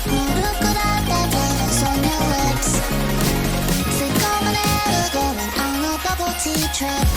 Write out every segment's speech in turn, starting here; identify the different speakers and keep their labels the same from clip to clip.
Speaker 1: 무릎 꿇어 dance on your lips. 슬픔을 내려고는 on a bubble tea trip.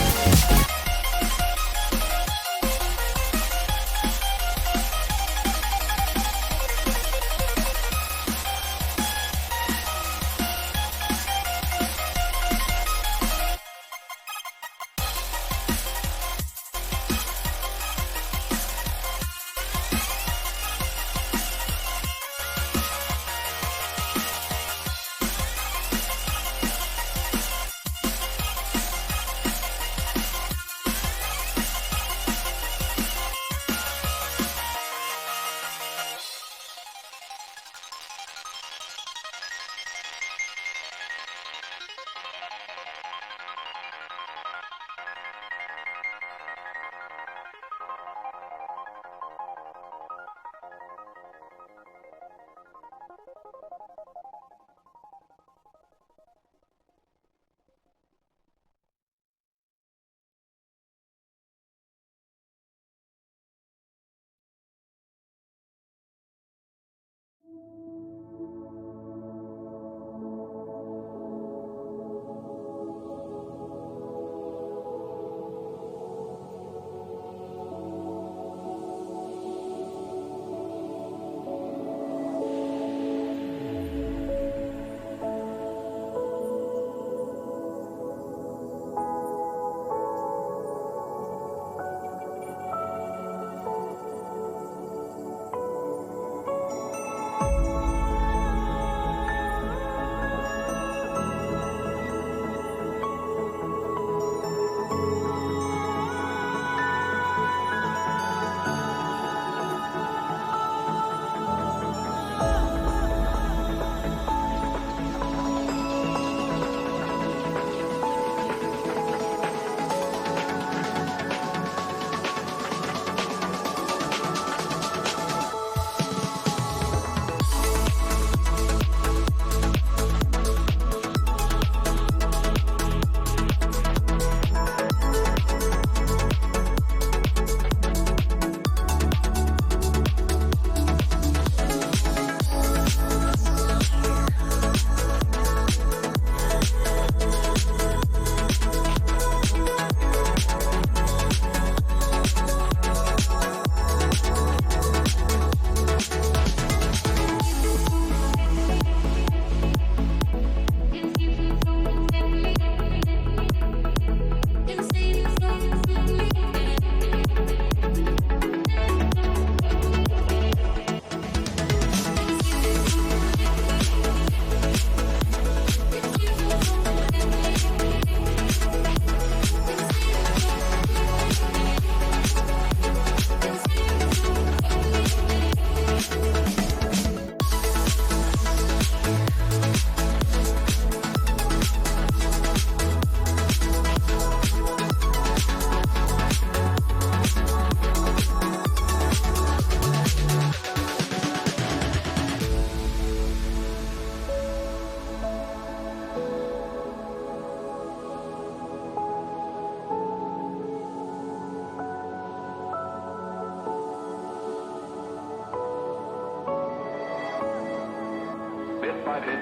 Speaker 2: by bit,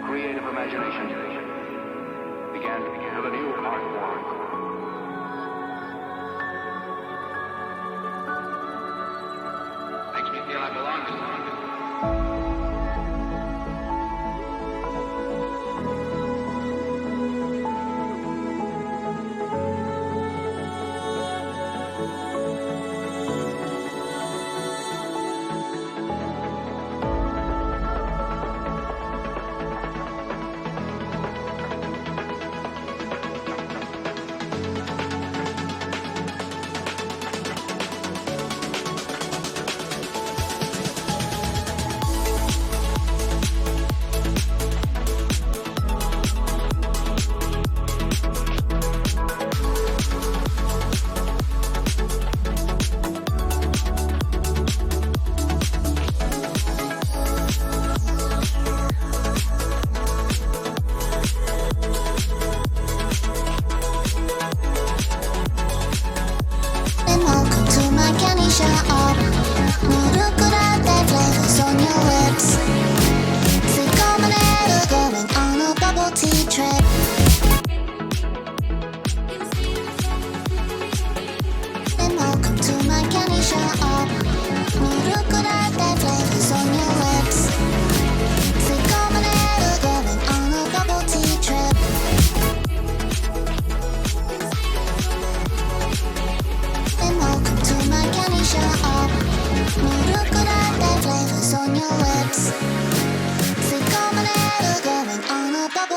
Speaker 2: creative imagination began to have a new art form. Makes me feel I belong to something.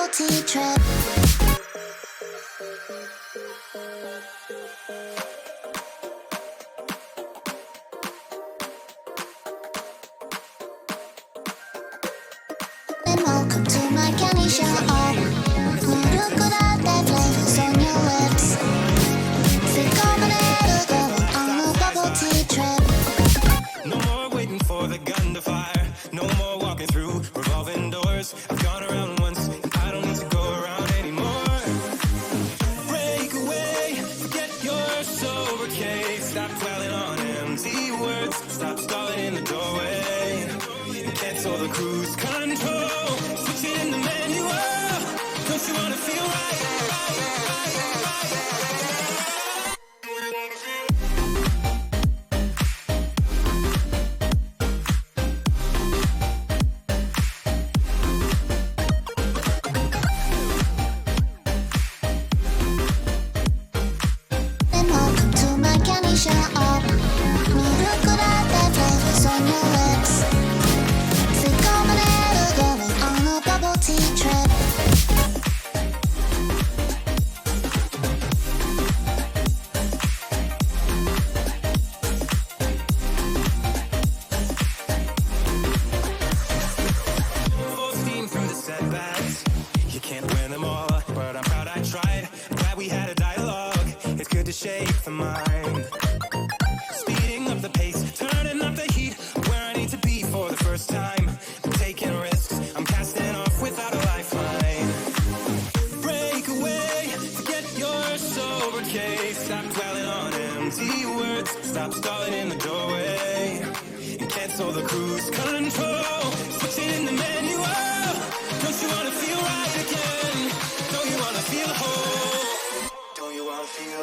Speaker 1: bubble tea trip. And welcome to my candy shop. Chocolate flavors on your lips. Phenomenal, going on a bubble tea trip.
Speaker 3: No more waiting for the gun to fire. No more walking through revolving doors. I've gone around once, and I don't need to go around anymore. Break away, forget your sober case. Stop dwelling on empty words. Stop stalling in the doorway. And cancel the cruise control. Switch it in the manual. Don't you wanna feel right?
Speaker 1: And welcome to my candy shop. Chocolate flavors on your lips. Phenomenal, going on a bubble tea trip.
Speaker 3: Full steam through the setbacks. You can't win them all, but I'm proud I tried. I'm glad we had a dialogue. It's good to shake the mind. Speeding up the pace, turning up the heat. Where I need to be for the first time. I'm taking risks. I'm casting off without a lifeline. Break away, forget your sober case. Stop dwelling on empty words. Stop stalling in the doorway. And cancel the cruise control. Switch it in the manual. Don't you wanna feel right again? Don't you wanna feel whole? Don't you wanna feel?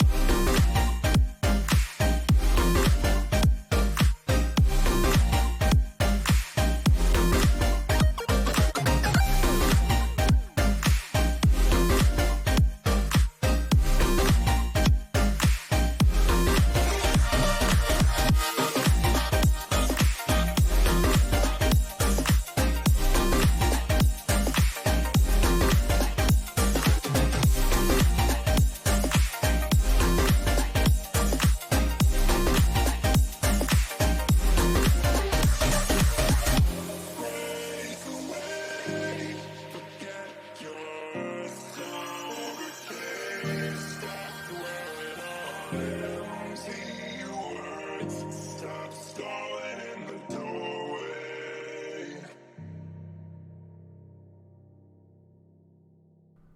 Speaker 3: Stop stalling in the doorway.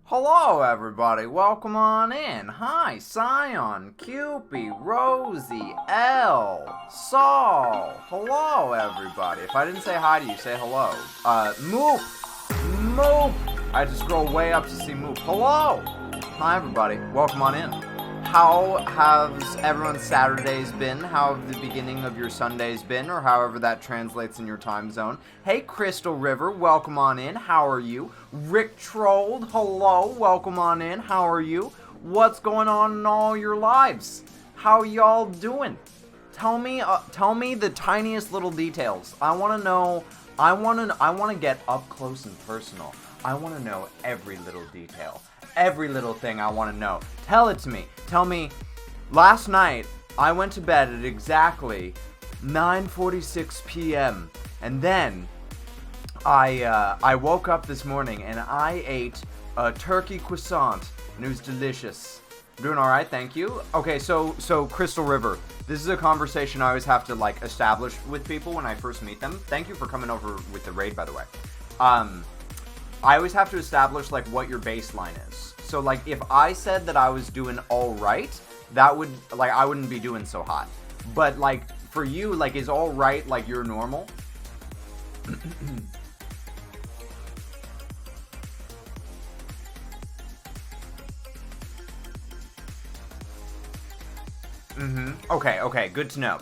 Speaker 4: Hello, everybody. Welcome on in. Hi, Scion, Cupid, Rosie, L, Saul. Hello, everybody. If I didn't say hi to you, say hello. Moop. I had to scroll way up to see Moop. Hello. Hi, everybody. Welcome on in. How has everyone's Saturdays been? How have the beginning of your Sundays been? Or however that translates in your time zone. Hey, Crystal River, welcome on in. How are you? Rick Trolled, hello, welcome on in. How are you? What's going on in all your lives? How y'all doing? Tell me the tiniest little details. I want to know. I want to get up close and personal. I want to know every little detail. Every little thing I want to know. Tell it to me. Tell me, last night, I went to bed at exactly 9:46 p.m. And then, I woke up this morning and I ate a turkey croissant. And it was delicious. I'm doing alright, thank you. Okay, so Crystal River. This is a conversation I always have to, establish with people when I first meet them. Thank you for coming over with the raid, by the way. I always have to establish, what your baseline is. So, if I said that I was doing alright, that would, I wouldn't be doing so hot. But, for you, is alright, you're normal? Okay, good to know.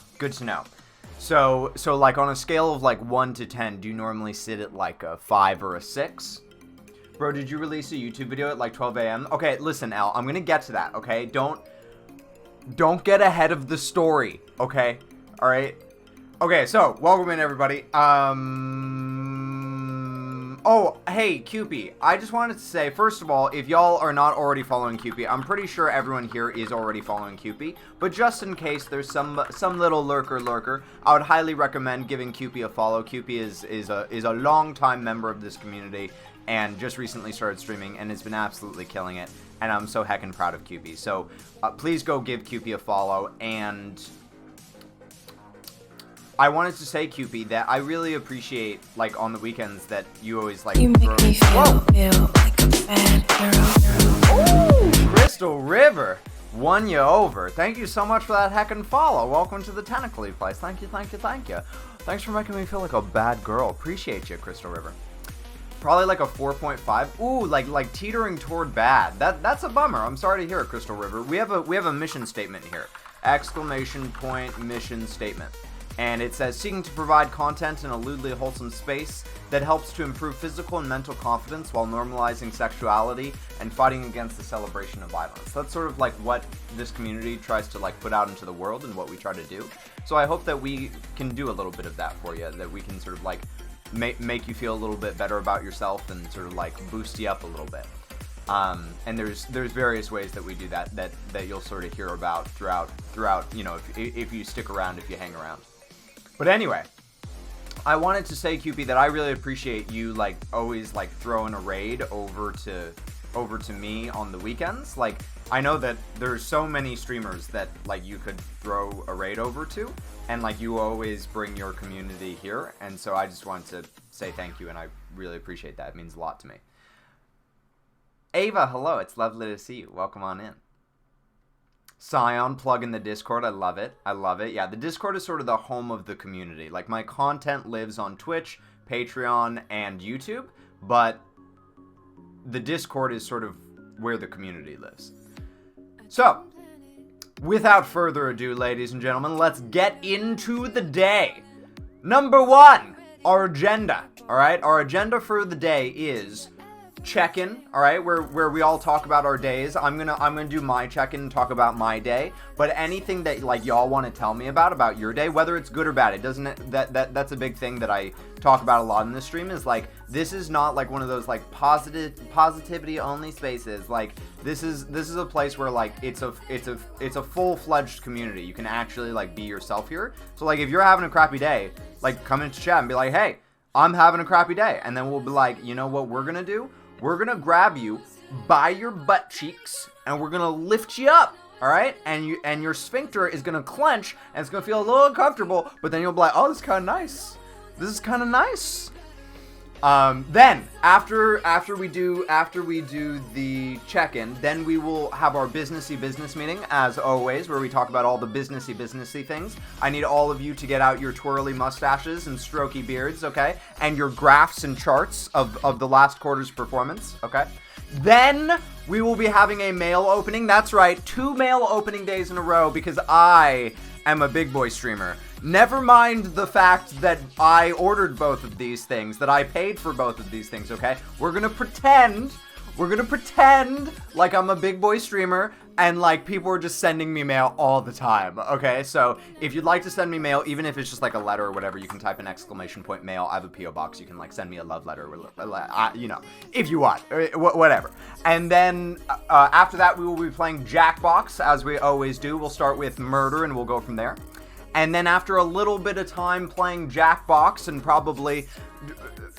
Speaker 4: So, on a scale of, 1 to 10, do you normally sit at, a 5 or a 6? Bro, did you release a YouTube video at, 12 a.m.? Okay, listen, Al, I'm gonna get to that, okay? Don't get ahead of the story, okay? Alright? Okay, so, welcome in, everybody. Oh, Oh, hey, Cupid, I just wanted to say, first of all, if y'all are not already following Cupid, I'm pretty sure everyone here is already following Cupid, but just in case there's some little lurker, I would highly recommend giving Cupid a follow. Cupid is a long-time member of this community, and just recently started streaming, and has been absolutely killing it, and I'm so heckin' proud of Cupid. So, please go give Cupid a follow, and I wanted to say, Cupid, that I really appreciate, like, on the weekends that you always, like,
Speaker 5: You make me feel like a bad girl.
Speaker 4: Ooh, Crystal River won you over. Thank you so much for that heckin' follow. Welcome to the Tentacle place. Thank you. Thanks for making me feel like a bad girl. Appreciate you, Crystal River. Probably like a 4.5. Ooh, like teetering toward bad. That's a bummer. I'm sorry to hear it, Crystal River. We have a mission statement here. Exclamation point mission statement. And it says, seeking to provide content in a lewdly wholesome space that helps to improve physical and mental confidence while normalizing sexuality and fighting against the celebration of violence. That's sort of like what this community tries to like put out into the world and what we try to do. So I hope that we can do a little bit of that for you, that we can sort of like make you feel a little bit better about yourself and sort of like boost you up a little bit. And there's various ways that we do that you'll sort of hear about throughout, you know, if you stick around, if you hang around. But anyway, I wanted to say, Cupid, that I really appreciate you like always like throwing a raid over to me on the weekends. Like, I know that there's so many streamers that like you could throw a raid over to, and like you always bring your community here, and so I just wanted to say thank you, and I really appreciate that. It means a lot to me. Ava, hello. It's lovely to see you. Welcome on in. Scion, plug in the Discord. I love it. Yeah, the Discord is sort of the home of the community. Like, my content lives on Twitch, Patreon, and YouTube, but the Discord is sort of where the community lives. So, without further ado, ladies and gentlemen, let's get into the day. Number 1, our agenda. All right, our agenda for the day is check-in, all right, where we all talk about our days. I'm gonna do my check-in and talk about my day, but anything that like y'all want to tell me about your day, whether it's good or bad, it doesn't that's a big thing that I talk about a lot in this stream, is like, this is not like one of those like positivity only spaces. Like, this is a place where like it's a full-fledged community. You can actually like be yourself here. So like, if you're having a crappy day, like, come into chat and be like, hey, I'm having a crappy day, and then we'll be like, you know what we're gonna do? We're gonna grab you by your butt cheeks and we're gonna lift you up, all right? And your sphincter is gonna clench and it's gonna feel a little uncomfortable, but then you'll be like, oh, this is kind of nice. This is kind of nice. Then after we do the check-in, then we will have our business meeting, as always, where we talk about all the businessy things. I need all of you to get out your twirly mustaches and strokey beards, okay? And your graphs and charts of the last quarter's performance, okay? Then we will be having a mail opening. That's right, 2 mail opening days in a row, because I am a big boy streamer. Never mind the fact that I ordered both of these things, that I paid for both of these things, okay? We're gonna pretend like I'm a big boy streamer, and like people are just sending me mail all the time, okay? So if you'd like to send me mail, even if it's just like a letter or whatever, you can type an exclamation point mail. I have a P.O. box. You can like send me a love letter, you know, if you want, whatever. And then after that, we will be playing Jackbox, as we always do. We'll start with murder and we'll go from there. And then after a little bit of time playing Jackbox, and probably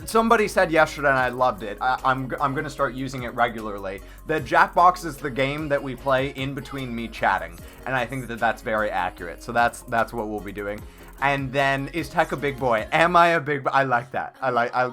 Speaker 4: somebody said yesterday, and I loved it, I'm going to start using it regularly, that Jackbox is the game that we play in between me chatting. And I think that that's very accurate. So that's what we'll be doing. And then, is Tech a big boy? Am I a big boy? I like that.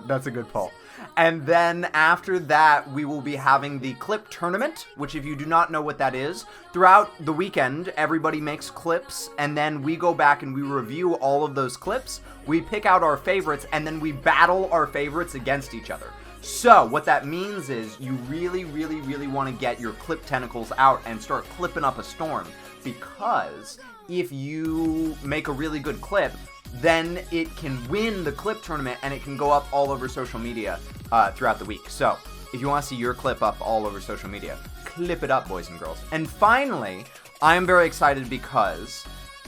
Speaker 4: That's a good poll. And then after that, we will be having the clip tournament, which, if you do not know what that is, throughout the weekend, everybody makes clips, and then we go back and we review all of those clips. We pick out our favorites, and then we battle our favorites against each other. So what that means is you really want to get your clip tentacles out and start clipping up a storm, because if you make a really good clip, then it can win the clip tournament, and it can go up all over social media throughout the week. So if you want to see your clip up all over social media, clip it up, boys and girls. And finally, I am very excited because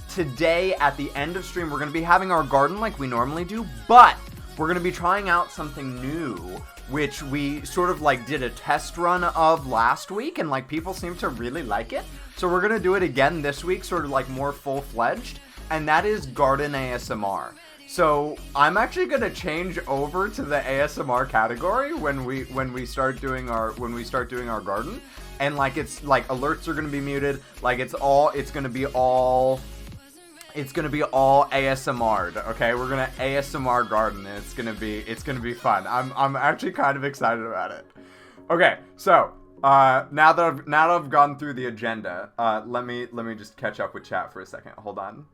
Speaker 4: today at the end of stream, we're going to be having our garden like we normally do, but we're going to be trying out something new which we sort of like did a test run of last week, and like people seem to really like it. So we're gonna do it again this week, sort of like more full-fledged, and that is garden ASMR. So I'm actually gonna change over to the ASMR category when we start doing our garden, and like it's like alerts are gonna be muted, like it's gonna be all ASMR'd, okay? We're gonna ASMR garden, and it's gonna be fun. I'm actually kind of excited about it. Okay, so now that I've gone through the agenda, let me just catch up with chat for a second. Hold on.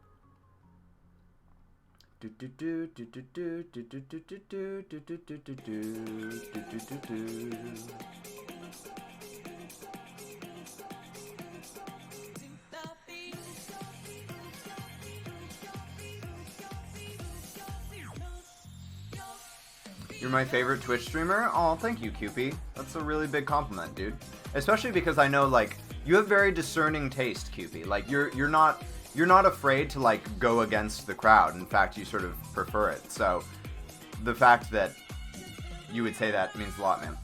Speaker 4: You're my favorite Twitch streamer? Oh, thank you, Cupie. That's a really big compliment, dude. Especially because I know, like, you have very discerning taste, Cupie. Like, you're not afraid to, like, go against the crowd. In fact, you sort of prefer it. So, the fact that you would say that means a lot, man.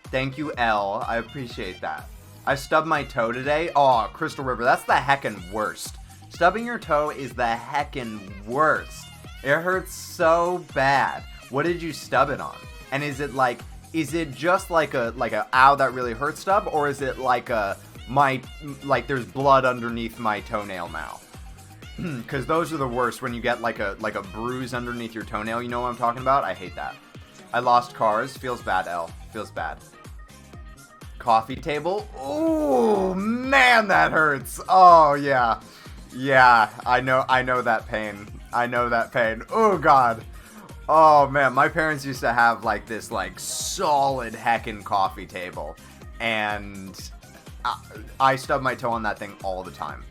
Speaker 4: Thank you, L. I appreciate that. I stubbed my toe today. Oh, Crystal River, that's the heckin' worst. Stubbing your toe is the heckin' worst. It hurts so bad. What did you stub it on? And is it just like a ow that really hurts stub, or is it like there's blood underneath my toenail now? Because those are the worst, when you get like a bruise underneath your toenail. You know what I'm talking about? I hate that. I lost cars. Feels bad, L. Feels bad. Coffee table. Ooh, man, that hurts. Oh yeah, yeah. I know that pain. I know that pain. Oh, God. Oh, man. My parents used to have, like, this, like, solid heckin' coffee table. And I stub my toe on that thing all the time.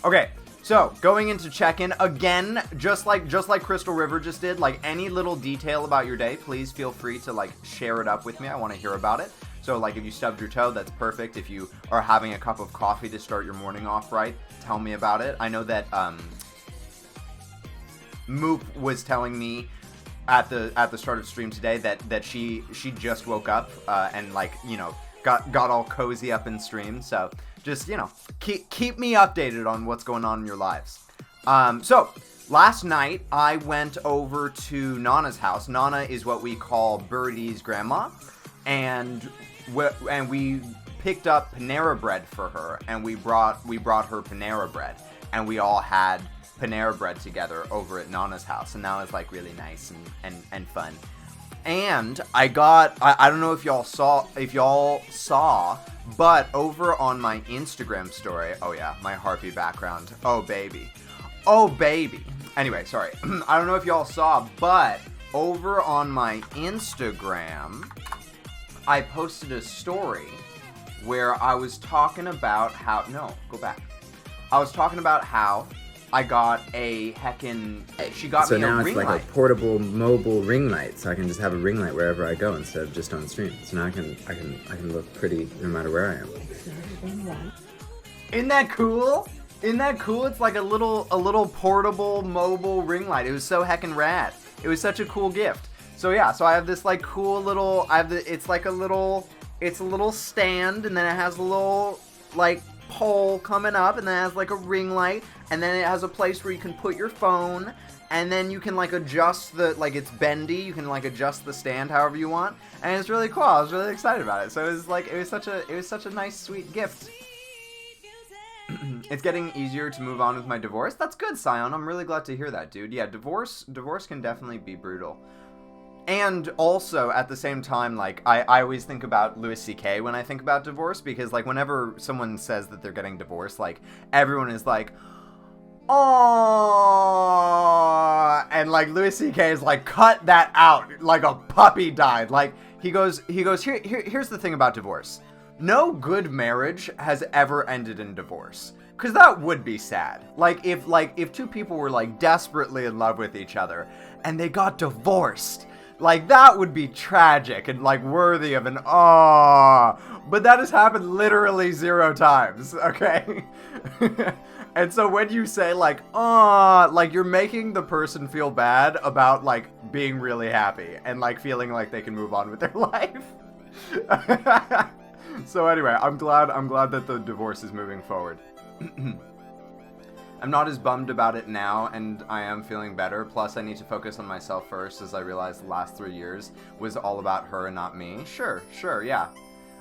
Speaker 4: Okay, so, going into check-in, again, just like Crystal River just did, like, any little detail about your day, please feel free to, like, share it up with me. I want to hear about it. So, like, if you stubbed your toe, that's perfect. If you are having a cup of coffee to start your morning off right, tell me about it. I know that, Moop was telling me at the start of stream today that she just woke up and, like, you know, got all cozy up in stream. So just, you know, keep me updated on what's going on in your lives. So last night I went over to Nana's house. Nana is what we call Birdie's grandma, and we picked up Panera bread for her, and we brought her Panera bread, and we all had Panera bread together over at Nana's house, and that was like really nice and fun. And I don't know if y'all saw, but over on my Instagram story, oh yeah, my harpy background, oh baby. Anyway, sorry, I don't know if y'all saw, but over on my Instagram, I posted a story where I was talking about how, I was talking about how I got a heckin', she got me a ring light. So now it's like a portable mobile ring light, so I can just have a ring light wherever I go instead of just on stream. So now I can look pretty no matter where I am. Isn't that cool? Isn't that cool? It's like a little portable mobile ring light. It was so heckin' rad. It was such a cool gift. So yeah, so I have this like cool little, it's a little stand, and then it has a little like pole coming up, and then it has like a ring light, and then it has a place where you can put your phone, and then you can like adjust the, like it's bendy, you can like adjust the stand however you want, and it's really cool. I was really excited about it. So it was such a nice sweet gift. It's getting easier to move on with my divorce. That's good, Sion. I'm really glad to hear that, dude. Yeah, divorce can definitely be brutal. And also, at the same time, like, I always think about Louis C.K. when I think about divorce, because, like, whenever someone says that they're getting divorced, like, everyone is like, oh, and, like, Louis C.K. is like, cut that out, like a puppy died. Like, he goes, here's the thing about divorce. No good marriage has ever ended in divorce. Because that would be sad. Like, if two people were, like, desperately in love with each other, and they got divorced, like, that would be tragic and, like, worthy of an aww. But that has happened literally 0 times, okay? And so when you say, like, aww, like, you're making the person feel bad about, like, being really happy and like feeling like they can move on with their life. So anyway, I'm glad that the divorce is moving forward. I'm not as bummed about it now, and I am feeling better. Plus, I need to focus on myself first, as I realized the last 3 years was all about her and not me. Sure, yeah.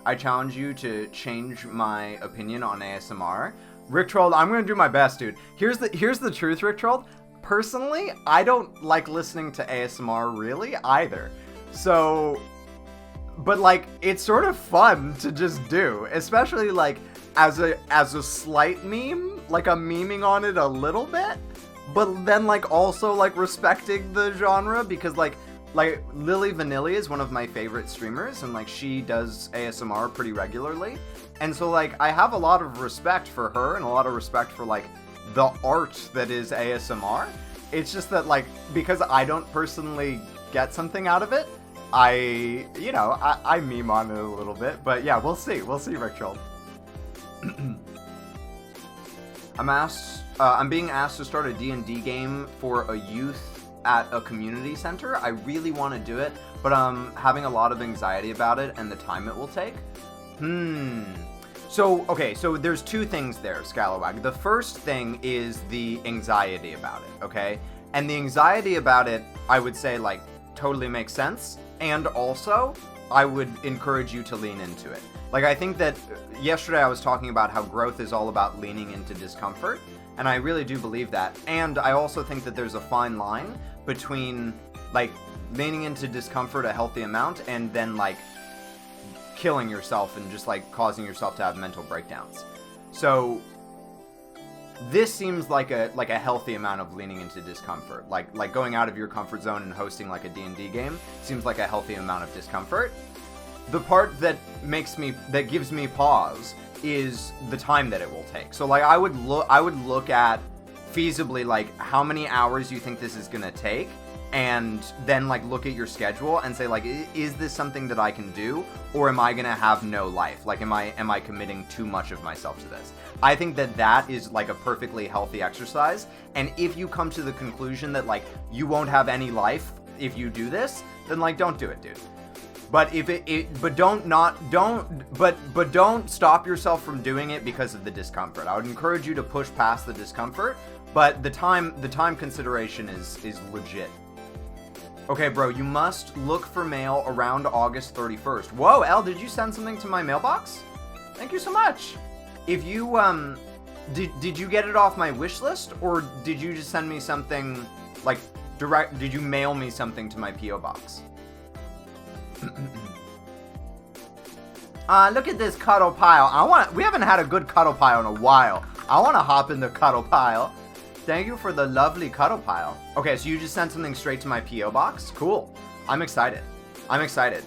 Speaker 4: I challenge you to change my opinion on ASMR. Rick Trolled, I'm gonna do my best, dude. Here's the truth, Rick Trolled. Personally, I don't like listening to ASMR really either. So, but like, it's sort of fun to just do, especially like as a slight meme. Like, I'm memeing on it a little bit, but then like also like respecting the genre, because like Lily Vanilli is one of my favorite streamers, and like she does ASMR pretty regularly, and so like I have a lot of respect for her and a lot of respect for like the art that is ASMR. It's just that like, because I don't personally get something out of it, I meme on it a little bit, but yeah, we'll see Rick Troll. I'm being asked to start a D&D game for a youth at a community center. I really want to do it, but I'm having a lot of anxiety about it and the time it will take. So there's two things there, Scalawag. The first thing is the anxiety about it, okay? And the anxiety about it, I would say, like, totally makes sense. And also, I would encourage you to lean into it. Like, I think that yesterday I was talking about how growth is all about leaning into discomfort, and I really do believe that. And I also think that there's a fine line between, like, leaning into discomfort a healthy amount and then, like, killing yourself and just, like, causing yourself to have mental breakdowns. So this seems like a healthy amount of leaning into discomfort. Like going out of your comfort zone and hosting like a D&D game seems like a healthy amount of discomfort. The part that gives me pause is the time that it will take. So like I would look at feasibly like how many hours you think this is gonna take, and then like look at your schedule and say like, is this something that I can do, or am I gonna have no life? Like, am I committing too much of myself to this? I think that is like a perfectly healthy exercise, and if you come to the conclusion that like you won't have any life if you do this, then like don't do it, dude. But don't stop yourself from doing it because of the discomfort. I would encourage you to push past the discomfort, but the time consideration is legit. Okay, bro, you must look for mail around August 31st. Whoa, Elle, did you send something to my mailbox? Thank you so much. If you, did you get it off my wish list, or did you just send me something, like, did you mail me something to my P.O. box? Look at this cuddle pile. We haven't had a good cuddle pile in a while. I want to hop in the cuddle pile. Thank you for the lovely cuddle pile. Okay, so you just sent something straight to my P.O. box? Cool. I'm excited.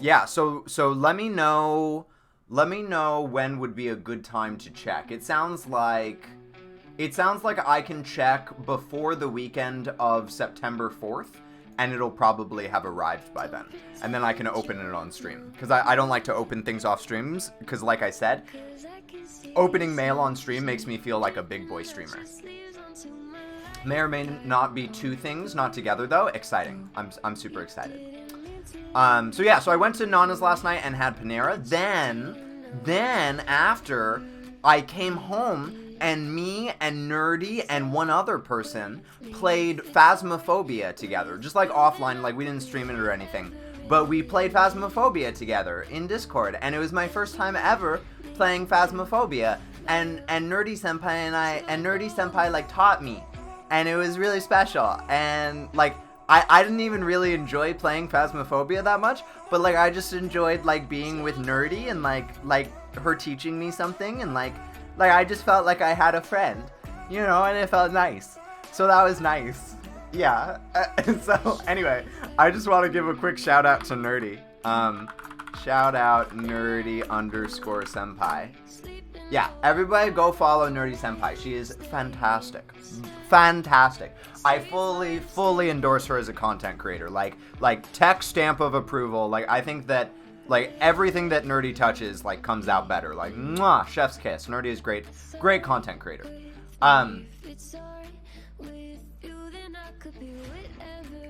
Speaker 4: Yeah, so let me know when would be a good time to check. It sounds like I can check before the weekend of September 4th, and it'll probably have arrived by then. And then I can open it on stream. Because I don't like to open things off streams, because like I said, opening mail on stream makes me feel like a big boy streamer. May or may not be two things, not together though. Exciting. I'm super excited. So I went to Nana's last night and had Panera. Then after, I came home and me and Nerdy and one other person played Phasmophobia together. Just like offline, like we didn't stream it or anything. But we played Phasmophobia together in Discord, and it was my first time ever playing Phasmophobia. And Nerdy Senpai like taught me. And it was really special, and like I didn't even really enjoy playing Phasmophobia that much, but like I just enjoyed like being with Nerdy and like her teaching me something, and like I just felt like I had a friend, you know, and it felt nice. So that was nice. Yeah. So anyway, I just want to give a quick shout out to Nerdy. Shout out Nerdy_senpai. Yeah, everybody go follow Nerdy Senpai. She is fantastic. Fantastic. I fully endorse her as a content creator. Like tech stamp of approval. Like I think that like everything that Nerdy touches like comes out better. Like mwah, chef's kiss. Nerdy is great content creator.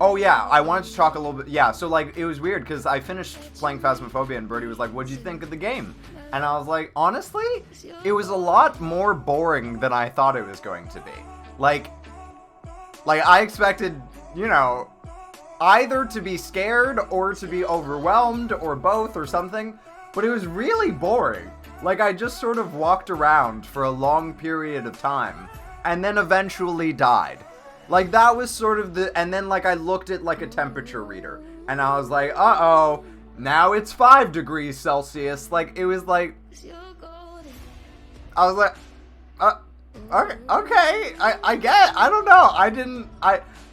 Speaker 4: Oh yeah, I wanted to talk a little bit. Yeah, so like it was weird because I finished playing Phasmophobia and Birdie was like, "What'd you think of the game?" And I was like, honestly, it was a lot more boring than I thought it was going to be. Like I expected, you know, either to be scared or to be overwhelmed or both or something, but it was really boring. Like I just sort of walked around for a long period of time and then eventually died. Like that was sort of and then like I looked at like a temperature reader and I was like, uh-oh, now it's 5 degrees Celsius. Like it was like, I was like, okay, I don't know.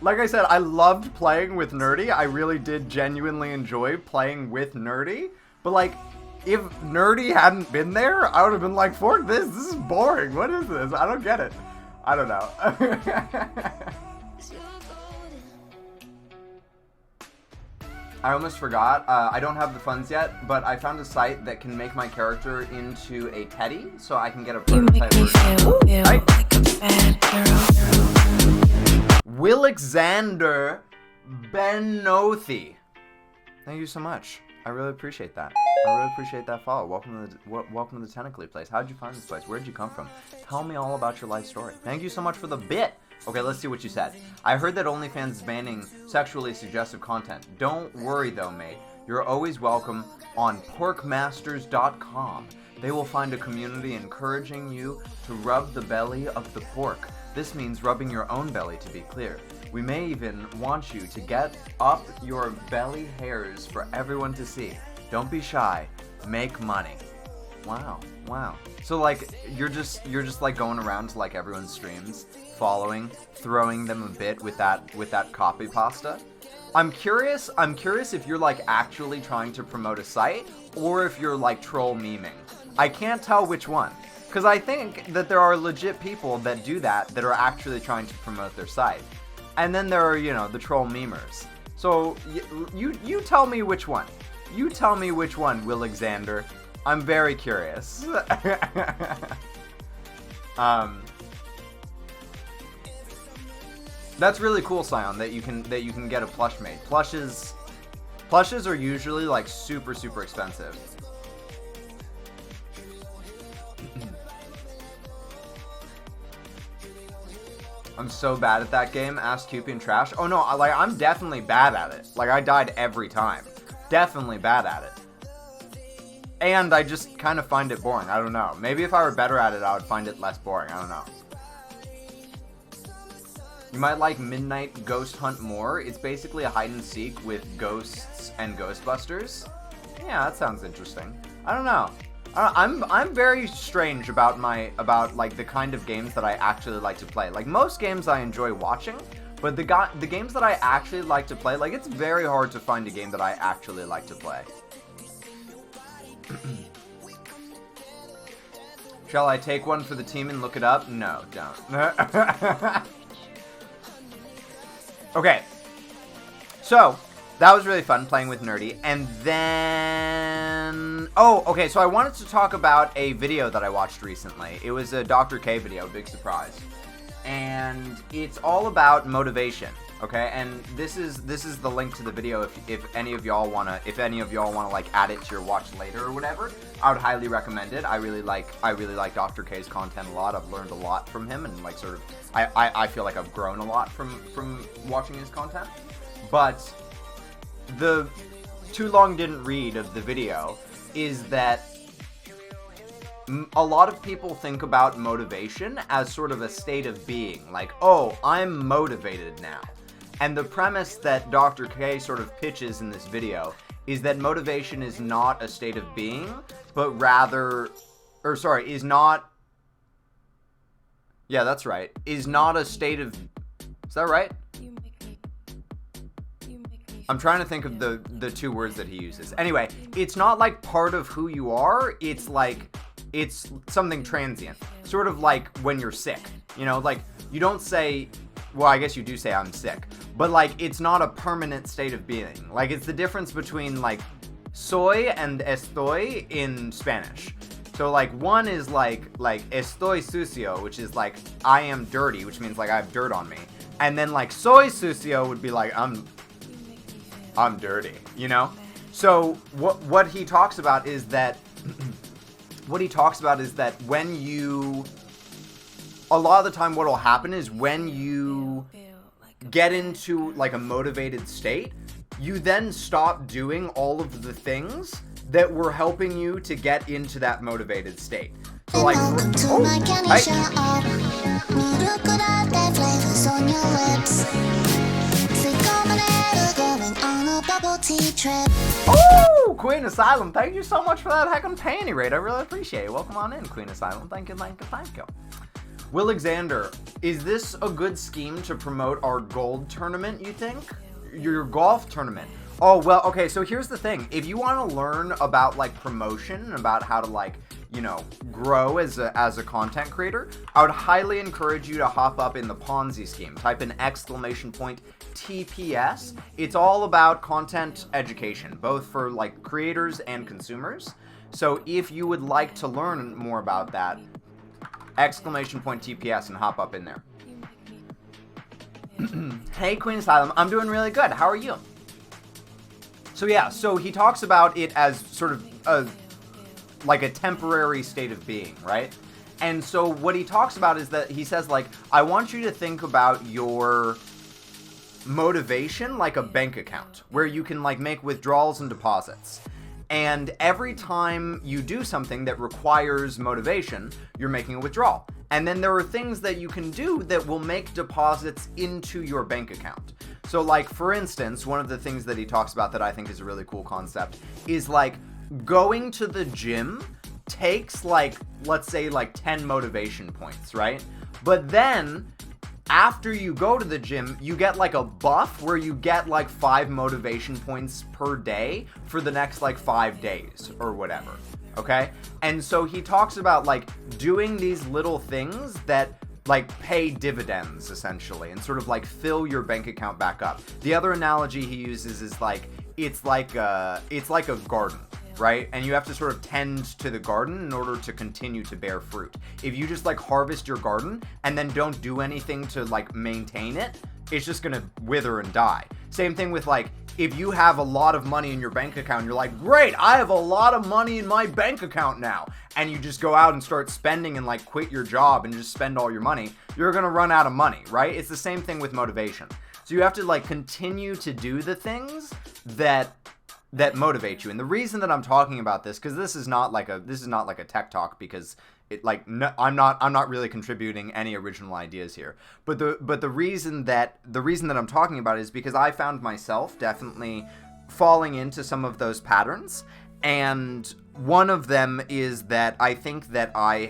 Speaker 4: Like I said, I loved playing with Nerdy. I really did genuinely enjoy playing with Nerdy. But like, if Nerdy hadn't been there, I would have been like, fork this is boring. What is this? I don't get it. I don't know. I almost forgot. I don't have the funds yet, but I found a site that can make my character into a teddy, so I can get a
Speaker 5: You
Speaker 4: prototype
Speaker 5: make me feel
Speaker 4: version. Right?
Speaker 5: like a bad girl.
Speaker 4: Willexander Benothi. Thank you so much. I really appreciate that. I really appreciate that follow. Welcome to the Tentacle place. How'd you find this place? Where'd you come from? Tell me all about your life story. Thank you so much for the bit. Okay, let's see what you said. I heard that OnlyFans is banning sexually suggestive content. Don't worry though, mate. You're always welcome on porkmasters.com. They will find a community encouraging you to rub the belly of the pork. This means rubbing your own belly, to be clear. We may even want you to get up your belly hairs for everyone to see. Don't be shy. Make money. Wow. So like you're just like going around to like everyone's streams, following, throwing them a bit with that copy pasta. I'm curious if you're like actually trying to promote a site or if you're like troll memeing. I can't tell which one. Because I think that there are legit people that do that are actually trying to promote their site. And then there are, you know, the troll memers. So, you tell me which one. You tell me which one, Willexander. I'm very curious. That's really cool, Scion, that you can get a plush made. Plushes are usually, like, super, super expensive. I'm so bad at that game. Ask Cupid and Trash. Oh no, like I'm definitely bad at it. Like I died every time. Definitely bad at it. And I just kind of find it boring. I don't know. Maybe if I were better at it, I would find it less boring. I don't know. You might like Midnight Ghost Hunt more. It's basically a hide and seek with ghosts and Ghostbusters. Yeah, that sounds interesting. I don't know. I'm very strange about like the kind of games that I actually like to play. Like most games I enjoy watching, but the games that I actually like to play, like it's very hard to find a game that I actually like to play. Shall I take one for the team and look it up? No, don't. Okay. So, that was really fun playing with Nerdy. And then... Oh, okay, so I wanted to talk about a video that I watched recently. It was a Dr. K video, big surprise. And it's all about motivation, okay? And this is the link to the video if any of y'all wanna like add it to your watch later or whatever. I would highly recommend it. I really like Dr. K's content a lot. I've learned a lot from him and like sort of I feel like I've grown a lot from watching his content. But the too long didn't read of the video is that a lot of people think about motivation as sort of a state of being, like, oh, I'm motivated now. And the premise that Dr. K sort of pitches in this video is that motivation is not a state of being, but rather, is not, yeah, that's right, is not a state of, is that right? I'm trying to think of the two words that he uses. Anyway, it's not like part of who you are, it's like, it's something transient. Sort of like when you're sick. You know, like, you don't say, well, I guess you do say I'm sick. But, like, it's not a permanent state of being. Like, it's the difference between, like, soy and estoy in Spanish. So, like, one is, like, estoy sucio, which is, like, I am dirty, which means, like, I have dirt on me. And then like soy sucio would be like, I'm dirty, you know? So what he talks about is that when you, a lot of the time what'll happen is when you get into like a motivated state, you then stop doing all of the things that were helping you to get into that motivated state. So like,
Speaker 1: Welcome to my candy shop. Murukurate flavors on your lips. Going on a bubble tea trip.
Speaker 4: oh, Queen Asylum, thank you so much for that heckin' panty raid. I really appreciate it. Welcome on in, Queen Asylum. Thank you. Will Alexander, is this a good scheme to promote our gold tournament, you think? Your golf tournament? Oh, well, okay, so here's the thing. If you want to learn about, like, promotion, about how to, like, you know, grow as a content creator, I would highly encourage you to hop up in the Ponzi scheme. Type in !TPS. It's all about content education, both for, like, creators and consumers. So if you would like to learn more about that, !TPS and hop up in there. Hey, Queen Asylum, I'm doing really good. How are you? So yeah, so he talks about it as sort of like a temporary state of being, right? And so what he talks about is that he says, like, I want you to think about your motivation like a bank account where you can like make withdrawals and deposits. And every time you do something that requires motivation, you're making a withdrawal. And then there are things that you can do that will make deposits into your bank account. So like, for instance, one of the things that he talks about that I think is a really cool concept is like going to the gym takes like, let's say like 10 motivation points, right? But then after you go to the gym, you get like a buff where you get like 5 motivation points per day for the next like 5 days or whatever. Okay? And so he talks about like doing these little things that like pay dividends essentially and sort of like fill your bank account back up. The other analogy he uses is like it's like a garden, right? And you have to sort of tend to the garden in order to continue to bear fruit. If you just like harvest your garden and then don't do anything to like maintain it, it's just gonna wither and die. Same thing with like, if you have a lot of money in your bank account, you're like, great, I have a lot of money in my bank account now. And you just go out and start spending and like quit your job and just spend all your money, you're gonna run out of money, right? It's the same thing with motivation. So you have to like continue to do the things that motivate you. And the reason that I'm talking about this, because this is not like a tech talk, because it like no, I'm not really contributing any original ideas here. But the reason that I'm talking about it is because I found myself definitely falling into some of those patterns, and one of them is that I think that I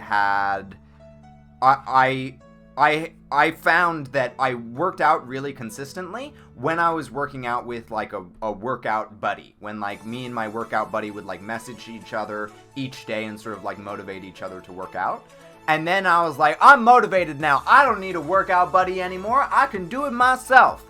Speaker 4: found that I worked out really consistently when I was working out with like a workout buddy. When like me and my workout buddy would like message each other each day and sort of like motivate each other to work out. And then I was like, I'm motivated now. I don't need a workout buddy anymore. I can do it myself.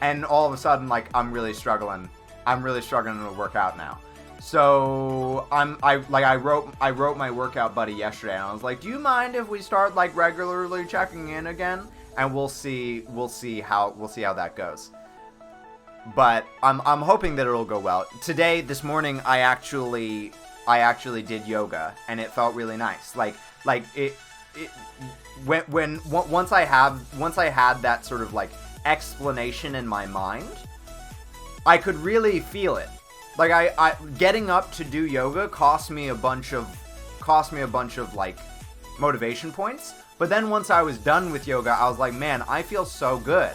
Speaker 4: And all of a sudden, like, I'm really struggling to work out now. So I wrote my workout buddy yesterday, and I was like, do you mind if we start like regularly checking in again? And we'll see how that goes. But I'm hoping that it'll go well. This morning I actually did yoga, and it felt really nice. Once I had that sort of like explanation in my mind, I could really feel it. Like I getting up to do yoga cost me a bunch of like motivation points. But then once I was done with yoga, I was like, man, I feel so good.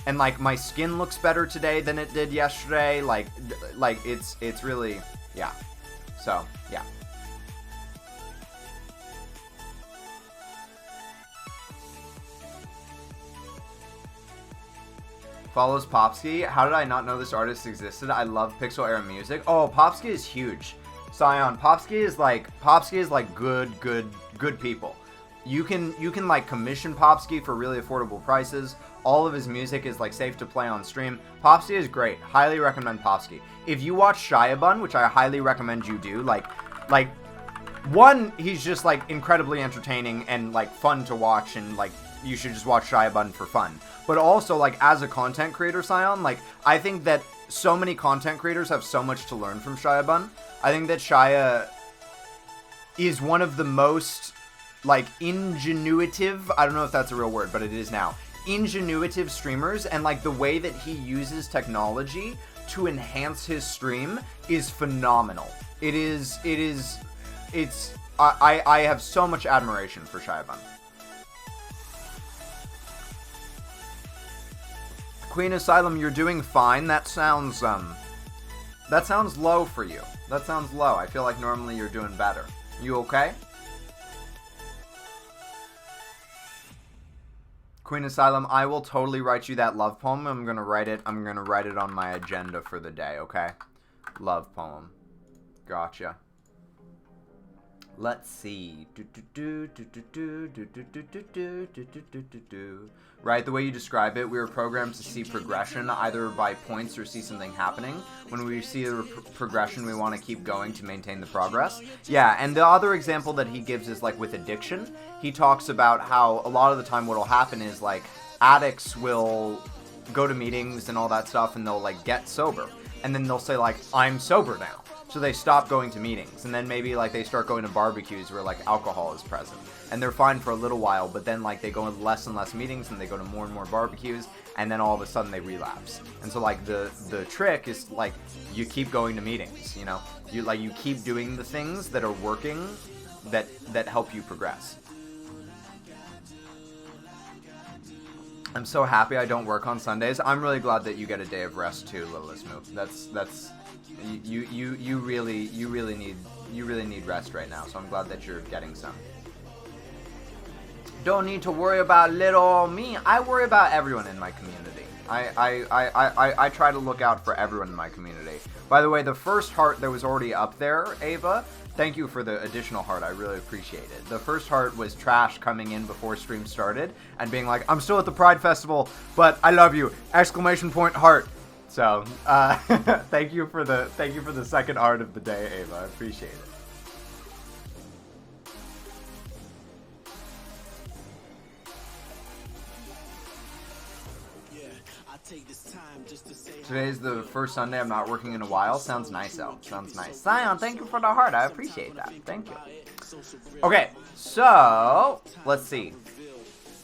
Speaker 4: And like my skin looks better today than it did yesterday. Like it's really, yeah. So, yeah. Follows Popsky. How did I not know this artist existed? I love pixel era music. Oh, Popsky is huge. Sion, Popsky is like good people. You can like commission Popsky for really affordable prices. All of his music is like safe to play on stream. Popsky is great. Highly recommend Popsky. If you watch Shiabun, which I highly recommend you do, like one, he's just like incredibly entertaining and like fun to watch, and like you should just watch Shia Bun for fun. But also, like, as a content creator, Scion, like, I think that so many content creators have so much to learn from Shia Bun. I think that Shia is one of the most, like, ingenuitive, I don't know if that's a real word, but it is now, ingenuitive streamers, and, like, the way that he uses technology to enhance his stream is phenomenal. I have so much admiration for Shia Bun. Queen Asylum, you're doing fine. That sounds low for you. That sounds low. I feel like normally you're doing better. You okay? Queen Asylum, I will totally write you that love poem. I'm gonna write it on my agenda for the day, okay? Love poem. Gotcha. Let's see. Right, the way you describe it, we were programmed to see progression either by points or see something happening. When we see the progression, we want to keep going to maintain the progress. Yeah, and the other example that he gives is like with addiction. He talks about how a lot of the time what'll happen is like addicts will go to meetings and all that stuff and they'll like get sober. And then they'll say like, I'm sober now. So they stop going to meetings, and then maybe like they start going to barbecues where like alcohol is present, and they're fine for a little while, but then like they go to less and less meetings, and they go to more and more barbecues, and then all of a sudden they relapse. And so like the trick is like you keep going to meetings, you know, you keep doing the things that are working, that help you progress. I'm so happy I don't work on Sundays. I'm really glad that you get a day of rest too, Littlest Move. That's. You really need rest right now, so I'm glad that you're getting some. Don't need to worry about little me. I worry about everyone in my community. I try to look out for everyone in my community. By the way, the first heart that was already up there, Ava, thank you for the additional heart. I really appreciate it. The first heart was Trash coming in before stream started and being like, I'm still at the Pride Festival, but I love you! Exclamation point heart. So, thank you for the second art of the day, Ava. I appreciate it. Today's the first Sunday I'm not working in a while. Sounds nice, El. Sounds nice. Scion, thank you for the heart. I appreciate that. Thank you. Okay, so let's see.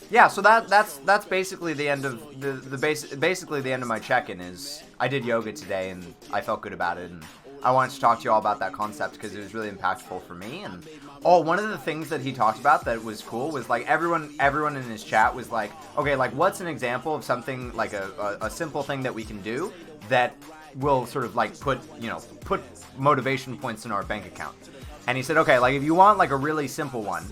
Speaker 4: Yeah, so that's basically the end of basically the end of my check-in. Is I did yoga today and I felt good about it, and I wanted to talk to you all about that concept because it was really impactful for me. And one of the things that he talked about that was cool was like everyone in his chat was like, okay, like what's an example of something like a simple thing that we can do that will sort of like put motivation points in our bank account. And he said, okay, like if you want like a really simple one,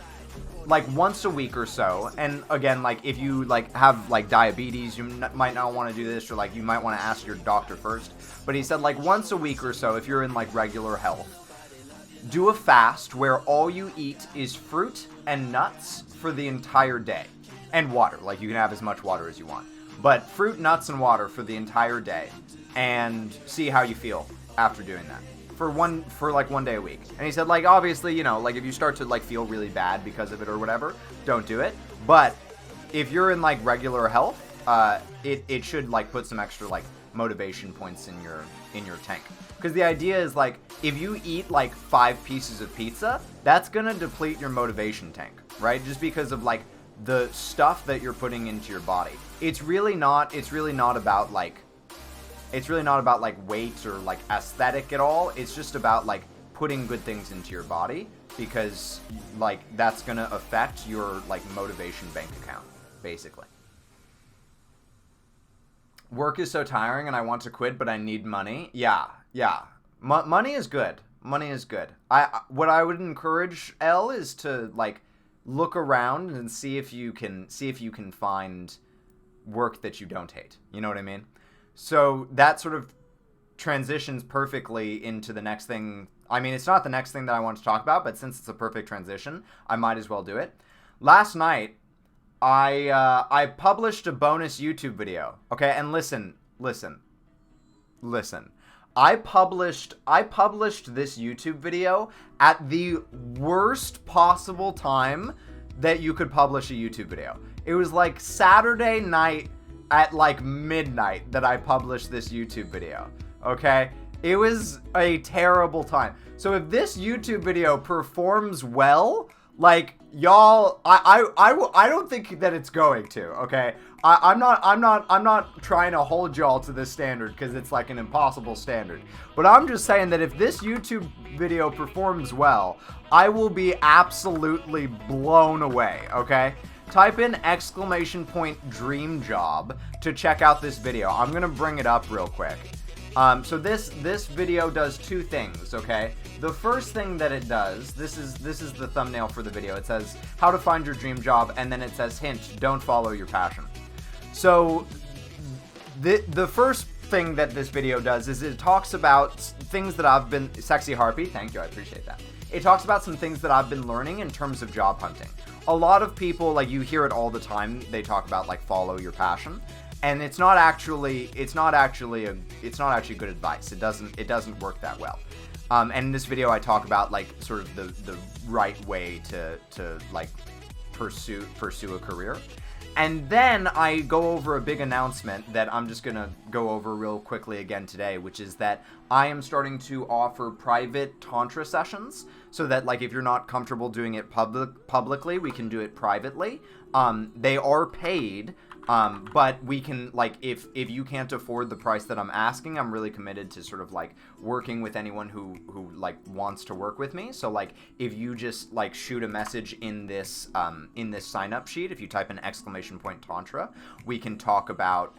Speaker 4: like once a week or so, and again, like if you like have like diabetes, you might not want to do this, or like you might want to ask your doctor first. But he said like once a week or so, if you're in like regular health, do a fast where all you eat is fruit and nuts for the entire day, and water. Like you can have as much water as you want, but fruit, nuts, and water for the entire day, and see how you feel after doing that. For like 1 day a week. And he said like obviously, you know, like if you start to like feel really bad because of it or whatever, don't do it. But if you're in like regular health, it should like put some extra like motivation points in your tank. Because the idea is like if you eat like 5 pieces of pizza, that's gonna deplete your motivation tank, right? Just because of like the stuff that you're putting into your body. It's really not about like weight or like aesthetic at all. It's just about like putting good things into your body, because like that's gonna affect your like motivation bank account, basically. Work is so tiring and I want to quit, but I need money. Yeah. Money is good. Money is good. What I would encourage, Elle, is to like look around and see if you can find work that you don't hate. You know what I mean? So that sort of transitions perfectly into the next thing. I mean, it's not the next thing that I want to talk about, but since it's a perfect transition, I might as well do it. Last night, I published a bonus YouTube video. Okay, and listen. I published this YouTube video at the worst possible time that you could publish a YouTube video. It was like Saturday night at like midnight that I published this YouTube video, okay? It was a terrible time. So if this YouTube video performs well, like, y'all, I don't think that it's going to, okay? I'm not trying to hold y'all to this standard because it's like an impossible standard. But I'm just saying that if this YouTube video performs well, I will be absolutely blown away, okay? Type in !dream job to check out this video. I'm gonna bring it up real quick. So this video does two things, okay? The first thing that it does, this is the thumbnail for the video. It says how to find your dream job, and then it says hint, don't follow your passion. So the first thing that this video does is it talks about things that I've been, Sexy Harpy, thank you, I appreciate that. It talks about some things that I've been learning in terms of job hunting. A lot of people, like, you hear it all the time, they talk about like follow your passion. And it's not actually good advice. It doesn't work that well. And in this video, I talk about like sort of the right way to like pursue a career. And then I go over a big announcement that I'm just gonna go over real quickly again today, which is that I am starting to offer private tantra sessions, so that like if you're not comfortable doing it publicly, we can do it privately. They are paid. But we can, like, if you can't afford the price that I'm asking, I'm really committed to sort of like working with anyone who like wants to work with me. So like if you just like shoot a message in this sign up sheet, if you type in !tantra, we can talk about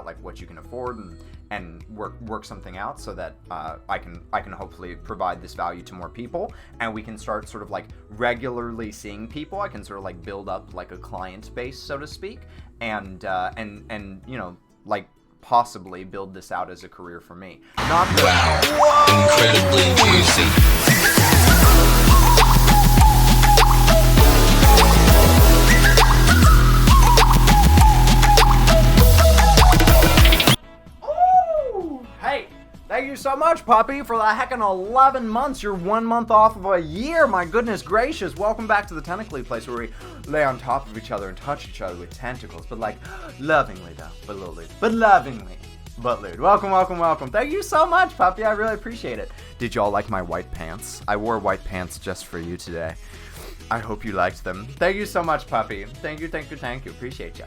Speaker 4: like what you can afford and work something out so that I can hopefully provide this value to more people, and we can start sort of like regularly seeing people. I can sort of like build up like a client base, so to speak, and you know, like possibly build this out as a career for me. Not
Speaker 6: Incredibly juicy.
Speaker 4: Thank you so much, puppy, for the heckin' 11 months. You're 1 month off of a year. My goodness gracious. Welcome back to the Tentacle place, where we lay on top of each other and touch each other with tentacles. But like, lovingly though. But lewdly. But lovingly. But lewd. Welcome. Thank you so much, puppy. I really appreciate it. Did y'all like my white pants? I wore white pants just for you today. I hope you liked them. Thank you so much, puppy. Thank you. Appreciate you.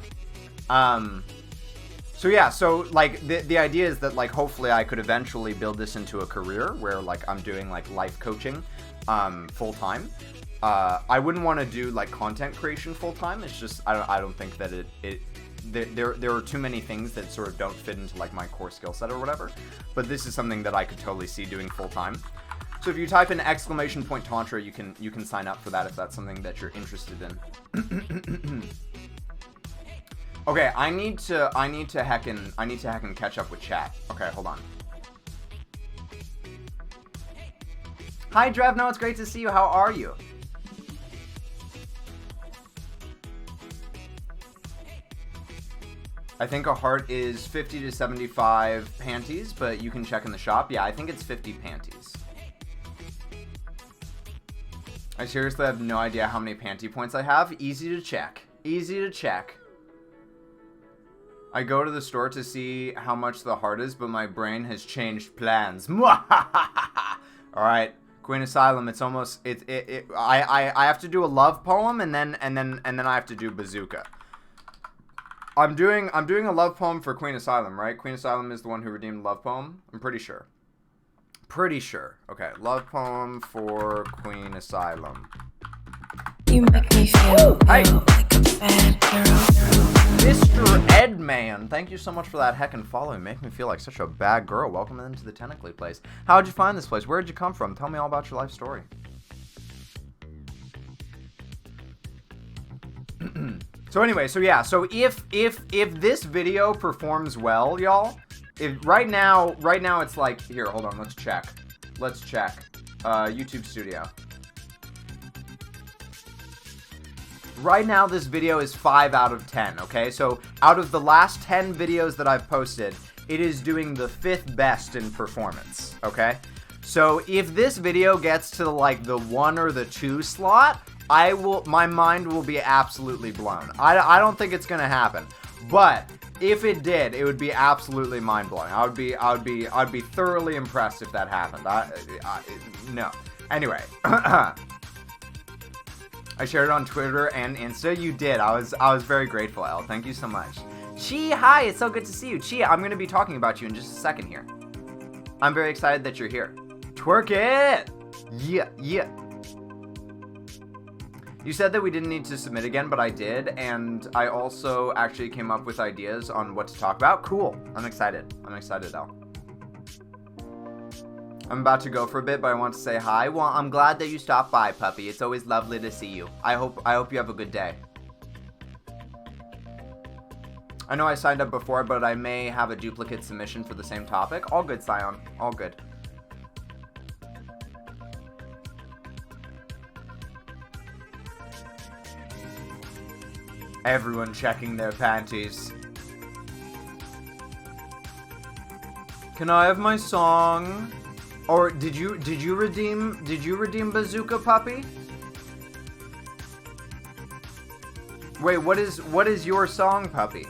Speaker 4: So yeah, so like the idea is that like hopefully I could eventually build this into a career where like I'm doing like life coaching full time. I wouldn't want to do like content creation full time. It's just I don't think that there are too many things that sort of don't fit into like my core skill set or whatever. But this is something that I could totally see doing full time. So if you type in !tantra, you can sign up for that if that's something that you're interested in. Okay, I need to heckin' catch up with chat. Okay, hold on. Hi, Drevno, it's great to see you. How are you? I think a heart is 50 to 75 panties, but you can check in the shop. Yeah, I think it's 50 panties. I seriously have no idea how many panty points I have. Easy to check. I go to the store to see how much the heart is, but my brain has changed plans. Alright, Queen Asylum, it's almost I have to do a love poem and then I have to do bazooka. I'm doing a love poem for Queen Asylum, right? Queen Asylum is the one who redeemed the love poem. I'm pretty sure. Okay, love poem for Queen Asylum.
Speaker 5: You make me feel
Speaker 4: Hey.
Speaker 5: like a bad hero.
Speaker 4: Mr. Edman, thank you so much for that heckin' follow. Make me feel like such a bad girl. Welcome into the Tentacle place. How'd you find this place? Where'd you come from? Tell me all about your life story. So anyway, so yeah, so if this video performs well, y'all, if right now it's like, here, hold on, let's check. YouTube Studio. Right now, this video is 5 out of 10, okay? So, out of the last 10 videos that I've posted, it is doing the 5th best in performance, okay? So if this video gets to like the 1 or the 2 slot, my mind will be absolutely blown. I don't think it's gonna happen, but if it did, it would be absolutely mind blowing. I'd be thoroughly impressed if that happened. No. Anyway, I shared it on Twitter and Insta. You did. I was very grateful, Elle. Thank you so much. Chi, hi. It's so good to see you. Chi, I'm gonna be talking about you in just a second here. I'm very excited that you're here. Twerk it. Yeah, yeah. You said that we didn't need to submit again, but I did, and I also actually came up with ideas on what to talk about. Cool. I'm excited. I'm excited, Elle. I'm about to go for a bit, but I want to say hi. Well, I'm glad that you stopped by, puppy. It's always lovely to see you. I hope you have a good day. I know I signed up before, but I may have a duplicate submission for the same topic. All good, Scion. All good. Everyone checking their panties. Can I have my song? Or did you redeem Bazooka Puppy? Wait, what is your song, Puppy?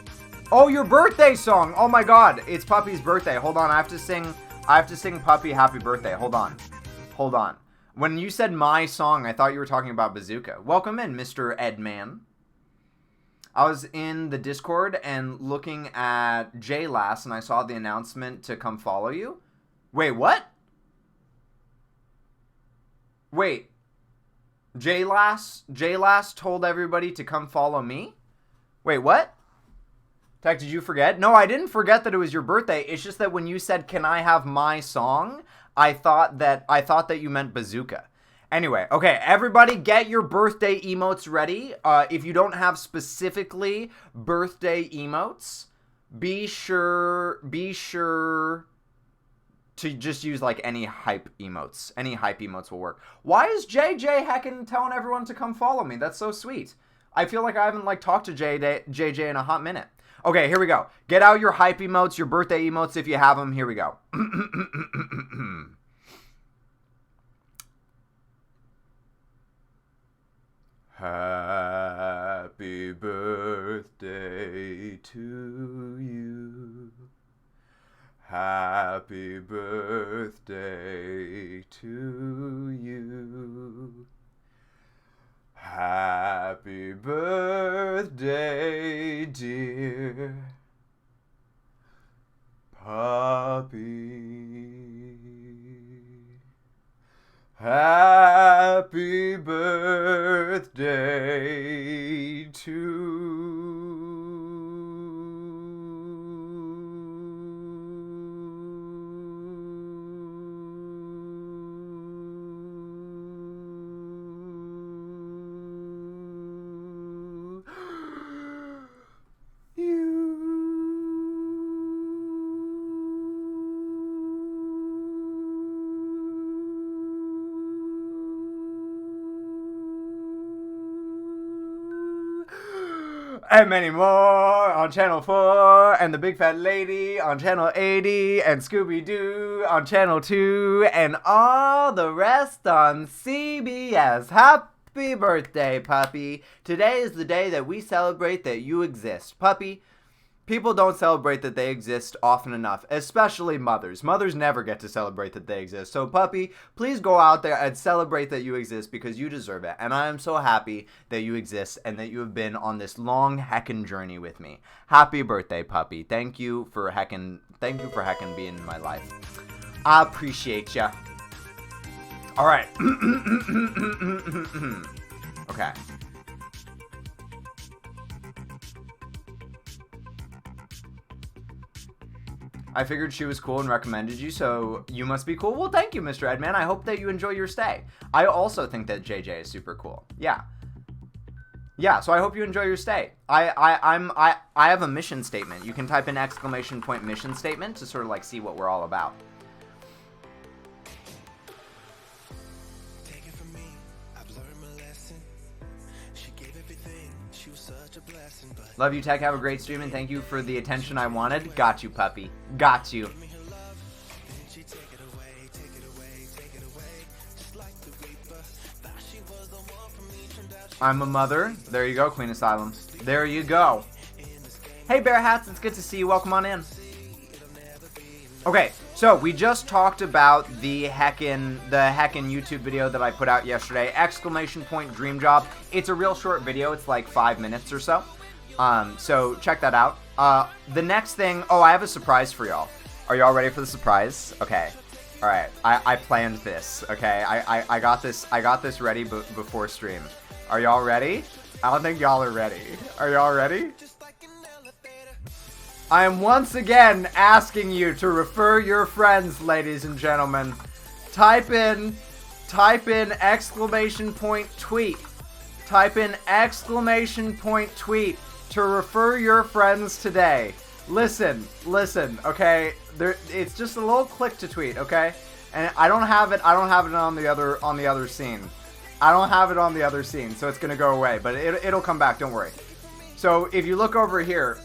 Speaker 4: Oh, your birthday song. Oh my god, it's Puppy's birthday. Hold on, I have to sing Puppy happy birthday. Hold on. When you said my song, I thought you were talking about Bazooka. Welcome in, Mr. Edman. I was in the Discord and looking at JLass, and I saw the announcement to come follow you. Wait, what? Wait. JLass told everybody to come follow me? Wait, what? Tech, did you forget? No, I didn't forget that it was your birthday. It's just that when you said, "Can I have my song?" I thought that you meant Bazooka. Anyway, okay, everybody get your birthday emotes ready. If you don't have specifically birthday emotes, be sure to just use like any hype emotes. Any hype emotes will work. Why is JJ heckin' telling everyone to come follow me? That's so sweet. I feel like I haven't like talked to JJ in a hot minute. Okay, here we go. Get out your hype emotes, your birthday emotes if you have them. Here we go. Happy birthday to you. Happy birthday to you. Happy birthday, dear Puppy. Happy birthday and many more on Channel 4, and The Big Fat Lady on Channel 80, and Scooby-Doo on Channel 2, and all the rest on CBS. Happy birthday, Puppy. Today is the day that we celebrate that you exist. Puppy, people don't celebrate that they exist often enough, especially mothers. Mothers never get to celebrate that they exist. So, Puppy, please go out there and celebrate that you exist because you deserve it. And I am so happy that you exist and that you have been on this long heckin' journey with me. Happy birthday, Puppy. Thank you for heckin' being in my life. I appreciate ya. All right. Okay. I figured she was cool and recommended you, so you must be cool. Well, thank you, Mr. Edman. I hope that you enjoy your stay. I also think that JJ is super cool. Yeah. Yeah, so I hope you enjoy your stay. I have a mission statement. You can type in ! mission statement to sort of like see what we're all about.
Speaker 3: Take it from me, I've learned my lesson. She gave everything, she was such a blessing, but
Speaker 4: Love you, Tech. Have a great stream, and thank you for the attention I wanted. Got you, puppy. Got you.
Speaker 3: she take it away, take it away,
Speaker 4: I'm a mother. There you go, Queen Asylum. There you go. Hey, Bear Hats, it's good to see you. Welcome on in. Okay, so we just talked about the heckin' YouTube video that I put out yesterday. Dream job. It's a real short video. It's like 5 minutes or so. So check that out. The next thing, I have a surprise for y'all. Are y'all ready for the surprise? Okay. All right. I planned this. Okay. I got this ready before stream. Are y'all ready? I don't think y'all are ready. Are y'all ready? I am once again asking you to refer your friends, ladies and gentlemen. Type in exclamation point tweet. Type in exclamation point tweet to refer your friends today. Listen, okay? It's just a little click to tweet, okay? And I don't have it on the other scene. I don't have it on the other scene, so it's gonna go away, but it'll come back, don't worry. So if you look over here,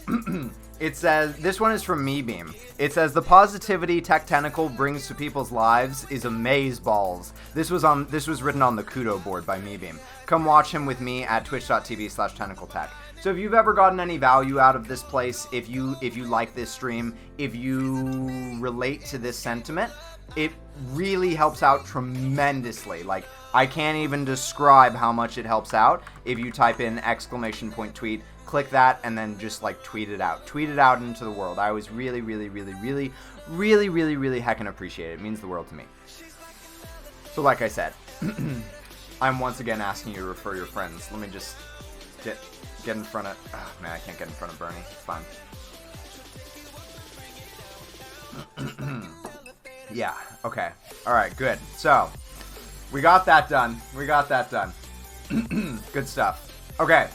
Speaker 4: it says, this one is from MeBeam. It says, the positivity Tentacle brings to people's lives is amazeballs. This was written on the Kudo board by MeBeam. Come watch him with me at twitch.tv/tentacletech. So if you've ever gotten any value out of this place, if you like this stream, if you relate to this sentiment, it really helps out tremendously. Like, I can't even describe how much it helps out if you type in exclamation point tweet. Click that and then just like tweet it out into the world. I always really heckin' appreciate it. It means the world to me. So like I said, I'm once again asking you to refer your friends. Let me just get in front of, oh man, I can't get in front of Bernie. It's fine. Yeah, okay. Alright, good. So we got that done. Good stuff. Okay.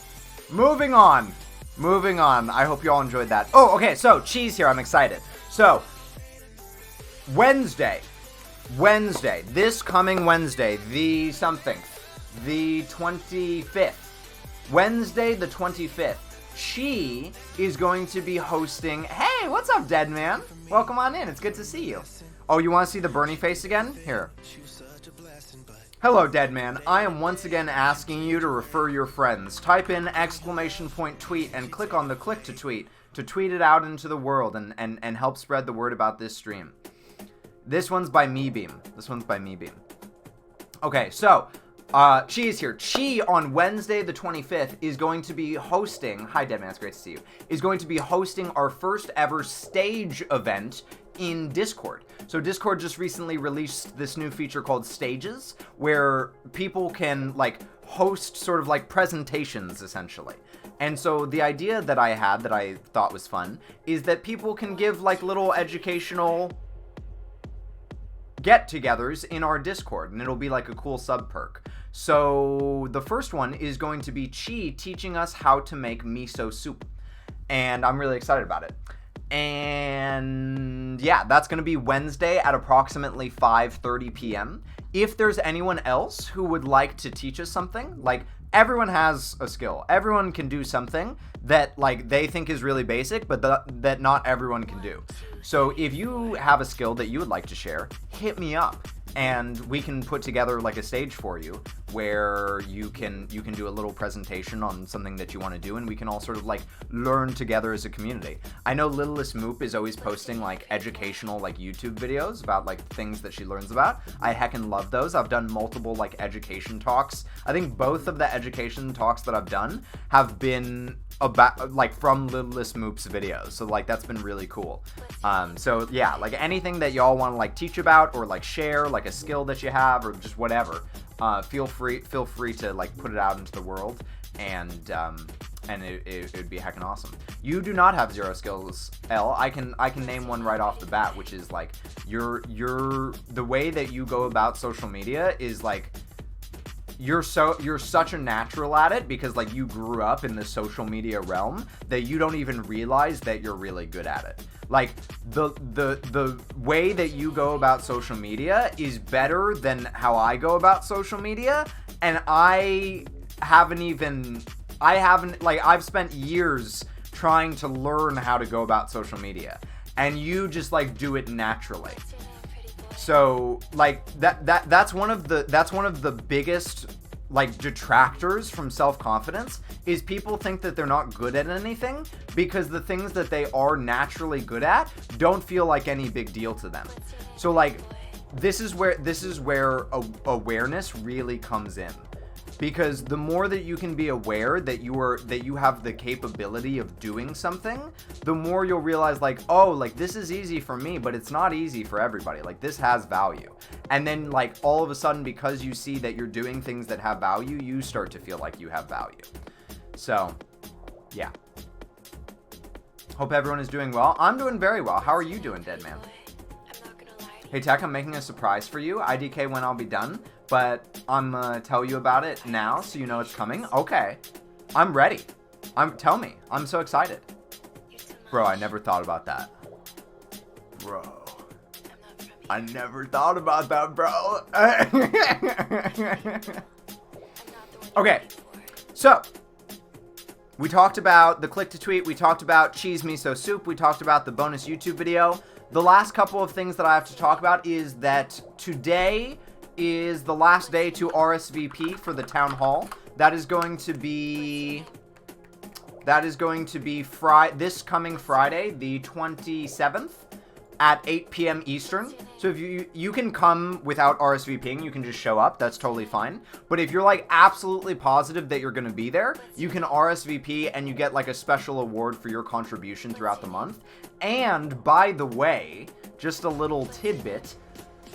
Speaker 4: Moving on. I hope you all enjoyed that. Oh, okay, so Cheese here. I'm excited. So, Wednesday. This coming Wednesday, the 25th. Wednesday, the 25th. She is going to be hosting... Hey, what's up, Dead Man? Welcome on in. It's good to see you. Oh, you want to see the Bernie face again? Here. Hello, Dead Man. I am once again asking you to refer your friends. Type in exclamation point tweet and click on the click to tweet it out into the world and help spread the word about this stream. This one's by MeBeam. Okay, so, Chi is here. Chi on Wednesday the 25th is going to be hosting, hi Dead Man, it's great to see you, is going to be hosting our first ever stage event in Discord. So Discord just recently released this new feature called Stages, where people can like host sort of like presentations essentially. And so the idea that I had that I thought was fun is that people can give like little educational get-togethers in our Discord, and it'll be like a cool sub perk. So the first one is going to be Chi teaching us how to make miso soup, and I'm really excited about it. And yeah, that's going to be Wednesday at approximately 5:30 p.m. If there's anyone else who would like to teach us something, like everyone has a skill. Everyone can do something that like they think is really basic, but that not everyone can do. So if you have a skill that you would like to share, hit me up. And we can put together like a stage for you where you can do a little presentation on something that you want to do, and we can all sort of like learn together as a community. I know Littlest Moop is always posting like educational like YouTube videos about like things that she learns about. I heckin' love those. I've done multiple like education talks. I think both of the education talks that I've done have been about like from Littlest Moop's videos, so like that's been really cool. So yeah, like anything that y'all want to like teach about or like share, like a skill that you have or just whatever, feel free to like put it out into the world, and it would be heckin' awesome. You do not have zero skills, L. I can name one right off the bat, which is like the way that you go about social media is like you're such a natural at it because like you grew up in the social media realm that you don't even realize that you're really good at it. Like the way that you go about social media is better than how I go about social media, and I've spent years trying to learn how to go about social media, and you just like do it naturally. So like that's one of the biggest like detractors from self-confidence is people think that they're not good at anything because the things that they are naturally good at don't feel like any big deal to them. So like this is where awareness really comes in. Because the more that you can be aware that you have the capability of doing something, the more you'll realize like, oh, like this is easy for me, but it's not easy for everybody. Like this has value. And then like all of a sudden, because you see that you're doing things that have value, you start to feel like you have value. So, yeah. Hope everyone is doing well. I'm doing very well. How are you doing, Dead Man? Hey Tech, I'm making a surprise for you. IDK when I'll be done. But I'm gonna tell you about it now so you know it's coming. Okay. I'm ready. Tell me. I'm so excited. Bro, I never thought about that. Bro. I never thought about that, bro. Okay. So, we talked about the click to tweet. We talked about cheese miso soup. We talked about the bonus YouTube video. The last couple of things that I have to talk about is that today is the last day to RSVP for the town hall. That is going to be this coming Friday, the 27th at 8 p.m. Eastern. So if you can come without RSVPing, you can just show up. That's totally fine. But if you're like absolutely positive that you're going to be there, you can RSVP and you get like a special award for your contribution throughout the month. And by the way, just a little tidbit,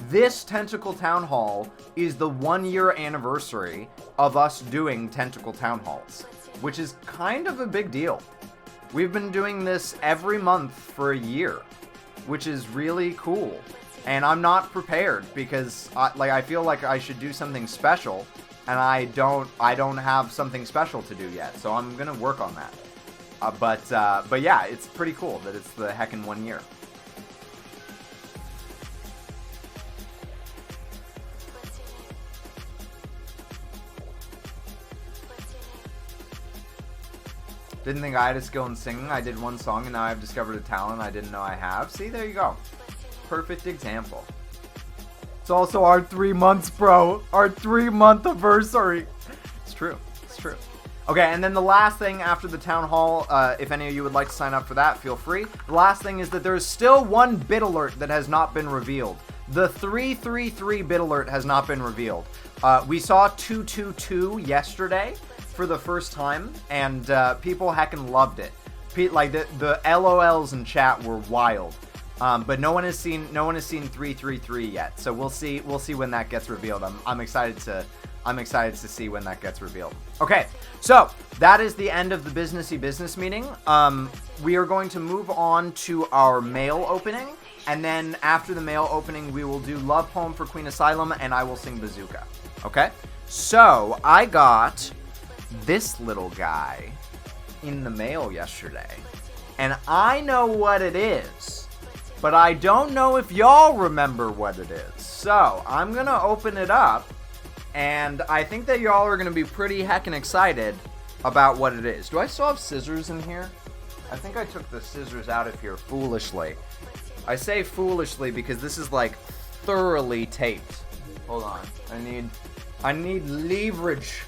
Speaker 4: this Tentacle Town Hall is the 1-year anniversary of us doing Tentacle Town Halls, which is kind of a big deal. We've been doing this every month for a year, which is really cool. And I'm not prepared because I feel like I should do something special, and I don't have something special to do yet. So I'm gonna work on that. But yeah, it's pretty cool that it's the heckin' 1 year. Didn't think I had a skill in singing. I did one song and now I've discovered a talent I didn't know I have. See, there you go. Perfect example. It's also our 3 months, bro. Our 3-month anniversary. It's true. It's true. Okay, and then the last thing after the town hall, if any of you would like to sign up for that, feel free. The last thing is that there's still one bit alert that has not been revealed. The 333 bit alert has not been revealed. We saw 222 yesterday for the first time, and people heckin' loved it. Like the LOLs in chat were wild. But no one has seen 333 yet. So we'll see when that gets revealed. I'm excited to see when that gets revealed. Okay, so that is the end of the businessy business meeting. We are going to move on to our mail opening, and then after the mail opening, we will do Love Poem for Queen Asylum, and I will sing Bazooka. Okay, so I got this little guy in the mail yesterday, and I know what it is, but I don't know if y'all remember what it is. So I'm gonna open it up, and I think that y'all are gonna be pretty heckin' excited about what it is. Do I still have scissors in here? I think I took the scissors out of here foolishly. I say foolishly because this is like thoroughly taped. Hold on, I need leverage.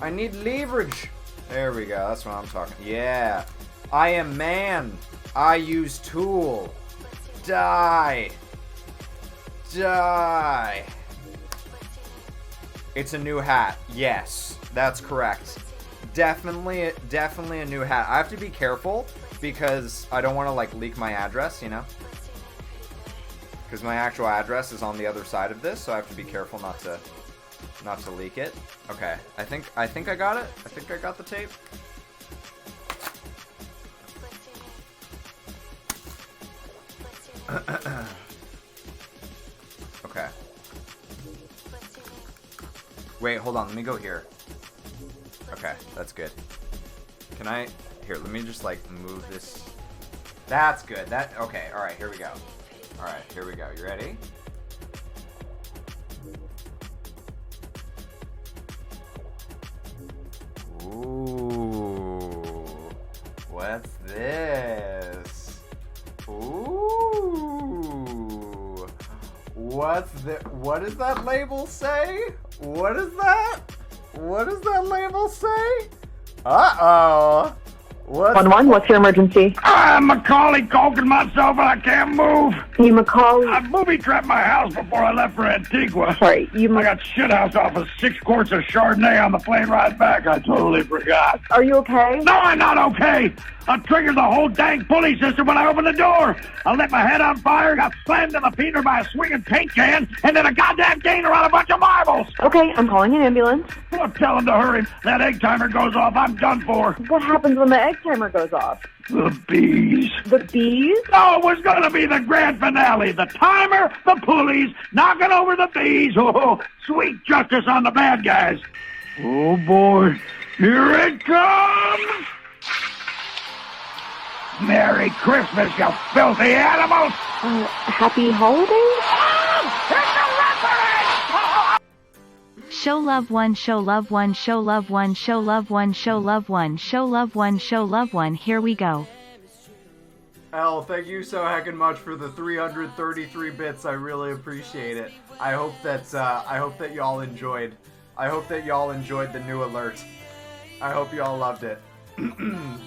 Speaker 4: I need leverage. There we go. That's what I'm talking. Yeah. I am man. I use tool. Die. Die. It's a new hat. Yes, that's correct. Definitely a new hat. I have to be careful because I don't want to like leak my address, you know? Because my actual address is on the other side of this, so I have to be careful not to leak it. Okay, I think I got it. I think I got the tape. Okay. Wait, hold on. Let me go here. Okay, that's good. Can I... Here, let me just, like, move this. That's good. Okay, alright, here we go. Alright, here we go. You ready? Ooh. What's this? Ooh. What does that label say? What is that? What does that label say? Uh-oh. What's
Speaker 7: 1-1, what's your emergency?
Speaker 8: I'm Macaulay coking myself and I can't move.
Speaker 7: You Macaulay?
Speaker 8: I booby-trapped my house before I left for Antigua.
Speaker 7: Sorry,
Speaker 8: I got shithoused off of 6 quarts of Chardonnay on the plane ride back. I totally forgot.
Speaker 7: Are you okay?
Speaker 8: No, I'm not okay. I triggered the whole dang pulley system when I opened the door. I lit my head on fire, got slammed in the peter by a swinging paint can, and then a goddamn gainer on a bunch of marbles.
Speaker 7: Okay, I'm calling an ambulance.
Speaker 8: Well, tell him to hurry. That egg timer goes off. I'm done for.
Speaker 7: What happens when the egg timer goes off?
Speaker 8: The bees.
Speaker 7: The bees?
Speaker 8: No, it was going to be the grand finale. The timer, the pulleys, knocking over the bees. Oh, sweet justice on the bad guys. Oh, boy. Here it comes. Merry Christmas, you filthy animals.
Speaker 7: Happy holidays?
Speaker 9: Show love one, show love one, show love one, show love one, show love one, show love one, show love one. Here we go.
Speaker 4: L, thank you so heckin' much for the 333 bits. I really appreciate it. I hope that y'all enjoyed. I hope that y'all enjoyed the new alert. I hope y'all loved it.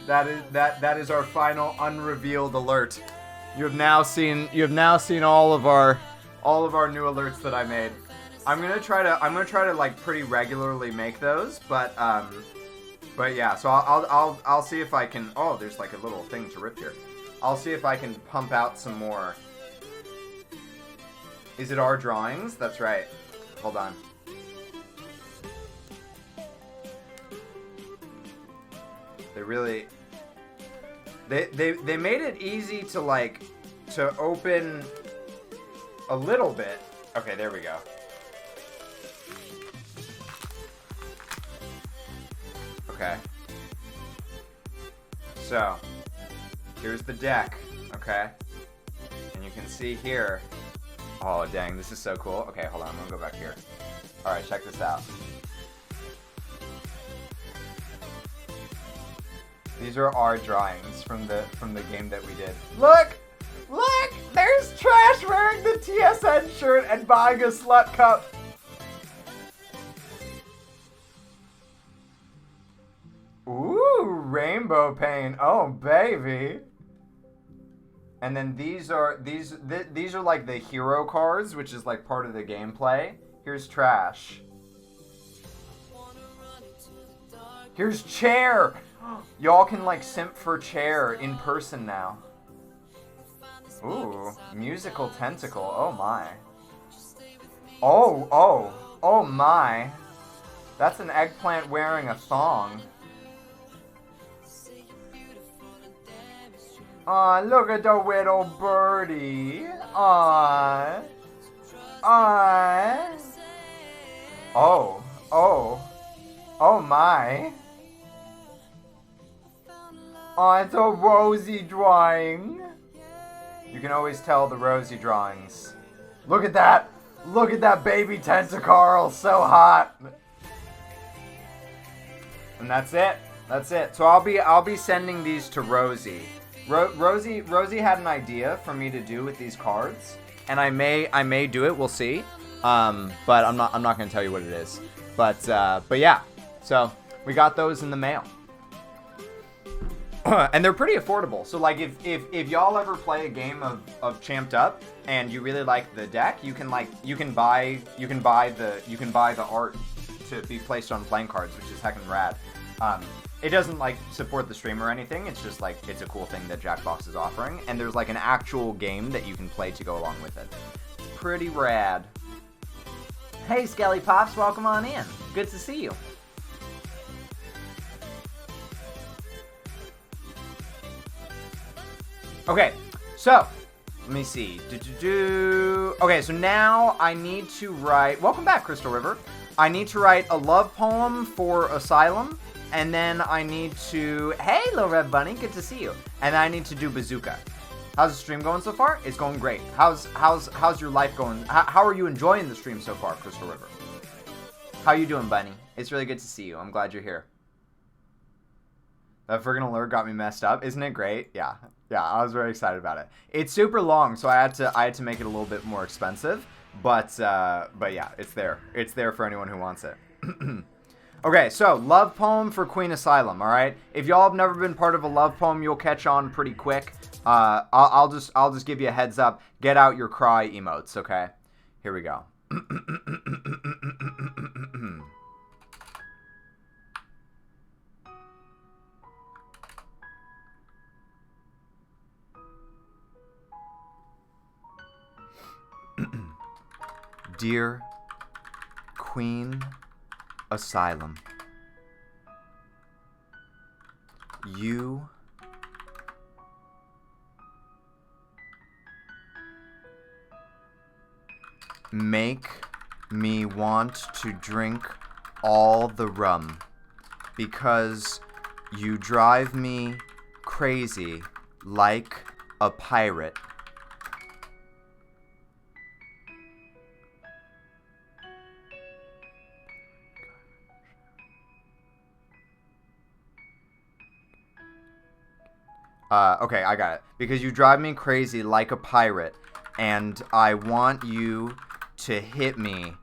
Speaker 4: that is our final unrevealed alert. You have now seen all of our new alerts that I made. I'm gonna try to like pretty regularly make those, but yeah. So I'll see if I can. Oh, there's like a little thing to rip here. I'll see if I can pump out some more. Is it our drawings? That's right. Hold on. They really... They made it easy to, like, to open a little bit. Okay, there we go. Okay. So, here's the deck, okay? And you can see here... Oh, dang, this is so cool. Okay, hold on, I'm gonna go back here. Alright, check this out. These are our drawings from the game that we did. Look! Look! There's Trash wearing the TSN shirt and buying a slut cup. Ooh, rainbow paint. Oh, baby. And then these are like the hero cards, which is like part of the gameplay. Here's Trash. Here's Chair. Y'all can like simp for Chair in person now. Ooh, musical tentacle. Oh my. Oh my. That's an eggplant wearing a thong. Aw, look at the little birdie. Aw. Aw. Oh my. Oh, it's a rosy drawing. You can always tell the rosy drawings. Look at that! Look at that baby tentacle, so hot. And that's it. That's it. So I'll be sending these to Rosie. Rosie had an idea for me to do with these cards, and I may do it. We'll see. But I'm not going to tell you what it is. But yeah. So we got those in the mail. And they're pretty affordable. So like if y'all ever play a game of Champed Up and you really like the deck, you can buy the art to be placed on playing cards, which is heckin' rad. It doesn't like support the stream or anything. It's just like it's a cool thing that Jackbox is offering, and there's like an actual game that you can play to go along with it. Pretty rad. Hey Skelly Pops, welcome on in. Good to see you. Okay, so, let me see. Okay, so now I need to write... Welcome back, Crystal River. I need to write a love poem for Asylum, and then I need to... Hey, Little Red Bunny, good to see you. And then I need to do Bazooka. How's the stream going so far? It's going great. How's your life going? How are you enjoying the stream so far, Crystal River? How you doing, Bunny? It's really good to see you. I'm glad you're here. That friggin' alert got me messed up. Isn't it great? Yeah. Yeah, I was very excited about it. It's super long, so I had to make it a little bit more expensive. But yeah, it's there. It's there for anyone who wants it. Okay, so love poem for Queen Asylum. All right. If y'all have never been part of a love poem, you'll catch on pretty quick. I'll just give you a heads up. Get out your cry emotes. Okay. Here we go. Dear Queen Asylum, you make me want to drink all the rum because you drive me crazy like a pirate. Okay, I got it. Because you drive me crazy like a pirate, and I want you to hit me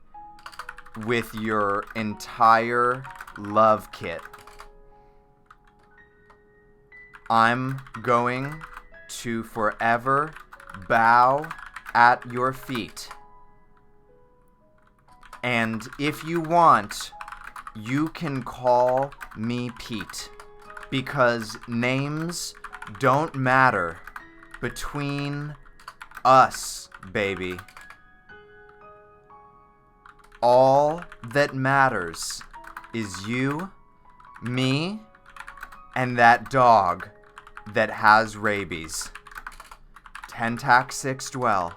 Speaker 4: with your entire love kit. I'm going to forever bow at your feet. And if you want, you can call me Pete. Because names don't matter between us, baby. All that matters is you, me, and that dog that has rabies. Tentac 6 dwell.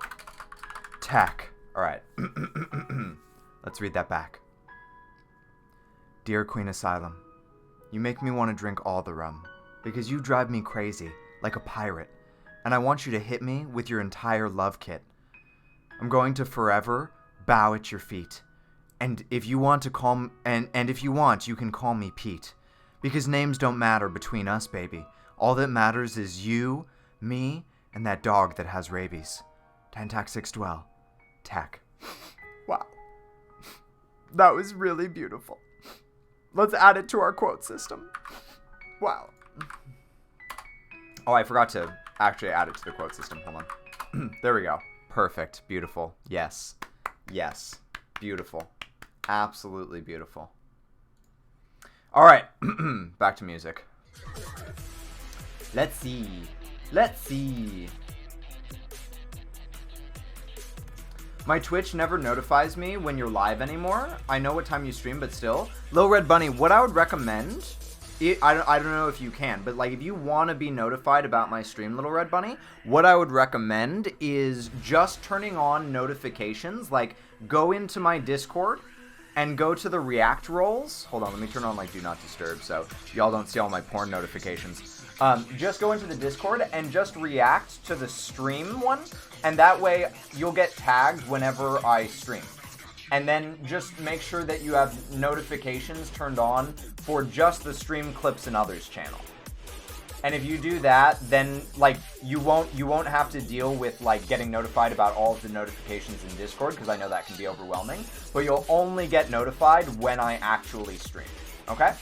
Speaker 4: Tack. Alright. Let's read that back. Dear Queen Asylum, you make me want to drink all the rum. Because you drive me crazy, like a pirate, and I want you to hit me with your entire love kit. I'm going to forever bow at your feet, and if you want to call and if you want, you can call me Pete, because names don't matter between us, baby. All that matters is you, me, and that dog that has rabies. Tantac 6 dwell. Tack. Wow, that was really beautiful. Let's add it to our quote system. Wow. Oh, I forgot to actually add it to the quote system. Hold on. There we go. Perfect. Beautiful. Yes. Yes. Beautiful. Absolutely beautiful. All right. Back to music. Let's see. Let's see. My Twitch never notifies me when you're live anymore. I know what time you stream, but still. Lil Red Bunny, what I would recommend... I don't know if you can, but like if you want to be notified about my stream, Little Red Bunny, what I would recommend is just turning on notifications. Like go into my Discord and go to the react roles. Hold on, let me turn on like do not disturb so y'all don't see all my porn notifications. Just go into the Discord and just react to the stream one, and that way you'll get tagged whenever I stream. And then just make sure that you have notifications turned on for just the stream clips and others channel. And if you do that, then like you won't have to deal with like getting notified about all of the notifications in Discord, because I know that can be overwhelming. But you'll only get notified when I actually stream. Okay?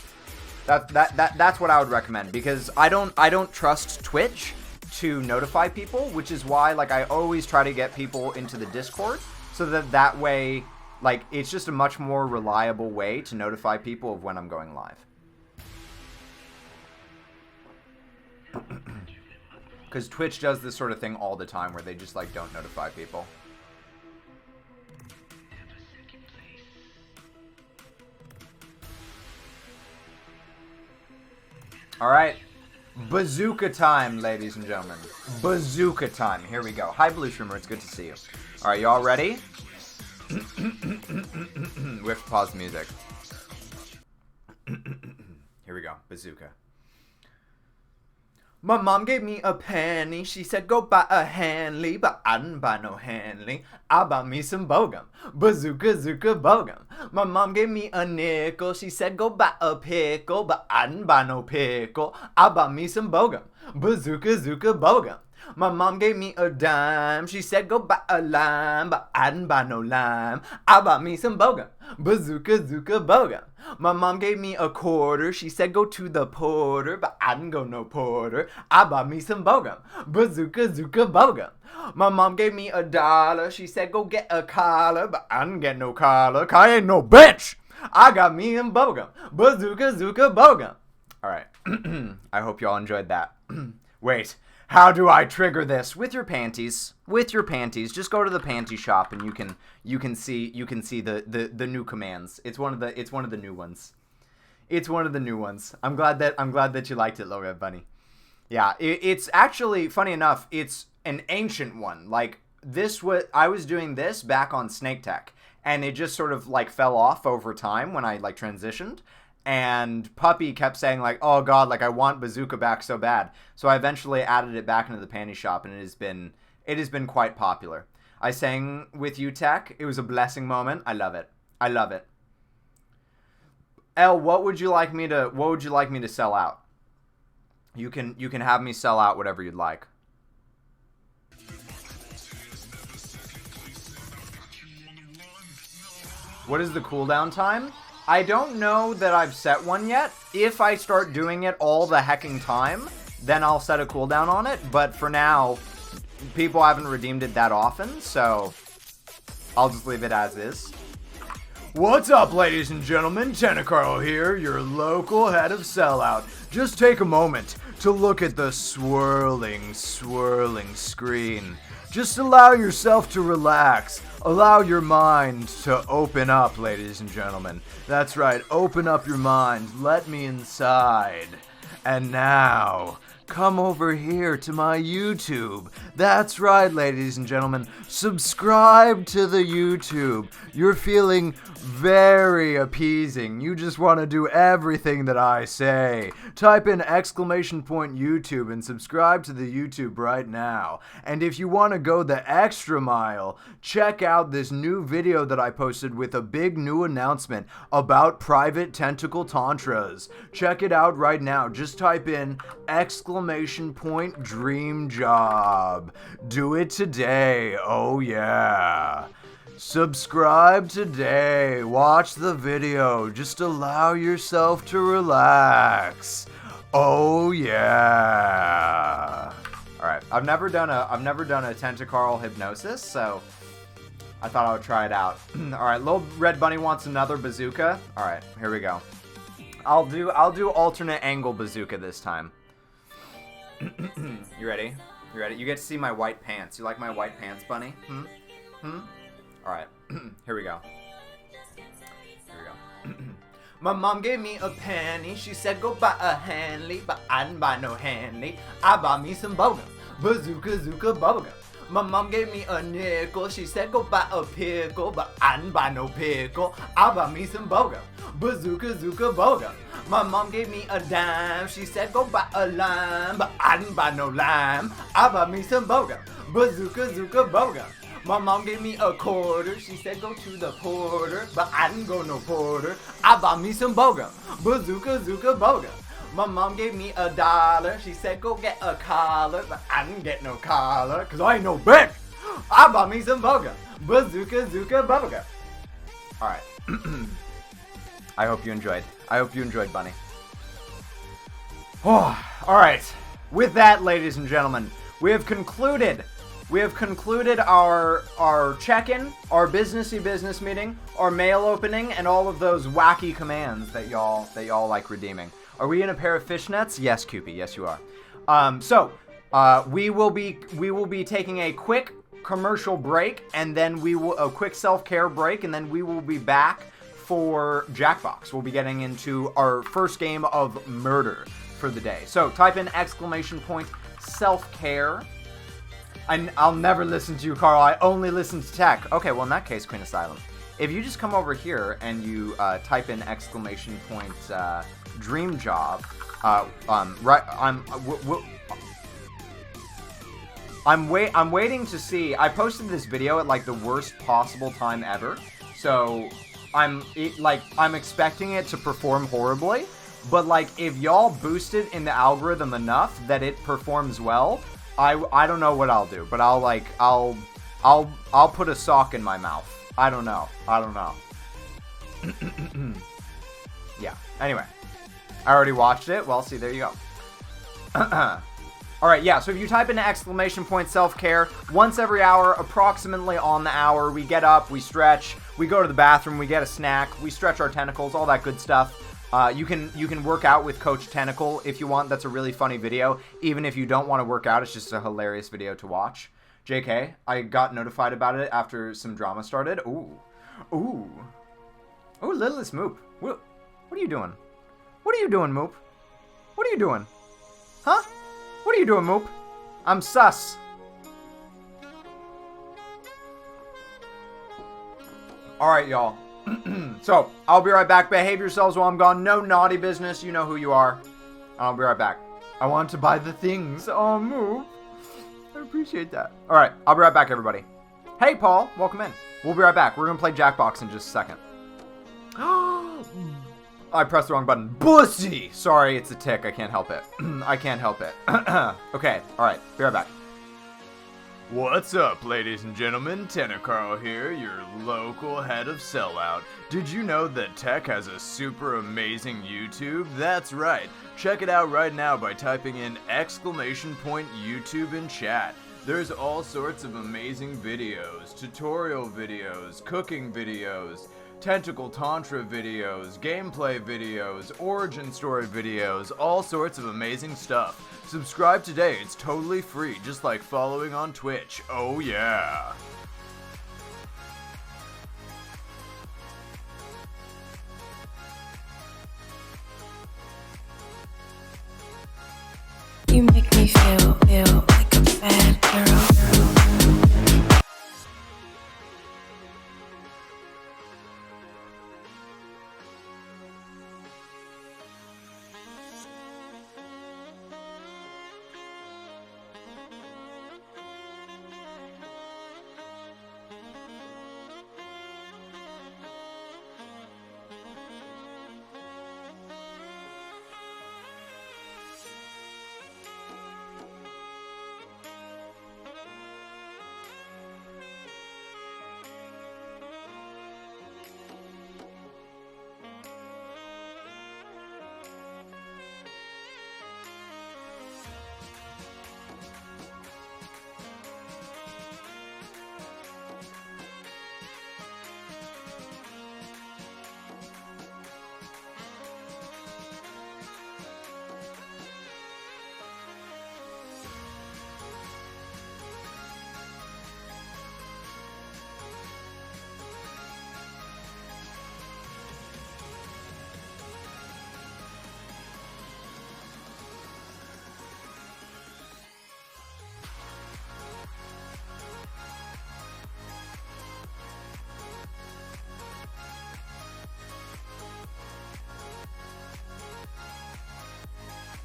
Speaker 4: That's what I would recommend, because I don't trust Twitch to notify people, which is why like I always try to get people into the Discord so that way. Like, it's just a much more reliable way to notify people of when I'm going live. Because Twitch does this sort of thing all the time where they just, like, don't notify people. Alright. Bazooka time, ladies and gentlemen. Bazooka time. Here we go. Hi, Blue Shrimmer. It's good to see you. Alright, y'all ready? We have to pause the music. Here we go. Bazooka. My mom gave me a penny. She said go buy a Hanley, but I didn't buy no Hanley. I bought me some Bogum. Bazooka, zooka, Bogum. My mom gave me a nickel. She said go buy a pickle, but I didn't buy no pickle. I bought me some Bogum. Bazooka, zooka, Bogum. My mom gave me a dime. She said go buy a lime, but I didn't buy no lime. I bought me some bogum. Bazooka, zooka, bogum. My mom gave me a quarter. She said go to the porter, but I didn't go no porter. I bought me some bogum. Bazooka, zooka, bogum. My mom gave me $1. She said go get a collar, but I didn't get no collar. 'Cause I ain't no bitch. I got me some bogum. Bazooka, zooka, bogum. All right. I hope y'all enjoyed that. Wait. How do I trigger this? With your panties. With your panties. Just go to the panty shop and you can see the new commands. It's one of the new ones. It's one of the new ones. I'm glad that you liked it, Low Red Bunny. Yeah, it's actually, funny enough, it's an ancient one. Like I was doing this back on Snake Tech, and it just sort of like fell off over time when I like transitioned. And Puppy kept saying like, oh god, like I want Bazooka back so bad. So I eventually added it back into the panty shop, and it has been quite popular. I sang with you, Tech. It was a blessing moment. I love it. I love it. L, what would you like me to sell out? You can have me sell out whatever you'd like. What is the cooldown time? I don't know that I've set one yet. If I start doing it all the hecking time, then I'll set a cooldown on it. But for now, people haven't redeemed it that often, so I'll just leave it as is. What's up, ladies and gentlemen? Tentacle here, your local head of sellout. Just take a moment to look at the swirling screen. Just allow yourself to relax. Allow your mind to open up, ladies and gentlemen. That's right, open up your mind. Let me inside. And now, come over here to my YouTube. That's right, ladies and gentlemen. Subscribe to the YouTube. You're feeling very appeasing. You just want to do everything that I say. Type in !YouTube and subscribe to the YouTube right now. And if you want to go the extra mile, check out this new video that I posted with a big new announcement about private tentacle tantras. Check it out right now. Just type in !dream job. Do it today. Oh yeah. Subscribe today. Watch the video. Just allow yourself to relax. Oh yeah. All right. I've never done a tentacle hypnosis, so I thought I would try it out. All right. Little Red Bunny wants another bazooka. All right. Here we go. I'll do alternate angle bazooka this time. You ready? You ready? You get to see my white pants. You like my white pants, Bunny? Alright, here we go. My mom gave me a penny. She said go buy a Hanley, but I didn't buy no Hanley. I bought me some bubblegum. Bazooka, zooka, bubblegum. My mom gave me a nickel. She said go buy a pickle, but I didn't buy no pickle. I bought me some bubblegum. Bazooka, zooka, bubblegum. My mom gave me a dime. She said go buy a lime, but I didn't buy no lime. I bought me some bubblegum. Bazooka, zooka, bubblegum. My mom gave me a quarter. She said go to the porter, but I didn't go no porter. I bought me some bogum. Bazooka, zooka, bogum. My mom gave me $1. She said go get a collar, but I didn't get no collar, 'cause I ain't no bitch. I bought me some bogum. Bazooka, zooka, bubblegum. Alright. I hope you enjoyed. I hope you enjoyed, Bunny. Oh, alright. With that, ladies and gentlemen, we have concluded our check-in, our businessy business meeting, our mail opening, and all of those wacky commands that y'all like redeeming. Are we in a pair of fishnets? Yes, Cupid. Yes, you are. We will be taking a quick commercial break, and then a quick self-care break, and then we will be back for Jackbox. We'll be getting into our first game of murder for the day. So type in !self-care. I'll never listen to you, Carl. I only listen to tech. Okay, well, in that case, Queen Asylum. If you just come over here and you type in !dream job, right, I'm waiting to see. I posted this video at like the worst possible time ever, so I'm expecting it to perform horribly. But like, if y'all boost it in the algorithm enough that it performs well, I don't know what I'll do, but I'll put a sock in my mouth. I don't know. Yeah. Anyway, I already watched it. Well, see, there you go. Alright, yeah, so if you type in !self-care, once every hour, approximately on the hour, we get up, we stretch, we go to the bathroom, we get a snack, we stretch our tentacles, all that good stuff. You can work out with Coach Tentacle if you want. That's a really funny video. Even if you don't want to work out, it's just a hilarious video to watch. JK, I got notified about it after some drama started. Ooh, Littlest Moop. What are you doing? What are you doing, Moop? What are you doing? Huh? What are you doing, Moop? I'm sus. Alright, y'all. So, I'll be right back. Behave yourselves while I'm gone. No naughty business. You know who you are. I'll be right back. I want to buy the things. Oh, Moop. I appreciate that. Alright, I'll be right back, everybody. Hey, Paul. Welcome in. We'll be right back. We're going to play Jackbox in just a second. I pressed the wrong button. Bussy! Sorry, it's a tick. I can't help it. I can't help it. Okay, alright. Be right back. What's up, ladies and gentlemen? Tentacle here, your local head of sellout. Did you know that Tech has a super amazing YouTube? That's right. Check it out right now by typing in !YouTube in chat. There's all sorts of amazing videos, tutorial videos, cooking videos, Tentacle Tantra videos, gameplay videos, origin story videos, all sorts of amazing stuff. Subscribe today, it's totally free, just like following on Twitch. Oh yeah!
Speaker 5: You make me feel like a bad girl.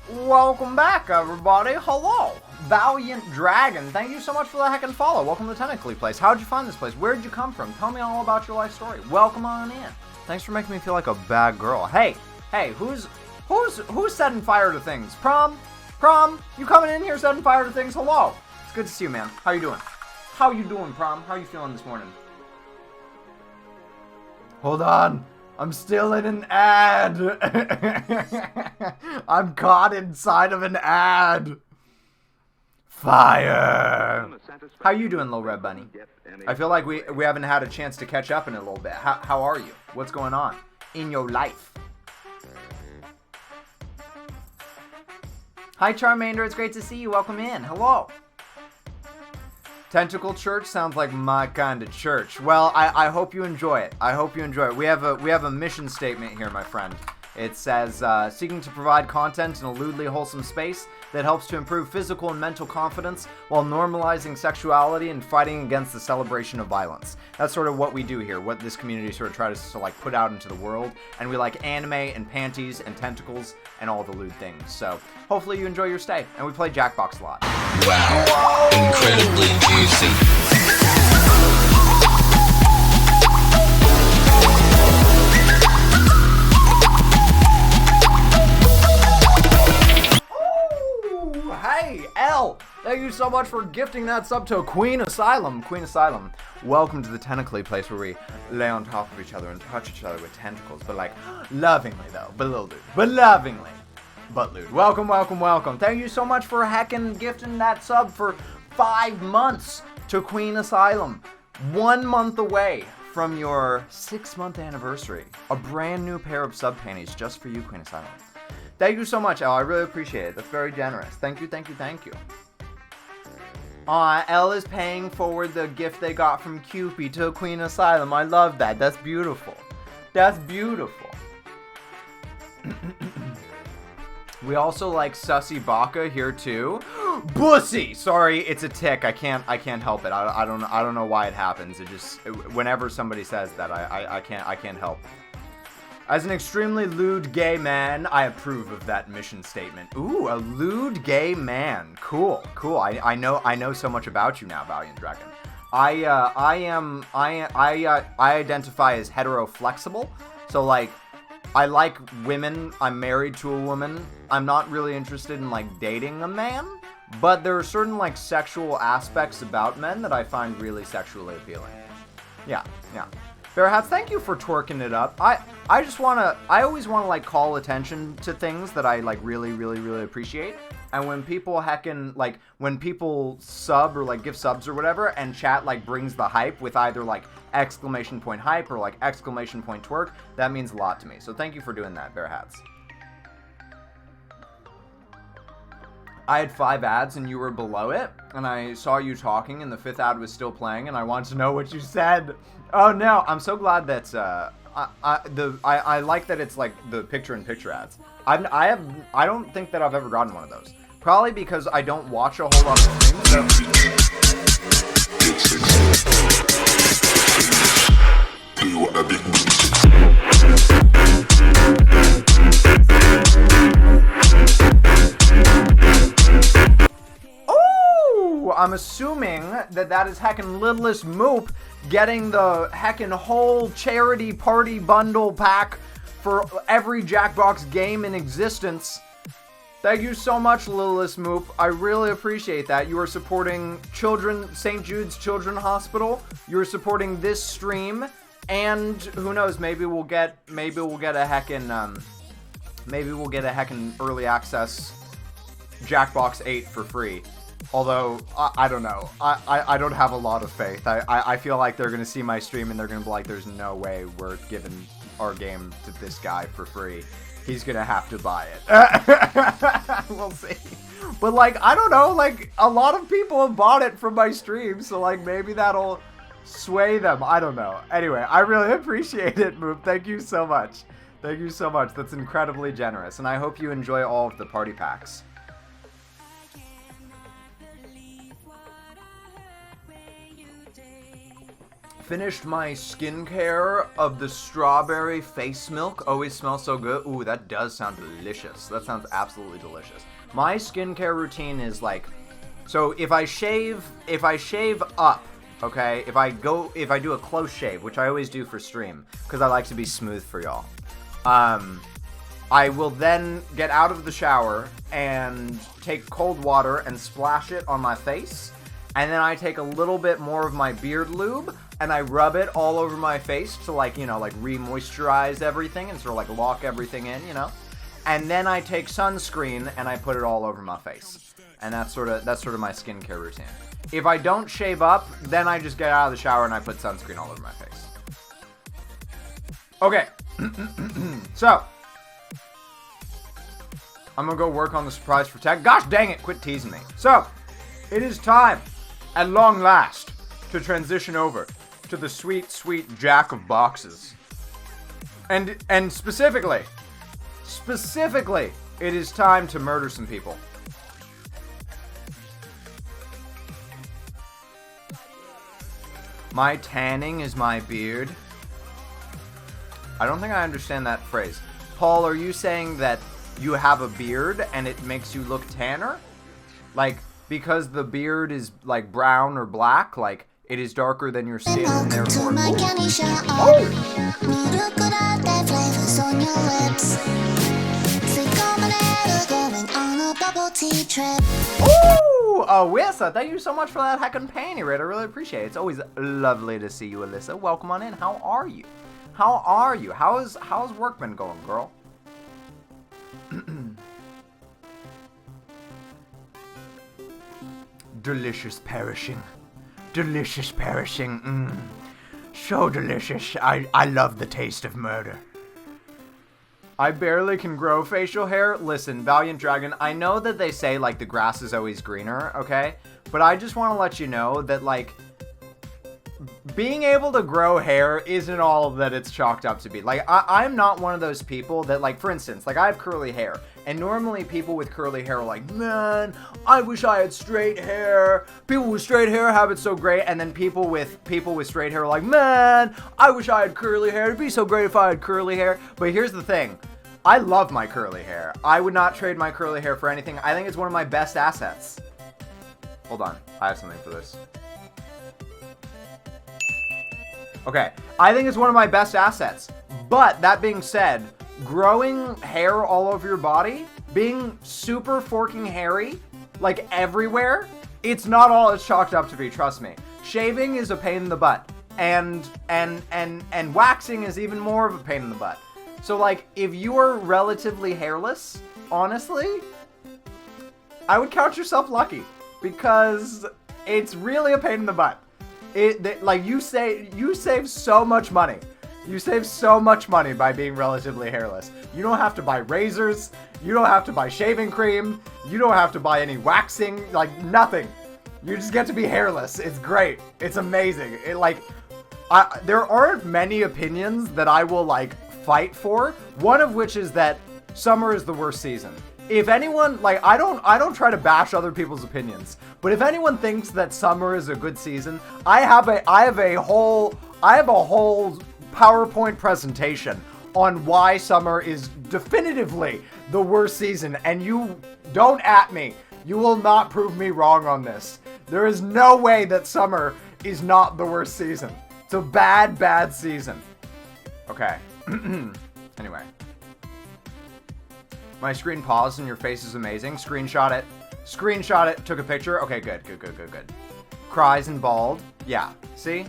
Speaker 4: Welcome back, everybody. Hello. Valiant Dragon, thank you so much for the heckin' follow. Welcome to Tentacly Place. How'd you find this place? Where'd you come from? Tell me all about your life story. Welcome on in. Thanks for making me feel like a bad girl. Hey, who's setting fire to things? Prom, you coming in here setting fire to things? Hello. It's good to see you, man. How you doing? How you doing, Prom? How you feeling this morning? Hold on. I'm still in an ad. I'm caught inside of an ad. Fire. How you doing, Little Red Bunny? I feel like we haven't had a chance to catch up in a little bit. How are you? What's going on in your life? Hi, Charmander. It's great to see you. Welcome in. Hello. Tentacle Church sounds like my kind of church. Well, I hope you enjoy it. I hope you enjoy it. We have a mission statement here, my friend. It says, seeking to provide content in a lewdly wholesome space that helps to improve physical and mental confidence while normalizing sexuality and fighting against the celebration of violence. That's sort of what we do here, what this community sort of tries to like put out into the world. And we like anime and panties and tentacles and all the lewd things. So hopefully you enjoy your stay. And we play Jackbox a lot.
Speaker 6: Wow. Incredibly juicy.
Speaker 4: Hey, L, Thank you so much for gifting that sub to Queen Asylum. Queen Asylum, welcome to the tentacly place where we lay on top of each other and touch each other with tentacles, but like lovingly though, but little dude, but lovingly. But lewd. Welcome, welcome, welcome. Thank you so much for heckin' gifting that sub for 5 months to Queen Asylum. 1 month away from your 6-month anniversary. A brand new pair of sub panties just for you, Queen Asylum. Thank you so much, Elle. I really appreciate it. That's very generous. Thank you, thank you, thank you. Elle is paying forward the gift they got from Cupid to Queen Asylum. I love that. That's beautiful. That's beautiful. We also like Sussy Baka here too. Bussy! Sorry, it's a tick. I can't help it. I don't know why it happens. It just whenever somebody says that, I can't help. As an extremely lewd gay man, I approve of that mission statement. Ooh, a lewd gay man. Cool. I know so much about you now, Valiant Dragon. I identify as hetero-flexible. So like, I like women. I'm married to a woman. I'm not really interested in like dating a man, but there are certain like sexual aspects about men that I find really sexually appealing. Yeah. Bear Hats, thank you for twerking it up. I always wanna like call attention to things that I like really appreciate. And when people when people sub or like give subs or whatever, and chat like brings the hype with either like exclamation point hype or like exclamation point twerk, that means a lot to me. So thank you for doing that, Bear Hats. I had 5 ads and you were below it, and I saw you talking and the 5th ad was still playing, and I wanted to know what you said. Oh no, I'm so glad that I like that it's like the picture-in-picture ads. I don't think that I've ever gotten one of those. Probably because I don't watch a whole lot of streams. Oh, I'm assuming that is heckin' Littlest Moop getting the heckin' whole charity party bundle pack for every Jackbox game in existence. Thank you so much, Littlest Moop. I really appreciate that. You are supporting St. Jude's Children's Hospital. You are supporting this stream, and who knows? Maybe we'll get a heckin' early access Jackbox 8 for free. Although, I don't know. I don't have a lot of faith. I feel like they're going to see my stream and they're going to be like, there's no way we're giving our game to this guy for free. He's going to have to buy it. We'll see. But, like, I don't know. Like, a lot of people have bought it from my stream. So, like, maybe that'll sway them. I don't know. Anyway, I really appreciate it, Moop. Thank you so much. Thank you so much. That's incredibly generous. And I hope you enjoy all of the party packs. Finished my skincare of the strawberry face milk. Always smells so good. Ooh, that does sound delicious. That sounds absolutely delicious. My skincare routine is like, so if I shave up, okay, if I do a close shave, which I always do for stream, because I like to be smooth for y'all, I will then get out of the shower and take cold water and splash it on my face, and then I take a little bit more of my beard lube, and I rub it all over my face to like, you know, like re-moisturize everything and sort of like lock everything in, you know? And then I take sunscreen and I put it all over my face. And that's sort of my skincare routine. If I don't shave up, then I just get out of the shower and I put sunscreen all over my face. Okay. So, I'm gonna go work on the surprise for tech. Gosh dang it, quit teasing me. So, it is time, at long last, to transition over to the sweet, sweet Jack of Boxes. And specifically, it is time to murder some people. My tanning is my beard. I don't think I understand that phrase. Paul, are you saying that you have a beard and it makes you look tanner? Like, because the beard is like brown or black, like it is darker than your skin and therefore... Ooh, Alyssa, thank you so much for that heckin' panty raid. I really appreciate it. It's always lovely to see you, Alyssa. Welcome on in. How are you? How are you? How's work been going, girl? Delicious perishing. Delicious perishing. So delicious. I love the taste of murder. I barely can grow facial hair. Listen, Valiant Dragon, I know that they say, like, the grass is always greener, okay? But I just want to let you know that, like, being able to grow hair isn't all that it's chalked up to be. Like, I'm not one of those people that, like, for instance, like, I have curly hair. And normally people with curly hair are like, man, I wish I had straight hair. People with straight hair have it so great. And then people with straight hair are like, man, I wish I had curly hair. It'd be so great if I had curly hair. But here's the thing. I love my curly hair. I would not trade my curly hair for anything. I think it's one of my best assets. Hold on. I have something for this. Okay. I think it's one of my best assets. But that being said, growing hair all over your body, being super forking hairy, like everywhere, it's not all it's chalked up to be, trust me. Shaving is a pain in the butt. And waxing is even more of a pain in the butt. So, like, if you are relatively hairless, honestly, I would count yourself lucky. Because it's really a pain in the butt. Like, you save so much money. You save so much money by being relatively hairless. You don't have to buy razors. You don't have to buy shaving cream. You don't have to buy any waxing. Like, nothing. You just get to be hairless. It's great. It's amazing. There aren't many opinions that I will, like, fight for. One of which is that summer is the worst season. If anyone, like, I don't try to bash other people's opinions. But if anyone thinks that summer is a good season, I have a whole PowerPoint presentation on why summer is definitively the worst season, and you don't at me. You will not prove me wrong on this. There is no way that summer is not the worst season. It's a bad season. Okay. Anyway. My screen paused and your face is amazing. Screenshot it. Screenshot it. Took a picture. Okay, good. Cries and bald. Yeah. See?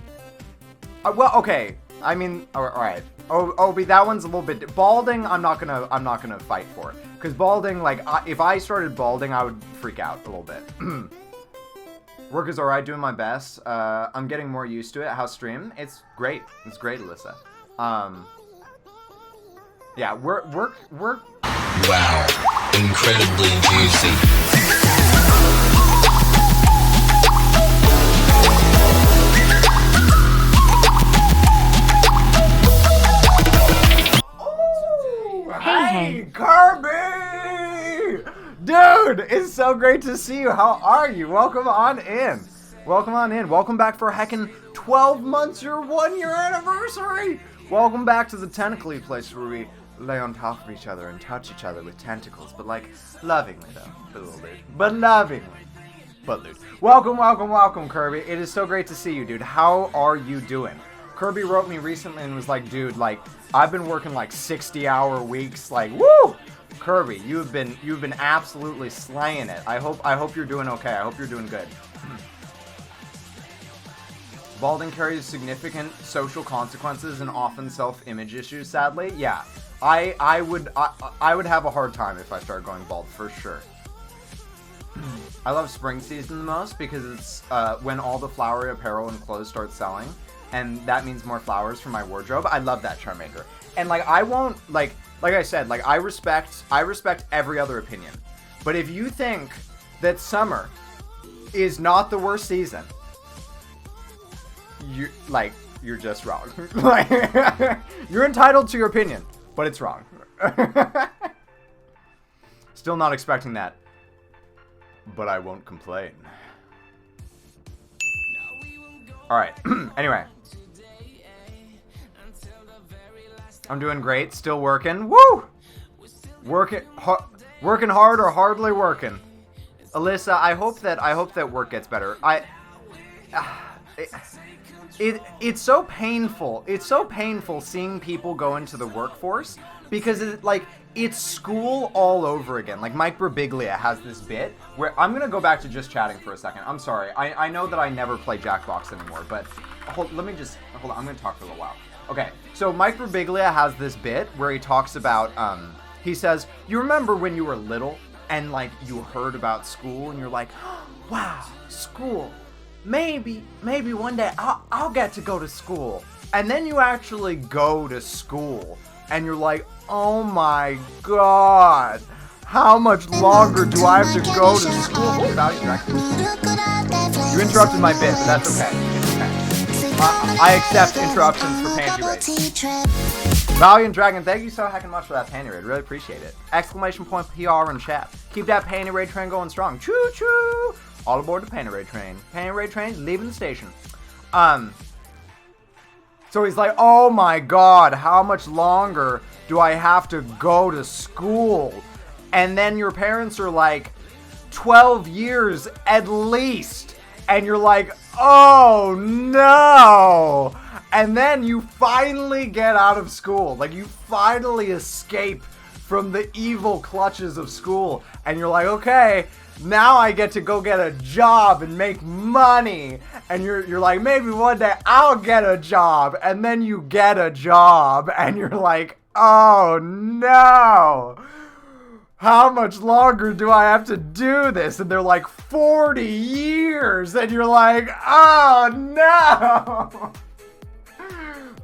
Speaker 4: Well, okay. I mean, all right. Obi, that one's a little bit balding. I'm not gonna fight for it because balding, like, if I started balding, I would freak out a little bit. Work is alright, doing my best. I'm getting more used to it. How's stream? It's great. It's great, Alyssa. Yeah, work.
Speaker 6: Wow, incredibly juicy.
Speaker 4: Hey, Kirby! Dude, it's so great to see you. How are you? Welcome on in. Welcome back for heckin' 12 months, your 1 year anniversary. Welcome back to the tentacle place where we lay on top of each other and touch each other with tentacles, but like lovingly though. A little bit. But lovingly. But dude. Welcome, Kirby. It is so great to see you, dude. How are you doing? Kirby wrote me recently and was like, dude, like, I've been working like 60-hour weeks, like, woo! Kirby, you've been absolutely slaying it. I hope you're doing okay. I hope you're doing good. Balding carries significant social consequences and often self-image issues, sadly. Yeah. I would have a hard time if I started going bald, for sure. I love spring season the most because it's when all the flowery apparel and clothes start selling. And that means more flowers for my wardrobe. I love that, Charmander. And like, I won't, like I said, like, I respect every other opinion. But if you think that summer is not the worst season, you're just wrong. Like, you're entitled to your opinion, but it's wrong. Still not expecting that, but I won't complain. All right. Anyway, I'm doing great. Still working. Woo! Working hard or hardly working. Alyssa, I hope that work gets better. It's so painful. It's so painful seeing people go into the workforce because it's school all over again. Like, Mike Birbiglia has this bit where I'm gonna go back to just chatting for a second. I'm sorry. I know that I never play Jackbox anymore, but hold on. I'm gonna talk for a little while. Okay, so Mike Birbiglia has this bit where he talks about, he says, you remember when you were little and, like, you heard about school and you're like, wow, school. Maybe one day I'll get to go to school. And then you actually go to school and you're like, oh my god, how much longer do I have to go to school? Oh, value dragon. You interrupted my bit, but that's okay. It's okay. I accept interruptions for panty raids. Valiant Dragon, thank you so heckin' much for that panty raid. Really appreciate it. Exclamation point PR in chat. Keep that panty raid train going strong. Choo choo! All aboard the panty raid train. Panty raid train leaving the station. So he's like, oh my god, how much longer do I have to go to school? And then your parents are like, 12 years at least. And you're like, oh no. And then you finally get out of school. Like, you finally escape from the evil clutches of school. And you're like, okay, now I get to go get a job and make money. And you're like, maybe one day I'll get a job. And then you get a job and you're like, oh no. How much longer do I have to do this? And they're like, 40 years. And you're like, oh no.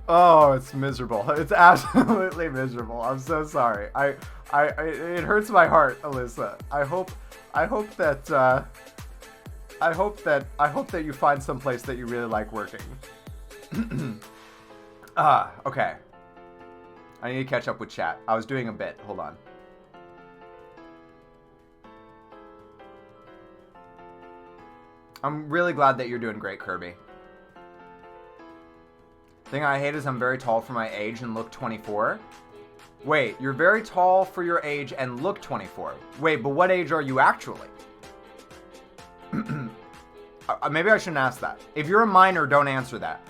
Speaker 4: Oh, it's miserable. It's absolutely miserable. I'm so sorry. It hurts my heart, Alyssa. I hope that you find some place that you really like working. Okay. I need to catch up with chat. I was doing a bit. Hold on. I'm really glad that you're doing great, Kirby. Thing I hate is I'm very tall for my age and look 24. Wait, you're very tall for your age and look 24. Wait, but what age are you actually? Maybe I shouldn't ask that. If you're a minor, don't answer that.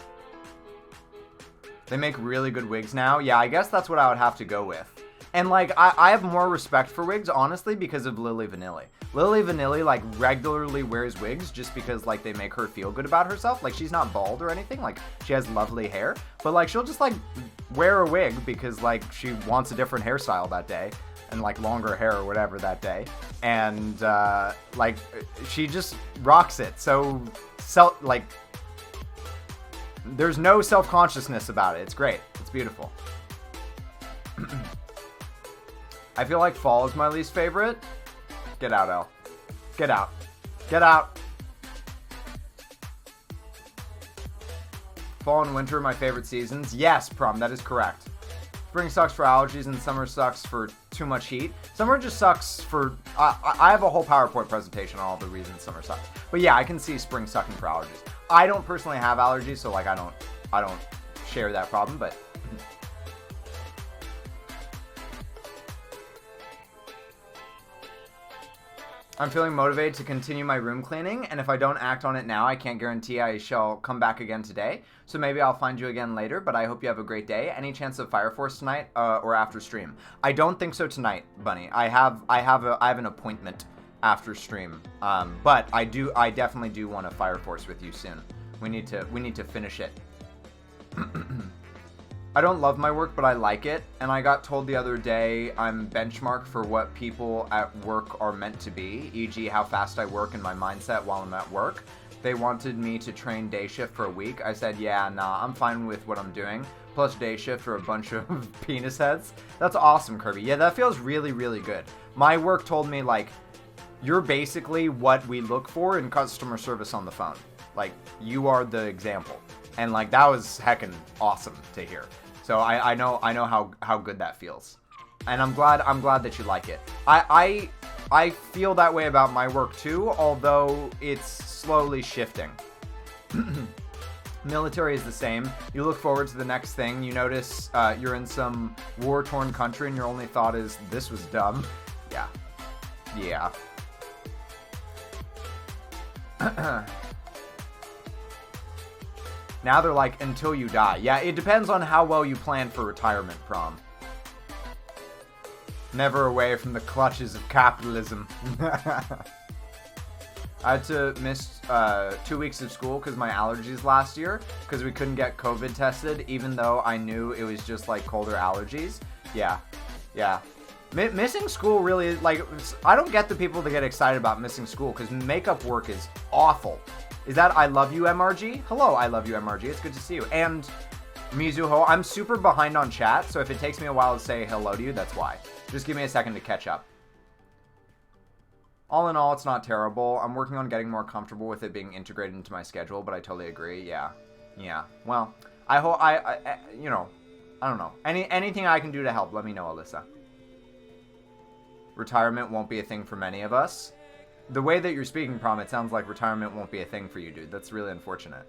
Speaker 4: They make really good wigs now. Yeah, I guess that's what I would have to go with. And, like, I have more respect for wigs, honestly, because of Lily Vanilli. Lily Vanilli, like, regularly wears wigs just because, like, they make her feel good about herself. Like, she's not bald or anything. Like, she has lovely hair. But, like, she'll just, like, wear a wig because, like, she wants a different hairstyle that day. And, like, longer hair or whatever that day. And, like, she just rocks it. So, like, there's no self-consciousness about it. It's great. It's beautiful. I feel like fall is my least favorite. Get out, Elle. Get out. Get out. Fall and winter are my favorite seasons. Yes, Prom, that is correct. Spring sucks for allergies and summer sucks for too much heat. Summer just sucks for... I have a whole PowerPoint presentation on all the reasons summer sucks. But yeah, I can see spring sucking for allergies. I don't personally have allergies, so like I don't share that problem, but... I'm feeling motivated to continue my room cleaning, and if I don't act on it now, I can't guarantee I shall come back again today. So maybe I'll find you again later, but I hope you have a great day. Any chance of Fire Force tonight or after stream? I don't think so tonight, Bunny. I have an appointment after stream, but I definitely do want to Fire Force with you soon. We need to finish it. I don't love my work, but I like it, and I got told the other day I'm benchmark for what people at work are meant to be, e.g. how fast I work and my mindset while I'm at work. They wanted me to train day shift for a week. I said, yeah, nah, I'm fine with what I'm doing. Plus day shift for a bunch of penis heads. That's awesome, Kirby. Yeah, that feels really, really good. My work told me, like, you're basically what we look for in customer service on the phone. Like, you are the example. And, like, that was heckin' awesome to hear. So I know how good that feels, and I'm glad that you like it. I feel that way about my work too, although it's slowly shifting. Military is the same. You look forward to the next thing. You notice you're in some war-torn country, and your only thought is, "This was dumb." Yeah, yeah. Now they're like, until you die. Yeah, it depends on how well you plan for retirement, Prom. Never away from the clutches of capitalism. I had to miss 2 weeks of school because my allergies last year, because we couldn't get COVID tested, even though I knew it was just like colder allergies. Yeah. Missing school really, like, I don't get the people that get excited about missing school, because makeup work is awful. Is that I love you, MRG? Hello, I love you, MRG. It's good to see you. And Mizuho, I'm super behind on chat, so if it takes me a while to say hello to you, that's why. Just give me a second to catch up. All in all, it's not terrible. I'm working on getting more comfortable with it being integrated into my schedule, but I totally agree. Yeah. Well, I hope you know, I don't know. Anything I can do to help, let me know, Alyssa. Retirement won't be a thing for many of us. The way that you're speaking, Prom, it sounds like retirement won't be a thing for you, dude. That's really unfortunate.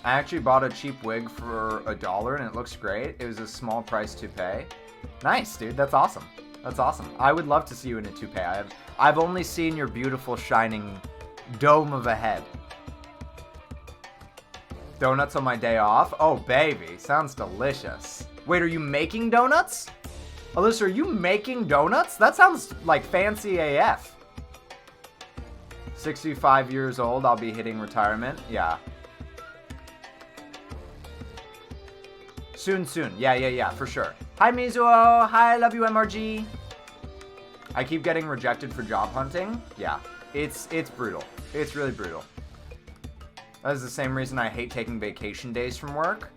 Speaker 4: I actually bought a cheap wig for $1 and it looks great. It was a small price to pay. Nice, dude. That's awesome. That's awesome. I would love to see you in a toupee. I've only seen your beautiful shining dome of a head. Donuts on my day off? Oh, baby. Sounds delicious. Wait, are you making donuts? Alyssa, are you making donuts? That sounds like fancy AF. 65 years old, I'll be hitting retirement. Yeah. Soon. Yeah, for sure. Hi, Mizuo. Hi, love you, MRG. I keep getting rejected for job hunting. Yeah, it's brutal. It's really brutal. That is the same reason I hate taking vacation days from work.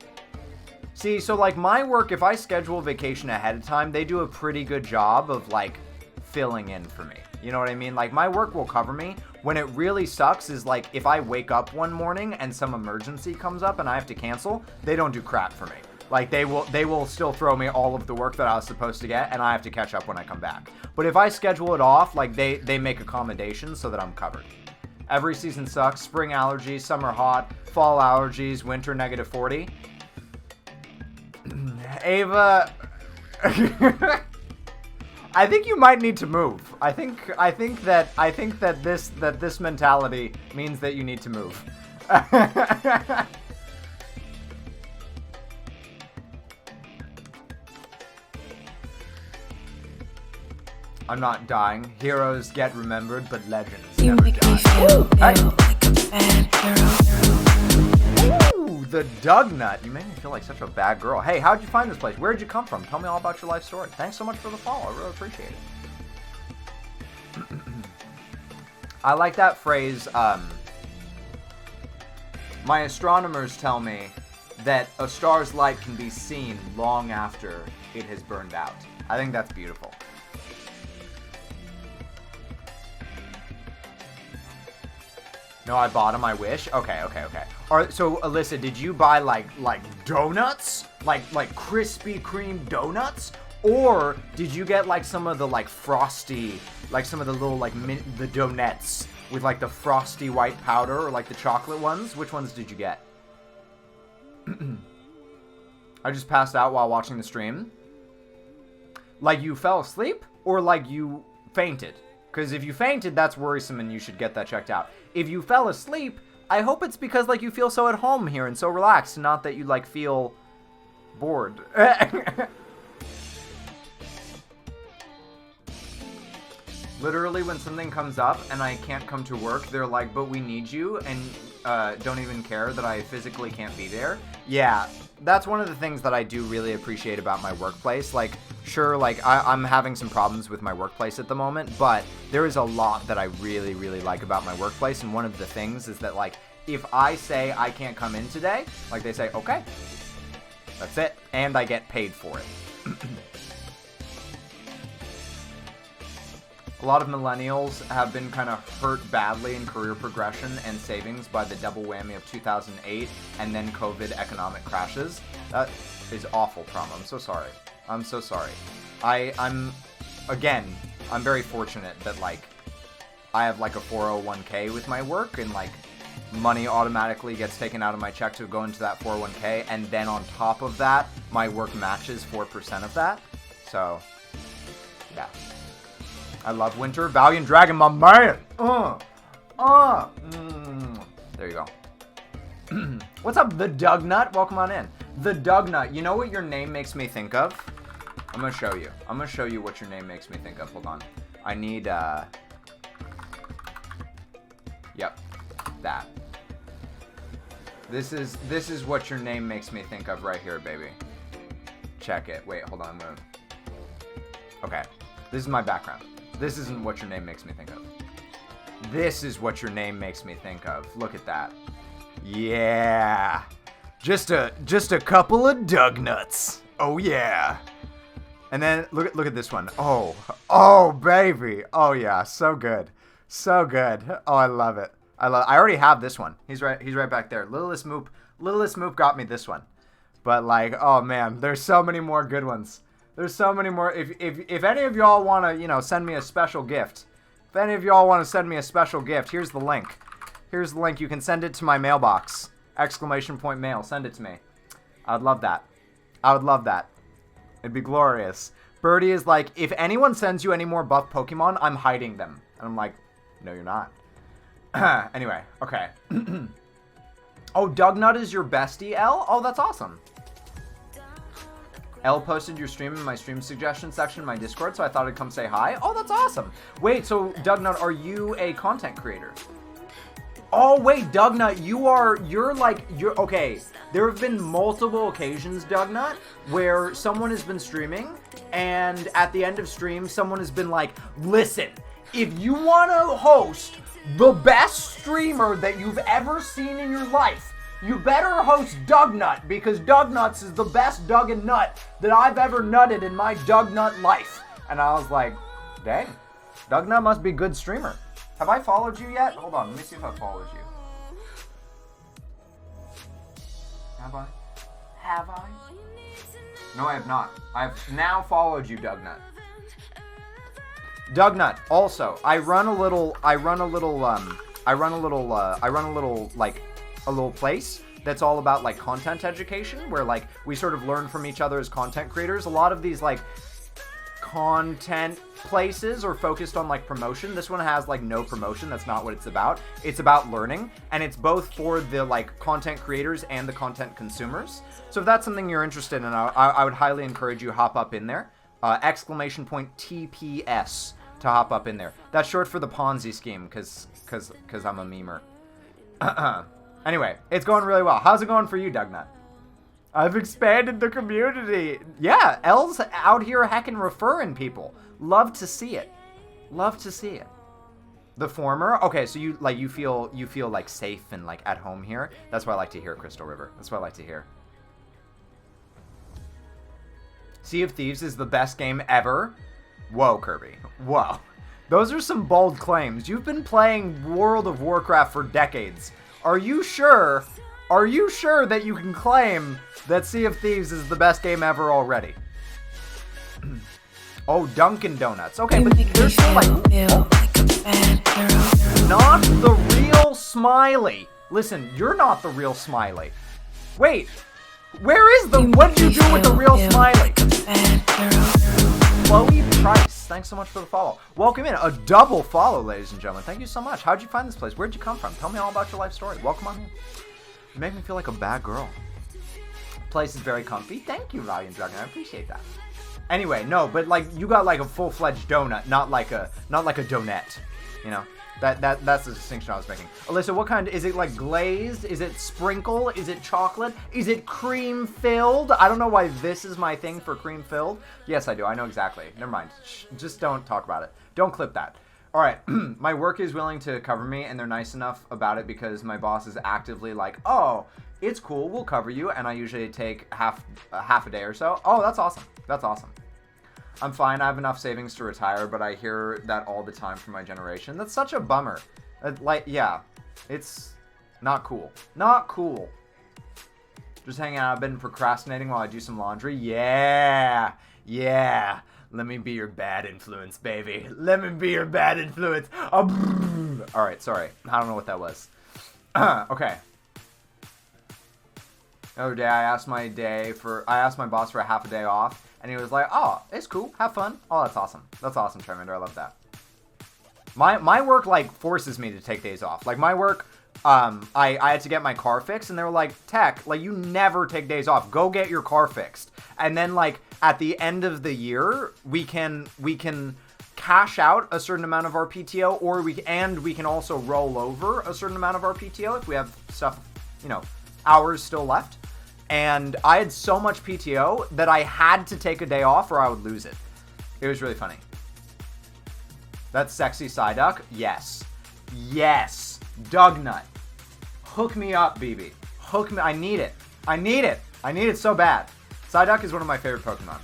Speaker 4: See, so like my work, if I schedule vacation ahead of time, they do a pretty good job of like filling in for me. You know what I mean? Like my work will cover me. When it really sucks is like if I wake up one morning and some emergency comes up and I have to cancel, they don't do crap for me. Like they will still throw me all of the work that I was supposed to get, and I have to catch up when I come back. But if I schedule it off, like they make accommodations so that I'm covered. Every season sucks. Spring allergies, summer hot, fall allergies, winter -40. Ava, I think you might need to move. I think that this mentality means that you need to move. I'm not dying. Heroes get remembered, but legends
Speaker 5: You
Speaker 4: never
Speaker 5: make
Speaker 4: die.
Speaker 5: me feel like a bad hero.
Speaker 4: Ooh, the Doug Nut. You made me feel like such a bad girl. Hey, how'd you find this place? Where'd you come from? Tell me all about your life story. Thanks so much for the follow. I really appreciate it. I like that phrase, my astronomers tell me that a star's light can be seen long after it has burned out. I think that's beautiful. No, I bought them, I wish. Okay. So, Alyssa, did you buy, like donuts? Like Krispy Kreme donuts? Or did you get, like, some of the, like, frosty, like, some of the little, like, the donuts with, like, the frosty white powder or, like, the chocolate ones? Which ones did you get? I just passed out while watching the stream. Like, you fell asleep? Or, like, you fainted? Because if you fainted, that's worrisome and you should get that checked out. If you fell asleep, I hope it's because, like, you feel so at home here and so relaxed, not that you, like, feel bored. Literally, when something comes up and I can't come to work, they're like, but we need you, and don't even care that I physically can't be there. Yeah, that's one of the things that I do really appreciate about my workplace. Like, sure, like, I'm having some problems with my workplace at the moment, but there is a lot that I really, really like about my workplace, and one of the things is that, like, if I say I can't come in today, like, they say, okay, that's it, and I get paid for it. A lot of millennials have been kind of hurt badly in career progression and savings by the double whammy of 2008 and then COVID economic crashes. That is awful, Prom. I'm so sorry. I'm so sorry. I'm very fortunate that, like, I have, like, a 401k with my work, and, like, money automatically gets taken out of my check to go into that 401k, and then on top of that, my work matches 4% of that. So, yeah. I love winter. Valiant Dragon, my man! There you go. What's up, the Doug Nut? Welcome on in. The Doug Nut. You know what your name makes me think of? I'm gonna show you. I'm gonna show you what your name makes me think of. Hold on. I need, Yep. That. This is what your name makes me think of right here, baby. Check it. Wait, hold on. Okay. This is my background. This isn't what your name makes me think of. This is what your name makes me think of. Look at that. Yeah. Just a couple of Doug nuts. Oh yeah. And then look at this one. Oh baby. Oh yeah, so good. So good. Oh, I love it. I already have this one. He's right back there. Littlest Moop got me this one. But like, oh man, there's so many more good ones. There's so many more. If any of y'all want to, you know, send me a special gift. If any of y'all want to send me a special gift, here's the link. Here's the link. You can send it to my mailbox. ! Mail. Send it to me. I would love that. I would love that. It'd be glorious. Birdie is like, if anyone sends you any more buff Pokemon, I'm hiding them. And I'm like, no, you're not. Anyway, okay. Oh, Dougnut is your bestie, L? Oh, that's awesome. L posted your stream in my stream suggestion section in my Discord, so I thought I'd come say hi. Oh, that's awesome. Wait, so Dougnut, are you a content creator? Oh, wait, Dougnut, you're okay. There have been multiple occasions, Dougnut, where someone has been streaming, and at the end of stream, someone has been like, listen, if you want to host the best streamer that you've ever seen in your life, you better host Dougnut, because Dougnuts is the best Doug and Nut that I've ever nutted in my Dougnut life. And I was like, dang, Dougnut must be a good streamer. Have I followed you yet? Hold on, let me see if I followed you. Have I? Have I? No, I have not. I've now followed you, Dougnut. Dougnut. Also, I run a little place that's all about like content education, where like we sort of learn from each other as content creators. A lot of these like content places are focused on like promotion. This one has like no promotion. That's not what it's about. It's about learning, and it's both for the like content creators and the content consumers. So if that's something you're interested in, I would highly encourage you hop up in there. ! TPS to hop up in there. That's short for the Ponzi scheme, because I'm a memer. Anyway, it's going really well. How's it going for you, Dougnut? I've expanded the community. Yeah, L's out here heckin' referring people. Love to see it. Love to see it. The former. Okay, so you feel like safe and like at home here. That's what I like to hear, Crystal River. That's what I like to hear. Sea of Thieves is the best game ever. Whoa, Kirby. Whoa. Those are some bold claims. You've been playing World of Warcraft for decades. Are you sure that you can claim that Sea of Thieves is the best game ever already? Oh, Dunkin' Donuts. Okay, but they're still like not the real Smiley. Listen, you're not the real Smiley. Wait, where is what did you do with the real Smiley? Chloe Price, thanks so much for the follow. Welcome in. A double follow, ladies and gentlemen. Thank you so much. How'd you find this place? Where'd you come from? Tell me all about your life story. Welcome on in. You make me feel like a bad girl. Place is very comfy. Thank you, Valiant Dragon. I appreciate that. Anyway, no, but like you got like a full-fledged donut, not like a donut. You know? That's the distinction I was making. Alyssa, what kind? Is it like glazed? Is it sprinkle? Is it chocolate? Is it cream filled? I don't know why this is my thing for cream filled. Yes, I do. I know exactly. Never mind. Shh, just don't talk about it. Don't clip that. All right. My work is willing to cover me, and they're nice enough about it because my boss is actively like, oh, it's cool. We'll cover you. And I usually take half a day or so. Oh, that's awesome. That's awesome. I'm fine. I have enough savings to retire, but I hear that all the time from my generation. That's such a bummer. Yeah, it's not cool. Not cool. Just hanging out. I've been procrastinating while I do some laundry. Yeah. Yeah. Let me be your bad influence, baby. Let me be your bad influence. All right, sorry. I don't know what that was. Okay. The other day, I asked my boss for a half a day off. And he was like, oh, it's cool. Have fun. Oh, that's awesome. That's awesome, Charmander. I love that. My work, like, forces me to take days off. Like, my work I had to get my car fixed, and they were like, Tech, like, you never take days off. Go get your car fixed. And then, like, at the end of the year, we can cash out a certain amount of our PTO, or we can also roll over a certain amount of our PTO if we have stuff, hours still left. And I had so much PTO that I had to take a day off or I would lose it. It was really funny. That's sexy Psyduck? Yes. Yes. Dugnut. Hook me up, BB. Hook me. I need it. I need it so bad. Psyduck is one of my favorite Pokemon.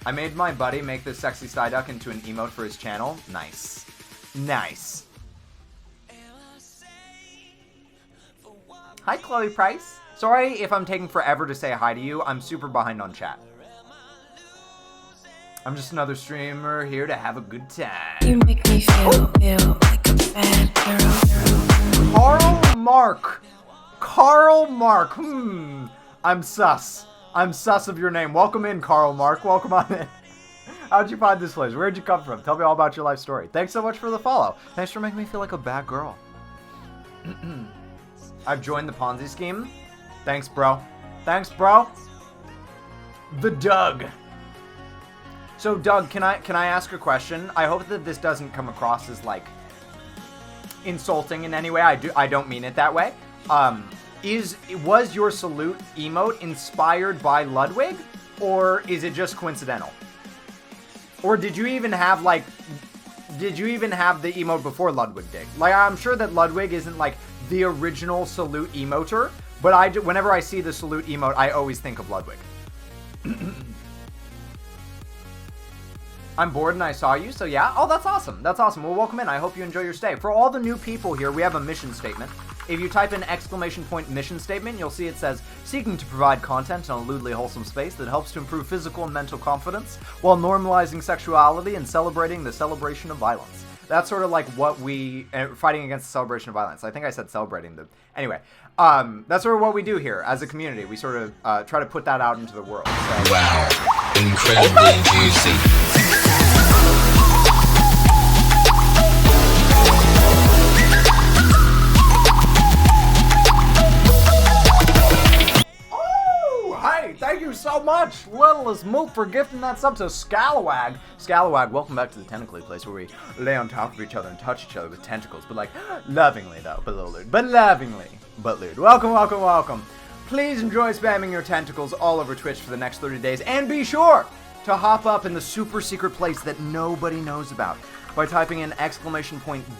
Speaker 4: I made my buddy make this sexy Psyduck into an emote for his channel. Nice. Nice. Hi, Chloe Price. Sorry if I'm taking forever to say hi to you. I'm super behind on chat. I'm just another streamer here to have a good time.
Speaker 5: You make me feel like a bad girl.
Speaker 4: Carl Mark. I'm sus of your name. Welcome in, Carl Mark. Welcome on in. How'd you find this place? Where'd you come from? Tell me all about your life story. Thanks so much for the follow. Thanks for making me feel like a bad girl. I've joined the Ponzi scheme. Thanks, bro. The Doug. So, Doug, can I ask a question? I hope that this doesn't come across as, like, insulting in any way. I don't mean it that way. Was your salute emote inspired by Ludwig, or is it just coincidental? Or did you even have the emote before Ludwig did? Like, I'm sure that Ludwig isn't like the original salute emoter, but whenever I see the salute emote, I always think of Ludwig. I'm bored and I saw you, so yeah. Oh, that's awesome. That's awesome. Well, welcome in. I hope you enjoy your stay. For all the new people here, we have a mission statement. If you type in ! mission statement, you'll see it says, seeking to provide content in a lewdly wholesome space that helps to improve physical and mental confidence while normalizing sexuality and celebrating the celebration of violence. That's sort of like what we, fighting against the celebration of violence. I think I said celebrating the, anyway. That's sort of what we do here as a community. We sort of try to put that out into the world. So.
Speaker 6: Wow, incredibly juicy.
Speaker 4: Thank you so much, Littlest Moop, for gifting that sub to Scalawag. Scalawag, welcome back to the Tentacle place where we lay on top of each other and touch each other with tentacles, but like, lovingly though, but a little lewd. But lovingly, but lewd. Welcome. Please enjoy spamming your tentacles all over Twitch for the next 30 days, and be sure to hop up in the super secret place that nobody knows about by typing in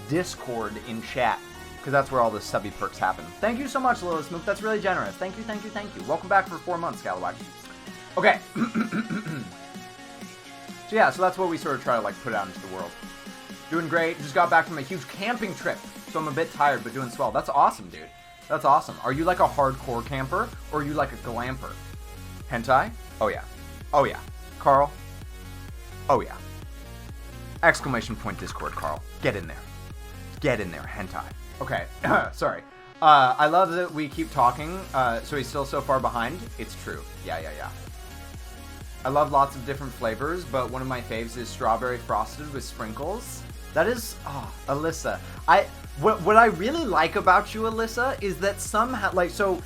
Speaker 4: !Discord in chat. Because that's where all the subby perks happen. Thank you so much, Lilith Smoop. That's really generous. Thank you. Welcome back for 4 months, Scalawag. Okay. So that's what we sort of try to like put out into the world. Doing great. Just got back from a huge camping trip, so I'm a bit tired, but doing swell. That's awesome, dude. That's awesome. Are you like a hardcore camper, or are you like a glamper? Hentai? Oh yeah. Carl? Oh yeah. !Discord, Carl. Get in there, hentai. Okay, sorry. I love that we keep talking, so he's still so far behind. It's true. Yeah. I love lots of different flavors, but one of my faves is strawberry frosted with sprinkles. That is, Alyssa. What I really like about you, Alyssa, is that somehow, like, so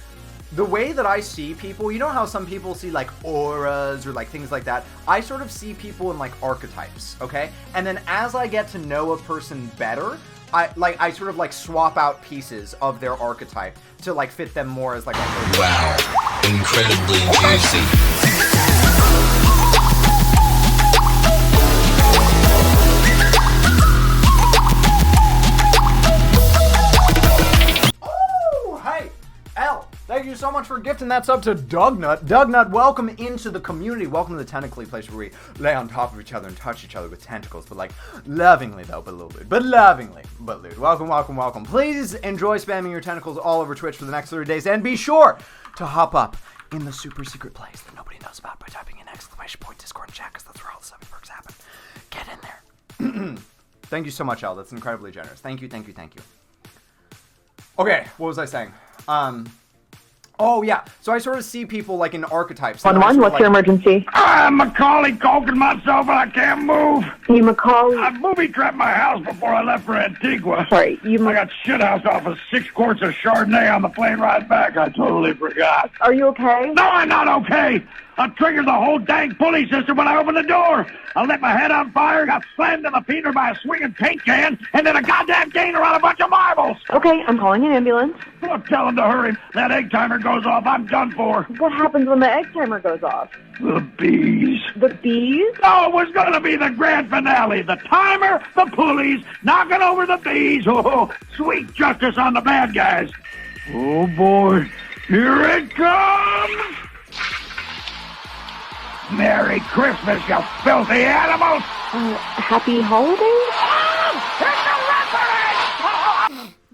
Speaker 4: the way that I see people, you know how some people see like auras or like things like that? I sort of see people in like archetypes, okay? And then as I get to know a person better, I sort of like swap out pieces of their archetype to like fit them more as like a person.
Speaker 6: Wow, incredibly juicy.
Speaker 4: Thank you so much for gifting that sub to Dugnut. Dugnut, welcome into the community. Welcome to the Tentacle place where we lay on top of each other and touch each other with tentacles, but like lovingly though, but a little lewd. But lovingly, but lewd. Welcome. Please enjoy spamming your tentacles all over Twitch for the next 30 days, and be sure to hop up in the super secret place that nobody knows about by typing in !Discord in chat, because that's where all the sub perks happen. Get in there. Thank you so much, Elle. That's incredibly generous. Thank you. Okay, what was I saying? Oh, yeah. So I sort of see people, like, in archetypes.
Speaker 7: 1-1, what's your emergency?
Speaker 8: I'm Macaulay Culkin myself, and I can't move.
Speaker 7: You Macaulay...
Speaker 8: I booby-trapped my house before I left for Antigua.
Speaker 7: Sorry,
Speaker 8: I got shithoused off of 6 quarts of Chardonnay on the plane ride back. I totally forgot.
Speaker 7: Are you okay?
Speaker 8: No, I'm not okay. I triggered the whole dang pulley system when I opened the door. I lit my head on fire, got slammed in the peter by a swinging paint can, and then a goddamn gainer on a bunch of marbles.
Speaker 7: Okay, I'm calling an ambulance.
Speaker 8: Look, tell him to hurry. That egg timer goes off. I'm done for.
Speaker 7: What happens when the egg timer goes off?
Speaker 8: The bees.
Speaker 7: The bees?
Speaker 8: Oh, it was going to be the grand finale. The timer, the pulleys, knocking over the bees. Oh, sweet justice on the bad guys. Oh, boy. Here it comes. Merry Christmas, you filthy animals.
Speaker 7: Happy holidays?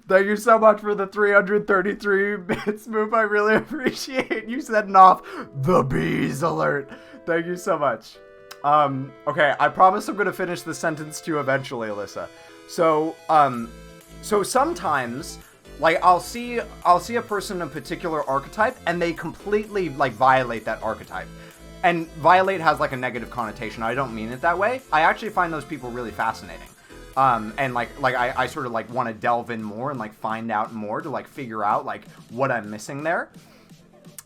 Speaker 4: Thank you so much for the 333 bits, Moop. I really appreciate you setting off the bees alert. Thank you so much. Okay, I promise I'm gonna finish the sentence too eventually, Alyssa. So sometimes, like, I'll see a person in a particular archetype, and they completely, like, violate that archetype. And violate has, like, a negative connotation. I don't mean it that way. I actually find those people really fascinating. And I sort of, like, want to delve in more and, like, find out more to, like, figure out, like, what I'm missing there.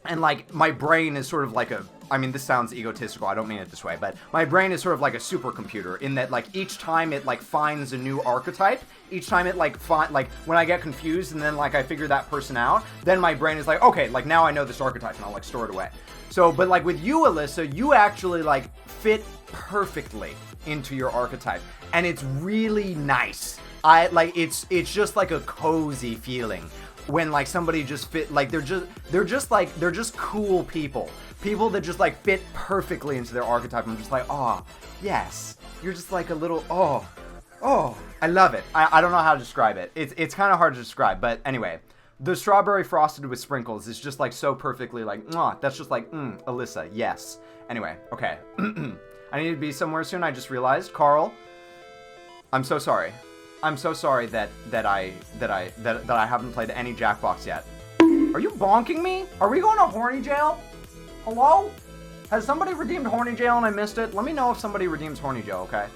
Speaker 4: And, like, my brain is sort of like I mean, this sounds egotistical, I don't mean it this way, but my brain is sort of like a supercomputer in that, like, each time it, like, finds a new archetype, each time it, like, when I get confused and then, like, I figure that person out, then my brain is like, okay, like, now I know this archetype, and I'll, like, store it away. So, but, like, with you, Alyssa, you actually, like, fit perfectly into your archetype, and it's really nice. It's just, like, a cozy feeling when, like, somebody just fit, like, they're just cool people that just, like, fit perfectly into their archetype. I'm just like, oh, yes, you're just like a little, oh, I love it. I don't know how to describe it. It's kind of hard to describe, but anyway, the strawberry frosted with sprinkles is just, like, so perfectly, like, that's just like, Alyssa, yes. Anyway, okay. I need to be somewhere soon, I just realized. Carl, I'm so sorry. I'm so sorry that I haven't played any Jackbox yet. Are you bonking me? Are we going to horny jail? Hello? Has somebody redeemed horny jail and I missed it? Let me know if somebody redeems horny jail, okay?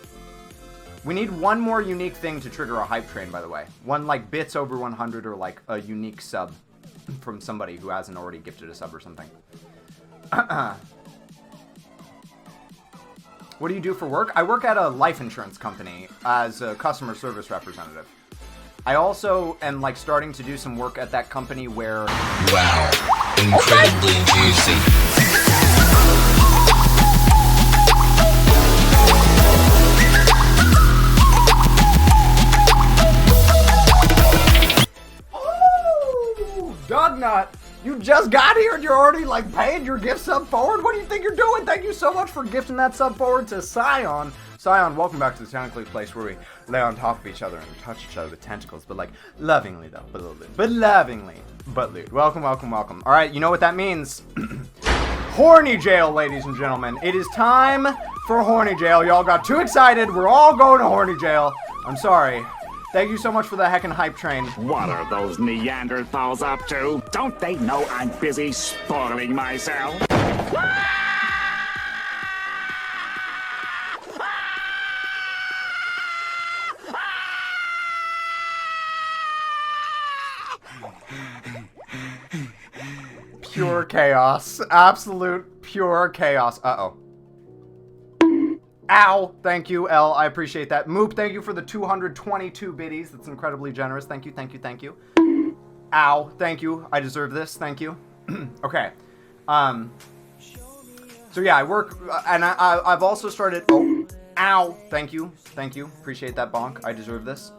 Speaker 4: We need one more unique thing to trigger a hype train, by the way. One, like, bits over 100 or, like, a unique sub from somebody who hasn't already gifted a sub or something. What do you do for work? I work at a life insurance company as a customer service representative. I also am, like, starting to do some work at that company where...
Speaker 6: Wow. Incredibly juicy.
Speaker 4: Oh, Dognut, you just got here and you're already, like, paying your gift sub forward? What do you think you're doing? Thank you so much for gifting that sub forward to Scion. Scion, welcome back to the Technically place where we lay on top of each other and touch each other with tentacles, but, like, lovingly, though, but lovingly, but lewd. Welcome, welcome, welcome. All right, you know what that means. Horny jail, ladies and gentlemen. It is time for horny jail. Y'all got too excited. We're all going to horny jail. I'm sorry. Thank you so much for the heckin' hype train.
Speaker 10: What are those Neanderthals up to? Don't they know I'm busy spoiling myself?
Speaker 4: Pure chaos. Absolute pure chaos. Uh-oh. Ow! Thank you, L. I appreciate that. Moop, thank you for the 222 biddies. That's incredibly generous. Thank you, thank you, thank you. Ow! Thank you. I deserve this. Thank you. Okay. So yeah, I work, and I've also started... Oh. Ow! Thank you. Thank you. Appreciate that, bonk. I deserve this.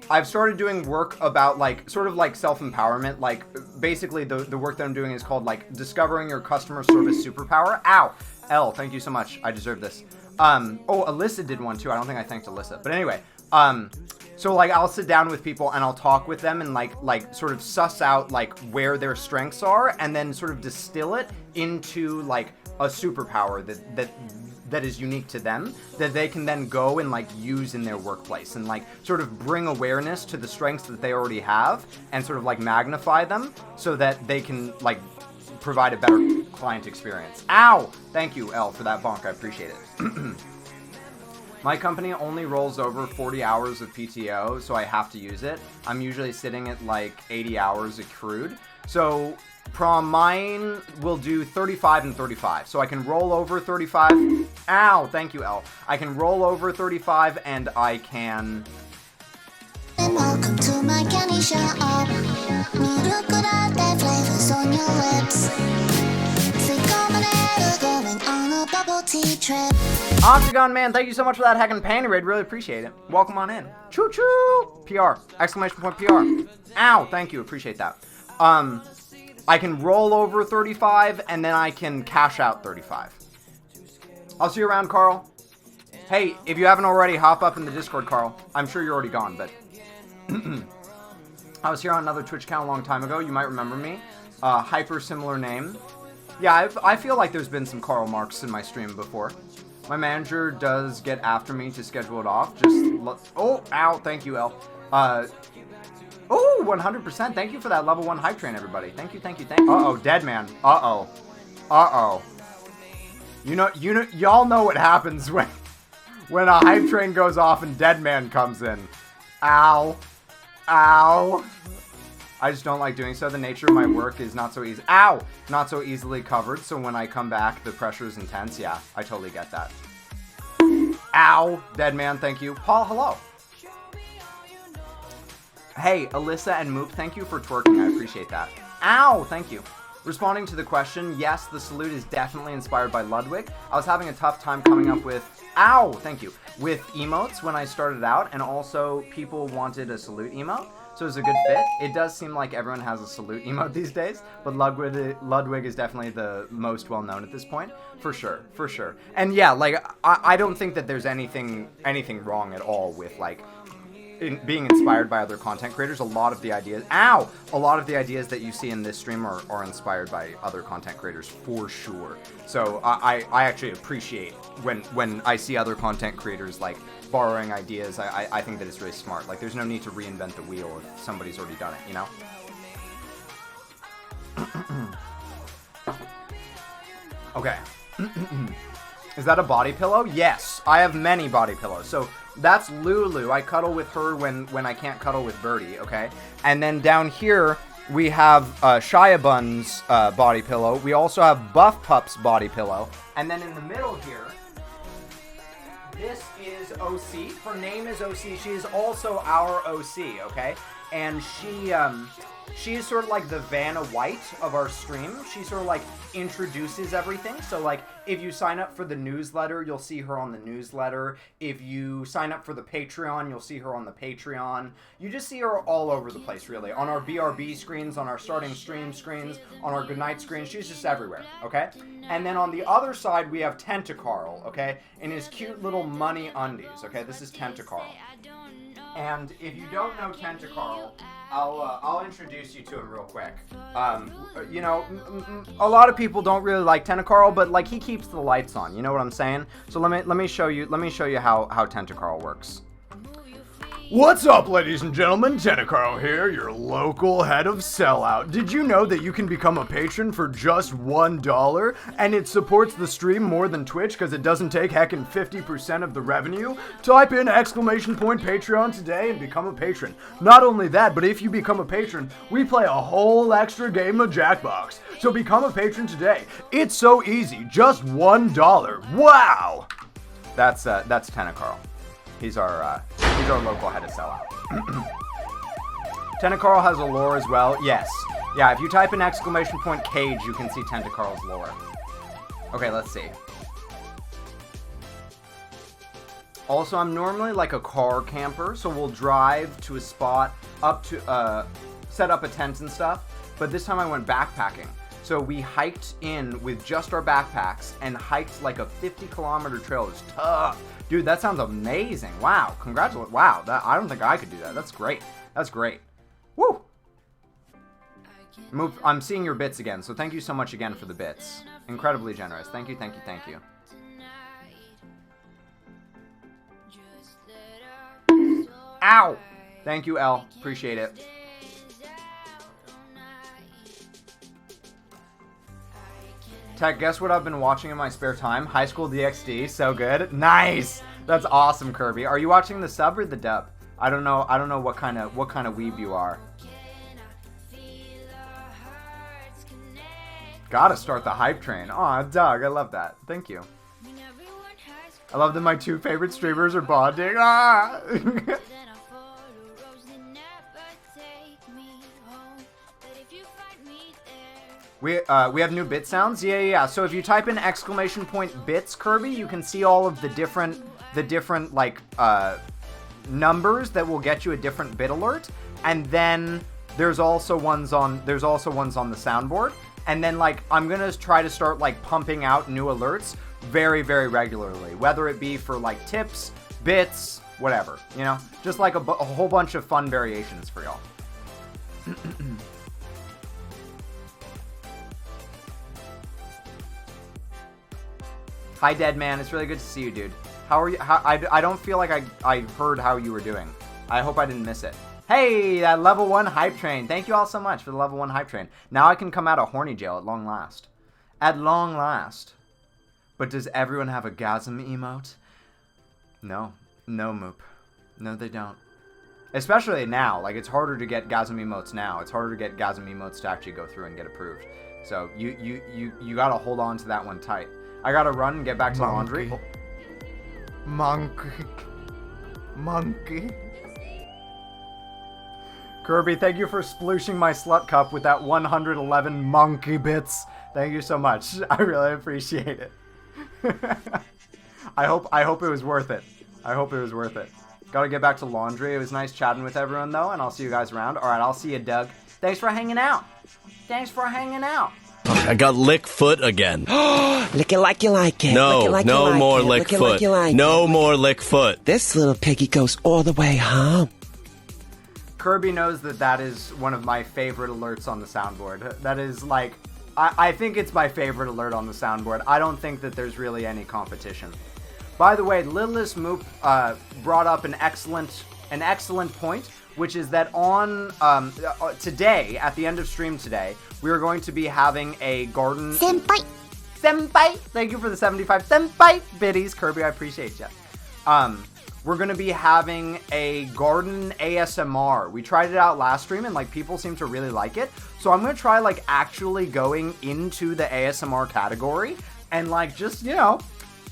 Speaker 4: I've started doing work about, like, sort of like self-empowerment. Like, basically the work that I'm doing is called, like, discovering your customer service superpower. Ow! L, thank you so much. I deserve this. Oh, Alyssa did one too. I don't think I thanked Alyssa. But anyway, so, like, I'll sit down with people and I'll talk with them and, like sort of suss out, like, where their strengths are and then sort of distill it into, like, a superpower that is unique to them that they can then go and like use in their workplace and like sort of bring awareness to the strengths that they already have and sort of like magnify them so that they can like provide a better client experience. Ow! Thank you, Elle, for that bonk. I appreciate it. My company only rolls over 40 hours of PTO, so I have to use it. I'm usually sitting at like 80 hours accrued. So prom mine will do 35 and 35. So I can roll over 35. Ow! Thank you, Elle. I can roll over 35 and I can...
Speaker 1: And welcome to my candy shop. Murukurate flavors on your lips. Going on a bubble tea trip.
Speaker 4: Octagon Man, thank you so much for that heckin' panty raid. Really appreciate it. Welcome on in. Choo choo! PR. Exclamation point PR. Ow! Thank you. Appreciate that. I can roll over 35 and then I can cash out 35. I'll see you around, Carl. Hey, if you haven't already, hop up in the Discord, Carl. I'm sure you're already gone, but... I was here on another Twitch account a long time ago. You might remember me. Hyper similar name. Yeah, I feel like there's been some Karl Marx in my stream before. My manager does get after me to schedule it off. Oh, ow, thank you, Elle. Oh, 100%. Thank you for that level 1 hype train, everybody. Thank you, thank you, thank you. Uh-oh, dead man. Uh-oh. Uh-oh. Y'all know what happens when a hype train goes off and dead man comes in. Ow. Ow. I just don't like doing so. The nature of my work is not so easy. Ow! Not so easily covered, so when I come back, the pressure is intense. Yeah, I totally get that. Ow! Dead man, thank you. Paul, hello. Hey, Alyssa and Moop, thank you for twerking. I appreciate that. Ow! Thank you. Responding to the question, yes, the salute is definitely inspired by Ludwig. I was having a tough time coming up with... Ow! Thank you. With emotes when I started out, and also people wanted a salute emote. So it's a good fit. It does seem like everyone has a salute emote these days, but Ludwig is definitely the most well-known at this point. For sure, for sure. And yeah, like, I don't think that there's anything wrong at all with, like, being inspired by other content creators. A lot of the ideas... Ow! A lot of the ideas that you see in this stream are inspired by other content creators, for sure. So I actually appreciate when I see other content creators, like, borrowing ideas. I think that it's really smart. Like, there's no need to reinvent the wheel if somebody's already done it, you know? Okay. Is that a body pillow? Yes. I have many body pillows. So that's Lulu. I cuddle with her when I can't cuddle with Birdie, okay? And then down here, we have Shia Bun's body pillow. We also have Buff Pup's body pillow. And then in the middle here, this is OC. Her name is OC. She is also our OC, okay? And she is sort of like the Vanna White of our stream. She sort of like introduces everything. So like if you sign up for the newsletter, you'll see her on the newsletter. If you sign up for the Patreon, you'll see her on the Patreon. You just see her all over the place, really. On our BRB screens, on our starting stream screens, on our goodnight screens. She's just everywhere, okay? And then on the other side, we have Tentacarl, okay? In his cute little money undies, okay? This is Tentacarl. And if you don't know Tentacarl, I'll introduce you to him real quick. You know, a lot of people don't really like Tentacarl, but like he keeps the lights on. You know what I'm saying? So let me show you how Tentacarl works. What's up, ladies and gentlemen? Tentacarl here, your local head of sellout. Did you know that you can become a patron for just $1 and it supports the stream more than Twitch because it doesn't take heckin' 50% of the revenue? Type in !Patreon today and become a patron. Not only that, but if you become a patron, we play a whole extra game of Jackbox. So become a patron today. It's so easy, just $1. Wow! That's Tentacarl. He's our local head of sellout. Tentacarl has a lore as well. Yes. Yeah, if you type in !Cage, you can see Tentacarl's lore. Okay, let's see. Also, I'm normally like a car camper, so we'll drive to a spot up to set up a tent and stuff. But this time I went backpacking. So we hiked in with just our backpacks and hiked like a 50-kilometer trail. It was tough. Dude, that sounds amazing. Wow. Congratulations. Wow. I don't think I could do that. That's great. That's great. Woo. I'm seeing your bits again, so thank you so much again for the bits. Incredibly generous. Thank you, thank you, thank you. Ow! Thank you, L. Appreciate it. Tech, guess what I've been watching in my spare time? High School DxD, so good. Nice! That's awesome, Kirby. Are you watching the sub or the dub? I don't know what kind of weeb you are. Gotta start the hype train. Aw, Doug, I love that. Thank you. I love that my two favorite streamers are bonding. Ah! We have new bit sounds? Yeah. So if you type in exclamation point bits, Kirby, you can see all of the different like numbers that will get you a different bit alert. And then there's also ones on the soundboard. And then like I'm gonna try to start like pumping out new alerts very, very regularly, whether it be for like tips, bits, whatever, you know, just like a whole bunch of fun variations for y'all. Hi, Dead Man. It's really good to see you, dude. How are you? I don't feel like I heard how you were doing. I hope I didn't miss it. Hey, that level 1 hype train. Thank you all so much for the level 1 hype train. Now I can come out of horny jail at long last. At long last. But does everyone have a gasm emote? No. No, Moop. No, they don't. Especially now. Like, it's harder to get gasm emotes now. It's harder to get gasm emotes to actually go through and get approved. So, you gotta hold on to that one tight. I gotta run and get back to the laundry. Monkey. Kirby, thank you for splooshing my slut cup with that 111 monkey bits. Thank you so much. I really appreciate it. I hope it was worth it. I hope it was worth it. Gotta get back to laundry. It was nice chatting with everyone though, and I'll see you guys around. Alright, I'll see you, Doug. Thanks for hanging out.
Speaker 11: I got lick foot again.
Speaker 12: Lick it like you like it.
Speaker 11: No,
Speaker 12: Lick it like
Speaker 11: no
Speaker 12: you like
Speaker 11: more
Speaker 12: it.
Speaker 11: lick
Speaker 12: Lick it
Speaker 11: foot.
Speaker 12: like you like
Speaker 11: No
Speaker 12: it.
Speaker 11: more lick foot.
Speaker 12: This little piggy goes all the way home.
Speaker 4: Kirby knows that is one of my favorite alerts on the soundboard. That is like, I think it's my favorite alert on the soundboard. I don't think that there's really any competition. By the way, Littlest Moop brought up an excellent point, which is that on today, at the end of stream today, we are going to be having a garden... Senpai! Thank you for the 75 senpai biddies, Kirby, I appreciate you. We're going to be having a garden ASMR. We tried it out last stream and like people seem to really like it. So I'm going to try like actually going into the ASMR category and like just, you know,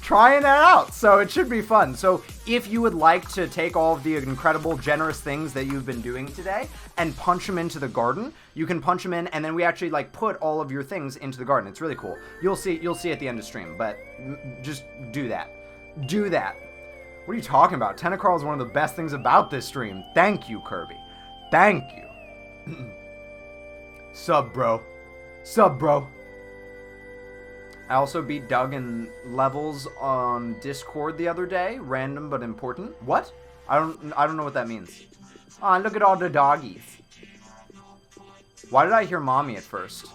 Speaker 4: trying it out. So it should be fun. So if you would like to take all of the incredible, generous things that you've been doing today and punch them into the garden, you can punch them in and then we actually like put all of your things into the garden. It's really cool. You'll see at the end of stream, but just do that. Do that. What are you talking about? Tentacrawl is one of the best things about this stream. Thank you, Kirby. Thank you. Sub, bro. I also beat Doug in levels on Discord the other day. Random but important. What? I don't know what that means. Aw, look at all the doggies. Why did I hear mommy at first?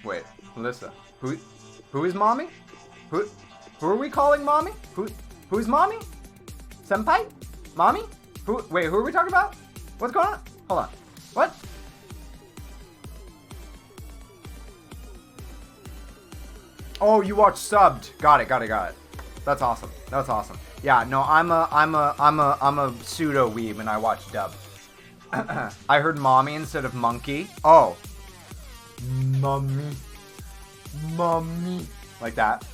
Speaker 4: Wait, Melissa. Who is mommy? Who are we calling mommy? Who's mommy? Senpai? Mommy? Wait, who are we talking about? What's going on? Hold on. What? Oh, you watch subbed. Got it. That's awesome. Yeah, no, I'm a pseudo weeb and I watch dub. I heard mommy instead of monkey. Oh. Mommy. Like that.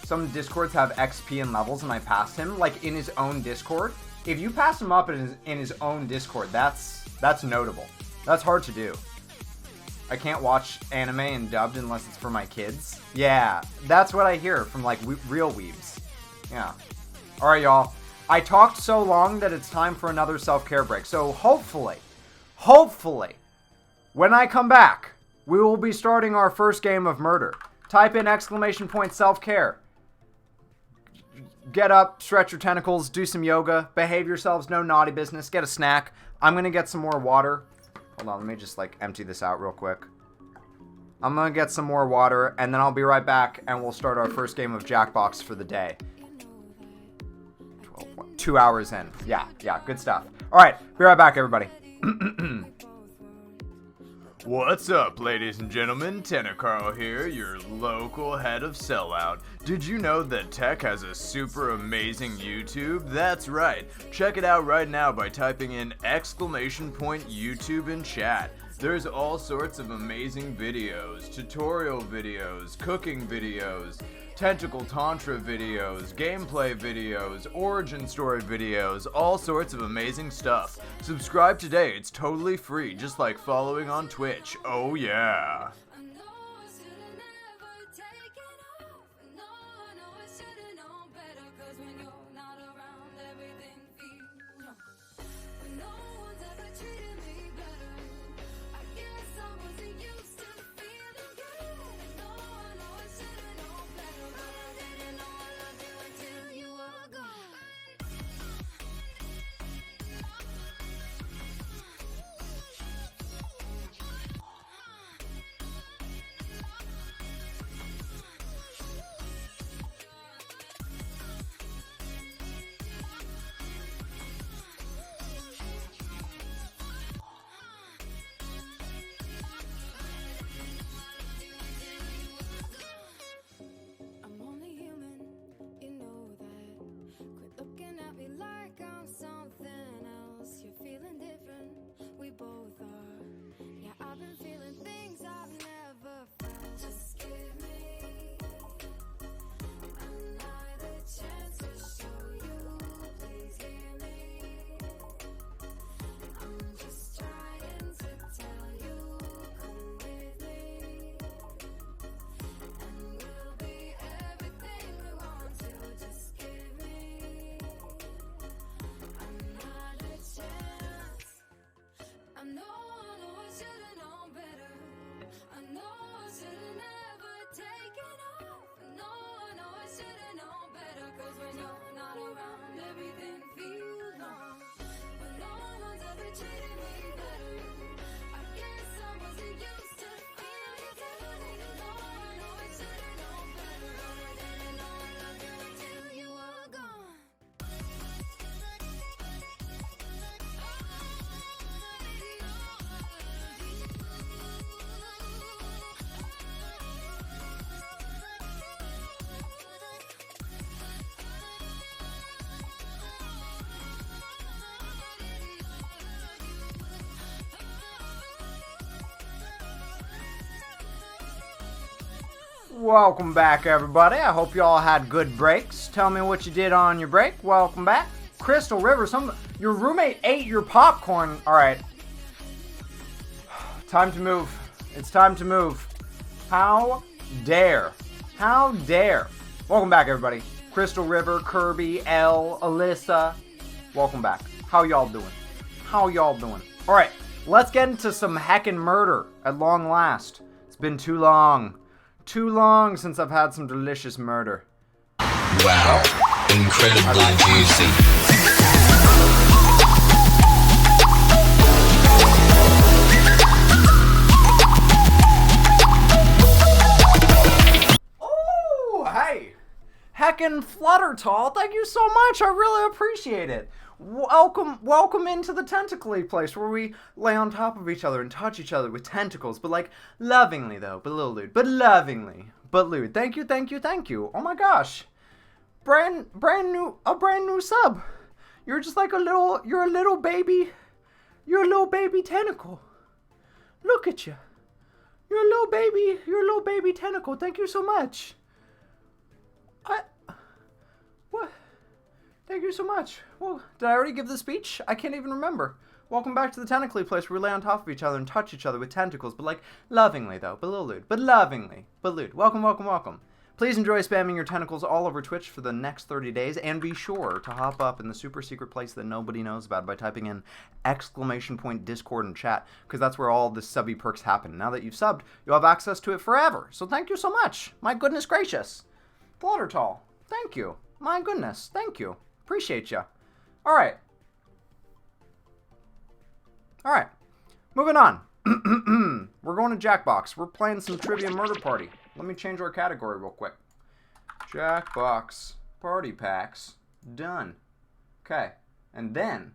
Speaker 4: Some Discords have XP and levels and I passed him, like in his own Discord. If you pass him up in his own Discord, that's notable. That's hard to do. I can't watch anime and dubbed unless it's for my kids. Yeah, that's what I hear from like real weebs. Yeah. Alright, y'all. I talked so long that it's time for another self-care break. So hopefully, when I come back, we will be starting our first game of murder. Type in exclamation point self-care. Get up, stretch your tentacles, do some yoga, behave yourselves, no naughty business, get a snack. I'm gonna get some more water. Hold on, let me just like empty this out real quick. I'm gonna get some more water, and then I'll be right back, and we'll start our first game of Jackbox for the day. 2 hours in. Yeah, good stuff. All right, be right back, everybody. What's up, ladies and gentlemen? Tentacle here, your local head of sellout. Did you know that Tech has a super amazing YouTube? That's right. Check it out right now by typing in !YouTube in chat. There's all sorts of amazing videos, tutorial videos, cooking videos, tentacle tantra videos, gameplay videos, origin story videos, all sorts of amazing stuff. Subscribe today, it's totally free, just like following on Twitch. Oh yeah. Welcome back, everybody. I hope you all had good breaks. Tell me what you did on your break. Welcome back. Crystal River, your roommate ate your popcorn. All right. Time to move. It's time to move. How dare. How dare. Welcome back, everybody. Crystal River, Kirby, Elle, Alyssa. Welcome back. How y'all doing? How y'all doing? All right. Let's get into some heckin' murder at long last. It's been too long. Too long since I've had some delicious murder.
Speaker 6: Wow. Incredibly juicy.
Speaker 4: Oh, hey. Heckin' Fluttertall, thank you so much. I really appreciate it. Welcome into the tentacle place where we lay on top of each other and touch each other with tentacles, but like lovingly though, but a little lewd, but lovingly, but lewd. Thank you. Oh my gosh, brand new sub. You're just like a little baby tentacle. Look at you. You're a little baby tentacle. Thank you so much. What? Thank you so much. Well, did I already give the speech? I can't even remember. Welcome back to the tentacle place where we lay on top of each other and touch each other with tentacles, but like lovingly though, but a little lewd, but lovingly, but lewd. Welcome. Please enjoy spamming your tentacles all over Twitch for the next 30 days, and be sure to hop up in the super secret place that nobody knows about by typing in !Discord in chat, because that's where all the subby perks happen. Now that you've subbed, you'll have access to it forever. So thank you so much. My goodness gracious. Fluttertall, thank you. My goodness, thank you. Appreciate ya. All right. Moving on. We're going to Jackbox. We're playing some Trivia Murder Party. Let me change our category real quick. Jackbox Party Packs. Done. Okay. And then,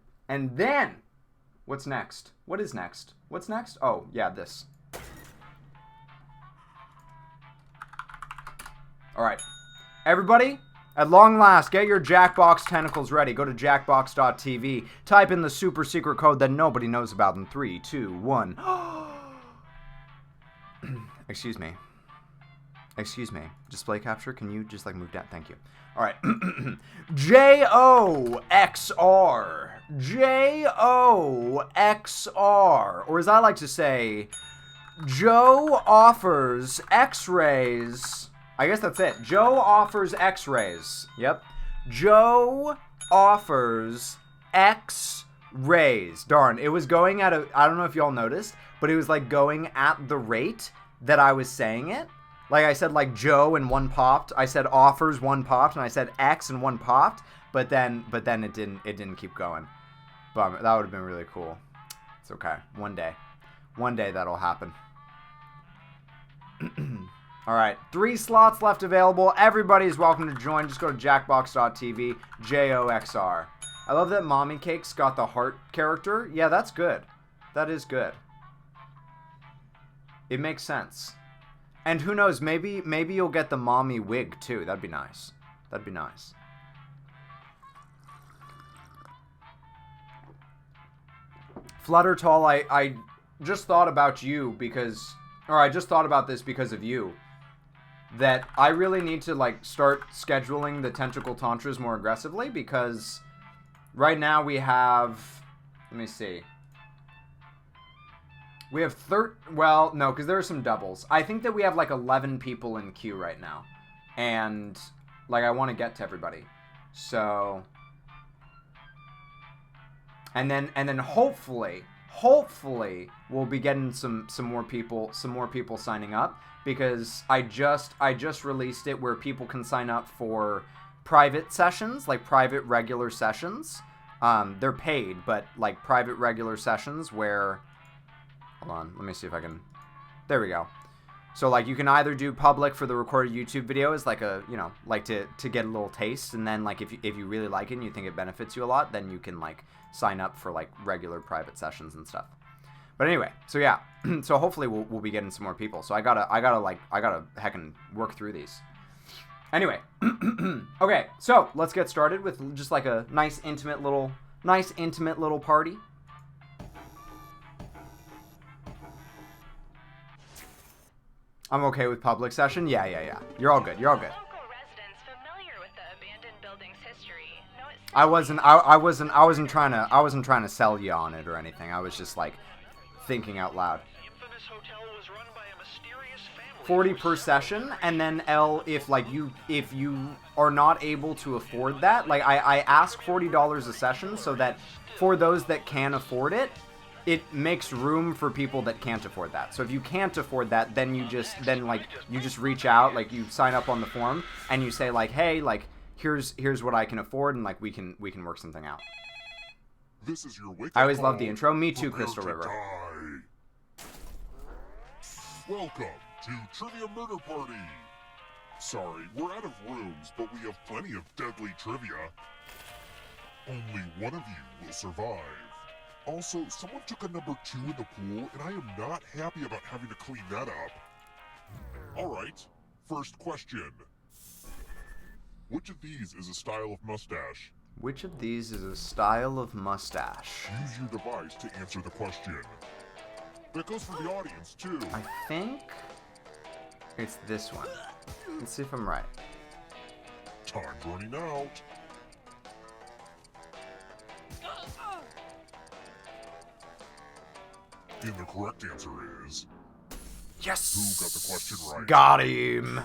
Speaker 4: what's next? What is next? What's next? Oh, yeah, this. Alright. Everybody, at long last, get your Jackbox tentacles ready. Go to jackbox.tv. Type in the super secret code that nobody knows about in 3, 2, 1. Excuse me. Excuse me. Display capture, can you just, like, move down? Thank you. Alright. J-O-X-R. J-O-X-R. Or as I like to say, Joe offers X-rays. I guess that's it. Joe offers X-rays. Yep. Joe offers X-rays. Darn, it was going at a... I don't know if y'all noticed, but it was, like, going at the rate that I was saying it. Like, I said, like, Joe and one popped. I said offers, one popped. And I said X and one popped. But then it didn't keep going. Bummer. That would have been really cool. It's okay. One day that'll happen. Alright, 3 slots left available. Everybody's welcome to join. Just go to jackbox.tv, J-O-X-R. I love that Mommy Cake's got the heart character. Yeah, that's good. That is good. It makes sense. And who knows, maybe you'll get the mommy wig too. That'd be nice. That'd be nice. Fluttertall, I just thought about you because... Or I just thought about this because of you. That I really need to, like, start scheduling the Tentacle Tantras more aggressively because right now we have... Let me see. We have well, no, because there are some doubles. I think that we have, like, 11 people in queue right now. And, like, I want to get to everybody. So... And then hopefully we'll be getting some more people signing up because I just released it where people can sign up for private sessions, like private regular sessions. They're paid, but like private regular sessions where, hold on, let me see if I can, there we go. So like you can either do public for the recorded YouTube videos, like a, you know, like to get a little taste, and then like if you really like it and you think it benefits you a lot, then you can like sign up for like regular private sessions and stuff. But anyway, so yeah, so hopefully we'll be getting some more people. So I gotta heckin' work through these. Anyway, okay, so let's get started with just like a nice intimate little party. I'm okay with public session. Yeah. You're all good. I wasn't trying to sell you on it or anything. I was just like thinking out loud. 40 per session, and then L if you are not able to afford that, like I ask $40 a session so that for those that can afford it, it makes room for people that can't afford that. So if you can't afford that, then you just reach out, like you sign up on the form and you say like, hey, like here's what I can afford, and like we can work something out.
Speaker 13: This is your wake-up
Speaker 4: I always love the
Speaker 13: call.
Speaker 4: intro. Me too,
Speaker 13: Prepare
Speaker 4: Crystal
Speaker 13: to
Speaker 4: River.
Speaker 13: die. Welcome to Trivia Murder Party. Sorry, we're out of rooms, but we have plenty of deadly trivia. Only one of you will survive. Also, someone took a number 2 in the pool, and I am not happy about having to clean that up. Alright, first question. Which of these is a style of mustache?
Speaker 4: Which of these is a style of mustache?
Speaker 13: Use your device to answer the question. That goes for the audience, too.
Speaker 4: I think it's this one. Let's see if I'm right.
Speaker 13: Time's running out. And the correct answer is...
Speaker 4: Yes!
Speaker 13: Who got the question right?
Speaker 4: Got him!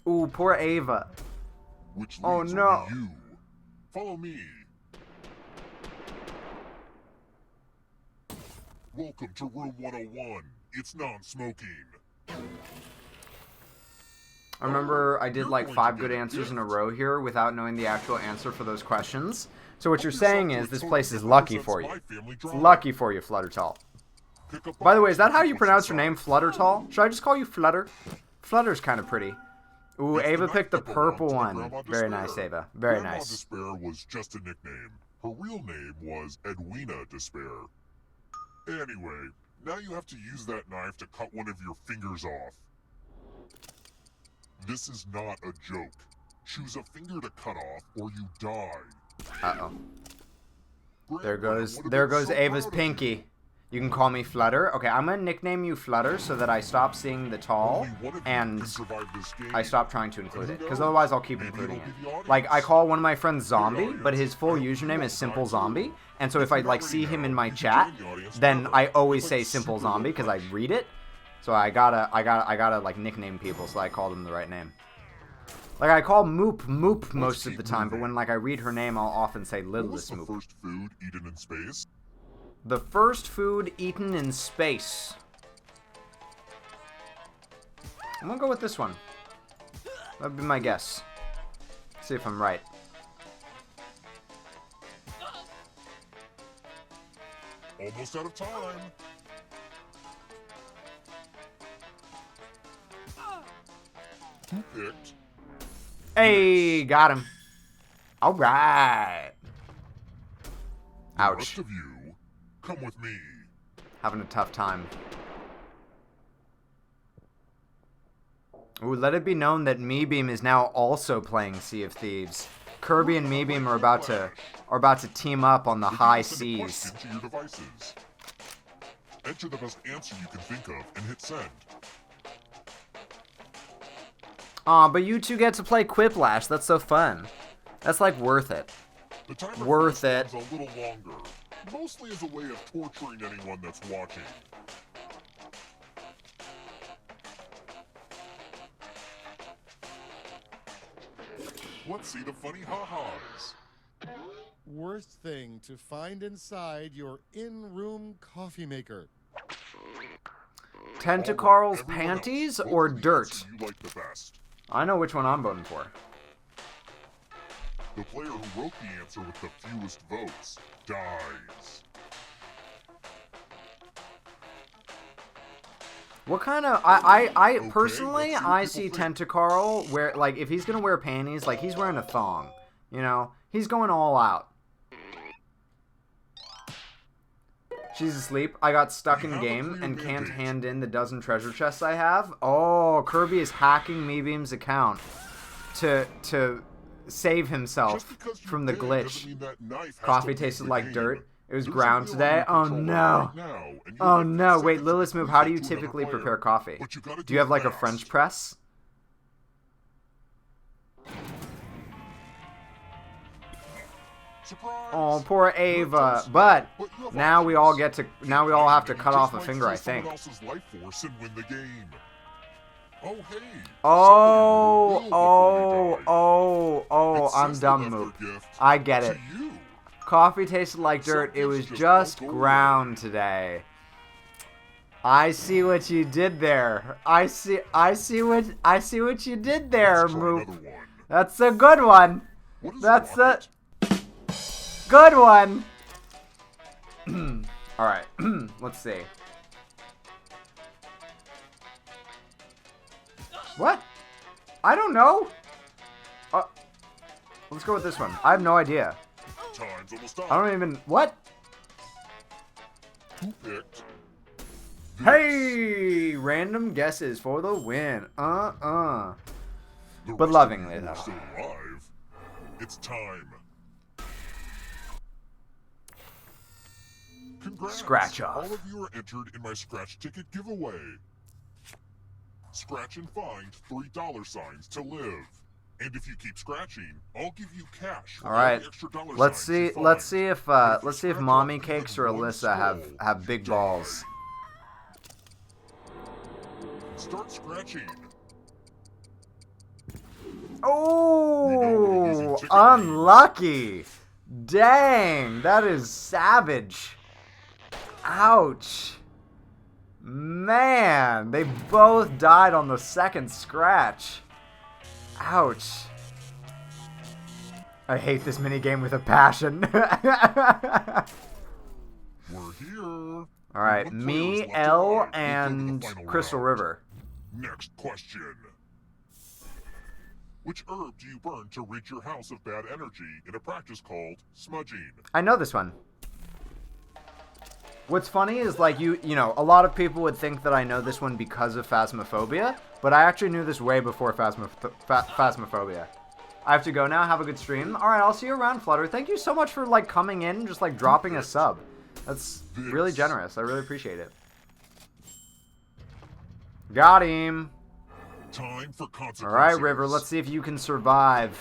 Speaker 4: Ooh, poor Ava.
Speaker 13: Which leads
Speaker 4: oh no!
Speaker 13: You. Follow me. Welcome to room 101. It's non-smoking.
Speaker 4: I remember I did like 5 good answers in a row here without knowing the actual answer for those questions. So what you're saying is this place is lucky for you. It's lucky for you, Fluttertall. By the way, is that how you pronounce your name, Fluttertall? Should I just call you Flutter? Flutter's kind of pretty. Ooh, Ava picked the purple one. Very nice, Ava. Very
Speaker 13: Grandma
Speaker 4: nice.
Speaker 13: Despair was just a nickname. Her real name was Edwina Despair. Anyway, now you have to use that knife to cut one of your fingers off. This is not a joke. Choose a finger to cut off, or you die.
Speaker 4: Uh-oh. There goes Ava's pinky. You can call me Flutter. Okay, I'm gonna nickname you Flutter so that I stop seeing the tall and I stop trying to include it. Because otherwise I'll keep including it. Like, I call one of my friends Zombie, but his full username is Simple Zombie. And so if I, like, see him in my chat, then I always say Simple Zombie because I read it. So I gotta, like, nickname people so I call them the right name. Like, I call Moop most of the time, but when, like, I read her name, I'll often say Littlest Moop.
Speaker 13: What was the first food eaten in space?
Speaker 4: The first food eaten in space. I'm gonna go with this one. That'd be my guess. See if I'm right.
Speaker 13: Almost out of time. Who picked?
Speaker 4: Hey, got him. All right.
Speaker 13: The
Speaker 4: Ouch.
Speaker 13: rest of you, come with me.
Speaker 4: Having a tough time. Ooh, let it be known that Meebeam is now also playing Sea of Thieves. Kirby and Meebeam are about to team up on the high seas.
Speaker 13: To your devices. Enter the best answer you can think of and hit send.
Speaker 4: Aw, but you two get to play Quiplash. That's so fun. That's like worth it.
Speaker 13: The timer
Speaker 4: Worth it.
Speaker 13: is a little longer, mostly as a way of torturing anyone that's watching. Let's see the funny ha-has.
Speaker 14: Worst thing to find inside your in-room coffee maker.
Speaker 4: Tentacarl's panties or dirt?
Speaker 13: You like the best.
Speaker 4: I know which one I'm voting for.
Speaker 13: The player who wrote the answer with the fewest votes dies.
Speaker 4: What kind of... I personally, I see Tentacarl where, like, if he's gonna wear panties, like, he's wearing a thong. You know? He's going all out. She's asleep. I got stuck in game and can't hand in the dozen treasure chests I have. Oh, Kirby is hacking Meebeam's account to save himself from the glitch. Coffee tasted like dirt. It was ground today. Oh no. Oh no. Wait, Lilith's move. How do you typically prepare coffee? Do you have like a French press? Oh, poor Ava. But now we all have to cut off a finger, I think. Oh, I'm dumb, Moop. I get it. Coffee tasted like dirt. It was just ground today. I see what you did there. I see what you did there, Moop. That's a good one. That's a good one. All right. Let's see. What? I don't know. Let's go with this one. I have no idea. I don't even... What?
Speaker 13: Who picked?
Speaker 4: Hey! Random guesses for the win. But lovingly, though.
Speaker 13: Still alive. It's time. Congrats.
Speaker 4: Scratch off.
Speaker 13: All of you are entered in my scratch ticket giveaway. Scratch and find $3 to live. And if you keep scratching, I'll give you cash.
Speaker 4: All right. Let's see if Mommy Cakes or Alyssa have big balls.
Speaker 13: Start scratching.
Speaker 4: Oh, unlucky. Dang, that is savage. Ouch. Man, they both died on the second scratch. Ouch. I hate this minigame with a passion.
Speaker 13: We're here.
Speaker 4: All right, me, Elle, and Crystal River.
Speaker 13: Next question. Which herb do you burn to rid your house of bad energy in a practice called smudging?
Speaker 4: I know this one. What's funny is, like, you know, a lot of people would think that I know this one because of Phasmophobia, but I actually knew this way before Phasmophobia. I have to go now. Have a good stream. All right, I'll see you around, Flutter. Thank you so much for, like, coming in and just, like, dropping a sub. That's really generous. I really appreciate it. Got him.
Speaker 13: Time for consequences.
Speaker 4: All right, River. Let's see if you can survive.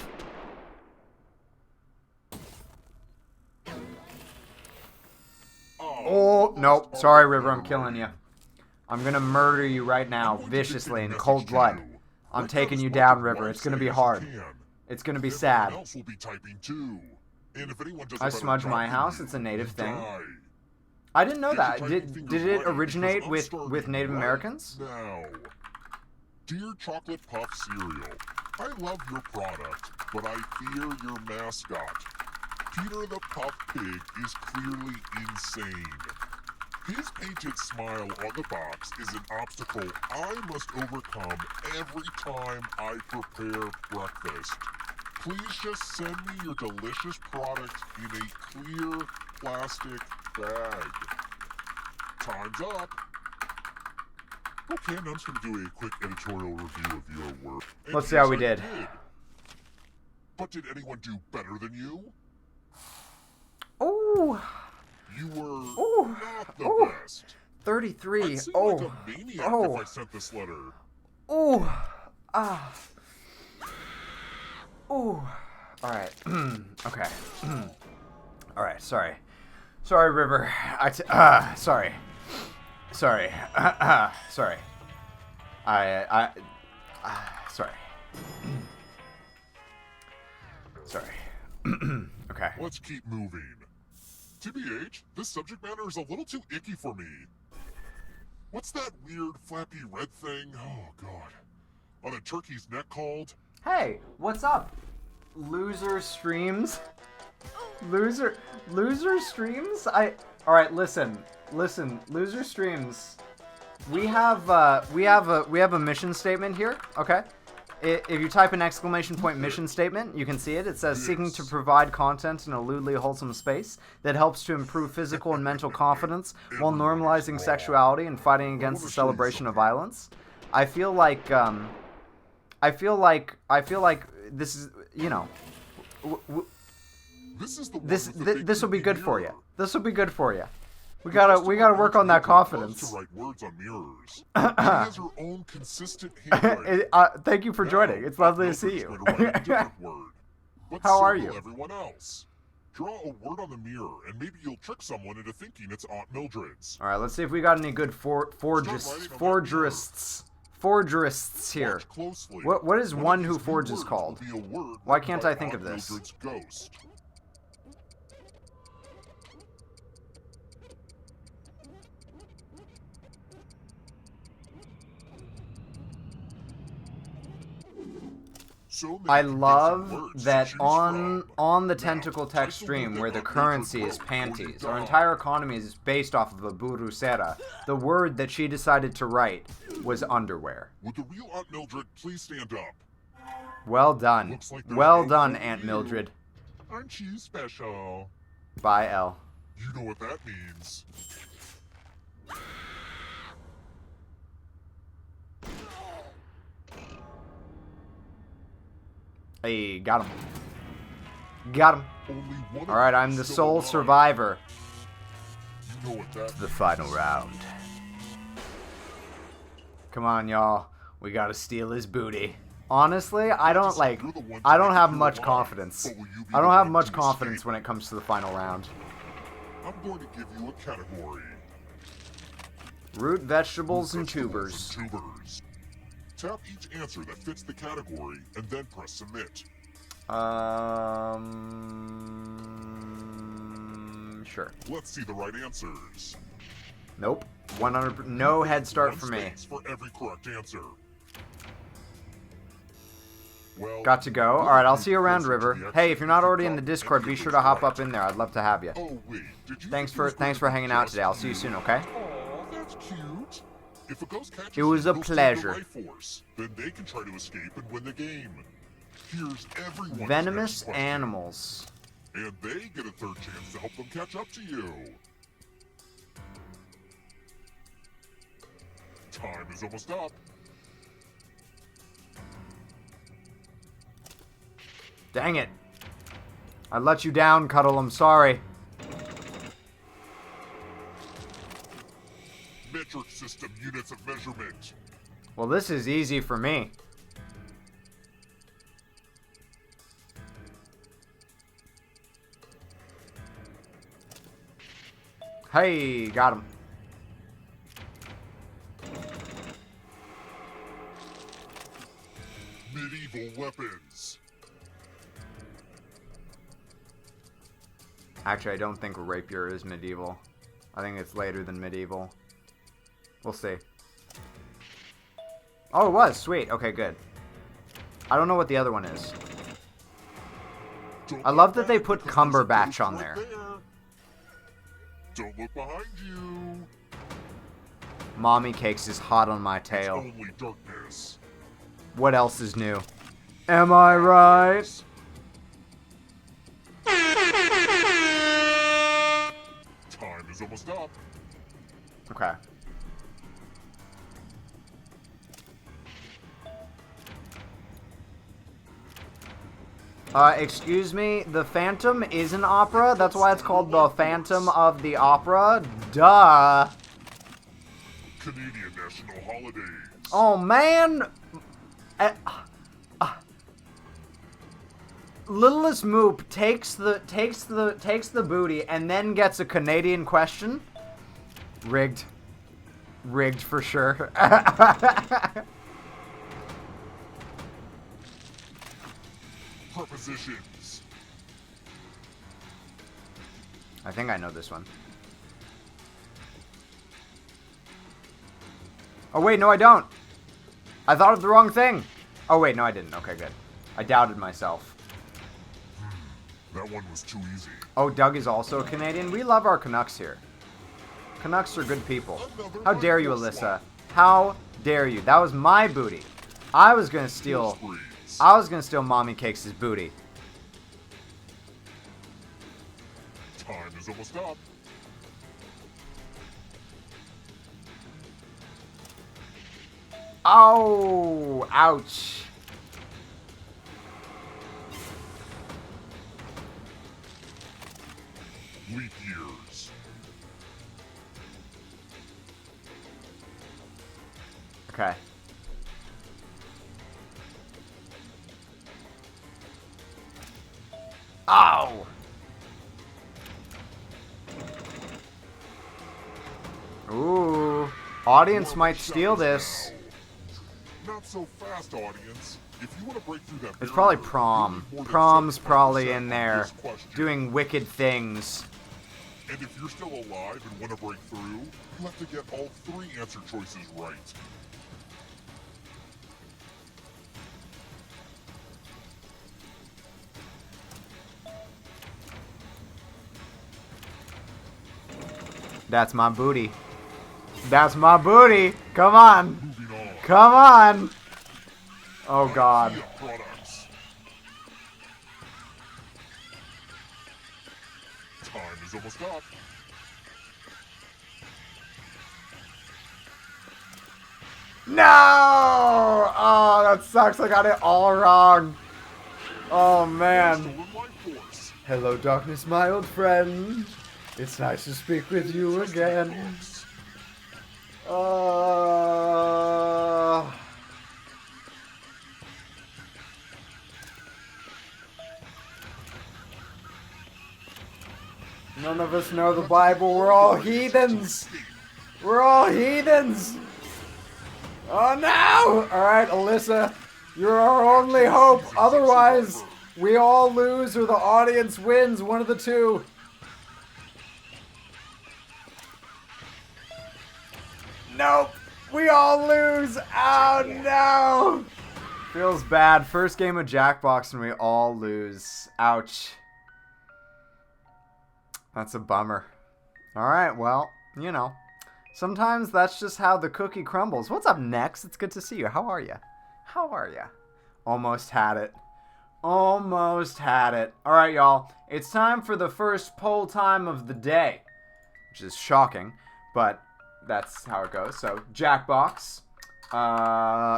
Speaker 4: Oh, nope. Sorry, River. I'm killing you. I'm going to murder you right now, viciously, in cold blood. I'm taking you down, River. It's going to be hard. It's going to be sad. I smudge my house. It's a native thing. I didn't know that. Did it originate with Native Americans?
Speaker 13: Now, dear Chocolate Puff Cereal, I love your product, but I fear your mascot. Peter the Puff Pig is clearly insane. His painted smile on the box is an obstacle I must overcome every time I prepare breakfast. Please just send me your delicious product in a clear plastic bag. Time's up. Okay, now I'm just going to do a quick editorial review of your work. And
Speaker 4: Let's see how we
Speaker 13: yes, I
Speaker 4: did.
Speaker 13: But did anyone do better than you?
Speaker 4: Ooh.
Speaker 13: You were not the best.
Speaker 4: 33.
Speaker 13: I'd seem like a maniac if I sent this letter.
Speaker 4: Ooh. Ah. Ooh. Alright. Okay. Alright, sorry. Sorry, River. Sorry. Sorry. Sorry. Sorry. Sorry. Okay.
Speaker 13: Let's keep moving. TBH, this subject matter is a little too icky for me. What's that weird flappy red thing? Oh, God. On a turkey's neck called?
Speaker 4: Hey, what's up? Loser streams? Loser streams? Alright, listen, loser streams. We have a mission statement here, okay? If you type an exclamation point mission statement, you can see it. It says, seeking to provide content in a lewdly wholesome space that helps to improve physical and mental confidence while normalizing sexuality and fighting against the celebration of violence. I feel like this is, you know, this will be good for you. This will be good for you. We gotta work on that confidence.
Speaker 13: To write words on mirrors. She has her own consistent handwriting.
Speaker 4: Thank you for joining. It's lovely to see you. How are you?
Speaker 13: Everyone else. Draw a word on the mirror, and maybe you'll trick someone into thinking it's Aunt Mildred's.
Speaker 4: All right, let's see if we got any good forgerists here. What is one who forges called? Why can't I think of this?
Speaker 13: Mildred's ghost.
Speaker 4: I love that on the Tentacle Tech stream where the currency is panties, our entire economy is based off of a burusera. The word that she decided to write was underwear.
Speaker 13: Would the real Aunt Mildred please stand up?
Speaker 4: Well done. Well done, Aunt Mildred.
Speaker 13: Aren't you special?
Speaker 4: Bye, Elle.
Speaker 13: You know what that means.
Speaker 4: Hey, got him. Got him. Alright, I'm the sole survivor.
Speaker 13: You know what that
Speaker 4: The final round. Come on, y'all. We gotta steal his booty. Honestly, I don't have much confidence. I don't have much confidence when it comes to the final round.
Speaker 13: I'm going to give you a category.
Speaker 4: Root, vegetables, and tubers.
Speaker 13: Tap each answer that fits the category, and then press submit.
Speaker 4: Sure.
Speaker 13: Let's see the right answers.
Speaker 4: Nope. 100. No head start for me.
Speaker 13: For every correct answer. Well,
Speaker 4: Got to go. Alright, I'll see you around, River. Hey, if you're not already in the Discord, be sure to hop up in there. I'd love to have you.
Speaker 13: Oh, wait. Did you
Speaker 4: Thanks for hanging out today. I'll see you soon, okay?
Speaker 13: Aw, that's cute. If a ghost catches
Speaker 4: It was
Speaker 13: you,
Speaker 4: a
Speaker 13: you'll steal
Speaker 4: pleasure.
Speaker 13: the life force. Then they can try to escape and win the game. Here's everyone's
Speaker 4: Venomous
Speaker 13: next question.
Speaker 4: animals.
Speaker 13: And they get a third chance to help them catch up to you. Time is almost up.
Speaker 4: Dang it. I let you down, Cuddle. I'm sorry.
Speaker 13: Metric system units of measurement.
Speaker 4: Well, this is easy for me. Hey, got him.
Speaker 13: Medieval weapons.
Speaker 4: Actually, I don't think rapier is medieval. I think it's later than medieval. We'll see. Oh, it was. Sweet. Okay, good. I don't know what the other one is. I love that they put Cumberbatch on there.
Speaker 13: Don't look behind you.
Speaker 4: Mommy Cakes is hot on my tail.
Speaker 13: Only darkness.
Speaker 4: What else is new? Am I right?
Speaker 13: Time is almost up.
Speaker 4: Okay. Excuse me, the Phantom is an opera. That's why it's called the Phantom of the Opera. Duh.
Speaker 13: Canadian national holidays.
Speaker 4: Oh man. Littlest Moop takes the booty and then gets a Canadian question. Rigged. Rigged for sure.
Speaker 13: Prepositions.
Speaker 4: I think I know this one. Oh wait, no I don't. I thought of the wrong thing. Oh wait, no I didn't. Okay, good. I doubted myself.
Speaker 13: That one was too easy.
Speaker 4: Oh, Doug is also a Canadian? We love our Canucks here. Canucks are good people. How dare you, Alyssa? How dare you? That was my booty. I was gonna steal Mommy Cakes' booty.
Speaker 13: Time is almost up.
Speaker 4: Oh, ouch.
Speaker 13: Leap years.
Speaker 4: Okay. Ow! Ooh. Audience might steal this.
Speaker 13: Not so fast, audience. If you want to break through that
Speaker 4: It's probably
Speaker 13: barrier,
Speaker 4: Prom.
Speaker 13: you need more than
Speaker 4: Prom's
Speaker 13: 75%
Speaker 4: probably in
Speaker 13: of
Speaker 4: there
Speaker 13: this question.
Speaker 4: doing wicked things.
Speaker 13: And if you're still alive and want to break through, you have to get all 3 answer choices right.
Speaker 4: That's my booty. That's my booty. Come on. Come on. Oh God.
Speaker 13: Products. Time is almost up.
Speaker 4: No! Oh, that sucks. I got it all wrong. Oh man. Hello, darkness, my old friend. It's nice to speak with you again. None of us know the Bible. We're all heathens. We're all heathens. Oh no! Alright, Alyssa. You're our only hope. Otherwise, we all lose or the audience wins. One of the two. Nope. We all lose. Oh no. Feels bad. First game of Jackbox and we all lose. Ouch. That's a bummer. Alright, well, you know. Sometimes that's just how the cookie crumbles. What's up next? It's good to see you. How are you? How are you? Almost had it. Almost had it. Alright, y'all. It's time for the first poll time of the day. Which is shocking, but that's how it goes. So, Jackbox.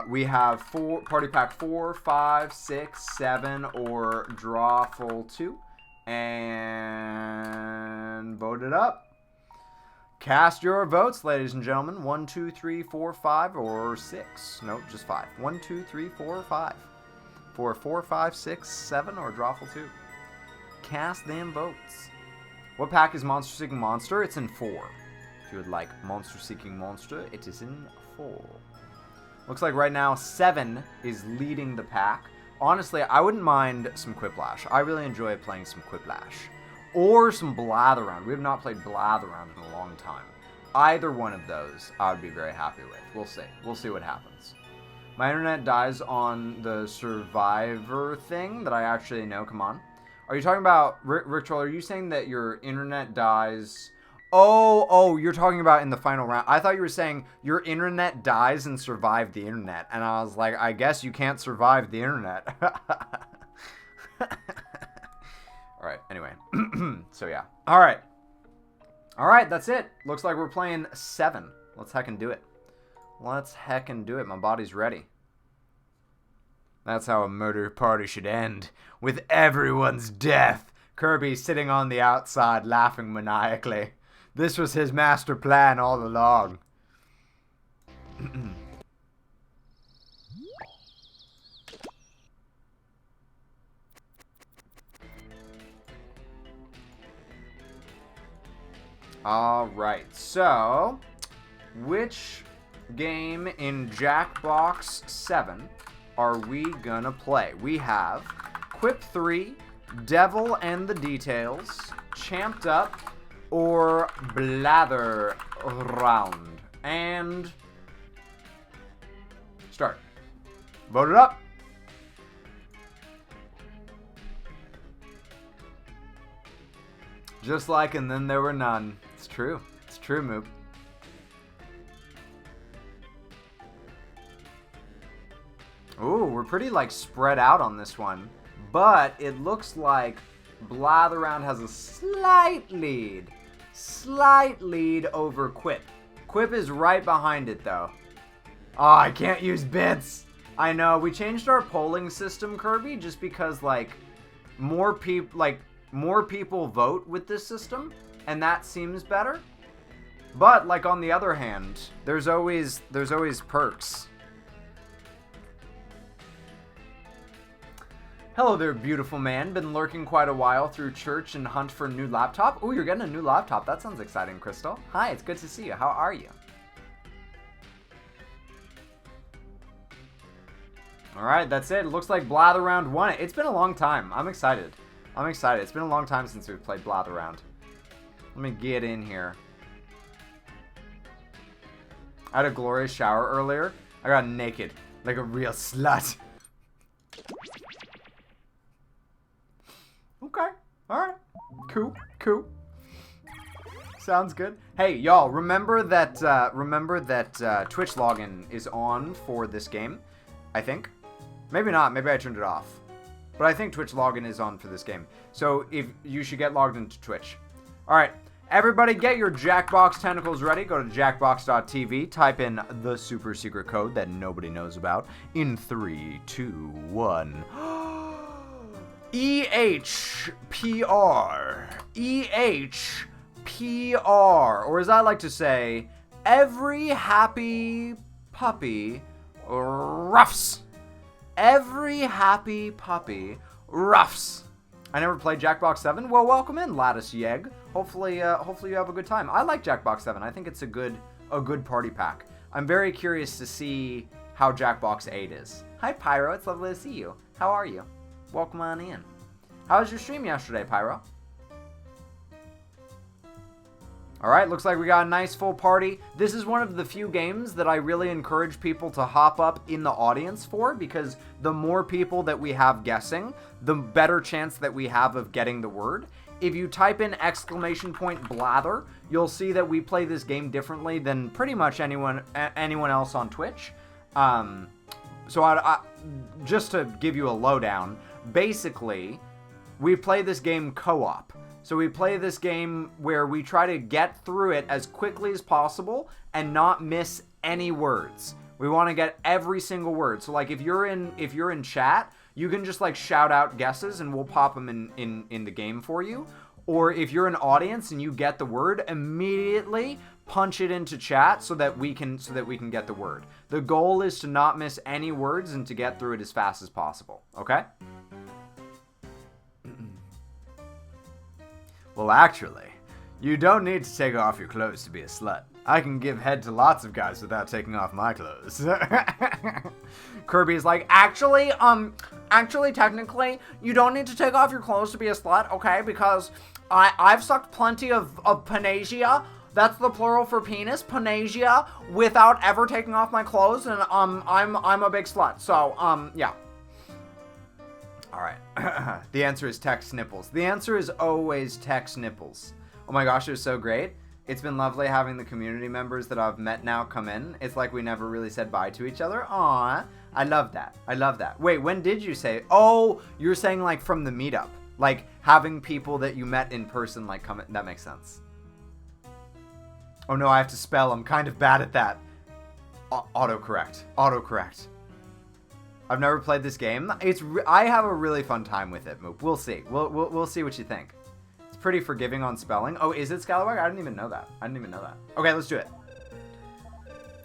Speaker 4: We have Party Pack 4, 5, 6, 7, or Draw Full 2. And vote it up. Cast your votes, ladies and gentlemen. 1, 2, 3, 4, 5, or 6. Nope, just 5. 1, 2, 3, 4, 5. For 4, 5, 6, 7, or Drawful 2. Cast them votes. What pack is Monster Seeking Monster? It's in 4. If you would like Monster Seeking Monster, it is in 4. Looks like right now 7 is leading the pack. Honestly, I wouldn't mind some Quiplash. I really enjoy playing some Quiplash. Or some Blatheround. We have not played Blatheround in a long time. Either one of those I would be very happy with. We'll see. We'll see what happens. My internet dies on the Survivor thing that I actually know. Come on. Are you talking about, Rick Troll, are you saying that your internet dies... Oh, you're talking about in the final round. I thought you were saying your internet dies and survive the internet. And I was like, I guess you can't survive the internet. Alright, anyway. So yeah. Alright, that's it. Looks like we're playing 7. Let's heckin' do it. Let's heckin' do it. My body's ready. That's how a murder party should end. With everyone's death. Kirby sitting on the outside laughing maniacally. This was his master plan all along. Alright, so which game in Jackbox 7 are we gonna play? We have Quip 3, Devil and the Details, Champed Up, or Blather Round. And start. Vote it up. Just like And Then There Were None. It's true. It's true, Moop. Ooh, we're pretty, like, spread out on this one. But it looks like Blatheround has a slight lead. Slight lead over Quip. Quip is right behind it, though. Oh, I can't use bits. I know. We changed our polling system, Kirby, just because, like, more people vote with this system, and that seems better. But, like, on the other hand, there's always perks. Hello there, beautiful man. Been lurking quite a while through church and hunt for a new laptop. Ooh, you're getting a new laptop. That sounds exciting, Crystal. Hi, it's good to see you. How are you? Alright, that's it. It looks like Blatheround won it. It's been a long time. I'm excited. I'm excited. It's been a long time since we've played Blatheround. Let me get in here. I had a glorious shower earlier. I got naked. Like a real slut. Okay. Alright. Cool. Sounds good. Hey, y'all, remember that Twitch login is on for this game, I think. Maybe not. Maybe I turned it off. But I think Twitch login is on for this game. So if you should get logged into Twitch. Alright. Everybody get your Jackbox tentacles ready. Go to jackbox.tv. Type in the super secret code that nobody knows about. In 3, 2, 1. EHPR. EHPR. Or as I like to say, every happy puppy roughs. Every happy puppy roughs. I never played Jackbox 7. Well, welcome in, Lattice Yegg. Hopefully you have a good time. I like Jackbox 7. I think it's a good party pack. I'm very curious to see how Jackbox 8 is. Hi, Pyro. It's lovely to see you. How are you? Welcome on in. How was your stream yesterday, Pyro? Alright, looks like we got a nice full party. This is one of the few games that I really encourage people to hop up in the audience for, because the more people that we have guessing, the better chance that we have of getting the word. If you type in !blather, you'll see that we play this game differently than pretty much anyone else on Twitch. So I just to give you a lowdown, basically, we play this game co-op. So we play this game where we try to get through it as quickly as possible and not miss any words. We want to get every single word. So like if you're in chat, you can just like shout out guesses and we'll pop them in the game for you. Or if you're an audience and you get the word, immediately punch it into chat so that we can get the word. The goal is to not miss any words and to get through it as fast as possible. Okay? Well, actually, you don't need to take off your clothes to be a slut. I can give head to lots of guys without taking off my clothes. Kirby's like, actually, technically, you don't need to take off your clothes to be a slut, okay? Because I've sucked plenty of panasia. That's the plural for penis, panasia, without ever taking off my clothes, and I'm a big slut. So, yeah. All right. The answer is text nipples. The answer is always text nipples. Oh my gosh, it was so great. It's been lovely having the community members that I've met now come in. It's like we never really said bye to each other. Aw, I love that. I love that. Wait, when did you say? Oh, you're saying like from the meetup. Like having people that you met in person like come in. That makes sense. Oh no, I have to spell. I'm kind of bad at that. Autocorrect. Autocorrect. I've never played this game. I have a really fun time with it, Moop. We'll see. We'll see what you think. It's pretty forgiving on spelling. Oh, is it Scallywag? I didn't even know that. Okay, let's do it.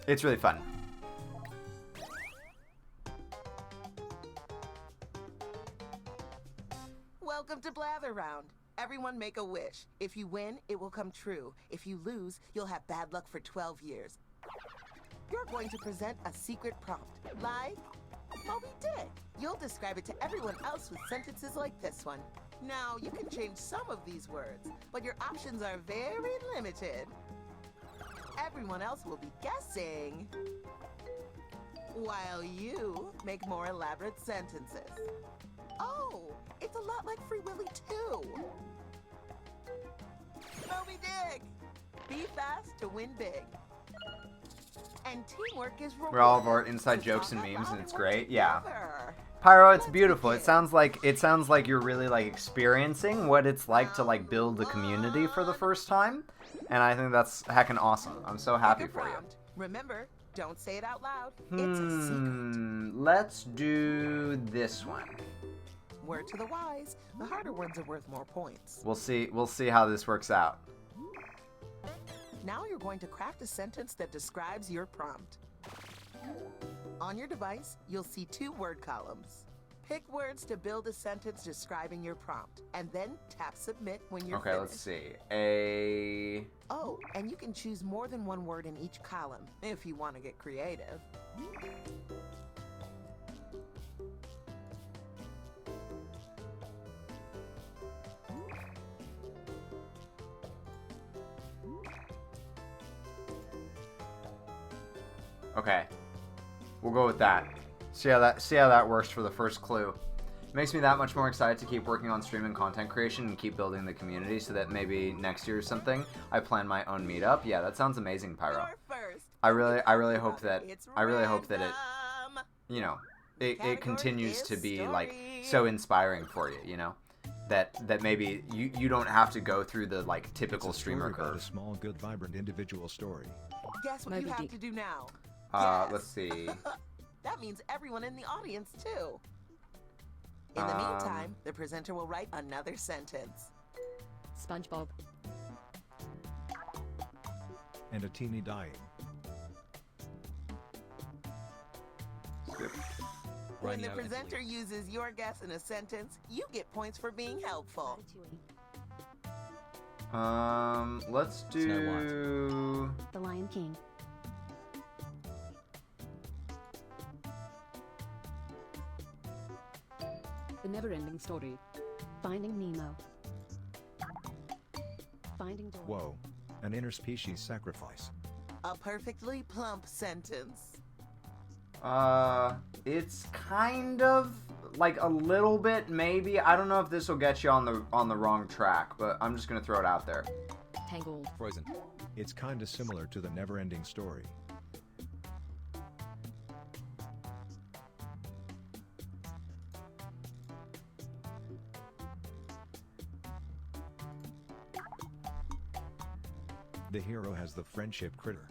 Speaker 4: It's really fun.
Speaker 15: Welcome to Blather Round. Everyone make a wish. If you win, it will come true. If you lose, you'll have bad luck for 12 years. You're going to present a secret prompt, like Moby Dick. You'll describe it to everyone else with sentences like this one. Now, you can change some of these words, but your options are very limited. Everyone else will be guessing, while you make more elaborate sentences. Oh, it's a lot like Free Willy too. Moby Dick! Be fast to win big. And teamwork is rewarded.
Speaker 4: We're all of our inside jokes and memes, and it's great. Yeah. Pyro, it's beautiful. It sounds like you're really like experiencing what it's like to like build a community for the first time, and I think that's heckin' awesome. I'm so happy for you.
Speaker 15: Remember, don't say it out loud. It's a secret.
Speaker 4: Let's do this one.
Speaker 15: Word to the wise, the harder ones are worth more points.
Speaker 4: We'll see how this works out.
Speaker 15: Now you're going to craft a sentence that describes your prompt. On your device, you'll see 2 word columns. Pick words to build a sentence describing your prompt, and then tap submit when you're finished.
Speaker 4: Let's see.
Speaker 15: Oh, and you can choose more than 1 word in each column, if you want to get creative.
Speaker 4: Okay, we'll go with that. See how that works for the first clue. It makes me that much more excited to keep working on streaming content creation and keep building the community, so that maybe next year or something I plan my own meetup. Yeah, that sounds amazing, Pyro. I really hope that it, you know, it continues to be like so inspiring for you. You know, that maybe you don't have to go through the like typical streamer curve.
Speaker 16: A small, good, vibrant individual story.
Speaker 15: Guess what you have to do now.
Speaker 4: Let's see.
Speaker 15: That means everyone in the audience, too. In the meantime, the presenter will write another sentence.
Speaker 17: SpongeBob.
Speaker 16: And a teeny dying.
Speaker 15: When the presenter uses your guess in a sentence, you get points for being helpful.
Speaker 4: Let's do...
Speaker 17: The Lion King. The Never-Ending Story. Finding Nemo. Finding Dory.
Speaker 16: Whoa. An interspecies sacrifice.
Speaker 15: A perfectly plump sentence.
Speaker 4: It's kind of like a little bit, maybe. I don't know if this will get you on the wrong track, but I'm just gonna throw it out there.
Speaker 17: Tangled.
Speaker 16: Frozen. It's kinda similar to the never-ending story. The hero has the friendship critter.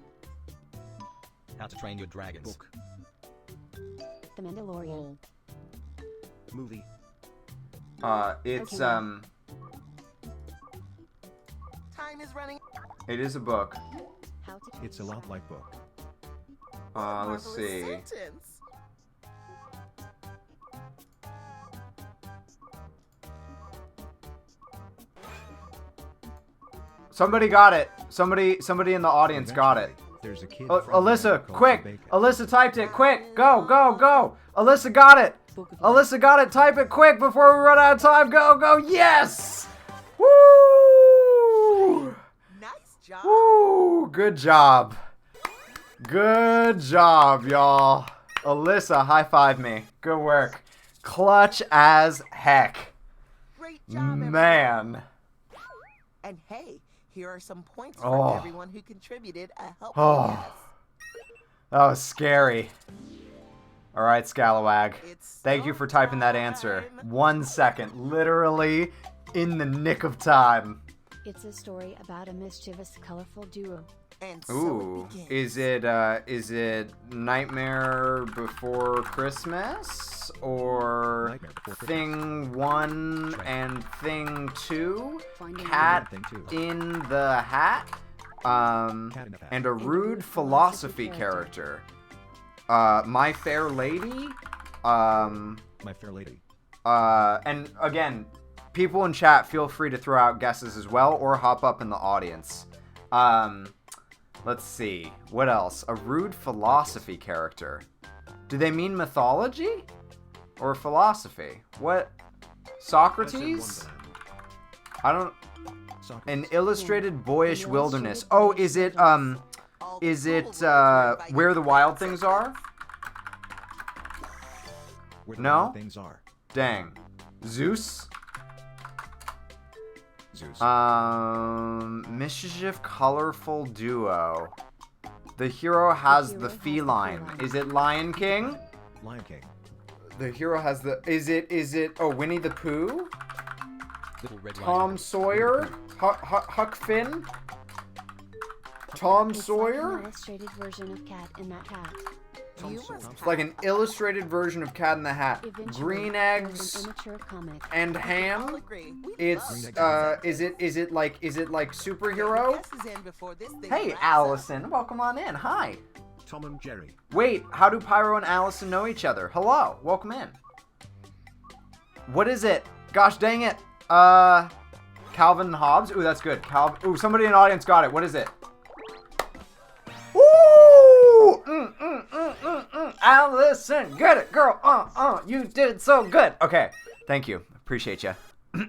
Speaker 18: How to Train Your Dragons.
Speaker 16: Book.
Speaker 17: The Mandalorian.
Speaker 16: Movie.
Speaker 4: It's
Speaker 17: Okay.
Speaker 15: Time is running.
Speaker 4: it is a book.
Speaker 17: How to
Speaker 16: It's a lot like book.
Speaker 4: Let's
Speaker 15: Marvelous
Speaker 4: see.
Speaker 15: sentence.
Speaker 4: Somebody got it. Somebody in the audience got it.
Speaker 16: There's a kid.
Speaker 4: Alyssa, quick! Alyssa typed it, quick! Go, go, go! Alyssa got it! Alyssa got it, type it quick before we run out of time, go, go, yes! Woo!
Speaker 15: Nice job.
Speaker 4: Woo! Good job. Good job, y'all. Alyssa, high five me. Good work. Clutch as heck.
Speaker 15: Great job,
Speaker 4: Man.
Speaker 15: And hey, here are some points
Speaker 4: Oh.
Speaker 15: for everyone who contributed a helpful
Speaker 4: Oh.
Speaker 15: guess.
Speaker 4: That was scary. Alright, Scalawag. Thank you for typing that answer. 1 second. Literally in the nick of time.
Speaker 17: It's a story about a mischievous, colorful duo.
Speaker 15: And
Speaker 4: Ooh. Is it Nightmare Before Christmas? Or
Speaker 16: Nightmare Before Christmas.
Speaker 4: Thing 1 and Thing 2?
Speaker 17: Finding
Speaker 4: Cat
Speaker 16: Thing 2.
Speaker 4: in the Hat?
Speaker 16: Cat in the Hat.
Speaker 4: And a rude philosophy character. My Fair Lady?
Speaker 16: My Fair Lady.
Speaker 4: And again, people in chat, feel free to throw out guesses as well, or hop up in the audience. Let's see. What else? A rude philosophy character. Do they mean mythology? Or philosophy? What? Socrates? I don't... An illustrated boyish wilderness. Oh, is it Where the Wild Things Are?
Speaker 16: Where the
Speaker 4: No?
Speaker 16: wild things are.
Speaker 4: Dang. Zeus?
Speaker 16: Zeus.
Speaker 4: Mischief colorful duo. The hero has the feline. Is it Lion King?
Speaker 16: Lion King.
Speaker 4: The hero has the... Is it... Oh, Winnie the Pooh?
Speaker 18: Little Red
Speaker 4: Tom Sawyer? Huck Finn? Tom
Speaker 17: It's
Speaker 4: Sawyer?
Speaker 17: like an illustrated version of Cat in That Hat.
Speaker 4: It's like an illustrated version of Cat in the Hat.
Speaker 17: Eventually,
Speaker 4: Green
Speaker 17: there was
Speaker 4: eggs
Speaker 17: an immature comic.
Speaker 4: and
Speaker 15: I'll
Speaker 4: ham.
Speaker 15: agree. We
Speaker 4: It's is it like superhero?
Speaker 15: guesses in before this thing
Speaker 4: Hey,
Speaker 15: wraps up.
Speaker 4: Allison, welcome on in. Hi.
Speaker 16: Tom and Jerry.
Speaker 4: Wait, how do Pyro and Allison know each other? Hello, welcome in. What is it? Gosh dang it. Calvin and Hobbes. Ooh, that's good. Ooh, somebody in the audience got it. What is it? Ooh! Allison, get it, girl. You did so good. Okay, thank you. Appreciate you.
Speaker 15: You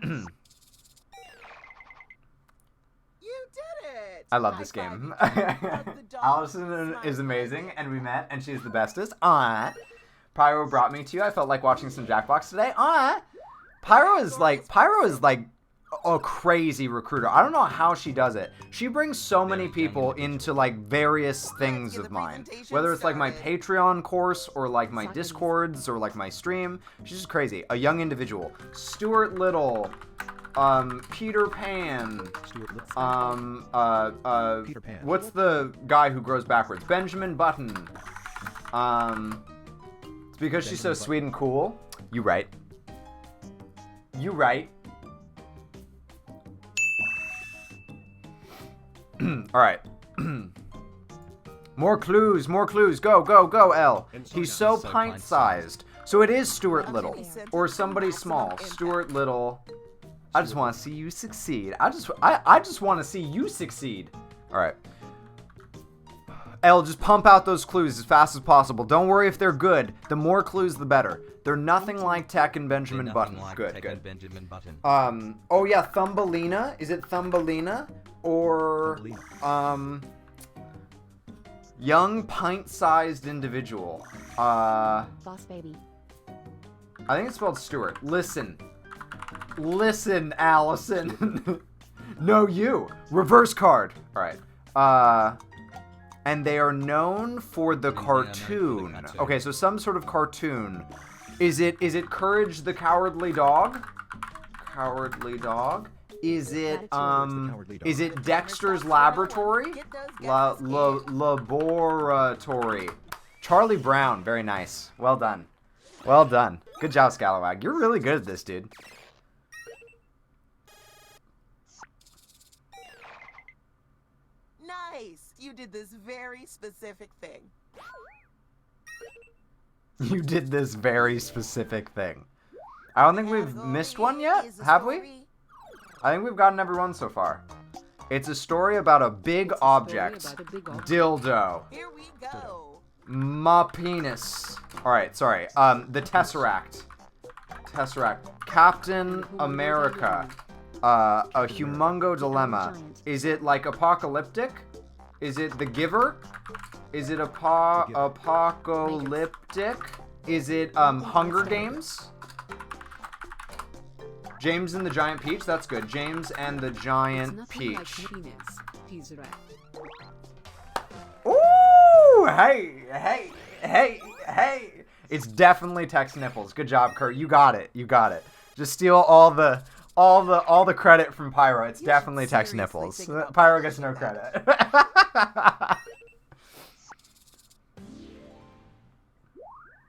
Speaker 15: did it.
Speaker 4: I love this
Speaker 15: High
Speaker 4: game.
Speaker 15: five each other. Love the dog.
Speaker 4: Allison is
Speaker 15: Smile.
Speaker 4: amazing, and we met, and she's the bestest. Pyro brought me to you. I felt like watching some Jackbox today. Pyro is like a crazy recruiter. I don't know how she does it. She brings so many people into like various things of mine. Whether it's like my Patreon course or like my Discords or like my stream. She's just crazy. A young individual. Stuart Little. Peter Pan.
Speaker 16: Peter Pan.
Speaker 4: What's the guy who grows backwards? Benjamin Button. It's because she's so sweet and cool. You right. You right. Alright. More clues, more clues. Go, go, go, L. He's so pint-sized. So it is Stuart Little. Or somebody small. Stuart Little. I just want to see you succeed. I just want to see you succeed. Alright. Elle, just pump out those thumbs as fast as possible. Don't worry if they're good. The more clues, the better. They're nothing like Tech and Benjamin Button. Good.
Speaker 18: Benjamin Button.
Speaker 4: Oh yeah, Thumbelina. Is it Thumbelina? Or, young pint-sized individual.
Speaker 17: Boss baby.
Speaker 4: I think it's spelled Stuart. Listen, Allison. No, you. Reverse card. All right. And they are known for the cartoon. Okay, so some sort of cartoon. Is it Courage the Cowardly Dog? Cowardly Dog. Is it Dexter's Laboratory? Laboratory. Charlie Brown. Very nice. Well done. Well done. Good job, Scalawag. You're really good at this, dude.
Speaker 15: Nice. You did this very specific thing.
Speaker 4: You did this very specific thing. I don't think we've missed one yet, have we? I think we've gotten every one so far. It's a story about a big object. Dildo.
Speaker 15: Here we go.
Speaker 4: My penis. Alright, sorry. The Tesseract. Captain America. A humongo dilemma. Is it like apocalyptic? Is it The Giver? Is it apocalyptic? Is it Hunger Games? James and the Giant Peach? That's good. James and the Giant Peach. Ooh! Hey! It's definitely Tex Nipples. Good job, Kurt. You got it. Just steal all the credit from Pyro. It's definitely Tex Nipples. Pyro gets no credit.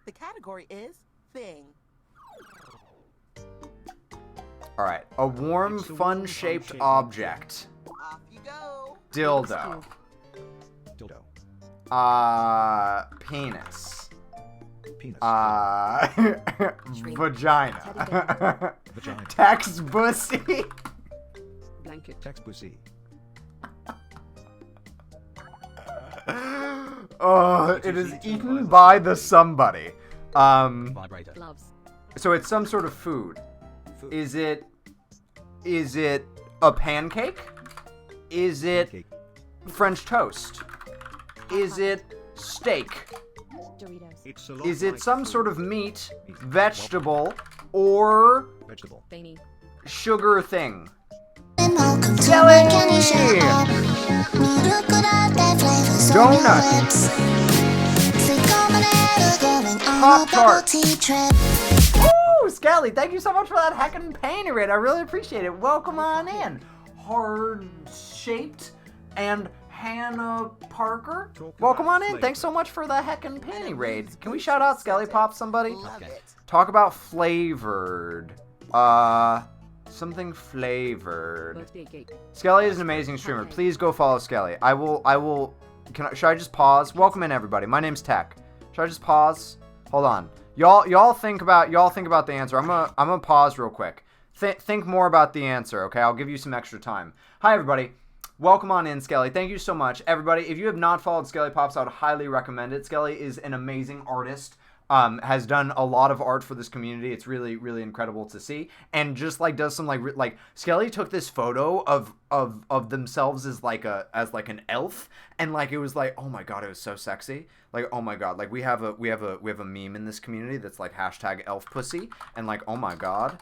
Speaker 15: The category is thing.
Speaker 4: Alright. A warm, fun-shaped object.
Speaker 15: Off you go.
Speaker 4: Dildo. Penis. Vagina. Tex Bussy.
Speaker 16: Blanket. Tex Bussy.
Speaker 4: Oh, it is eaten by the somebody.
Speaker 18: Vibrator.
Speaker 4: So it's some sort of food. Is it a pancake? Is it French toast? Is it steak?
Speaker 17: Doritos.
Speaker 4: Is it some sort of meat, vegetable, or sugar thing? Jelly! Donuts! Pop-Tart! Ooh, Scally, thank you so much for that heckin' painting raid. I really appreciate it. Welcome on in. Hard-shaped and Hannah Parker. Welcome on in. Thanks so much for the heckin' panty raid. Can we shout out Skelly Pop somebody? Talk about flavored. Something flavored. Skelly is an amazing streamer. Please go follow Skelly. I will. Should I just pause? Welcome in, everybody. My name's Tech. Should I just pause? Hold on. Y'all think about the answer. I'm gonna pause real quick. Think more about the answer. Okay, I'll give you some extra time. Hi, everybody. Welcome on in, Skelly. Thank you so much. Everybody, if you have not followed Skelly Pops, I would highly recommend it. Skelly is an amazing artist. Has done a lot of art for this community. It's really, really incredible to see. And just like does some like Skelly took this photo of themselves as like an elf, and like it was like, oh my god, it was so sexy. Like, oh my god, like we have a meme in this community that's like #elfpussy, and like, oh my god.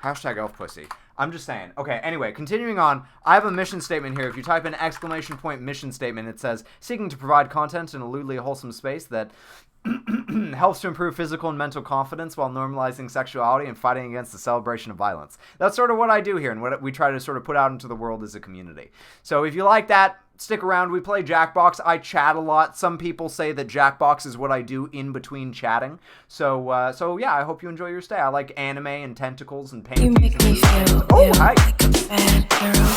Speaker 4: #elfpussy. I'm just saying. Okay, anyway, continuing on, I have a mission statement here. If you type in ! mission statement, it says, seeking to provide content in a lewdly wholesome space that helps to improve physical and mental confidence while normalizing sexuality and fighting against the celebration of violence. That's sort of what I do here and what we try to sort of put out into the world as a community. So if you like that, stick around. We play Jackbox. I chat a lot. Some people say that Jackbox is what I do in between chatting. So yeah, I hope you enjoy your stay. I like anime and tentacles and paintings.
Speaker 5: You make me feel
Speaker 4: hi.
Speaker 5: like a bad girl.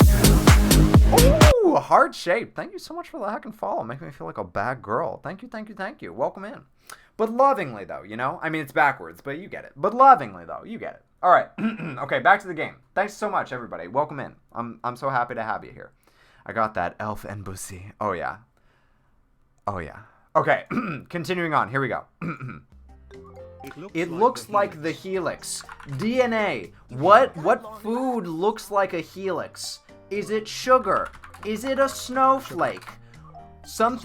Speaker 4: Ooh, heart shape. Thank you so much for the heckin' follow. Make me feel like a bad girl. Thank you. Welcome in. But lovingly, though, you know? I mean, it's backwards, but you get it. But lovingly, though, you get it. All right. Okay, back to the game. Thanks so much, everybody. Welcome in. I'm so happy to have you here. I got that elf and bussy. Oh, yeah. Oh, yeah. Okay, continuing on. Here we go. It looks like the helix. DNA. What food looks like a helix? Is it sugar? Is it a snowflake? Some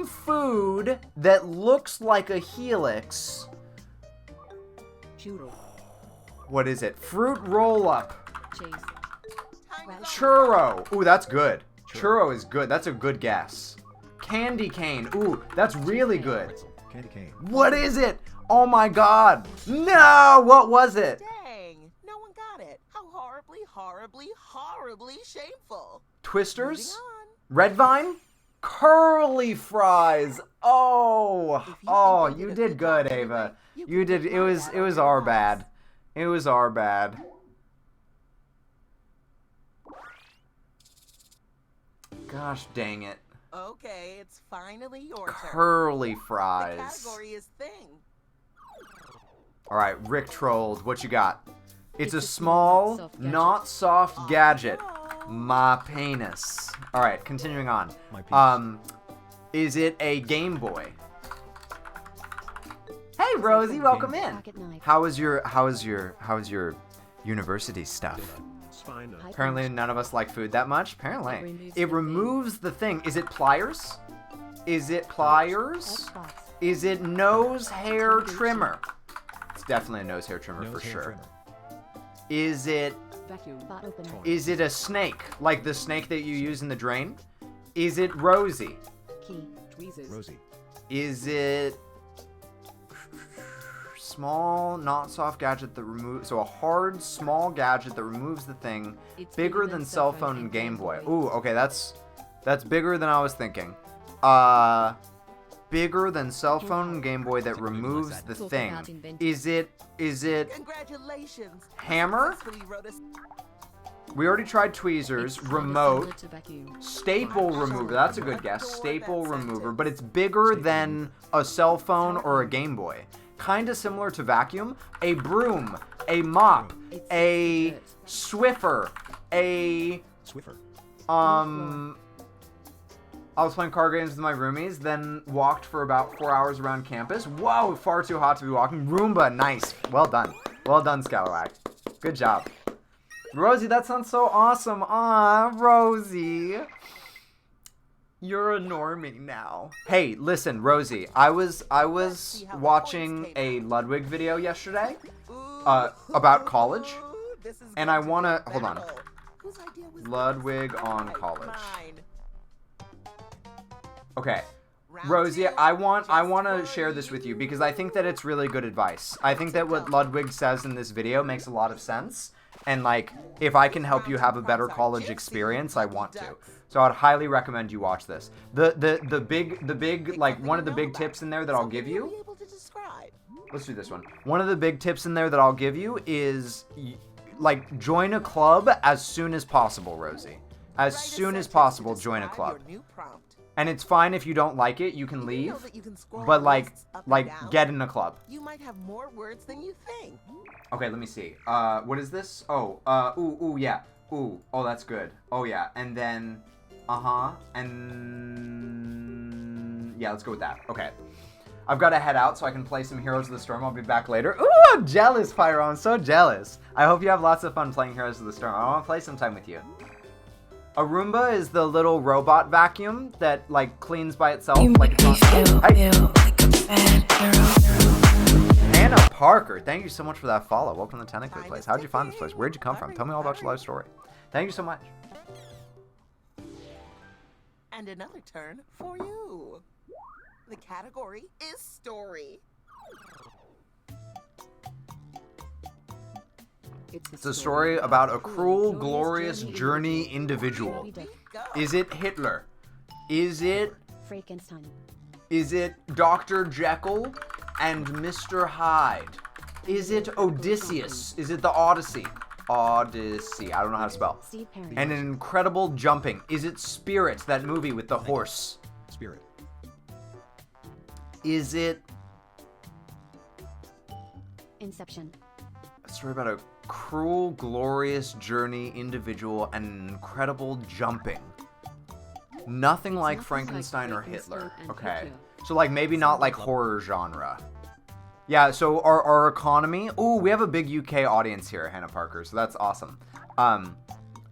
Speaker 4: food that looks like a helix. What is it? Fruit roll-up. Churro. Ooh, that's good. Churro is good. That's a good guess. Candy cane. Ooh, that's really good.
Speaker 16: Candy cane.
Speaker 4: What is it? Oh my god. No, what was it?
Speaker 15: Dang, no one got it. How horribly, horribly, horribly shameful.
Speaker 4: Twisters? Red Vine? Curly fries. Oh, you did good, Ava. You did. It was our bad. It was our bad. Gosh dang it.
Speaker 15: Okay, it's finally your turn.
Speaker 4: Curly fries.
Speaker 15: The category is thing.
Speaker 4: Alright, Rick trolled. What you got? It's a small, not soft gadget. My penis. Alright, continuing on. Is it a Game Boy? Hey Rosie, welcome in. How is your university stuff? Apparently none of us like food that much. Apparently. It removes the thing. Is it pliers? Is it pliers? Is it nose hair trimmer? It's definitely a nose hair trimmer for sure. Is it a snake? Like the snake that you use in the drain? Is it Rosie?
Speaker 16: Rosie.
Speaker 4: Is it small, not soft gadget that removes... So a hard, small gadget that removes the thing. Bigger than cell phone and Game Boy. Ooh, okay, that's bigger than I was thinking. Bigger than cell phone and Game Boy that removes the thing. Is it
Speaker 15: Congratulations.
Speaker 4: Hammer? We already tried tweezers, remote, staple remover. That's a good guess. Staple remover, but it's bigger than a cell phone or a Game Boy. Kind of similar to vacuum. A broom, a mop, a Swiffer, a I was playing card games with my roomies, then walked for about 4 hours around campus. Whoa, far too hot to be walking. Roomba, nice. Well done. Well done, Scalawag. Good job. Rosie, that sounds so awesome. Aw, Rosie. You're a normie now. Hey, listen, Rosie. I was watching a Ludwig video yesterday about college. And I want to... Hold on. Ludwig on college. Okay. Rosie, I want to share this with you because I think that it's really good advice. I think that what Ludwig says in this video makes a lot of sense. And, like, if I can help you have a better college experience, I want to. So I'd highly recommend you watch this. The big, like, one of the big tips in there that I'll give you... Let's do this one. One of the big tips in there that I'll give you is, like, join a club as soon as possible, Rosie. As soon as possible, join a club. And it's fine if you don't like it, you can leave. But, like, get in a club.
Speaker 15: You might have more words than you think.
Speaker 4: Okay, let me see. What is this? Oh, ooh, yeah. Ooh, oh, that's good. Oh, yeah. And then, and yeah, let's go with that. Okay. I've got to head out so I can play some Heroes of the Storm. I'll be back later. Ooh, I'm jealous, Pyro. I'm so jealous. I hope you have lots of fun playing Heroes of the Storm. I want to play some time with you. A Roomba is the little robot vacuum that, like, cleans by itself.
Speaker 5: You
Speaker 4: like
Speaker 5: make me feel like a bad girl.
Speaker 4: Hannah Parker, thank you so much for that follow. Welcome to the Tentacle place. How'd you find this place? Where'd you come from? Tell me all about your life story. Thank you so much.
Speaker 15: And another turn for you. The category is story.
Speaker 4: It's a story about a cruel, glorious journey individual. Is it Hitler? Is it
Speaker 17: Frankenstein?
Speaker 4: Is it Dr. Jekyll and Mr. Hyde? Is it Odysseus? Is it the Odyssey? Odyssey. I don't know how to spell. And an incredible jumping. Is it Spirit, that movie with the horse?
Speaker 16: Spirit.
Speaker 4: Is it
Speaker 17: Inception?
Speaker 4: a story about a cruel, glorious journey individual and an incredible jumping? Nothing like Frankenstein or Hitler. Okay. So, like, maybe not like horror genre. Yeah, so our economy... Ooh, we have a big UK audience here, Hannah Parker, so that's awesome.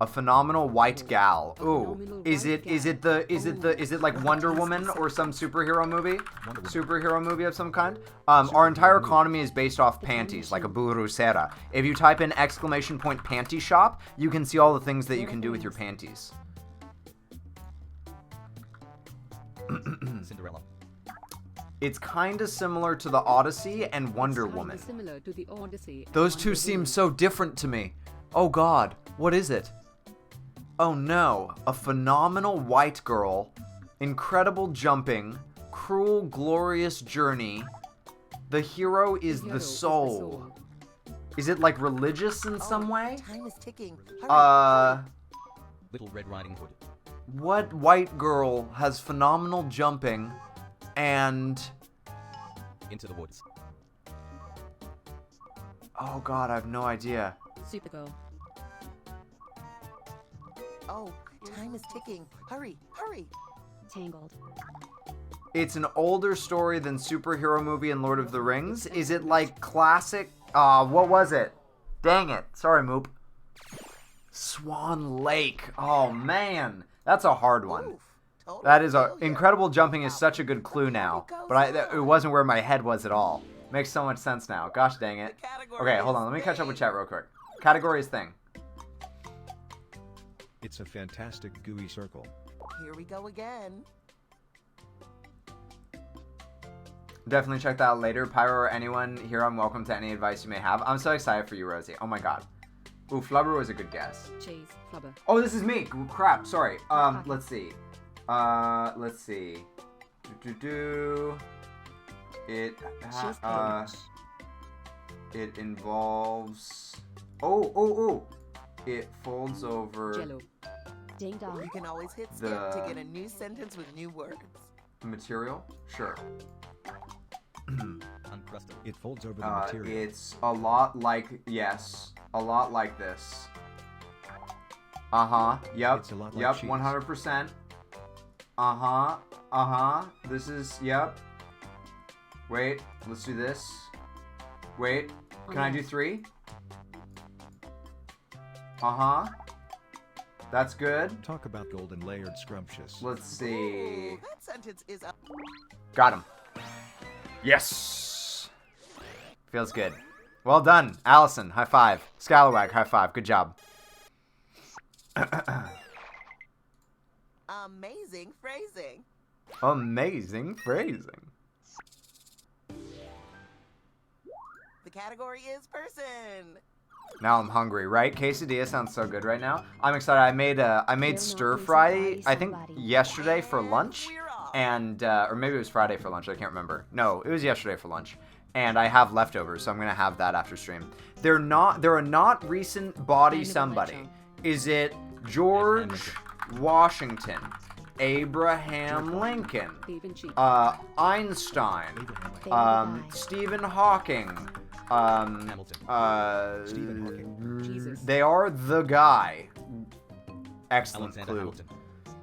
Speaker 4: A phenomenal white gal. Ooh, is it like Wonder Woman or some superhero movie? Superhero movie of some kind? Our entire economy is based off panties, like a burusera. If you type in exclamation point panty shop, you can see all the things that you can do with your panties.
Speaker 18: Cinderella.
Speaker 4: It's kind of similar to the Odyssey and Wonder Woman. Those two seem so different to me. Oh God, what is it? Oh no, a phenomenal white girl, incredible jumping, cruel, glorious journey. The hero is the soul. Is it like religious in some way?
Speaker 15: Time is ticking.
Speaker 18: Little Red Riding Hood.
Speaker 4: What white girl has phenomenal jumping and...
Speaker 18: Into the Woods.
Speaker 4: Oh God, I have no idea.
Speaker 5: Supergirl.
Speaker 15: Oh, time is ticking. Hurry, hurry.
Speaker 17: Tangled.
Speaker 4: It's an older story than superhero movie and Lord of the Rings. Is it like classic? What was it? Dang it. Sorry, Moop. Swan Lake. Oh man, that's a hard one. That is incredible jumping is such a good clue now, but it wasn't where my head was at all. Makes so much sense now. Gosh dang it. Okay, hold on. Let me catch up with chat real quick. Category is thing.
Speaker 16: It's a fantastic gooey circle.
Speaker 15: Here we go again.
Speaker 4: Definitely check that out later. Pyro or anyone here, I'm welcome to any advice you may have. I'm so excited for you, Rosie. Oh my God. Ooh, Flubber was a good guess.
Speaker 5: Cheese. Flubber.
Speaker 4: Oh, this is me. Ooh, crap. Sorry. Let's see. Let's see. It involves... Oh. It folds over...
Speaker 17: Jello. Ding dong.
Speaker 15: You can always hit skip to get a new sentence with new words.
Speaker 4: Material? Sure.
Speaker 18: Uncrusted.
Speaker 16: It folds over the material.
Speaker 4: It's a lot like... Yes. A lot like this. Uh-huh. Yep.
Speaker 16: It's a lot like
Speaker 4: yep.
Speaker 16: cheese.
Speaker 4: 100%. Uh-huh. Uh-huh. This is... Yep. Wait. Let's do this. Wait. Can I do 3? Uh-huh. That's good.
Speaker 16: Talk about golden layered scrumptious.
Speaker 4: Let's see.
Speaker 15: Ooh, that sentence is up.
Speaker 4: Got him. Yes. Feels good. Well done, Allison. High five. Scalawag, high five. Good job.
Speaker 15: Amazing phrasing.
Speaker 4: Amazing phrasing.
Speaker 15: The category is person.
Speaker 4: Now I'm hungry, right? Quesadilla sounds so good right now. I'm excited. I made stir fry, I think yesterday for lunch, and or maybe it was Friday for lunch. I can't remember. No, it was yesterday for lunch, and I have leftovers, so I'm gonna have that after stream. They're a not recent body somebody. Is it George Washington, Abraham Lincoln, Einstein, Stephen Hawking? They are the guy. Excellent clue.
Speaker 18: Hamilton.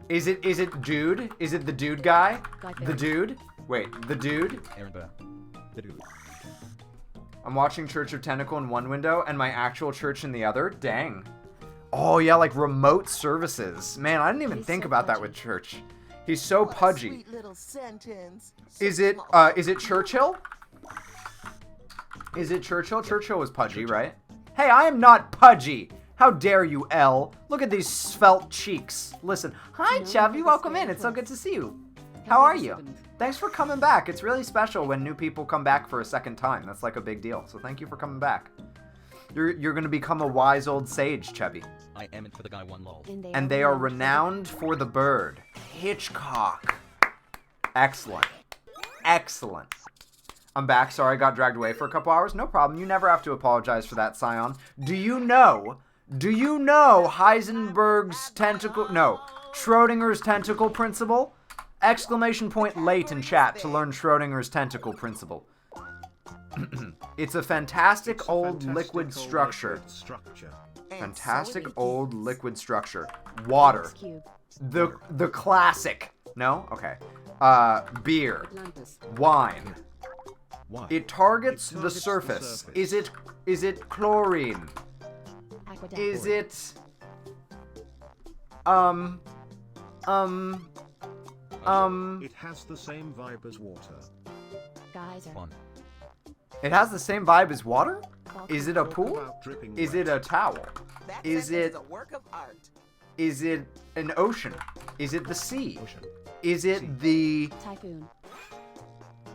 Speaker 4: Is it dude? Is it the dude guy? The dude? Wait, the dude?
Speaker 18: Aaron Burr. The dude.
Speaker 4: I'm watching Church of Tentacle in one window and my actual church in the other. Dang. Oh yeah, like remote services. Man, I didn't even think about that with church. He's so pudgy.
Speaker 15: Sweet little sentence.
Speaker 4: Is it Churchill? Is it Churchill? Churchill was pudgy, right? Hey, I am not pudgy. How dare you, Elle? Look at these svelte cheeks. Listen. Hi, Chevy. Welcome in. It's so good to see you. How are you? Thanks for coming back. It's really special when new people come back for a second time. That's like a big deal. So thank you for coming back. You're going to become a wise old sage, Chevy.
Speaker 18: I am it for the guy one lol.
Speaker 4: And they are renowned for the bird. Hitchcock. Excellent. Excellent. I'm back. Sorry I got dragged away for a couple hours. No problem. You never have to apologize for that, Scion. Do you know Heisenberg's tentacle... No. Schrodinger's tentacle principle? Exclamation point late in chat to learn Schrodinger's tentacle principle. It's a fantastic old liquid structure. Fantastic old liquid structure. Water. The classic. No? Okay. Beer. Wine. It targets the surface. Is it chlorine? Is it
Speaker 16: It has the same vibe as water.
Speaker 4: It has the same vibe as water? Is it a pool? Is it a towel? Is it
Speaker 15: a work of art.
Speaker 4: Is it an ocean? Is it the sea? Is it the
Speaker 17: typhoon?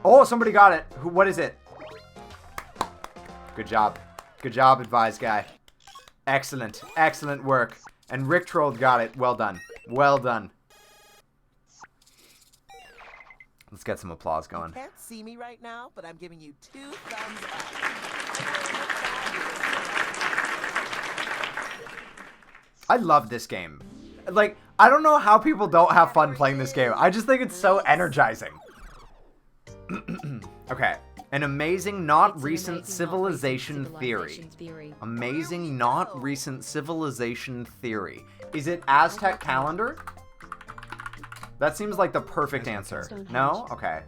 Speaker 4: Oh, somebody got it. What is it? Good job. Good job, advised guy. Excellent. Excellent work. And Rick Trolled got it. Well done. Well done. Let's get some applause going.
Speaker 15: You can't see me right now, but I'm giving you 2 thumbs up.
Speaker 4: I love this game. Like, I don't know how people don't have fun playing this game. I just think it's so energizing. Okay. An amazing, not recent civilization theory. Amazing, not recent civilization theory. Is it Aztec calendar? That seems like the perfect answer. No? Okay.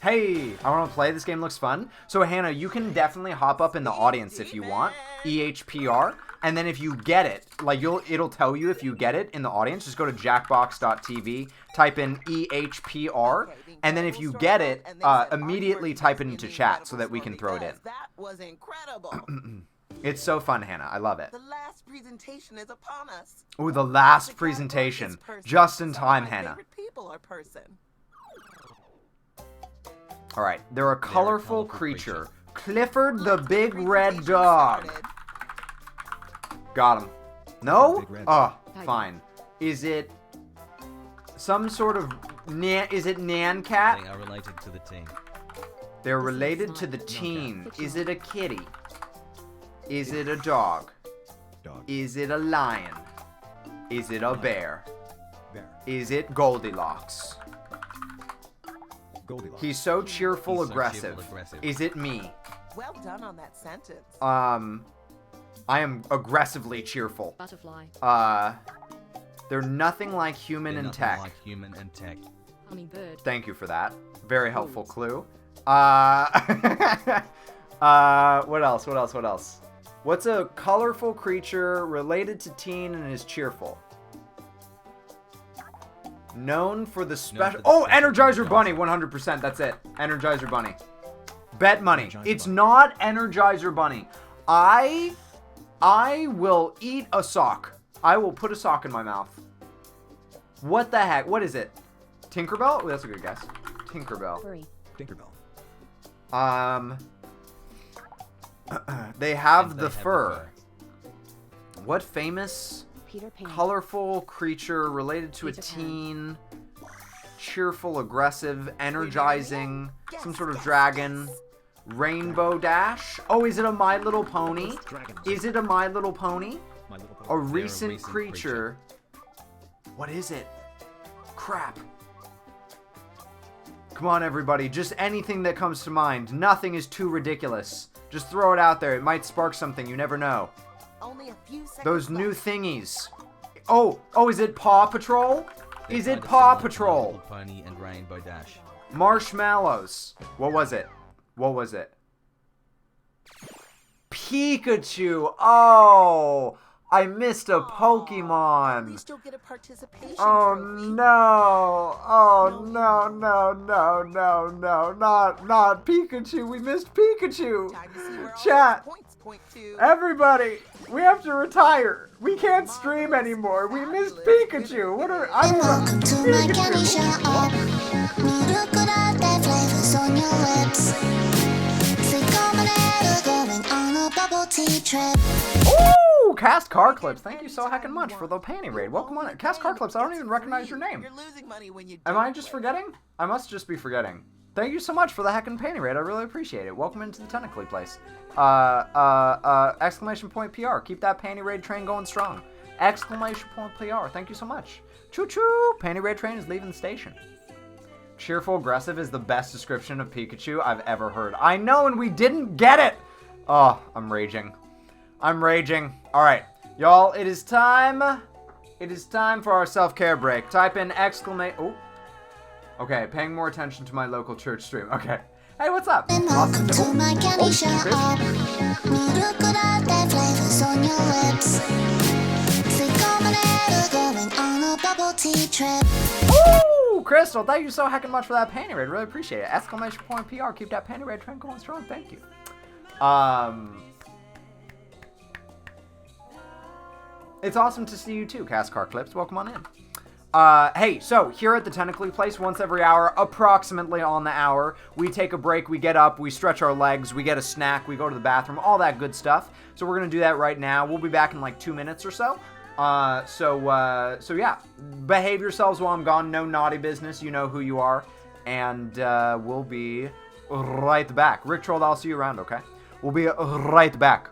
Speaker 4: Hey, I want to play. This game looks fun. So, Hannah, you can definitely hop up in the audience if you want. EHPR. And then if you get it, like it'll tell you if you get it in the audience. Just go to jackbox.tv, type in EHPR, and then if you get it, immediately type it into chat so that we can throw it in.
Speaker 15: That was incredible.
Speaker 4: It's so fun, Hannah. I love it.
Speaker 15: The last presentation is upon us.
Speaker 4: Ooh, the last presentation. Just in time, Hannah.
Speaker 15: People or person.
Speaker 4: All right. They're a colorful creature. Clifford the Big Red Dog. Got him. No? Oh, fine. Is it some sort of... Is it Nan Cat?
Speaker 18: They are related to the teen.
Speaker 4: They're related to the teen. Is it a kitty? Is it a dog? Is it a lion? Is it a bear? Is it Goldilocks? He's so cheerful, aggressive. Is it me?
Speaker 15: Well done on that sentence.
Speaker 4: I am aggressively cheerful.
Speaker 17: Butterfly.
Speaker 4: They're nothing like human and tech.
Speaker 17: Hummingbird.
Speaker 4: Thank you for that. Very helpful clue. What else? What else? What else? What's a colorful creature related to teen and is cheerful? Known for the special... Oh, Energizer Bunny, 100%. That's it. Energizer Bunny. Bet money. It's not Energizer Bunny. I will eat a sock. I will put a sock in my mouth. What the heck? What is it? Tinkerbell? Oh, that's a good guess. Tinkerbell.
Speaker 16: Tinkerbell.
Speaker 4: They have the fur. What famous
Speaker 17: Peter Pan.
Speaker 4: colorful creature related to a teen, cheerful, aggressive, energizing, some sort of dragon, Rainbow Dash? Oh, is it a My Little Pony? Is it a My Little Pony? A recent creature. What is it? Crap. Come on, everybody. Just anything that comes to mind. Nothing is too ridiculous. Just throw it out there. It might spark something. You never know.
Speaker 15: Only a few seconds
Speaker 4: Those new thingies. Oh, is it Paw Patrol? Is it Paw Patrol?
Speaker 18: Pony and Rainbow Dash.
Speaker 4: Marshmallows. What was it? What was it? Pikachu. Oh, I missed a Pokemon.
Speaker 15: At least you'll get a participation
Speaker 4: Oh
Speaker 15: trophy.
Speaker 4: no. Oh no, no, no, no, no. Not Pikachu. We missed Pikachu.
Speaker 15: Time to see where all
Speaker 4: Chat.
Speaker 15: those points point to.
Speaker 4: Everybody, we have to retire. We can't stream anymore. We missed Pikachu. What are I don't know.
Speaker 1: Welcome to my candy shop. Mirukurate flavors on your lips. Psychomanera going on a bubble tea trip.
Speaker 4: Ooh, Cast Car Clips. Thank you so heckin' much for the panty raid. Welcome on it. Cast Car Clips, I don't even recognize your name.
Speaker 15: You're losing money when you
Speaker 4: Am I just forgetting? I must just be forgetting. Thank you so much for the heckin' panty raid. I really appreciate it. Welcome into the Tentacly place. Exclamation point PR. Keep that panty raid train going strong. Exclamation point PR. Thank you so much. Choo choo. Panty raid train is leaving the station. Cheerful aggressive is the best description of Pikachu I've ever heard. I know, and we didn't get it. Oh, I'm raging. I'm raging. All right, y'all, it is time It is time for our self-care break. Type in exclamation... Oh. Okay, paying more attention to my local church stream. Okay. Hey, what's up?
Speaker 1: Welcome to my candy shop. Murukurate flavors on your lips. Psychomanera going on a bubble tea trip.
Speaker 4: Woo! Crystal, thank you so heckin' much for that panty raid. Really appreciate it. Exclamation point PR. Keep that panty raid trend going strong. Thank you. It's awesome to see you too, Castcar Clips. Welcome on in. Hey, so here at the Tentacle Place, once every hour, approximately on the hour, we take a break, we get up, we stretch our legs, we get a snack, we go to the bathroom, all that good stuff. So we're gonna do that right now. We'll be back in like 2 minutes or so. So yeah, behave yourselves while I'm gone. No naughty business. You know who you are, and we'll be right back. Rick Troll, I'll see you around. Okay, we'll be right back.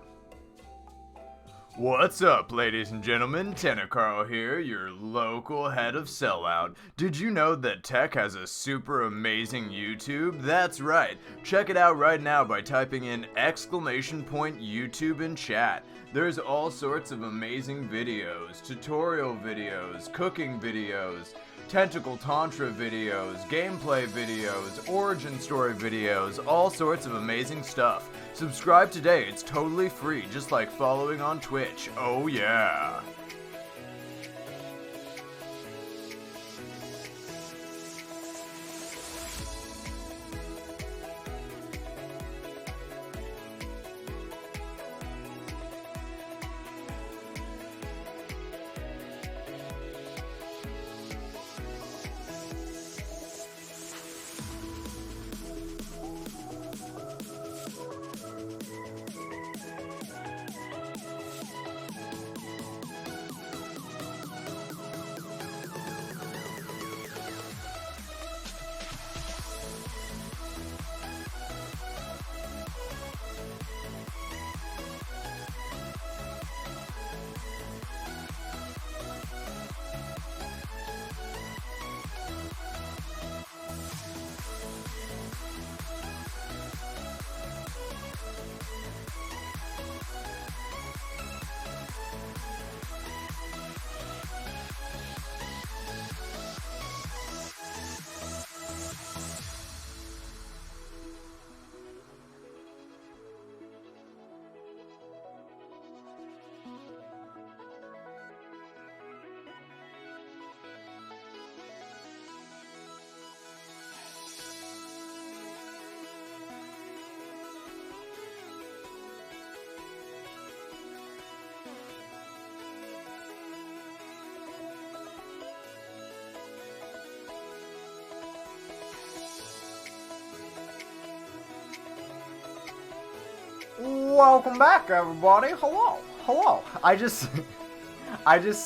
Speaker 19: What's up, ladies and gentlemen? Tentacle here, your local head of sellout. Did you know that Tech has a super amazing YouTube? That's right. Check it out right now by typing in !YouTube in chat. There's all sorts of amazing videos, tutorial videos, cooking videos, tentacle tantra videos, gameplay videos, origin story videos, all sorts of amazing stuff. Subscribe today, it's totally free, just like following on Twitch. Oh yeah.
Speaker 4: Welcome back, everybody. Hello. I just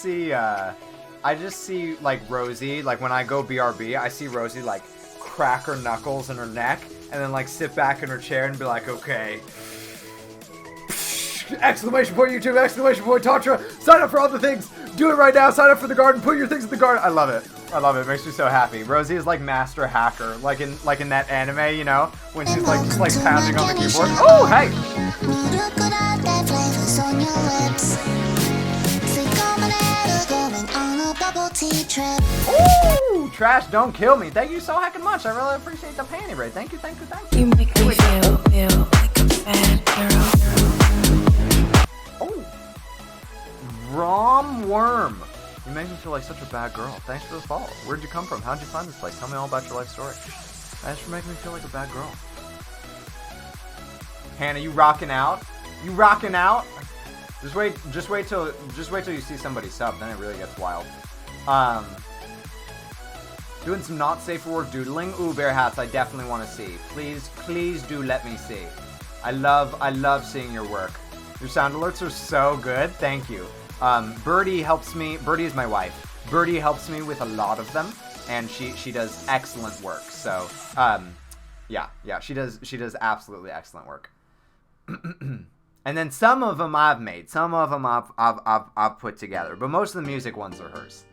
Speaker 4: see like Rosie, like when I go BRB, I see Rosie like crack her knuckles in her neck and then like sit back in her chair and be like, okay. Exclamation point YouTube, exclamation point Tantra, sign up for all the things, do it right now, sign up for the garden, put your things in the garden. I love it. It makes me so happy. Rosie is like master hacker, like in that anime, you know, when she's like just like pounding on the keyboard. Oh, hey! Ooh, Trash, don't kill me. Thank you so heckin' much. I really appreciate the panty raid. Thank you.
Speaker 5: You make me feel like a bad girl.
Speaker 4: Oh, Rom Worm. You make me feel like such a bad girl. Thanks for the follow. Where'd you come from? How'd you find this place? Tell me all about your life story. Thanks for making me feel like a bad girl. Hannah, you rocking out? You rocking out? Just wait till you see somebody sub, then it really gets wild. Doing some not safe for work doodling. Ooh, bear hats, I definitely want to see. Please do let me see. I love seeing your work. Your sound alerts are so good. Thank you. Birdie helps me. Birdie is my wife. Birdie helps me with a lot of them, and she does excellent work. So, yeah, she does absolutely excellent work. And then some of them I've made, some of them I've put together, but most of the music ones are hers.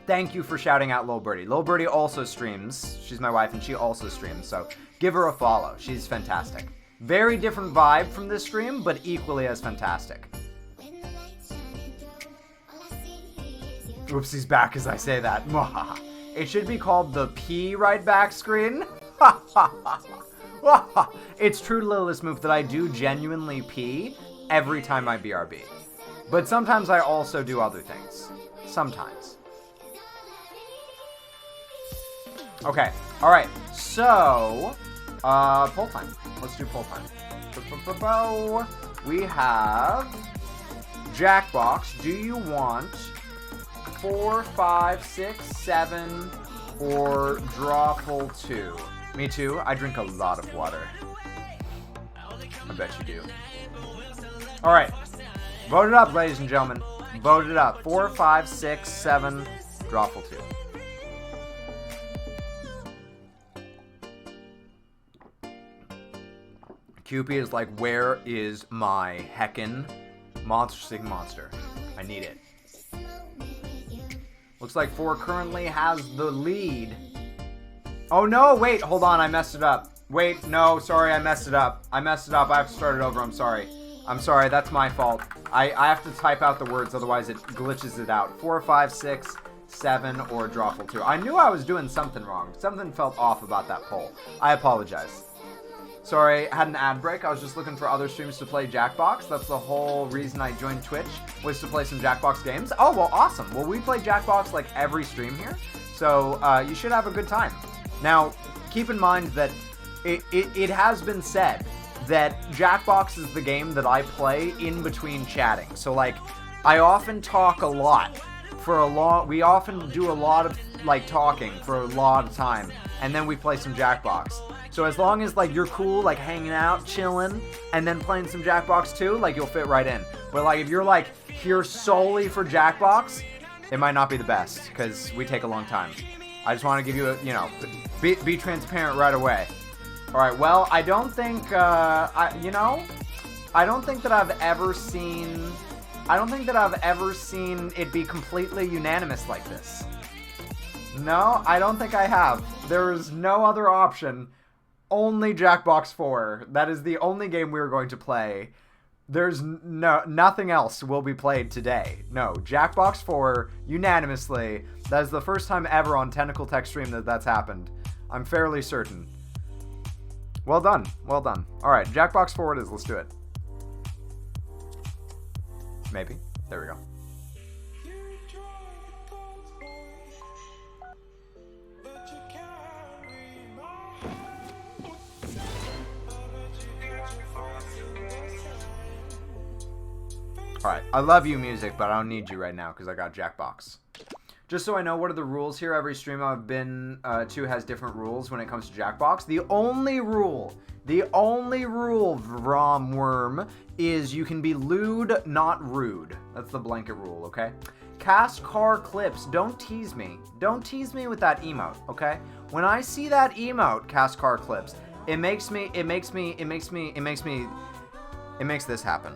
Speaker 4: Thank you for shouting out Lil Birdie. Lil Birdie also streams. She's my wife, and she also streams. So give her a follow. She's fantastic. Very different vibe from this stream, but equally as fantastic. Oopsie's back as I say that. It should be called the P right back screen. It's true to Lilith's move that I do genuinely pee every time I BRB. But sometimes I also do other things. Sometimes. Okay. Alright. So, poll time. Let's do poll time. We have Jackbox. Do you want 4, 5, 6, 7, or Drawful 2? Me too. I drink a lot of water. I bet you do. Alright. Vote it up, ladies and gentlemen. Vote it up. 4, 5, 6, 7, Drawful 2. Cupid is like, where is my heckin' monster-seeking monster? I need it. Looks like 4 currently has the lead. Oh no, wait, hold on, I messed it up. Wait, no, sorry, I messed it up. I have to start it over, I'm sorry. I'm sorry, that's my fault. I have to type out the words, otherwise it glitches it out. 4, 5, 6, 7, or Drawful 2. I knew I was doing something wrong. Something felt off about that poll. I apologize. Sorry, I had an ad break. I was just looking for other streams to play Jackbox. That's the whole reason I joined Twitch, was to play some Jackbox games. Oh, well, awesome. Well, we play Jackbox like every stream here, so you should have a good time. Now, keep in mind that it has been said that Jackbox is the game that I play in between chatting. So, like, I often talk a lot we often do a lot of, like, talking for a lot of time, and then we play some Jackbox. So as long as, like, you're cool, like, hanging out, chilling, and then playing some Jackbox too, like, you'll fit right in. But, like, if you're, like, here solely for Jackbox, it might not be the best, because we take a long time. I just want to give you a, you know, be transparent right away. Alright, well, I don't think, I don't think that I've ever seen it be completely unanimous like this. No, I don't think I have. There is no other option. Only Jackbox 4. That is the only game we're going to play. There's nothing else will be played today. No, Jackbox 4, unanimously. That is the first time ever on Tentacle Tech Stream that that's happened. I'm fairly certain. Well done. Well done. Alright, Jackbox 4 it is. Let's do it. Maybe. There we go. Alright, I love you music, but I don't need you right now because I got Jackbox. Just so I know, what are the rules here? Every stream I've been to has different rules when it comes to Jackbox. The only rule, Vrom Worm, is you can be lewd, not rude. That's the blanket rule, okay? Cast car clips. Don't tease me. Don't tease me with that emote, okay? When I see that emote, cast car clips, it makes this happen.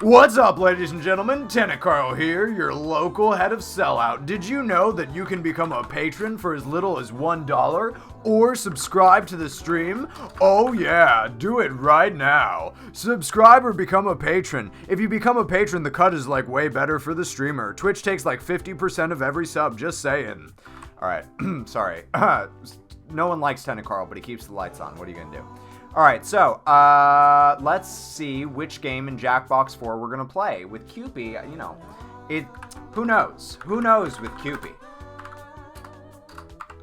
Speaker 4: What's up, ladies and gentlemen? Tentacle here, your local head of sellout. Did you know that you can become a patron for as little as $1 or subscribe to the stream? Oh yeah, do it right now. Subscribe or become a patron. If you become a patron, the cut is like way better for the streamer. Twitch takes like 50% of every sub, just saying. Alright, sorry. No one likes Tentacle, but he keeps the lights on. What are you gonna do? Alright, so, let's see which game in Jackbox 4 we're gonna play. With Cupid, you know, who knows? Who knows with Cupid?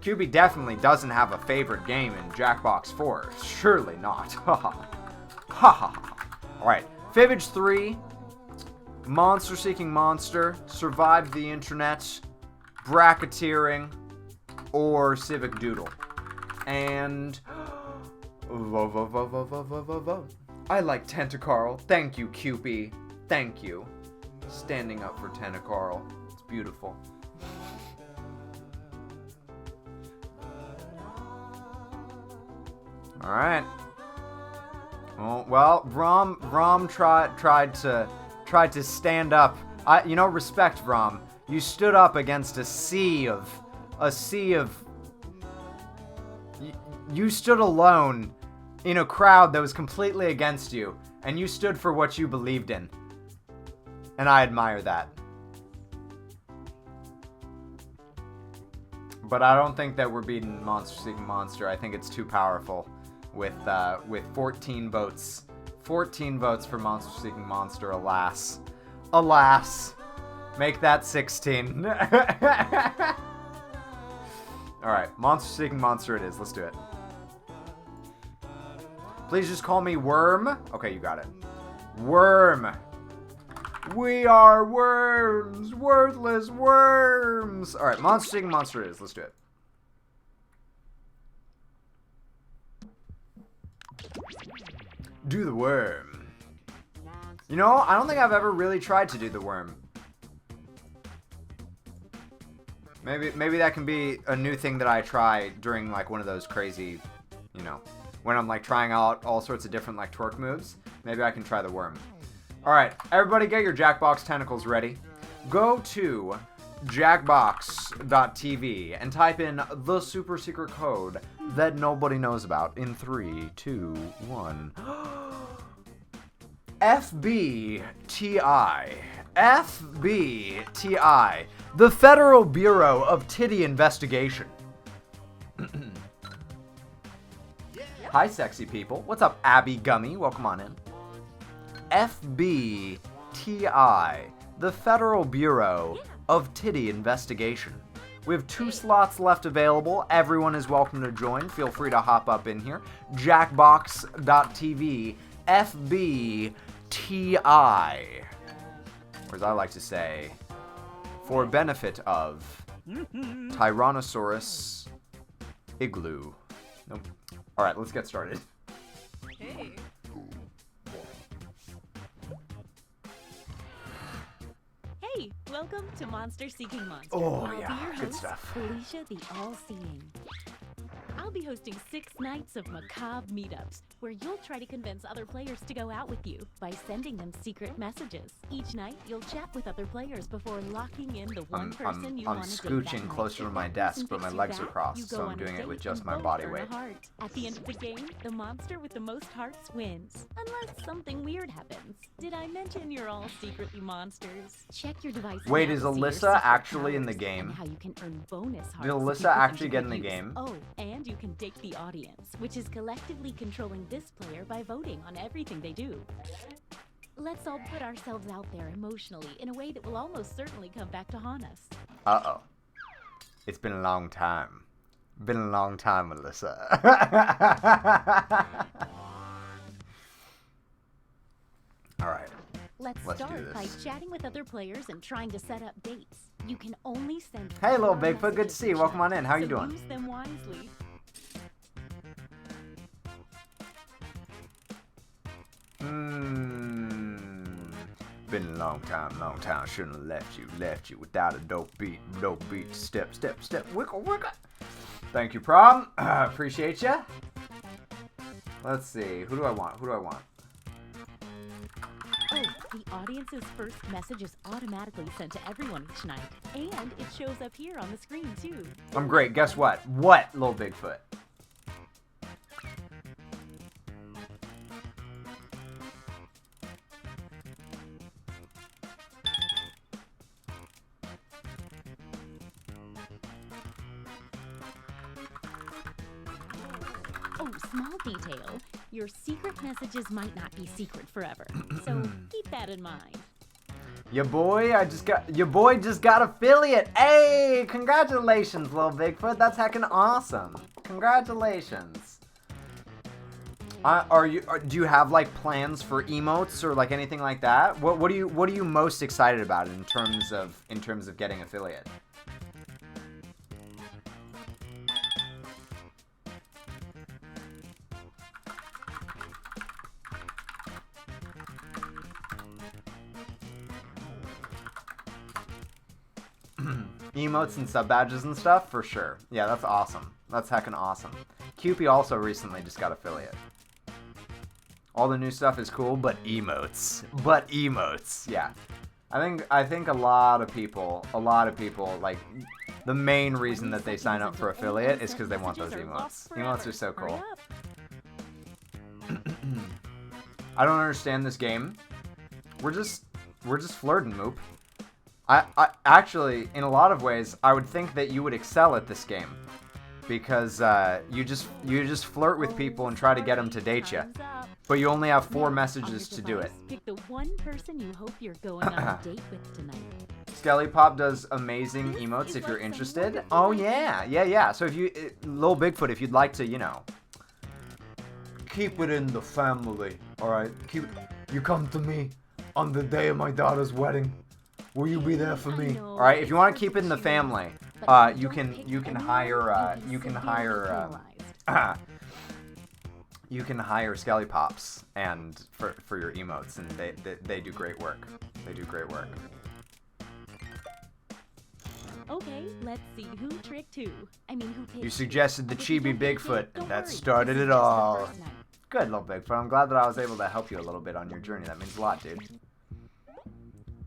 Speaker 4: Cupid definitely doesn't have a favorite game in Jackbox 4. Surely not. Alright, Fibbage 3, Monster Seeking Monster, Survived the Internet, Bracketeering, or Civic Doodle. And vote. I like Tentacle. Thank you, Cupid. Thank you. Standing up for Tentacle. It's beautiful. Alright. Oh, well, Vrom tried to stand up. Respect, Vrom. You stood up against a sea of you stood alone in a crowd that was completely against you, and you stood for what you believed in. And I admire that. But I don't think that we're beating Monster Seeking Monster. I think it's too powerful with 14 votes. 14 votes for Monster Seeking Monster, alas. Alas. Make that 16. Alright, Monster Seeking Monster it is. Let's do it. Please just call me Worm. Okay, you got it. Worm. We are worms. Worthless worms. Alright, Monster Seeking Monster it is. Let's do it. Do the worm. You know, I don't think I've ever really tried to do the worm. Maybe that can be a new thing that I try during like one of those crazy, you know, when I'm like trying out all sorts of different like twerk moves. Maybe I can try the worm. Alright, everybody get your Jackbox tentacles ready. Go to jackbox.tv and type in the super secret code that nobody knows about in 3, 2, 1. FBTI. FBTI. The Federal Bureau of Titty Investigation. Hi, sexy people. What's up, Abby Gummy? Welcome on in. FBTI. The Federal Bureau of Titty Investigation. We have 2 slots left available. Everyone is welcome to join. Feel free to hop up in here. Jackbox.tv. FBTI. Or as I like to say, for benefit of Tyrannosaurus Igloo. Nope. Alright, let's get started.
Speaker 20: Hey. Hey, welcome to Monster Seeking Monster.
Speaker 4: Oh,
Speaker 20: I'll
Speaker 4: yeah,
Speaker 20: be your
Speaker 4: good
Speaker 20: host,
Speaker 4: stuff.
Speaker 20: Felicia the All-Seeing. I'll be hosting 6 nights of macabre meetups, where you'll try to convince other players to go out with you by sending them secret messages. Each night, you'll chat with other players before locking in the one person you
Speaker 4: I'm
Speaker 20: want to date.
Speaker 4: scooching closer to my desk, but my legs are crossed, so I'm doing it with just my body weight.
Speaker 20: At the end of the game, the monster with the most hearts wins. Unless something weird happens. Did I mention you're all secretly monsters? Check your device.
Speaker 4: Wait,
Speaker 20: now
Speaker 4: is
Speaker 20: to see your
Speaker 4: Alyssa
Speaker 20: secret
Speaker 4: actually in the
Speaker 20: powers
Speaker 4: game?
Speaker 20: and how you can earn bonus hearts
Speaker 4: Did
Speaker 20: if you
Speaker 4: Alyssa
Speaker 20: put them
Speaker 4: actually
Speaker 20: to
Speaker 4: get in
Speaker 20: good
Speaker 4: the
Speaker 20: use.
Speaker 4: game?
Speaker 20: Oh, and you can date the audience, which is collectively controlling this player by voting on everything they do. Let's all put ourselves out there emotionally in a way that will almost certainly come back to haunt us.
Speaker 4: Uh-oh. It's been a long time. Been a long time, Alyssa. Alright.
Speaker 20: Let's
Speaker 4: do
Speaker 20: start by
Speaker 4: this.
Speaker 20: chatting with other players and trying to set up dates. You can only send
Speaker 4: Hey, little
Speaker 20: 4
Speaker 4: Bigfoot. Good to see you. Welcome on in. How you
Speaker 20: so
Speaker 4: doing?
Speaker 20: Use them wisely.
Speaker 4: Been a long time. Shouldn't have left you without a dope beat. Step, wiggle. Thank you, Prom. Appreciate ya. Let's see. Who do I want?
Speaker 20: Oh, the audience's first message is automatically sent to everyone each night. And it shows up here on the screen, too.
Speaker 4: I'm great. Guess what? What, little Bigfoot?
Speaker 20: Oh, small detail. Your secret messages might not be secret forever. So keep that in mind.
Speaker 4: Your boy just got affiliate. Hey, congratulations, little Bigfoot. That's heckin' awesome. Congratulations. Do you have like plans for emotes or like anything like that? What are you most excited about in terms of getting affiliate? Emotes and sub badges and stuff, for sure. Yeah, that's awesome. That's heckin' awesome. Cupid also recently just got affiliate. All the new stuff is cool, but emotes. Yeah. I think a lot of people, like, the main reason that they sign up for affiliate is because they want those emotes. Emotes are so cool. I don't understand this game. We're just flirting, Moop. I actually, in a lot of ways, I would think that you would excel at this game. Because you just flirt with people and try to get them to date you. But you only have 4 messages to do it.
Speaker 20: Pick the one person you hope you're going on a date with tonight.
Speaker 4: Skelly Pop does amazing emotes if you're interested. Oh yeah. So if you, Lil Bigfoot, if you'd like to, you know, keep it in the family. All right, you come to me on the day of my daughter's wedding. Will you be there for me? All right, if you want to keep it in the family, you can hire Skelly Pops and for your emotes, and they do great work. They do great work.
Speaker 20: Okay, let's see who tricked who. I mean, who picked.
Speaker 4: You suggested the Chibi Bigfoot, and that started it all. Good, little Bigfoot. I'm glad that I was able to help you a little bit on your journey. That means a lot, dude.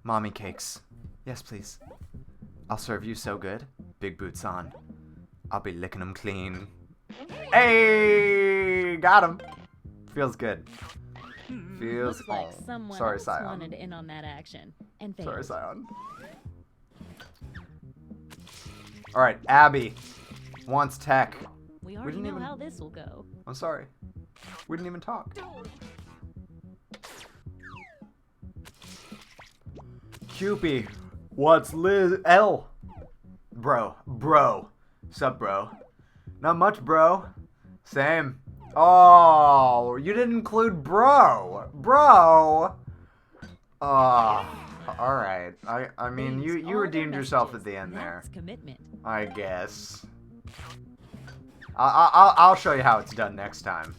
Speaker 4: Mommy cakes. Yes, please. I'll serve you so good. Big boots on. I'll be licking them clean. Hey! Got him. Feels good. Feels...
Speaker 20: Looks like someone
Speaker 4: sorry,
Speaker 20: else
Speaker 4: Scion.
Speaker 20: wanted in on that action. And failed.
Speaker 4: Sorry, Scion. Alright, Abby wants tech.
Speaker 20: We already know how this will go.
Speaker 4: I'm sorry. We didn't even talk. Cupie, what's Liz L? Bro. Sup, bro? Not much, bro. Same. Oh, you didn't include bro. Bro. Oh, all right. I mean, you redeemed yourself at the end there.
Speaker 20: Commitment.
Speaker 4: I guess. I'll show you how it's done next time.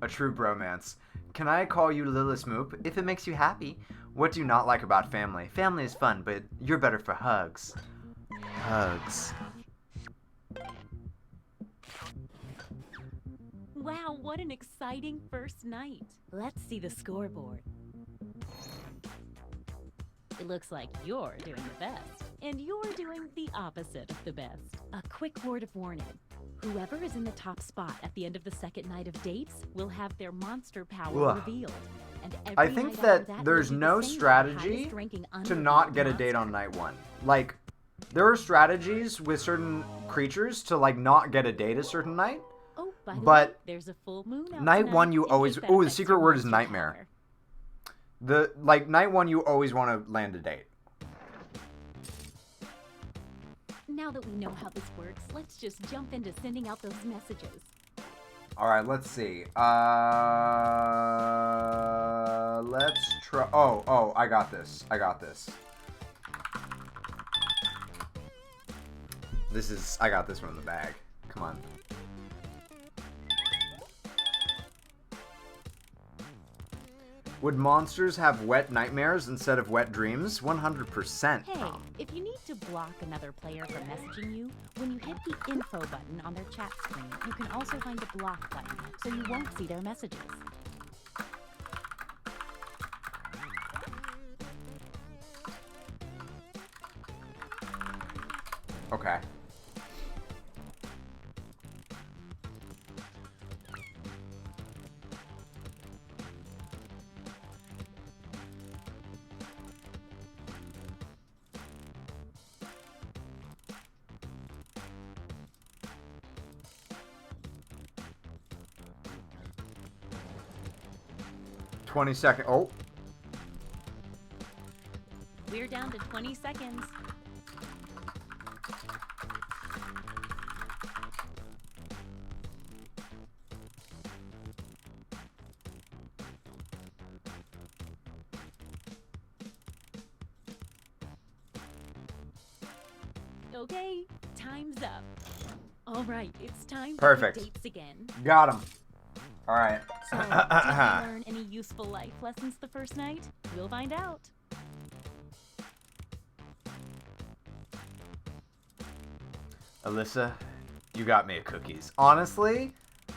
Speaker 4: A true bromance. Can I call you Lilith Moop if it makes you happy? What do you not like about family? Family is fun, but you're better for hugs. Hugs.
Speaker 20: Wow, what an exciting first night. Let's see the scoreboard. It looks like you're doing the best, and you're doing the opposite of the best. A quick word of warning. Whoever is in the top spot at the end of the second night of dates will have their monster power revealed. And
Speaker 4: I think that there's no strategy to not get a date on night 1. Like, there are strategies with certain creatures to, like, not get a date a certain night.
Speaker 20: Oh, by the
Speaker 4: but
Speaker 20: way, there's a full moon out
Speaker 4: night
Speaker 20: tonight,
Speaker 4: 1 you
Speaker 20: in
Speaker 4: always...
Speaker 20: case that
Speaker 4: Oh, the
Speaker 20: affects
Speaker 4: secret
Speaker 20: your
Speaker 4: word is
Speaker 20: monster
Speaker 4: nightmare.
Speaker 20: power.
Speaker 4: Night 1 you always want to land a date.
Speaker 20: Now that we know how this works, let's just jump into sending out those messages.
Speaker 4: Alright, let's see. Let's try... Oh, I got this. I got this. I got this one in the bag. Come on. Would monsters have wet nightmares instead of wet dreams? 100%.
Speaker 20: Hey, if you need to block another player from messaging you, when you hit the info button on their chat screen, you can also find a block button, so you won't see their messages.
Speaker 4: Okay. $20. Oh.
Speaker 20: We're down to 20 seconds. Okay, time's up. All right, it's time
Speaker 4: Perfect.
Speaker 20: for dates again.
Speaker 4: Got him. All right.
Speaker 20: So, did you learn any useful life lessons the first night? We'll find out.
Speaker 4: Alyssa, you got me a cookies. Honestly,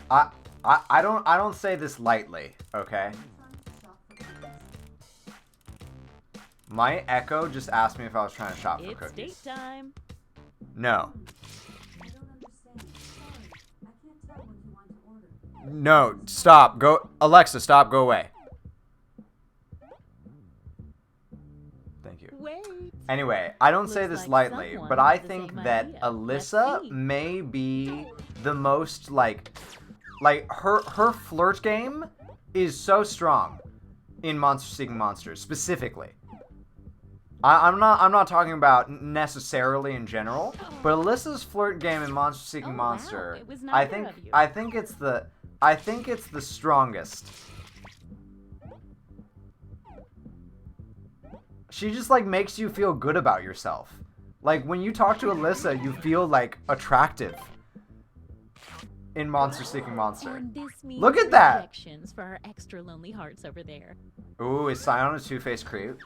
Speaker 4: I don't say this lightly, okay? My Echo just asked me if I was trying to shop for
Speaker 20: It's
Speaker 4: cookies.
Speaker 20: date time.
Speaker 4: No. No, stop. Go, Alexa, stop. Go away. Thank you.
Speaker 20: Wait.
Speaker 4: Anyway, I don't say
Speaker 20: Looks
Speaker 4: this
Speaker 20: like
Speaker 4: lightly,
Speaker 20: someone
Speaker 4: but I
Speaker 20: had the
Speaker 4: think
Speaker 20: same
Speaker 4: that
Speaker 20: idea.
Speaker 4: Alyssa may be the most, like her flirt game is so strong in Monster Seeking Monsters, specifically. I'm not talking about necessarily in general, but Alyssa's flirt game in Monster Seeking Monster,
Speaker 20: It was
Speaker 4: I
Speaker 20: neither of you.
Speaker 4: think it's the strongest. She just like makes you feel good about yourself. Like when you talk to Alyssa, you feel like attractive in Monster Seeking Monster.
Speaker 20: And this means
Speaker 4: Look at that.
Speaker 20: rejections for our extra lonely hearts over there.
Speaker 4: Ooh, is Scion a two-faced creep?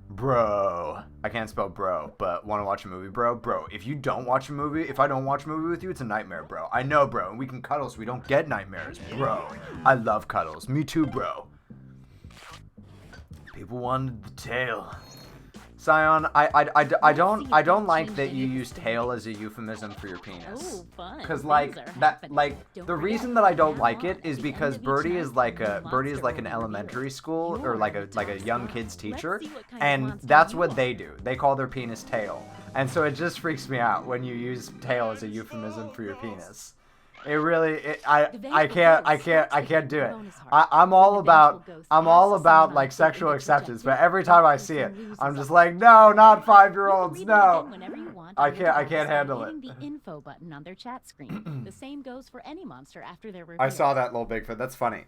Speaker 4: Bro. I can't spell bro, but want to watch a movie, bro? Bro, if you don't watch a movie, if I don't watch a movie with you, it's a nightmare, bro. I know, bro, and we can cuddle so we don't get nightmares, bro. I love cuddles. Me too, bro. People wanted the tail. Scion, I don't like that you use tail as a euphemism for your penis.
Speaker 20: Oh, fun.
Speaker 4: Cause
Speaker 20: Things
Speaker 4: like
Speaker 20: are
Speaker 4: that,
Speaker 20: happening.
Speaker 4: like
Speaker 20: Don't
Speaker 4: the
Speaker 20: forget,
Speaker 4: reason that I don't
Speaker 20: now
Speaker 4: like it
Speaker 20: at
Speaker 4: is
Speaker 20: the
Speaker 4: because
Speaker 20: end of each
Speaker 4: Birdie
Speaker 20: night,
Speaker 4: is like
Speaker 20: a new
Speaker 4: Birdie is
Speaker 20: monster
Speaker 4: like an
Speaker 20: will reveal
Speaker 4: elementary school or
Speaker 20: You're
Speaker 4: like
Speaker 20: the
Speaker 4: a
Speaker 20: top
Speaker 4: young
Speaker 20: star.
Speaker 4: kids teacher,
Speaker 20: Let's see what kind of
Speaker 4: and
Speaker 20: monster
Speaker 4: that's
Speaker 20: you
Speaker 4: what
Speaker 20: are.
Speaker 4: they do. They call their penis tail, and so it just freaks me out when you use tail as a euphemism for your penis. It really, I can't do it. I'm all about like sexual acceptance, but every time I see it, I'm just like, no, not 5-year-olds, no. I can't handle it.
Speaker 20: Hitting the info button on their chat screen. The same goes for any monster after their review.
Speaker 4: I saw that, little Bigfoot. That's funny.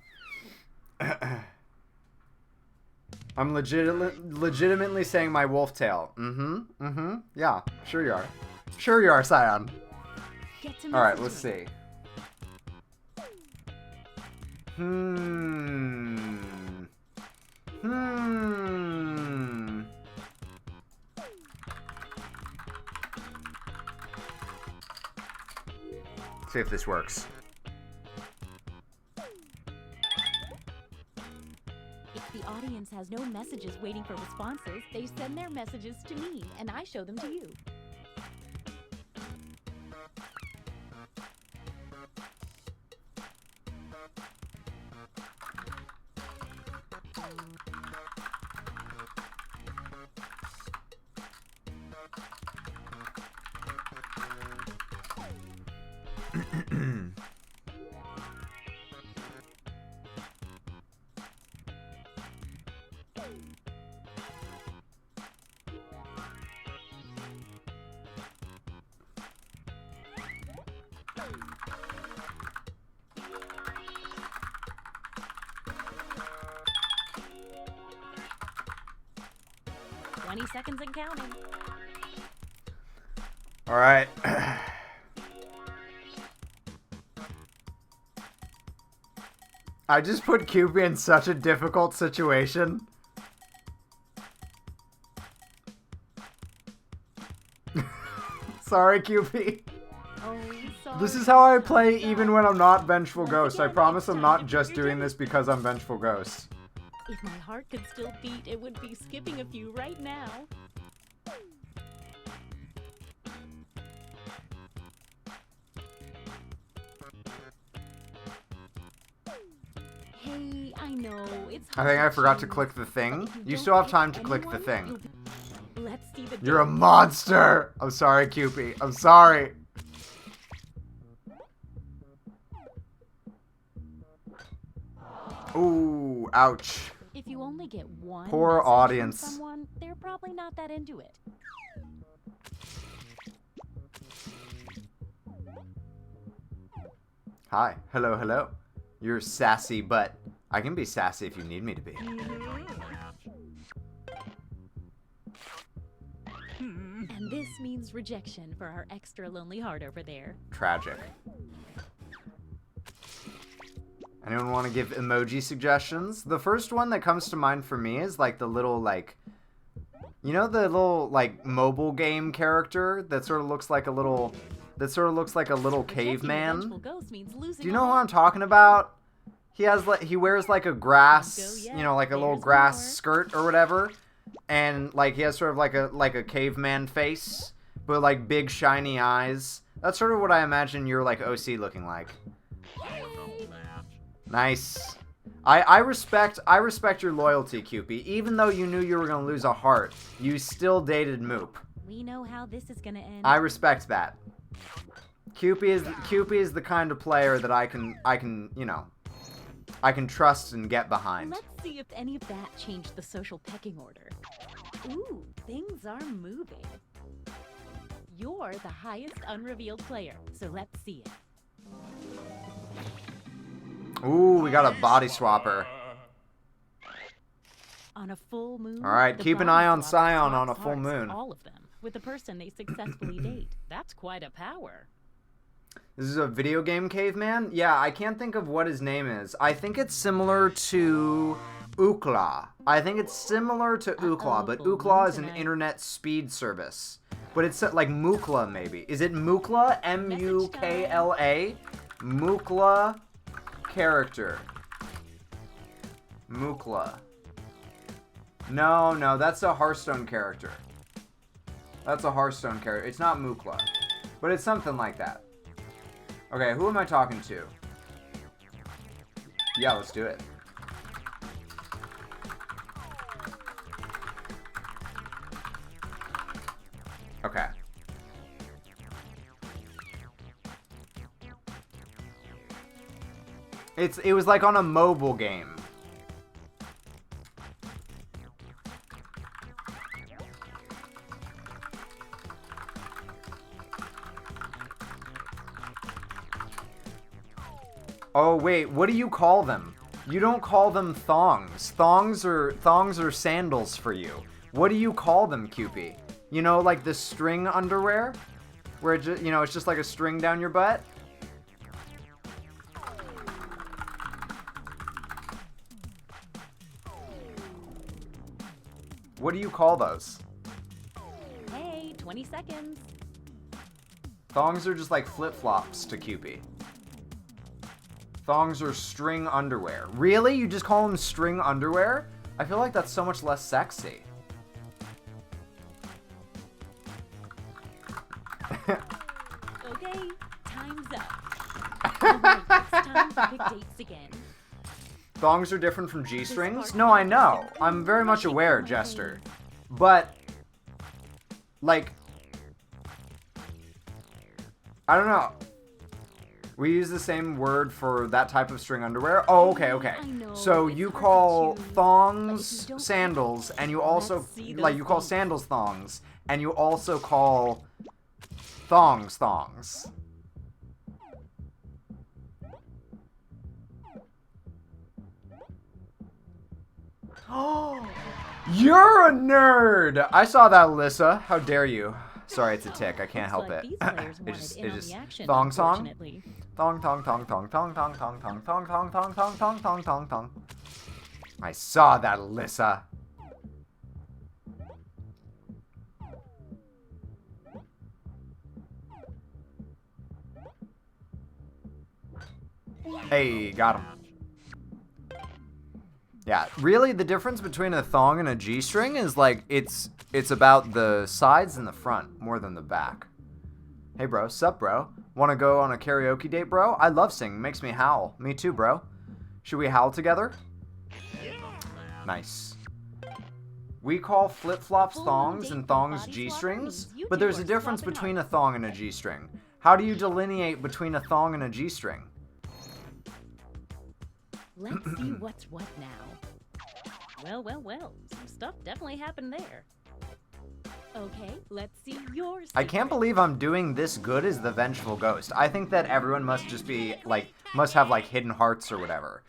Speaker 4: I'm legitimately saying my wolf tail. Yeah, sure you are. Sure you are, Scion. All right, let's see. See if this works.
Speaker 20: If the audience has no messages waiting for responses, they send their messages to me, and I show them to you. Seconds and counting.
Speaker 4: All right. I just put Cupid in such a difficult situation. Sorry, Cupid. This is how I play even when I'm not Vengeful Ghost. I promise I'm not just doing this because I'm Vengeful Ghost.
Speaker 20: If my heart could still beat, it would be skipping a few right now. Hey, I know, it's
Speaker 4: I think I forgot to click the thing. You still have time to click the thing.
Speaker 20: Let's see the
Speaker 4: You're a monster! I'm sorry, Cupid. I'm sorry. Ooh, ouch.
Speaker 20: If you only get one
Speaker 4: Poor
Speaker 20: message
Speaker 4: audience.
Speaker 20: from someone, they're probably not that into it.
Speaker 4: Hi. Hello, hello. You're sassy, but I can be sassy if you need me to be.
Speaker 20: And this means rejection for our extra lonely heart over there.
Speaker 4: Tragic. Anyone want to give emoji suggestions? The first one that comes to mind for me is like the little like, you know, the little like mobile game character that sort of looks like a little, caveman. Do you know who I'm talking about? He wears like a grass, you know, like a little grass skirt or whatever, and like he has sort of like a caveman face, but like big shiny eyes. That's sort of what I imagine your like OC looking like. Nice. I respect your loyalty, Cupid. Even though you knew you were gonna lose a heart, you still dated Moop.
Speaker 20: We know how this is gonna end.
Speaker 4: I respect that. Cupid is the kind of player that I can you know, I can trust and get behind.
Speaker 20: Let's see if any of that changed the social pecking order. Ooh, things are moving. You're the highest unrevealed player, so let's see it.
Speaker 4: Ooh, we got a body swapper.
Speaker 20: On a full moon.
Speaker 4: All right, keep an eye on Scion on a full moon.
Speaker 20: All of them, with the person they successfully date. That's quite a power.
Speaker 4: This is a video game caveman? Yeah, I can't think of what his name is. I think it's similar to Ookla. I think it's similar to Ookla, but Ookla is an internet speed service. But it's like Mookla, maybe. Is it Mookla? M-U-K-L-A? Mookla character. Mookla. No, that's a Hearthstone character. That's a Hearthstone character. It's not Mookla. But it's something like that. Okay, who am I talking to? Yeah, let's do it. Okay. It was like on a mobile game. Oh wait, what do you call them? You don't call them thongs. Thongs are sandals for you. What do you call them, Cupid? You know, like the string underwear? Where it you know, it's just like a string down your butt? What do you call those?
Speaker 20: Hey, 20 seconds.
Speaker 4: Thongs are just like flip-flops to Cupid. Thongs are string underwear. Really? You just call them string underwear? I feel like that's so much less sexy.
Speaker 20: Okay, time's up. Alright, it's time to pick dates again.
Speaker 4: Thongs are different from G-strings? No, I know. I'm very much aware, Jester. But, like, I don't know. We use the same word for that type of string underwear? Oh, okay. So you call thongs sandals, and you also, like, you call sandals thongs, and you also call thongs thongs. Oh, you're a nerd! I saw that, Alyssa. How dare you? Sorry, it's a tick. I can't help it. It just thong song. Thong thong thong thong thong thong thong thong thong thong thong thong thong thong thong thong. I saw that, Alyssa. Hey, got him. Yeah, really the difference between a thong and a G-string is like it's about the sides and the front more than the back. Hey bro, sup bro? Wanna go on a karaoke date, bro? I love singing, makes me howl. Me too, bro. Should we howl together? Nice. We call flip-flops thongs and thongs G-strings, but there's a difference between a thong and a G-string. How do you delineate between a thong and a G-string?
Speaker 20: Let's see what's what now. Well. Some stuff definitely happened there. Okay, let's see yours.
Speaker 4: I can't believe I'm doing this good as the Vengeful Ghost. I think that everyone must just be, like, must have, like, hidden hearts or whatever.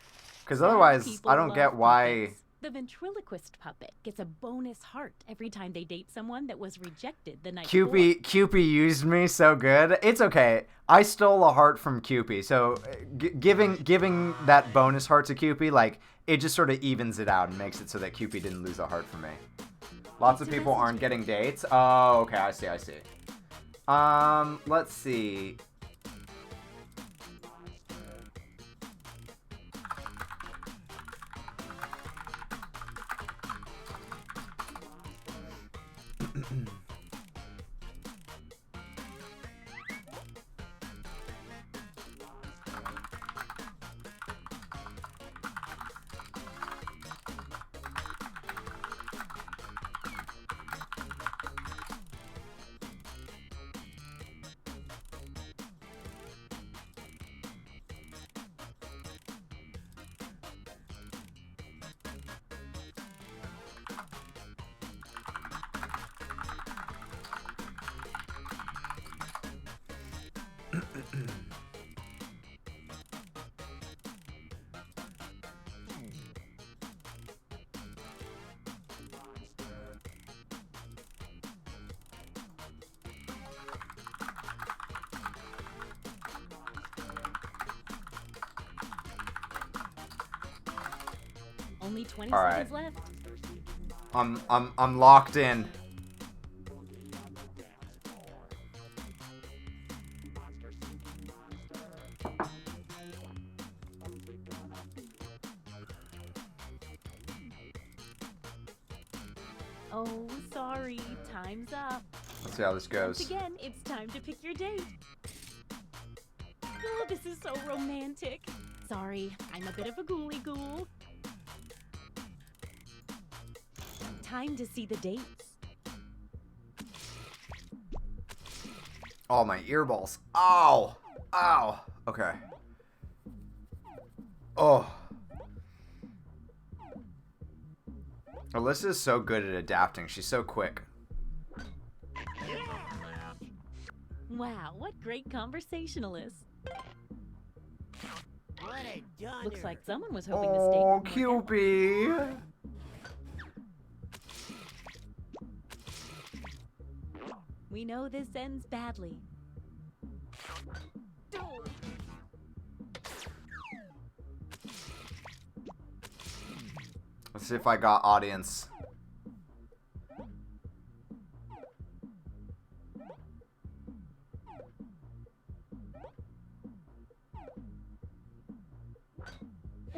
Speaker 4: Because otherwise, I don't get why...
Speaker 20: The ventriloquist puppet gets a bonus heart every time they date someone that was rejected the night before.
Speaker 4: Cupid used me so good. It's okay. I stole a heart from Cupid, so giving that bonus heart to Cupid, like, it just sort of evens it out and makes it so that Cupid didn't lose a heart from me. Lots of people aren't getting dates. Oh, okay, I see. Let's see.
Speaker 20: Only 20
Speaker 4: All
Speaker 20: seconds
Speaker 4: right.
Speaker 20: left.
Speaker 4: I'm locked in.
Speaker 20: Oh, sorry. Time's up.
Speaker 4: Let's see how this
Speaker 20: Once
Speaker 4: goes.
Speaker 20: again, it's time to pick your date. Oh, this is so romantic. Sorry, I'm a bit of a ghouly ghoul. Time to see the dates.
Speaker 4: Oh, my earballs. Ow! Ow! Okay. Oh. Alyssa is so good at adapting. She's so quick.
Speaker 20: Wow, what great conversationalists. Looks like someone was hoping this date
Speaker 4: Oh,
Speaker 20: would work out.
Speaker 4: Cupid!
Speaker 20: We know this ends badly.
Speaker 4: Let's see if I got audience.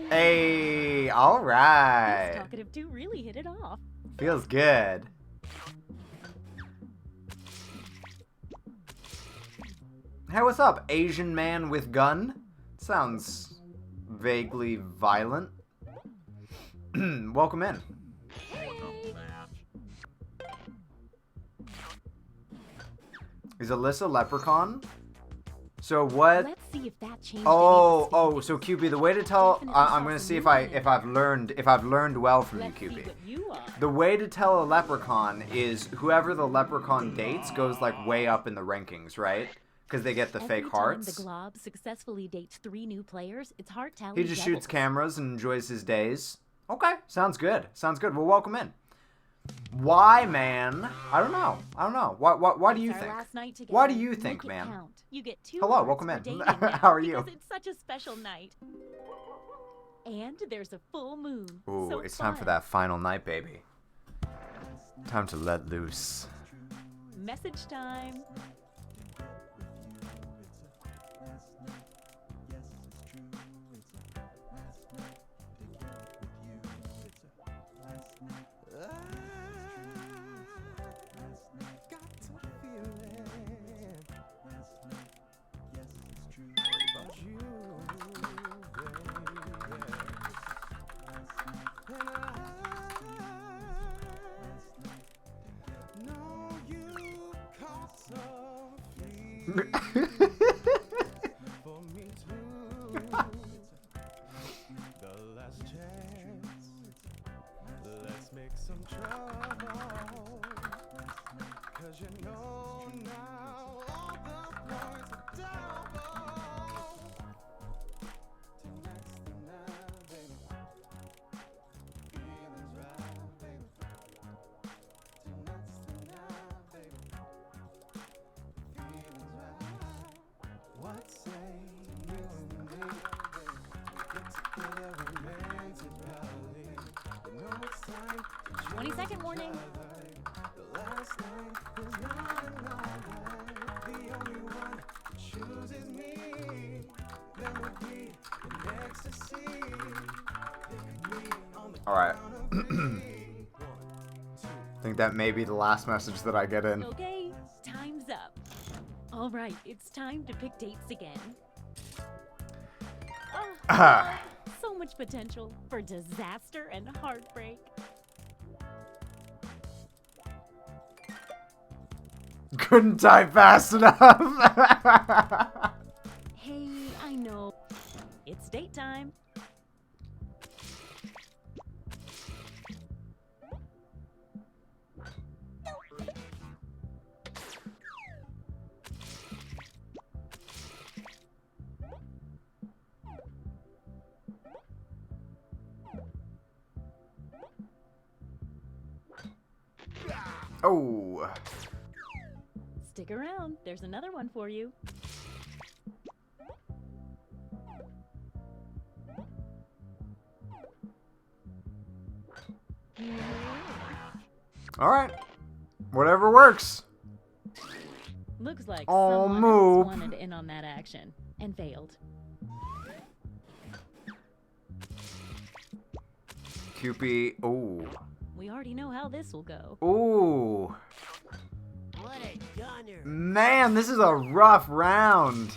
Speaker 4: Hey, all
Speaker 20: These
Speaker 4: right.
Speaker 20: talkative two really hit it off.
Speaker 4: Feels good. Hey, what's up, Asian man with gun? Sounds vaguely violent. Welcome in. Is Alyssa leprechaun? So what?
Speaker 20: Let's see if that changed.
Speaker 4: Oh, so QB, the way to tell, I'm gonna see if I've learned well from you, QB. The way to tell a leprechaun is whoever the leprechaun dates goes like way up in the rankings, right? Because they get the fake hearts.
Speaker 20: The glob successfully dates 3 new players. Its heart tally
Speaker 4: He just shoots cameras and enjoys his days. Okay, sounds good. Sounds good. Well, welcome in. Why, man? I don't know. Why do you think? Why do you think, man?
Speaker 20: You get 2
Speaker 4: Hello,
Speaker 20: hearts
Speaker 4: welcome
Speaker 20: for
Speaker 4: in.
Speaker 20: dating now
Speaker 4: How are you?
Speaker 20: Because it's such a special night. And there's a full moon.
Speaker 4: Ooh,
Speaker 20: So
Speaker 4: it's time for
Speaker 20: fun.
Speaker 4: that final night, baby. Time to let loose.
Speaker 20: Message time.
Speaker 3: What say you and me? We get together and make it rally. You know it's time to
Speaker 20: 20-second warning.
Speaker 3: The last night is not enough. The only one who chooses me. There would be an ecstasy.
Speaker 4: All right. I think that may be the last message that I get in.
Speaker 20: Okay, time's up. All right, it's time to pick dates again. So much potential for disaster and heartbreak.
Speaker 4: Couldn't type fast enough.
Speaker 20: Hey, I know. It's date time.
Speaker 4: Oh.
Speaker 20: Stick around. There's another one for you.
Speaker 4: All right. Whatever works.
Speaker 20: Looks like
Speaker 4: Oh,
Speaker 20: someone
Speaker 4: move.
Speaker 20: else wanted in on that action and failed.
Speaker 4: Cupid. Oh.
Speaker 20: We already know how this will go.
Speaker 4: Ooh.
Speaker 21: What a gunner.
Speaker 4: Man, this is a rough round.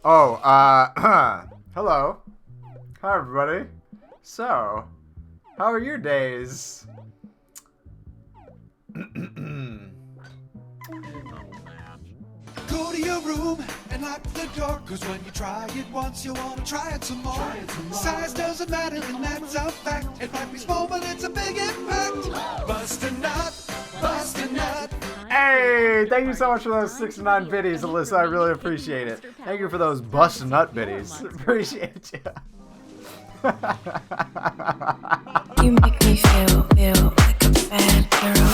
Speaker 4: Oh, hello. Hi, everybody. So, how are your days?
Speaker 3: Go to your room and lock the door, cause when you try it once, you wanna try it some more. Size doesn't matter, and that's a fact. It might be small, but it's a big impact. Bust a nut, bust a nut.
Speaker 4: Hey, thank you so much for those 69 biddies, Alyssa. I really appreciate it. Thank you for those bust nut biddies. Appreciate you.
Speaker 5: You make me feel like a bad girl.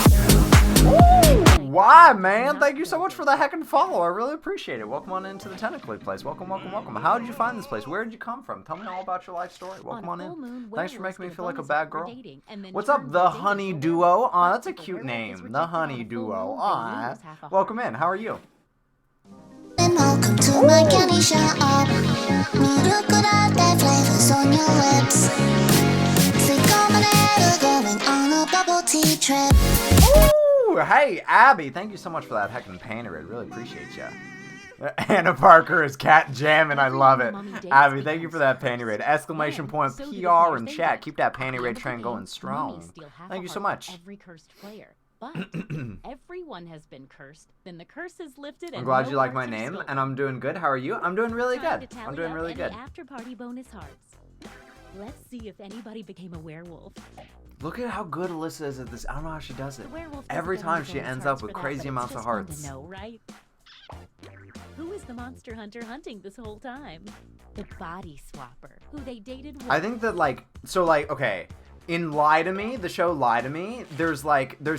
Speaker 4: Why, man? Thank you so much for the heckin' follow. I really appreciate it. Welcome on into the Tentacle place. Welcome, welcome, welcome. How did you find this place? Where did you come from? Tell me all about your life story. Welcome on in. Thanks for making me feel like a bad girl. What's up, the Honey Duo? Aw, that's a cute name. The Honey Duo. Aw. Welcome in. How are you?
Speaker 1: And welcome to my candy shop. Look at the flavors on your lips. Going on a bubble tea trip.
Speaker 4: Ooh, hey, Abby. Thank you so much for that heckin' painter. I really appreciate you. Anna Parker is cat jamming. I love it. Abby, thank you for that panty raid. Exclamation point PR in chat. Keep that panty raid train going strong. Thank you so much.
Speaker 20: Every cursed player. But everyone has been cursed. Then the curse is lifted.
Speaker 4: I'm glad you like my name, and I'm doing good. How are you? I'm doing really good. I'm doing really good.
Speaker 20: After party bonus hearts. Let's see if anybody became a werewolf.
Speaker 4: Look at how good Alyssa is at this. I don't know how she does it. Every time she ends up with crazy amounts of hearts.
Speaker 20: Know, right? Who is the monster hunter hunting this whole time? The body swapper, who they dated once.
Speaker 4: I think that okay. In Lie to Me, the show Lie to Me, there's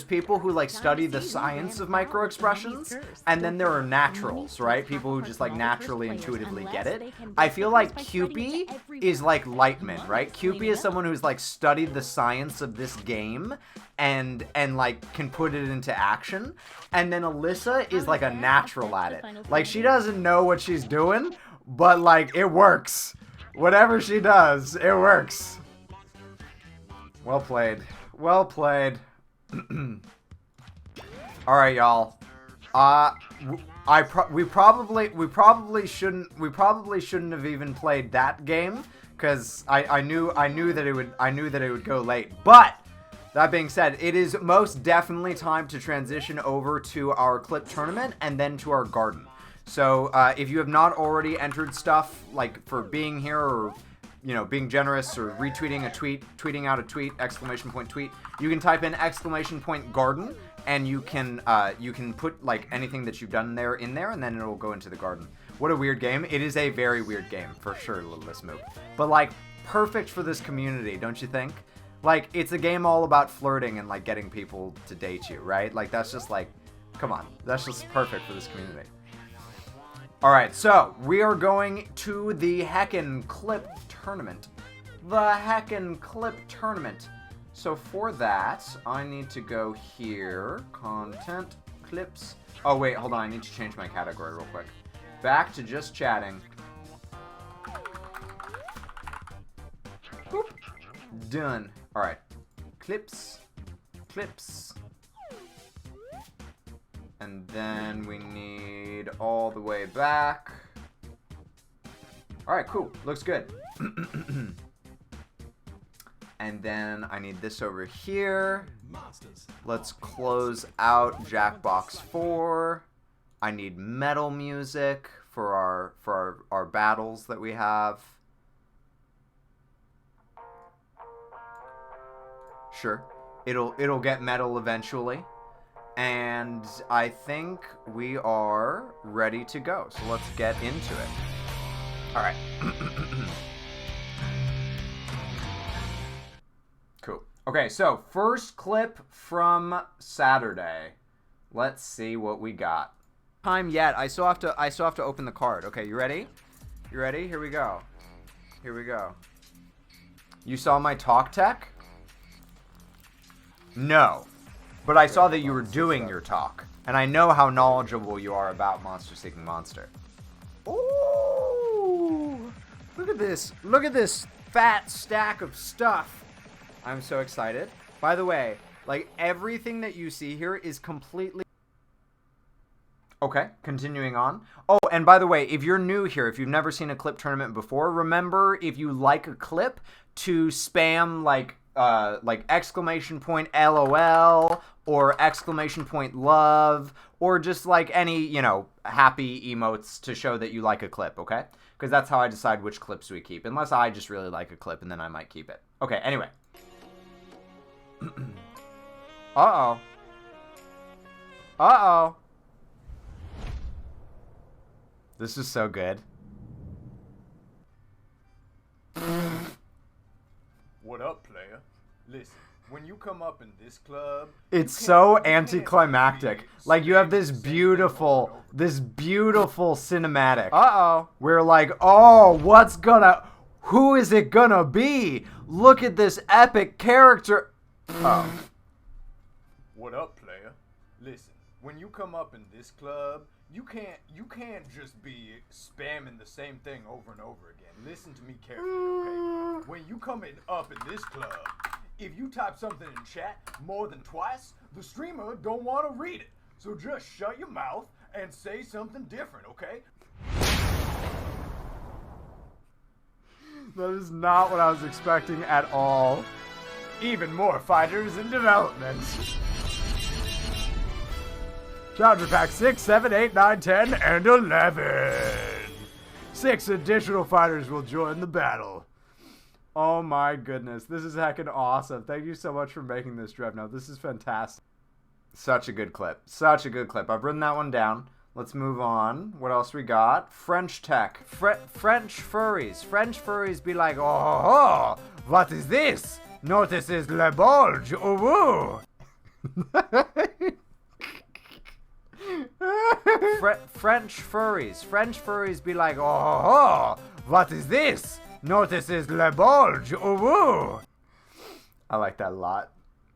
Speaker 4: people who study the science of microexpressions, and then there are naturals, right? People who just naturally intuitively get it. I feel like Cupid is like Lightman, right? Cupid is someone who's studied the science of this game and can put it into action. And then Alyssa is a natural at it. She doesn't know what she's doing, but it works. Whatever she does, it works. Well played. Well played. All right, y'all. We probably shouldn't have even played that game because I knew that it would go late. But that being said, it is most definitely time to transition over to our clip tournament and then to our garden. So if you have not already entered stuff for being here or being generous or retweeting a tweet, tweeting out a tweet, exclamation point tweet, you can type in exclamation point garden, and you can put anything that you've done there in there, and then it'll go into the garden. What a weird game. It is a very weird game, for sure, this move. But perfect for this community, don't you think? It's a game all about flirting and getting people to date you, right? That's just come on. That's just perfect for this community. Alright, so we are going to the Heckin' Clip Tournament. The Heckin' Clip Tournament. So for that, I need to go here. Content, clips. Oh wait, hold on, I need to change my category real quick. Back to just chatting. Boop. Done. Alright. Clips. Clips. And then we need all the way back. Alright, cool. Looks good. And then I need this over here. Let's close out Jackbox 4. I need metal music for our battles that we have. Sure. It'll get metal eventually. And I think we are ready to go. So let's get into it. Alright. Cool. Okay, so first clip from Saturday. Let's see what we got. Time yet. I still have to open the card. Okay, you ready? You ready? Here we go. Here we go. You saw my talk tech? No. But I saw that you were doing your talk. And I know how knowledgeable you are about Monster Seeking Monster. Ooh! Look at this. Look at this fat stack of stuff. I'm so excited. By the way, like, everything that you see here is completely... Okay, continuing on. Oh, and by the way, if you're new here, if you've never seen a clip tournament before, remember, if you like a clip, to spam, like exclamation point LOL, or exclamation point love, or just, like, any, you know, happy emotes to show that you like a clip, okay? Because that's how I decide which clips we keep. Unless I just really like a clip, and then I might keep it. Okay, anyway. Uh-oh. Uh-oh. This is so good.
Speaker 19: What up, player? Listen, when you come up in this club...
Speaker 4: It's so anticlimactic. Like, you have this beautiful cinematic. Uh-oh. We're like, oh, who is it gonna be? Look at this epic character. Oh.
Speaker 19: What up, player? Listen, when you come up in this club, you can't just be spamming the same thing over and over again. Listen to me carefully, okay? When you come up in this club, if you type something in chat more than twice, the streamer don't want to read it. So just shut your mouth and say something different, okay?
Speaker 4: That is not what I was expecting at all.
Speaker 19: Even more fighters in development.
Speaker 4: Challenger Pack 6, 7, 8, 9, 10, and 11. 6 additional fighters will join the battle. Oh my goodness. This is heckin' awesome. Thank you so much for making this, Drevno. This is fantastic. Such a good clip. Such a good clip. I've written that one down. Let's move on. What else we got? French tech. French furries. French furries be like, oh, what is this? Notice is le bulge. Oh, French furries. French furries be like, oh, what is this? Notice is le bulge. Oh, I like that a lot.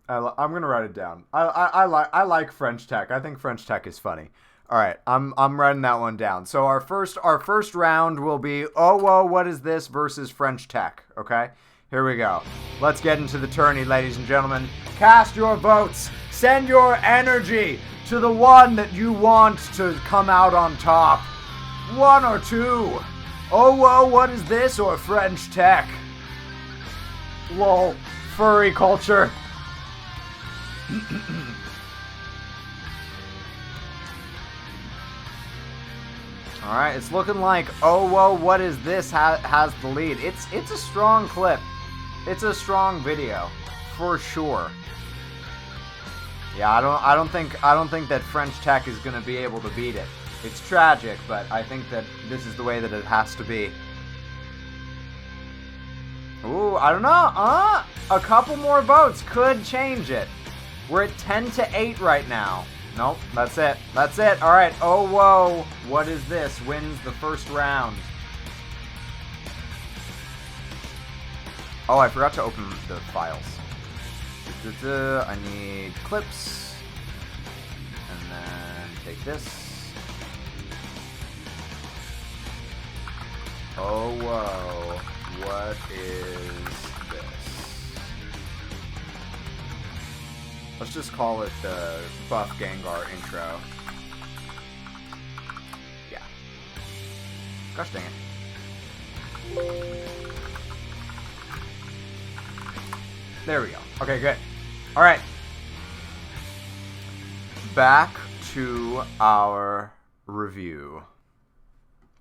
Speaker 4: I'm gonna write it down. I like French tech. I think French tech is funny. All right, I'm writing that one down. So our first round will be oh whoa, what is this versus French tech. Okay, here we go. Let's get into the tourney, ladies and gentlemen. Cast your votes. Send your energy to the one that you want to come out on top. 1 or 2. Oh whoa, what is this, or French tech? Lol, furry culture. Alright, it's looking like oh whoa, what is this has the lead. It's a strong clip. It's a strong video, for sure. Yeah, I don't think that French tech is gonna be able to beat it. It's tragic, but I think that this is the way that it has to be. Ooh, I don't know. A couple more votes could change it. We're at 10-8 right now. Nope, that's it. That's it. All right. Oh, whoa. What is this? Wins the first round. Oh, I forgot to open the files. I need clips. And then take this. Oh, whoa. What is this? Let's just call it the Buff Gengar intro. Yeah. Gosh dang it. There we go. Okay, good. Alright. Back to our review.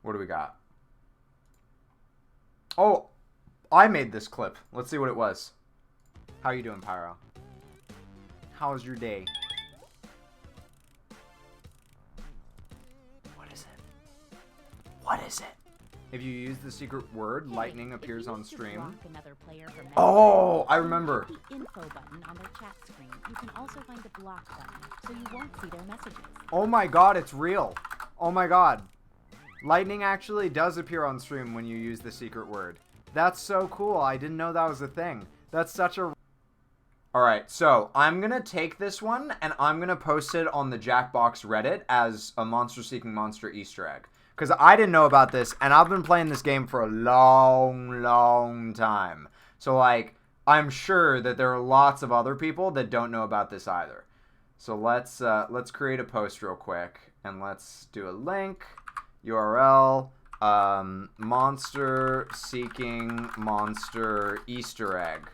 Speaker 4: What do we got? Oh, I made this clip. Let's see what it was. How you doing, Pyro? How was your day? What is it? What is it? If you use the secret word, lightning appears on stream.
Speaker 20: Another player from
Speaker 4: Oh, I remember.
Speaker 20: Click the info button on their chat screen. You can also find the block button, so you won't see their messages.
Speaker 4: Oh my god, it's real. Oh my god. Lightning actually does appear on stream when you use the secret word. That's so cool. I didn't know that was a thing. That's such a... Alright, so I'm gonna take this one and I'm gonna post it on the Jackbox Reddit as a Monster Seeking Monster Easter egg. Because I didn't know about this, and I've been playing this game for a long, long time. So, like, I'm sure that there are lots of other people that don't know about this either. So let's create a post real quick, and let's do a link, URL, Monster Seeking Monster Easter egg.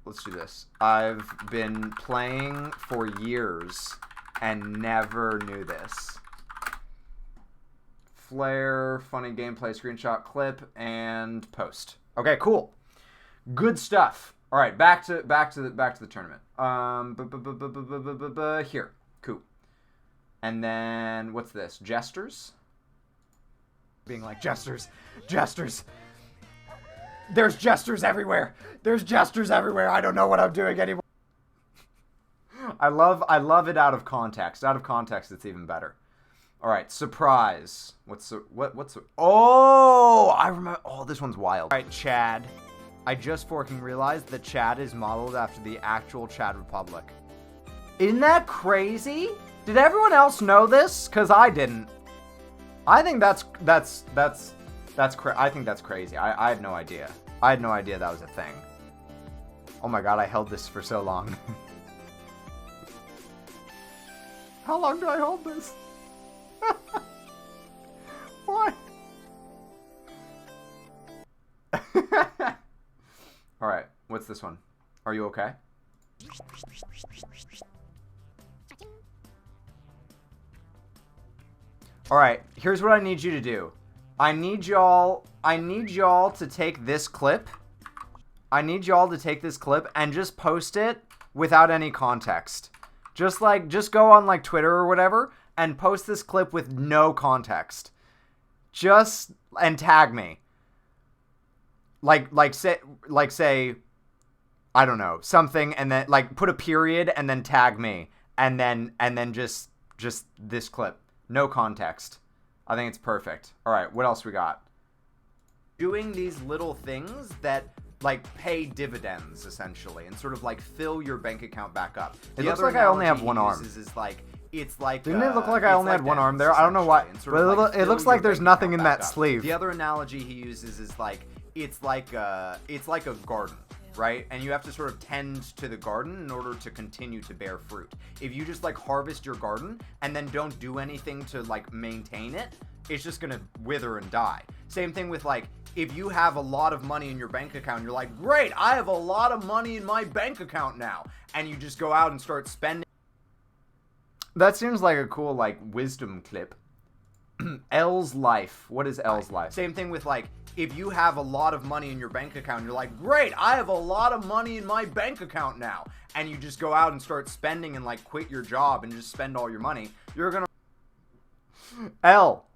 Speaker 4: Let's do this. I've been playing for years and never knew this. Flare, funny gameplay, screenshot, clip, and post. Okay, cool. Good stuff. All right, back to the tournament. Here, cool. And then what's this? Jesters. Being like jesters. There's jesters everywhere. There's jesters everywhere. I don't know what I'm doing anymore. I love it out of context. Out of context, it's even better. All right, surprise. Oh, I remember. Oh, this one's wild. All right, Chad. I just fucking realized that Chad is modeled after the actual Chad Republic. Isn't that crazy? Did everyone else know this? Cause I didn't. I think I think that's crazy. I had no idea. I had no idea that was a thing. Oh my god, I held this for so long. How long do I hold this? Why? Alright, what's this one? Are you okay? Alright, here's what I need you to do. I need y'all to take this clip. I need y'all to take this clip and just post it without any context. Just go on like Twitter or whatever and post this clip with no context. And tag me. Like say I don't know, something, and then like put a period and then tag me and then just this clip. No context. I think it's perfect. All right, what else we got? Doing these little things that like pay dividends essentially and sort of like fill your bank account back up. It looks like I only have one arm. Didn't it look like I only had one arm there? I don't know why. But it looks like there's nothing in that sleeve. The other analogy he uses is like it's like a garden, right? And you have to sort of tend to the garden in order to continue to bear fruit. If you just like harvest your garden and then don't do anything to like maintain it, it's just gonna wither and die. Same thing with like, if you have a lot of money in your bank account, you're like, great, I have a lot of money in my bank account now. And you just go out and start spending. That seems like a cool like wisdom clip. L's life. What is L's life? Same thing with like, if you have a lot of money in your bank account, you're like, great, I have a lot of money in my bank account now. And you just go out and start spending and like quit your job and just spend all your money. You're gonna... L.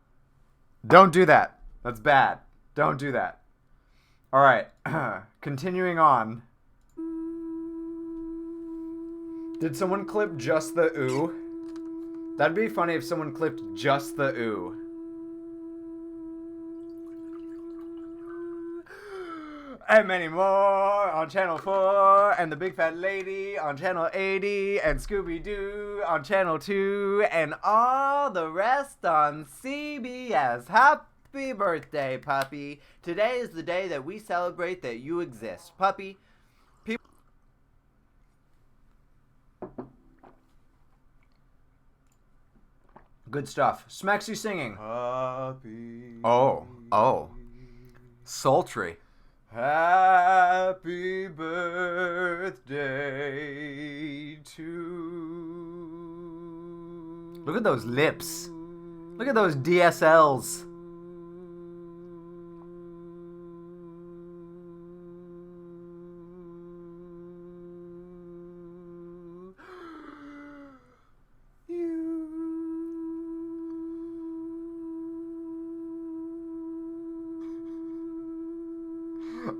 Speaker 4: Don't do that. That's bad. Don't do that. All right. Continuing on. Did someone clip just the ooh? That'd be funny if someone clipped just the ooh. And many more on Channel 4, and The Big Fat Lady on Channel 80, and Scooby-Doo on Channel 2, and all the rest on CBS. Happy birthday, puppy. Today is the day that we celebrate that you exist, puppy. Good stuff. Smexy singing. Happy. Oh. Sultry. Happy birthday to... Look at those lips. Look at those DSLs.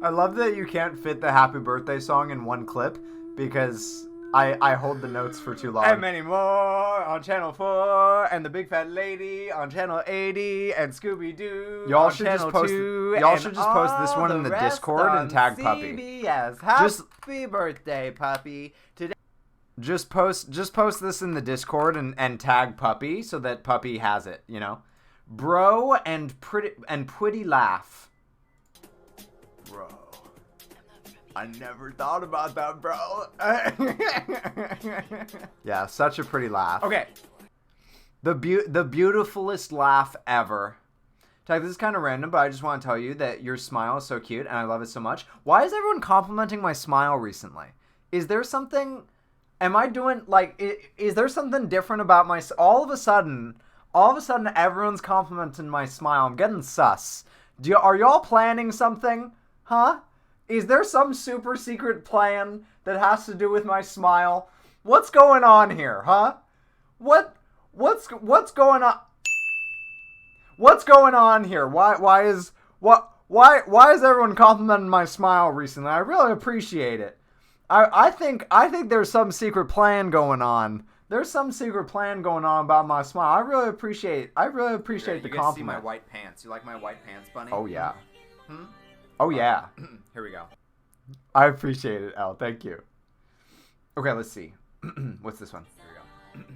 Speaker 4: I love that you can't fit the happy birthday song in one clip because I hold the notes for too long. And many more on Channel 4, and the Big Fat Lady on Channel 80, and Scooby-Doo
Speaker 3: Y'all
Speaker 4: on
Speaker 3: should
Speaker 4: Channel
Speaker 3: just post
Speaker 4: 2,
Speaker 3: y'all
Speaker 4: and
Speaker 3: should just post this
Speaker 4: all
Speaker 3: one in the Discord and tag Puppy.
Speaker 4: CBS. Happy birthday, Puppy. Today. Just post this in the Discord and tag Puppy so that Puppy has it, you know. Bro and pretty laugh. Bro. I never thought about that, bro. Yeah, such a pretty laugh. Okay. The beautifulest laugh ever. Tag, this is kind of random, but I just want to tell you that your smile is so cute and I love it so much. Why is everyone complimenting my smile recently? Is there something... Am I doing, like, is there something different about my... All of a sudden, everyone's complimenting my smile. I'm getting sus. Are y'all planning something? Huh? Is there some super secret plan that has to do with my smile? What's going on here, huh? What's going on? What's going on here? Why is everyone complimenting my smile recently? I really appreciate it. I think there's some secret plan going on. There's some secret plan going on about my smile. I really appreciate the compliment.
Speaker 3: You get to see my white pants. You like my white pants, Bunny?
Speaker 4: Oh yeah.
Speaker 3: Hmm?
Speaker 4: Oh yeah.
Speaker 3: Here we go.
Speaker 4: I appreciate it, Al. Thank you. Okay, let's see. What's this one?
Speaker 3: Here we go.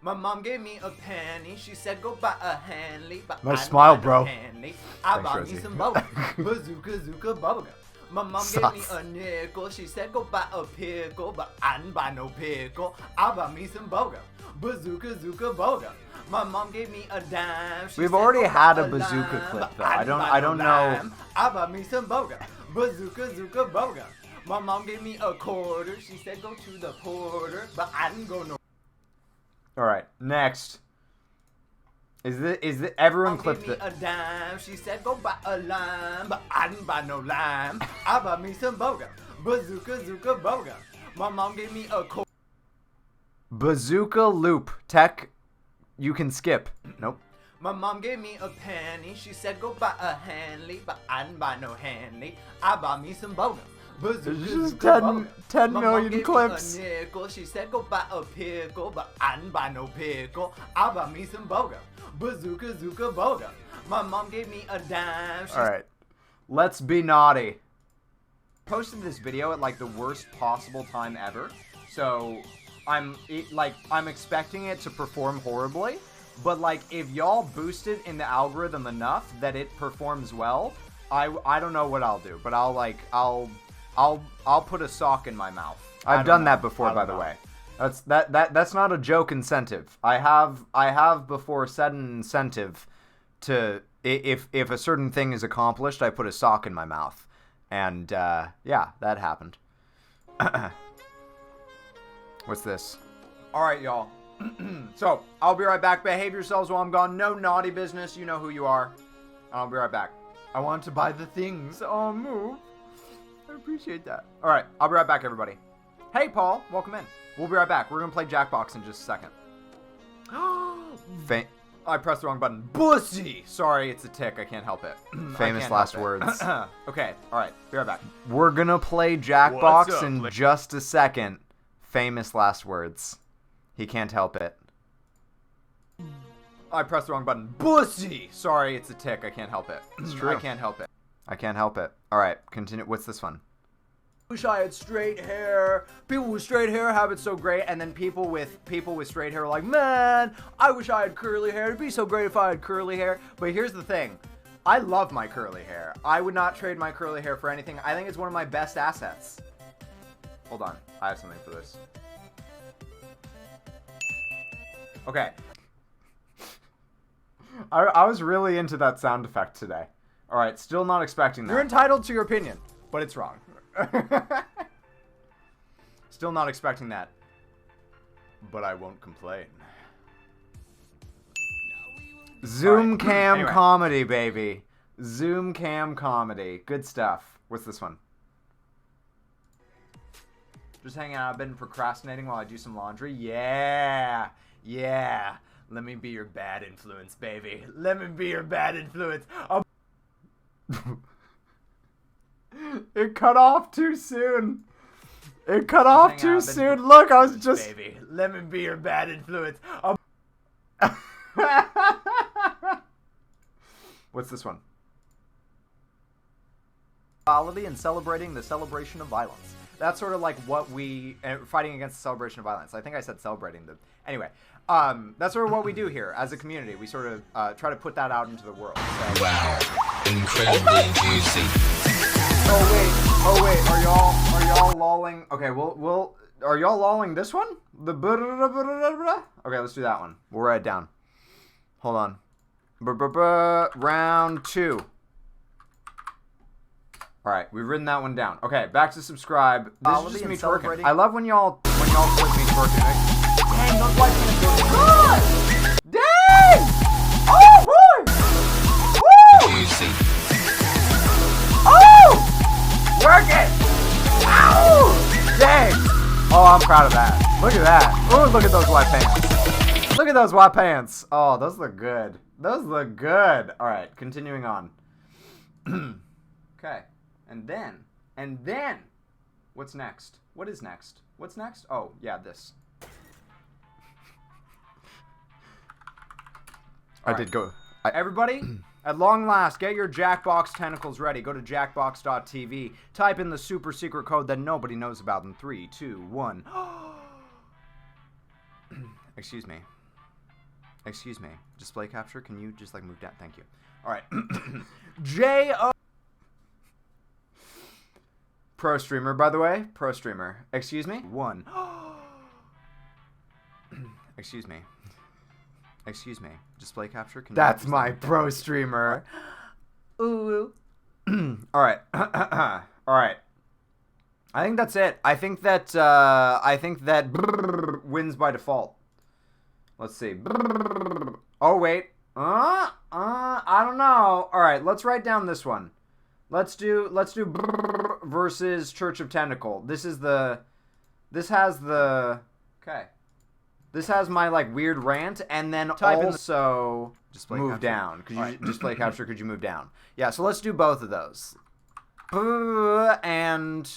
Speaker 3: My mom gave me a penny. She said go buy a Hanley. But
Speaker 4: Nice smile, bro.
Speaker 3: I bought me some bubble. Bazooka Zooka bubblegum. My mom gave me a nickel. She said go buy a pickle, but I didn't buy no pickle. I bought me some bubblegum. Bazooka Zooka bubblegum. My mom gave me a dime.
Speaker 4: We've already had a bazooka clip though. I don't know.
Speaker 3: I bought me some bubblegum. Bazooka Zooka bubblegum. My mom gave me a quarter. She said go to the porter, but I didn't go no.
Speaker 4: All right, next. Is this everyone clipped
Speaker 3: it? A dime. She said go buy a lime, but I didn't buy no lime. I bought me some bubblegum. Bazooka Zooka bubblegum. My mom gave me a quarter.
Speaker 4: Bazooka loop. Tech, you can skip. Nope.
Speaker 3: My mom gave me a penny. She said go buy a Hanley, but I didn't buy no Hanley. I bought me some bubblegum.
Speaker 4: There's just 10 million clips.
Speaker 3: Me a nickel. She said go buy a pickle, but I didn't buy no pickle. I bought me some bubblegum. Bazooka Zooka bubblegum. My mom gave me a dime.
Speaker 4: All right, let's be naughty. Posted this video at like the worst possible time ever, so I'm expecting it to perform horribly. But like, if y'all boost it in the algorithm enough that it performs well, I don't know what I'll do, but I'll put a sock in my mouth. I've done that before, by the way. That's not a joke incentive. I have before set an incentive to if a certain thing is accomplished, I put a sock in my mouth, and yeah, that happened. What's this? All right, y'all. So I'll be right back. Behave yourselves while I'm gone. No naughty business. You know who you are. I'll be right back. I want to buy the things. Oh, move. I appreciate that. All right, I'll be right back, everybody. Hey, Paul, welcome in. We'll be right back. We're gonna play Jackbox in just a second. I pressed the wrong button. Bussy! Sorry, it's a tick. I can't help it. Famous last words. Okay, all right. Be right back. We're gonna play Jackbox in just a second. Famous last words. He can't help it. I pressed the wrong button. Bussy! Sorry, it's a tick. I can't help it. It's true. I can't help it. I can't help it. All right, continue. What's this one? Wish I had straight hair. People with straight hair have it so great, and then people with straight hair are like, man, I wish I had curly hair. It'd be so great if I had curly hair. But here's the thing. I love my curly hair. I would not trade my curly hair for anything. I think it's one of my best assets. Hold on. I have something for this. Okay. I was really into that sound effect today. All right, still not expecting that. You're entitled to your opinion, but it's wrong. Still not expecting that, but I won't complain. Zoom cam comedy, baby. Zoom cam comedy. Good stuff. What's this one? Just hanging out. I've been procrastinating while I do some laundry. Yeah. Yeah. Let me be your bad influence, baby. Let me be your bad influence. It cut off too soon. It cut off too soon. Look, I was just...
Speaker 19: Baby, let me be your bad influence.
Speaker 4: What's this one? Equality and celebrating the celebration of violence. That's sort of like what we... fighting against the celebration of violence. I think I said celebrating the... Anyway, that's sort of what we do here as a community. We sort of try to put that out into the world. So.
Speaker 6: Wow. Incredibly juicy.
Speaker 4: Oh wait, are y'all lolling? Okay, are y'all lolling this one? Okay, let's do that one. We'll write it down. Hold on. Round 2. Alright, we've written that one down. Okay, back to subscribe. This is just me twerking. I love when y'all clip me twerking. Dang, those white pants are good! Dang! Oh boy! Woo!
Speaker 6: Juicy.
Speaker 4: Oh! Work it! Ow! Dang! Oh, I'm proud of that. Look at that. Oh, look at those white pants. Look at those white pants. Oh, those look good. Those look good. All right, continuing on. Okay. And then, what's next? What is next? What's next? Oh, yeah, this. I did go. Everybody, at long last, get your Jackbox tentacles ready. Go to jackbox.tv. Type in the super secret code that nobody knows about in 3, 2, 1. Excuse me. Excuse me. Display capture, can you just, like, move down? Thank you. All right. J-O... Pro streamer, by the way. Pro streamer. Excuse me? 1. Excuse me. Excuse me. Display capture? Can That's you my pro streamer. Ooh. Alright. Alright. I think that's it. I think that wins by default. Let's see. Oh, wait. I don't know. Alright, let's write down this one. Let's do versus Church of Tentacle. This has the This has my, like, weird rant, and then also move down. Could you display capture? Could you move down? Yeah, so let's do both of those. And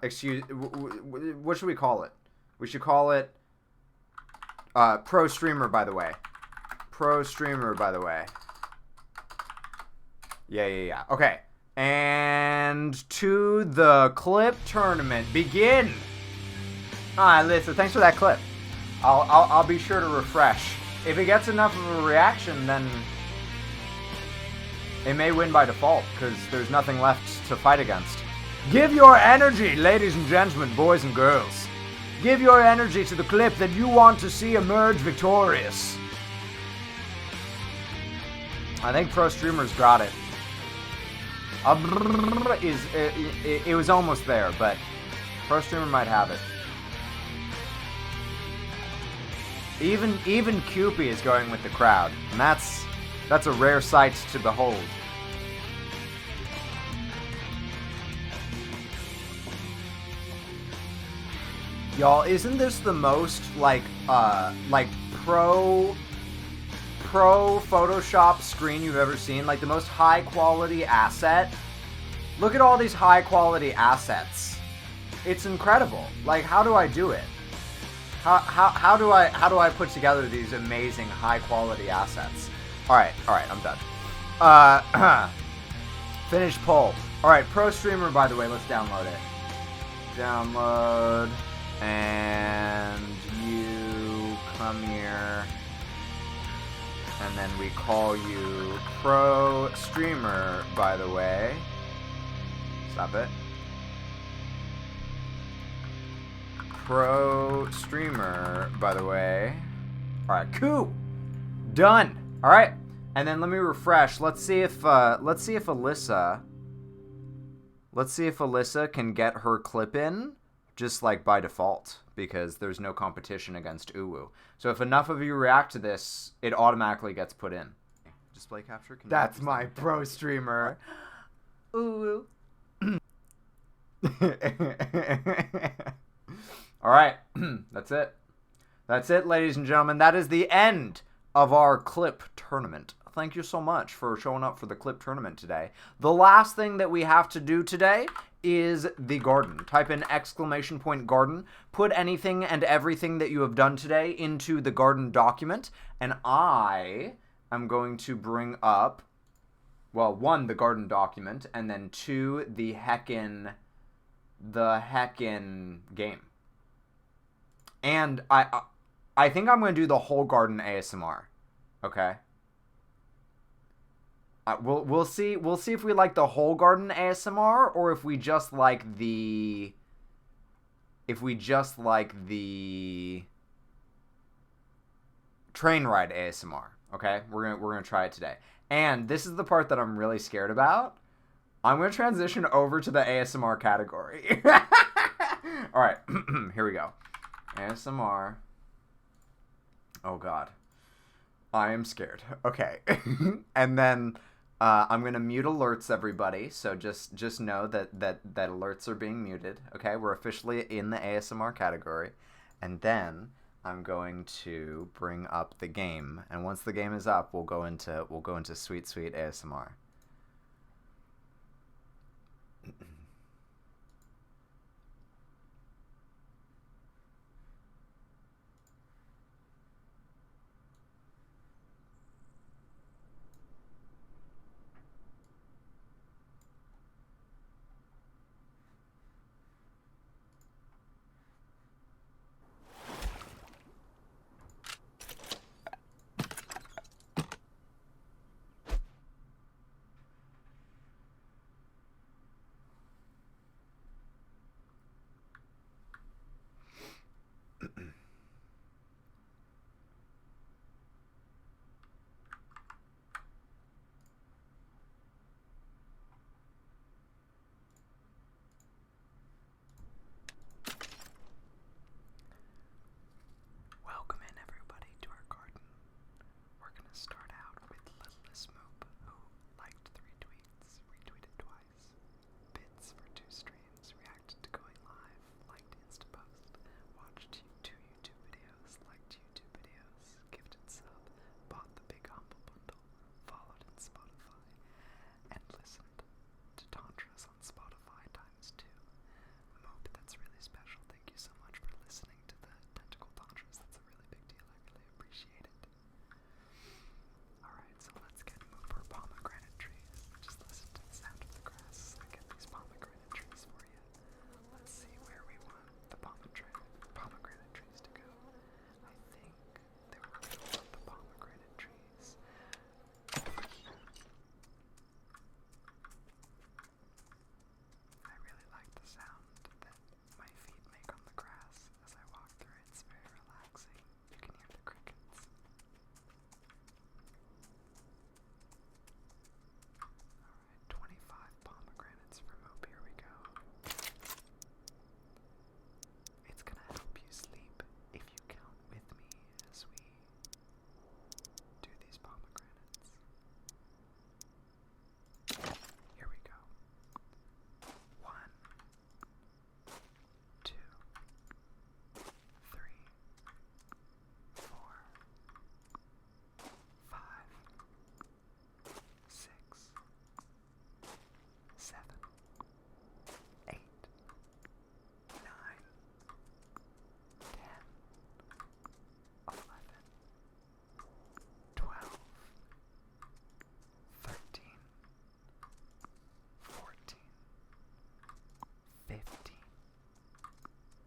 Speaker 4: excuse, what should we call it? We should call it pro streamer, by the way. Pro streamer, by the way. Yeah. Okay. And to the clip tournament. Begin! Alright, Lisa, thanks for that clip. I'll be sure to refresh. If it gets enough of a reaction, then it may win by default, because there's nothing left to fight against. Give your energy, ladies and gentlemen, boys and girls. Give your energy to the clip that you want to see emerge victorious. I think Pro Streamer's got it. It was almost there, but Pro Streamer might have it. Even Cupid is going with the crowd, and that's a rare sight to behold. Y'all, isn't this the most like pro Photoshop screen you've ever seen? Like the most high quality asset? Look at all these high quality assets. It's incredible. Like, how do I do it? How do I put together these amazing high quality assets? All right, I'm done. Finish poll. All right, Pro Streamer, by the way, let's download it. Download, and you come here, and then we call you Pro Streamer, by the way. Stop it. Pro Streamer, by the way. Alright, cool. Done. Alright. And then let me refresh. Let's see if Alyssa can get her clip in, just like by default, because there's no competition against Uwu. So if enough of you react to this, it automatically gets put in. Display capture? That's my pro streamer. Uwu. Alright, that's it. That's it, ladies and gentlemen. That is the end of our clip tournament. thank you so much for showing up for the clip tournament today. The last thing that we have to do today is the garden. Type in !garden. Put anything and everything that you have done today into the garden document. And I am going to bring up, well, 1, the garden document, and then 2, the heckin' game. And I think I'm going to do the whole garden ASMR. Okay? We'll see if we like the whole garden ASMR or if we just like the train ride ASMR. Okay? We're gonna try it today. And this is the part that I'm really scared about. I'm gonna transition over to the ASMR category. All right, here we go. ASMR. Oh God, I am scared. Okay, and then I'm gonna mute alerts, everybody. So just know that alerts are being muted. Okay, we're officially in the ASMR category, and then I'm going to bring up the game, and once the game is up, we'll go into sweet ASMR. Welcome in, everybody, to our garden. We're gonna start out with Littlest Moop, who liked 3 tweets, retweeted twice, bits for 2 streams, reacted to going live, liked Instapost, watched 2 YouTube videos, liked YouTube videos, gifted sub, bought the Big Humble Bundle, followed in Spotify, and listened to Tantras on Spotify ×2. Moop, that's really special. Thank you so much for listening to the Tentacle Tantras. That's a really big deal. I really appreciate it. Alright, so let's get Mooper pomegranate trees. Just listen to the sound of the grass as I get these pomegranate trees for you. Let's see where we want the pomegranate trees to go. I think that we're going to want the pomegranate trees over here. I really like the sound that my feet make on the grass as I walk through it. It's very relaxing. You can hear the crickets. Alright, 25 pomegranates for Moop. Here we go. It's gonna help you sleep if you count with me as we do these pomegranates. Here we go. 1, 2, 3, 4, 5, 6, 7, 8, 9, 10, 11, 12, 13, 14, 15,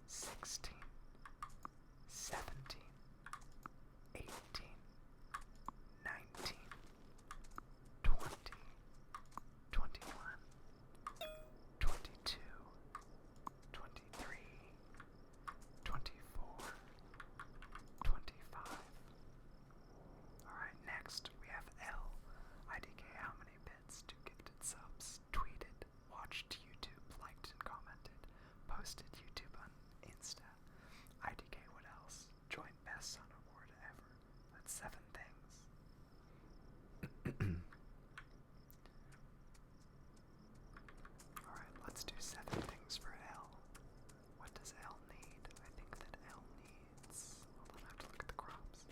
Speaker 4: 16, 17, 18, 19, 20, 21, 22, 23, 24, 25. Alright, next we have L. IDK how many bits, 2 gifted subs, tweeted, watched YouTube, liked and commented, posted YouTube on Insta. IDK what else? Joint best son award ever. That's 7 things. Alright, let's do 7 things for L. What does L need? I think that L needs... Hold on, I have to look at the crops.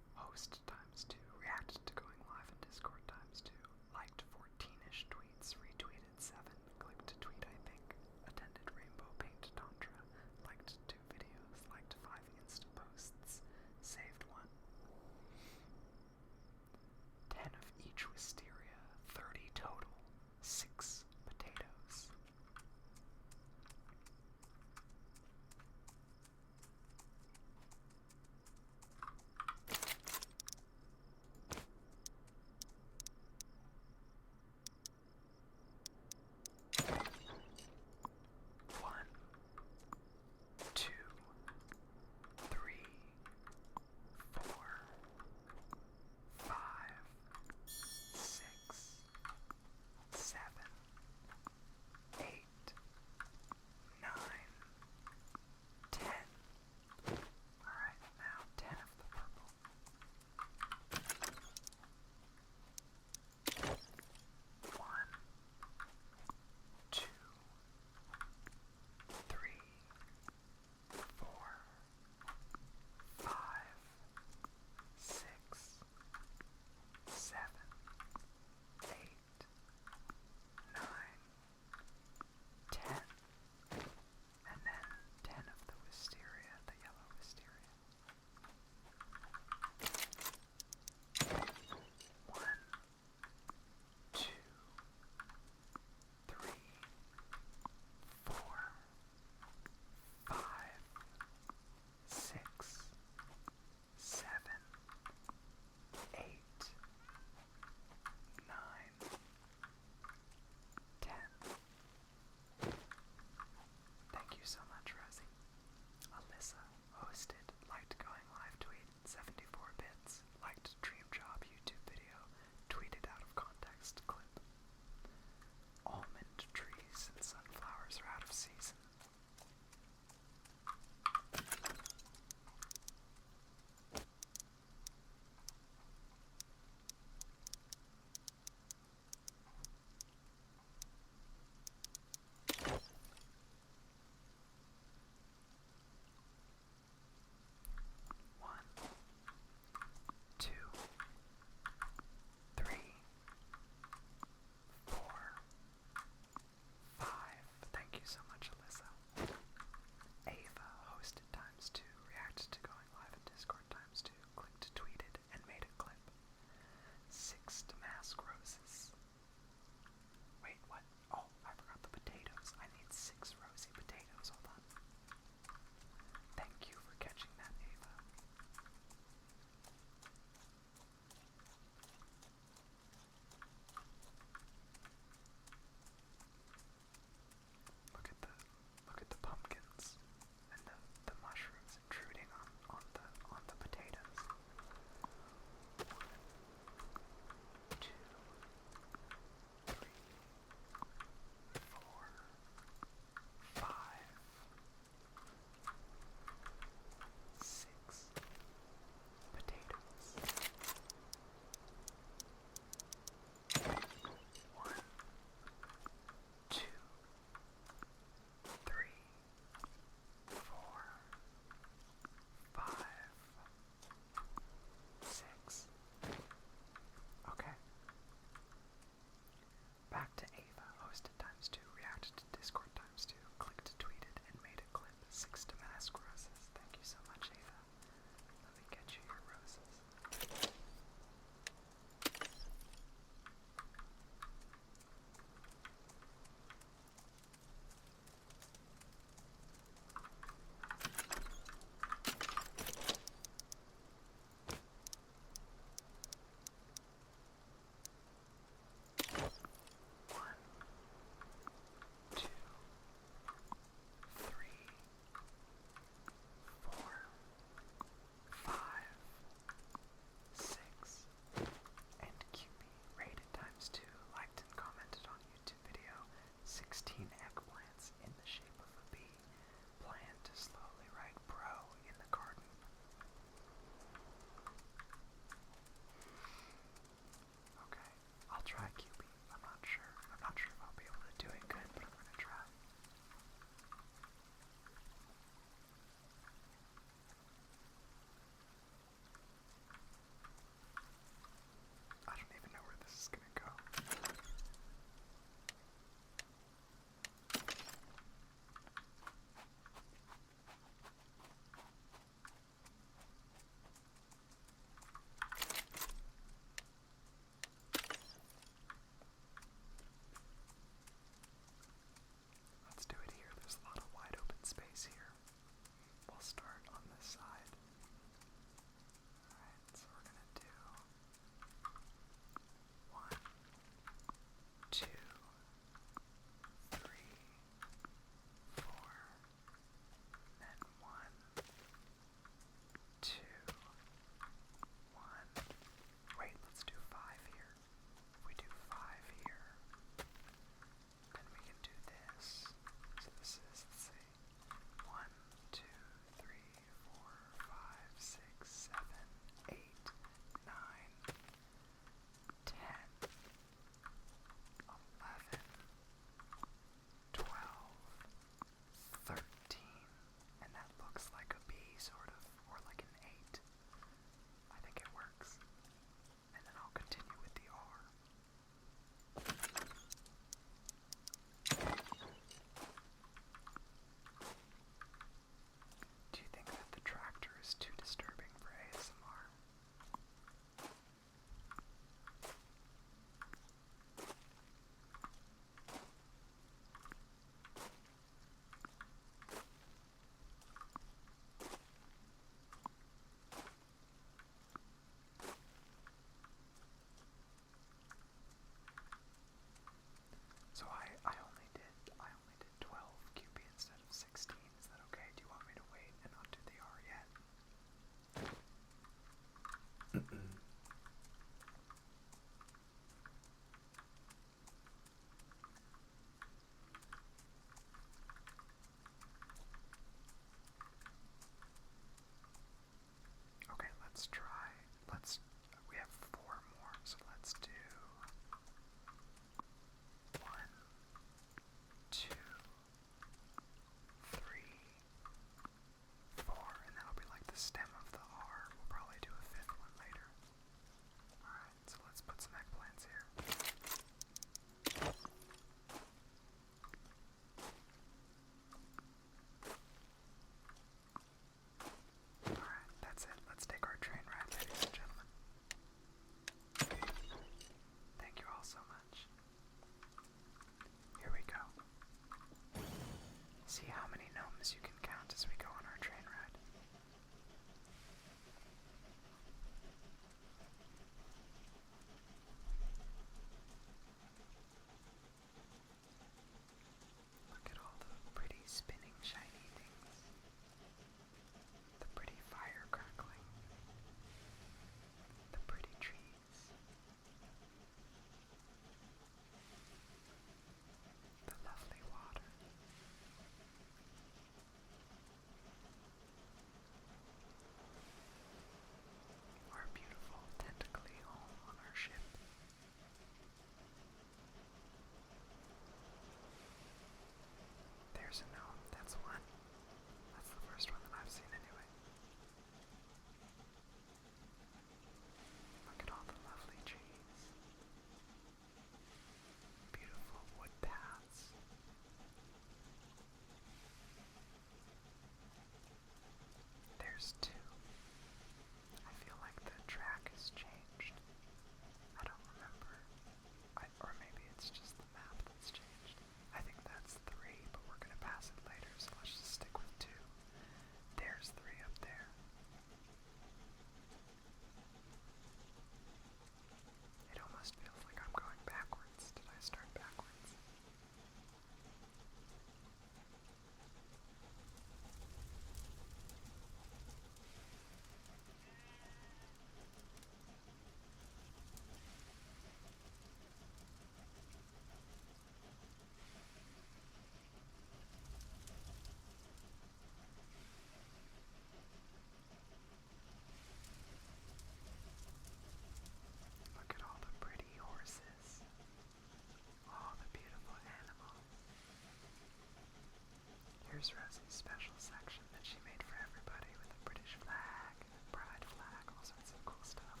Speaker 4: Here's Rosie's special section that she made for everybody with a British flag, pride flag, all sorts of cool stuff.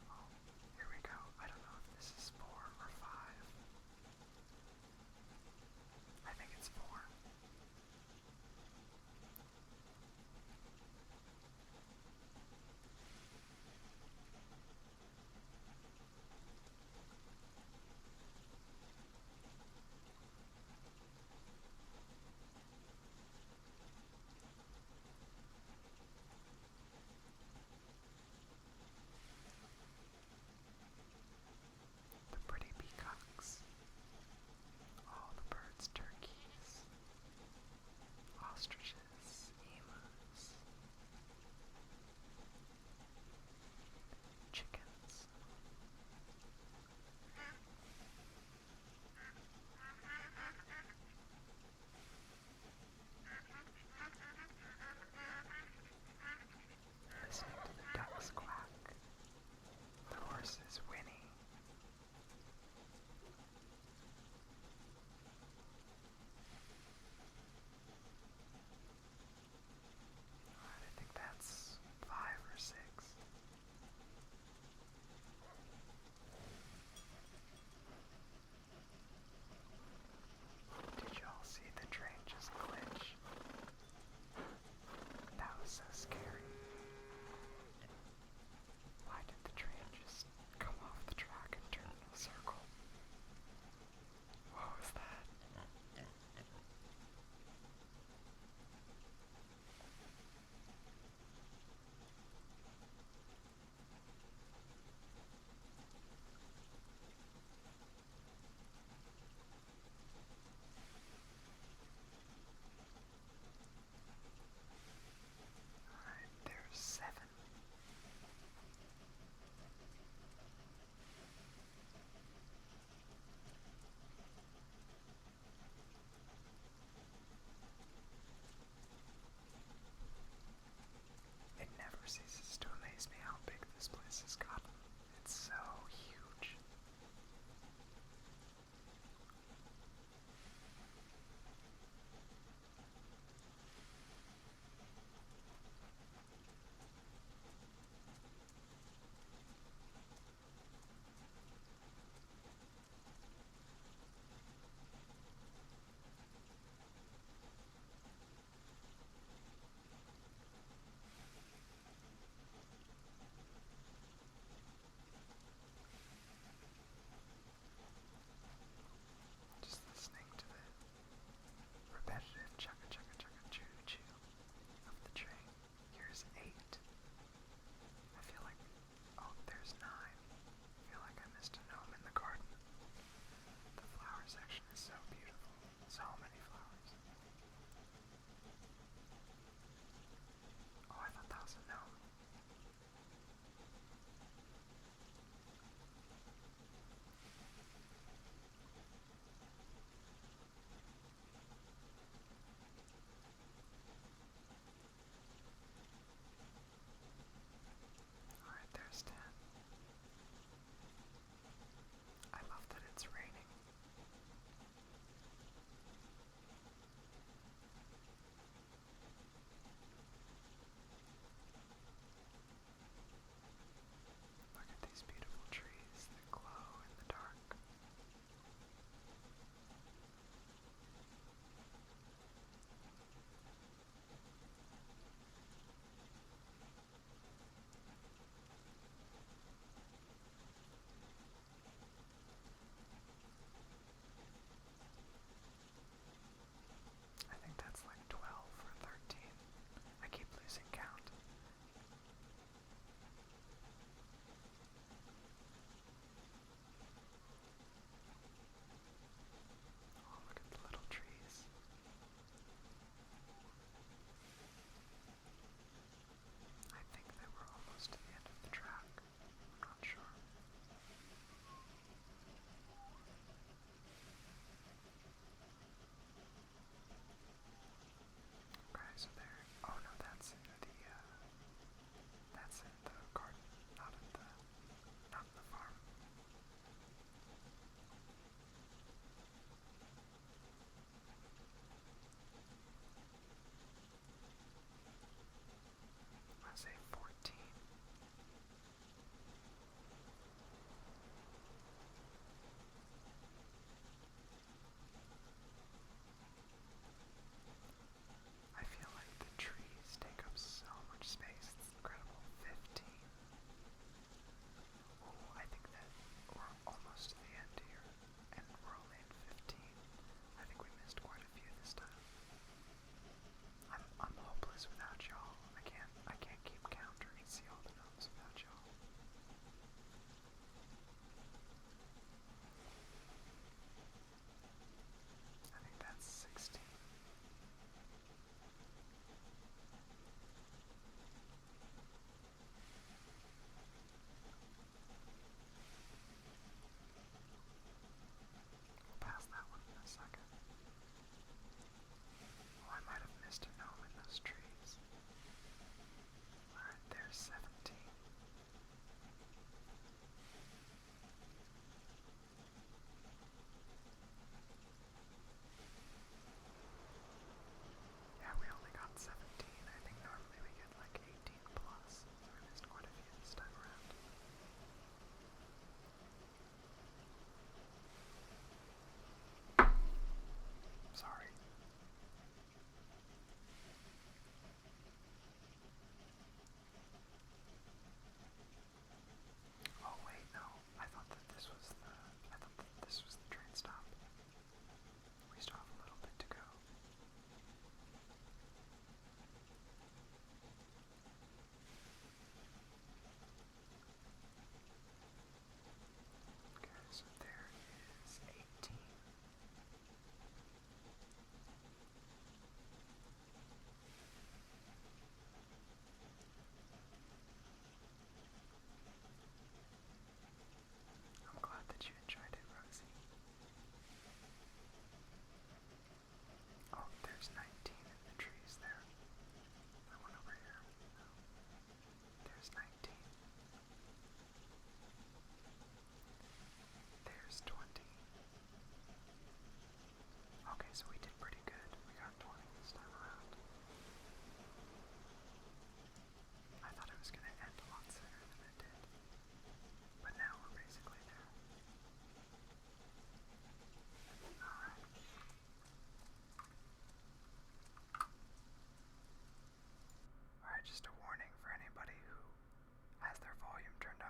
Speaker 4: Oh, here we go. I don't know if this is 4 or 5. I think it's 4.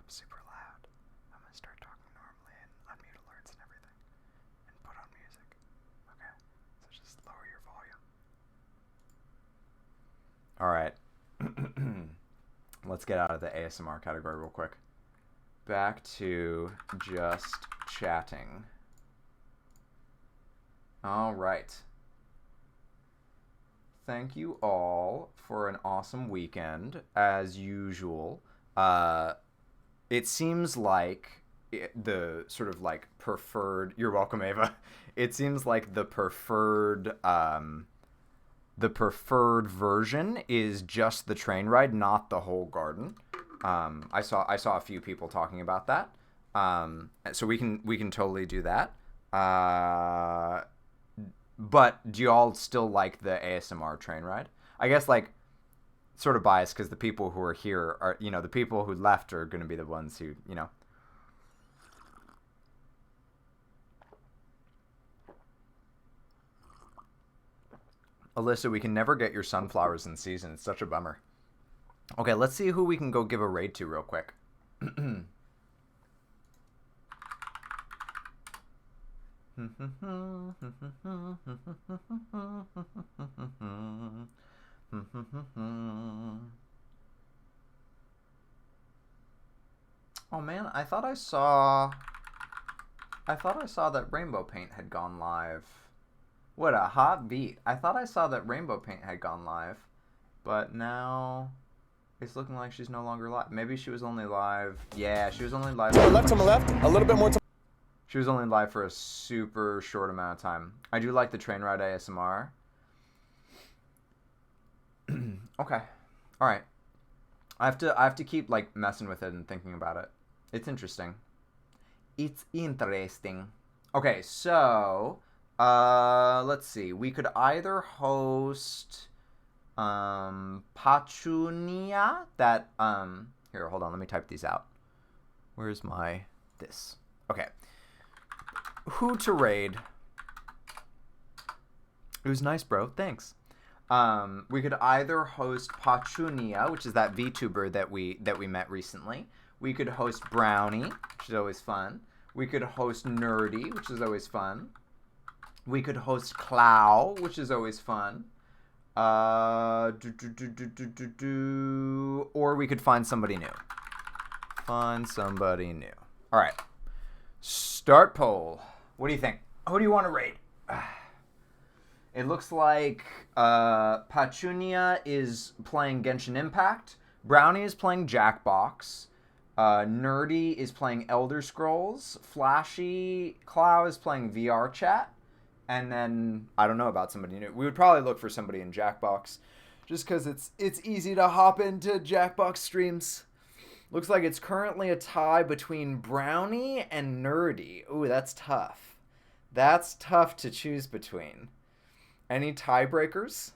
Speaker 4: up super loud. I'm gonna start talking normally and unmute alerts and everything. And put on music. Okay. So just lower your volume. Alright. Let's get out of the ASMR category real quick. Back to just chatting. Alright. Thank you all for an awesome weekend, as usual. It seems like the sort of like preferred... You're welcome, Ava. It seems like the preferred version is just the train ride, not the whole garden. I saw a few people talking about that. So we can totally do that. But do you all still like the ASMR train ride? I guess, like, sort of biased because the people who are here are, you know, the people who left are going to be the ones who, you know. Alyssa, we can never get your sunflowers in season. It's such a bummer. Okay, let's see who we can go give a raid to real quick. Oh man, I thought I saw that Rainbow Paint had gone live. What a hot beat. I thought I saw that Rainbow Paint had gone live, but now it's looking like she's no longer live. Maybe she was only live. Yeah, she was only live.
Speaker 2: To my left, a little bit more to...
Speaker 4: She was only live for a super short amount of time. I do like the train ride ASMR. Okay. All right. I have to keep like messing with it and thinking about it. It's interesting. It's interesting. Okay, so let's see. We could either host Pachunia, that here, hold on, let me type these out. Where's my this? Okay. Who to raid? It was nice, bro. Thanks. We could either host Pachunia, which is that VTuber that we met recently. We could host Brownie, which is always fun. We could host Nerdy, which is always fun. We could host Clow, which is always fun. Or we could find somebody new. Find somebody new. All right. Start poll. What do you think? Who do you want to raid? It looks like Pachunia is playing Genshin Impact. Brownie is playing Jackbox. Nerdy is playing Elder Scrolls. Flashy Clow is playing VR Chat. And then, I don't know about somebody new. We would probably look for somebody in Jackbox. Just because it's easy to hop into Jackbox streams. Looks like it's currently a tie between Brownie and Nerdy. Ooh, that's tough. That's tough to choose between. Any tiebreakers?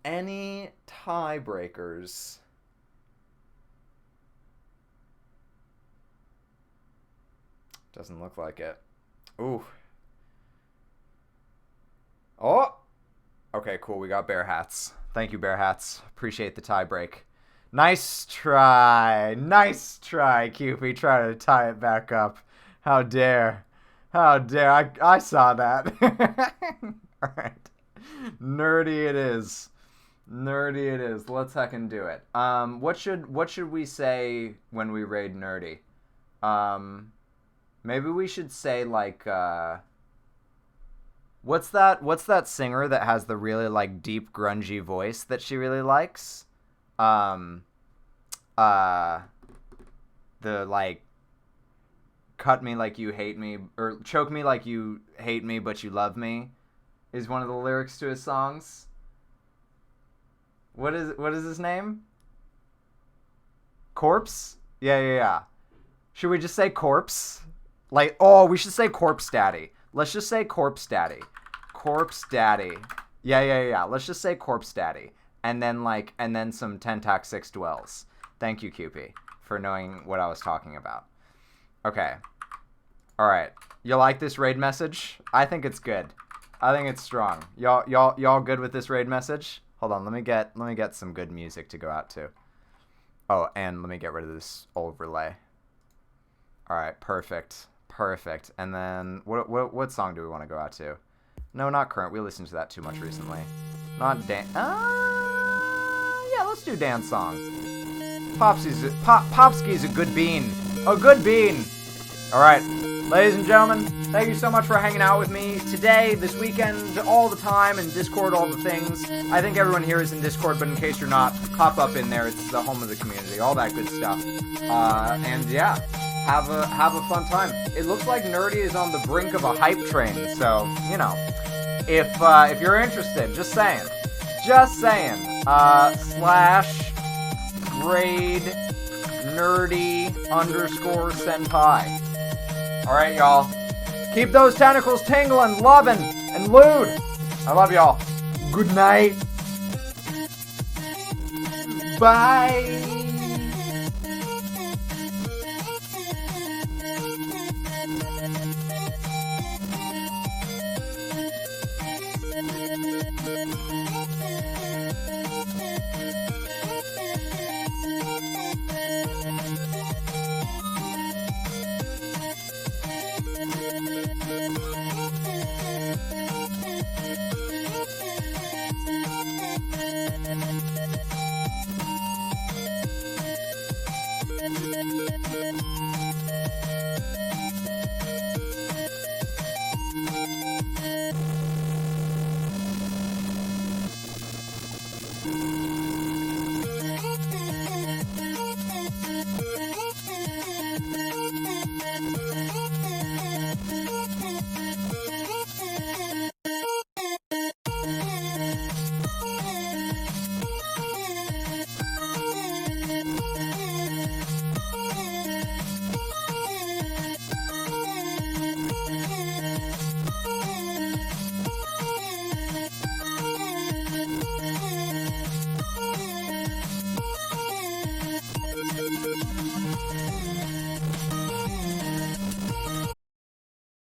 Speaker 4: Any tiebreakers? Doesn't look like it. Ooh. Oh! Okay, cool. We got Bear Hats. Thank you, Bear Hats. Appreciate the tie break. Nice try. Nice try, Cupid. Try to tie it back up. How dare. How dare. I saw that. Alright. Nerdy it is. Nerdy it is. Let's heckin' do it. What should we say when we raid Nerdy? Maybe we should say like what's that singer that has the really like deep grungy voice that she really likes? The like cut me like you hate me, or choke me like you hate me but you love me is one of the lyrics to his songs. What is his name? Corpse? Yeah. Should we just say Corpse? Like, oh, we should say Corpse Daddy. Let's just say Corpse Daddy. Corpse Daddy. Yeah. Let's just say Corpse Daddy. And then some Tentac 6 dwells. Thank you, Cupid, for knowing what I was talking about. Okay. Alright. You like this raid message? I think it's good. I think it's strong. Y'all good with this raid message? Hold on, let me get some good music to go out to. Oh, and let me get rid of this overlay. Alright, perfect. Perfect. And then, what song do we want to go out to? No, not current. We listened to that too much recently. Not dance. Yeah, let's do dance song. Popsky's a good bean. A good bean! Alright, ladies and gentlemen, thank you so much for hanging out with me today, this weekend, all the time, in Discord, all the things. I think everyone here is in Discord, but in case you're not, hop up in there. It's the home of the community, all that good stuff. And yeah, have a fun time. It looks like Nerdy is on the brink of a hype train, so, you know, if you're interested, just saying, /grade nerdy_senpai. Alright, y'all. Keep those tentacles tingling, loving, and lewd. I love y'all. Good night. Bye.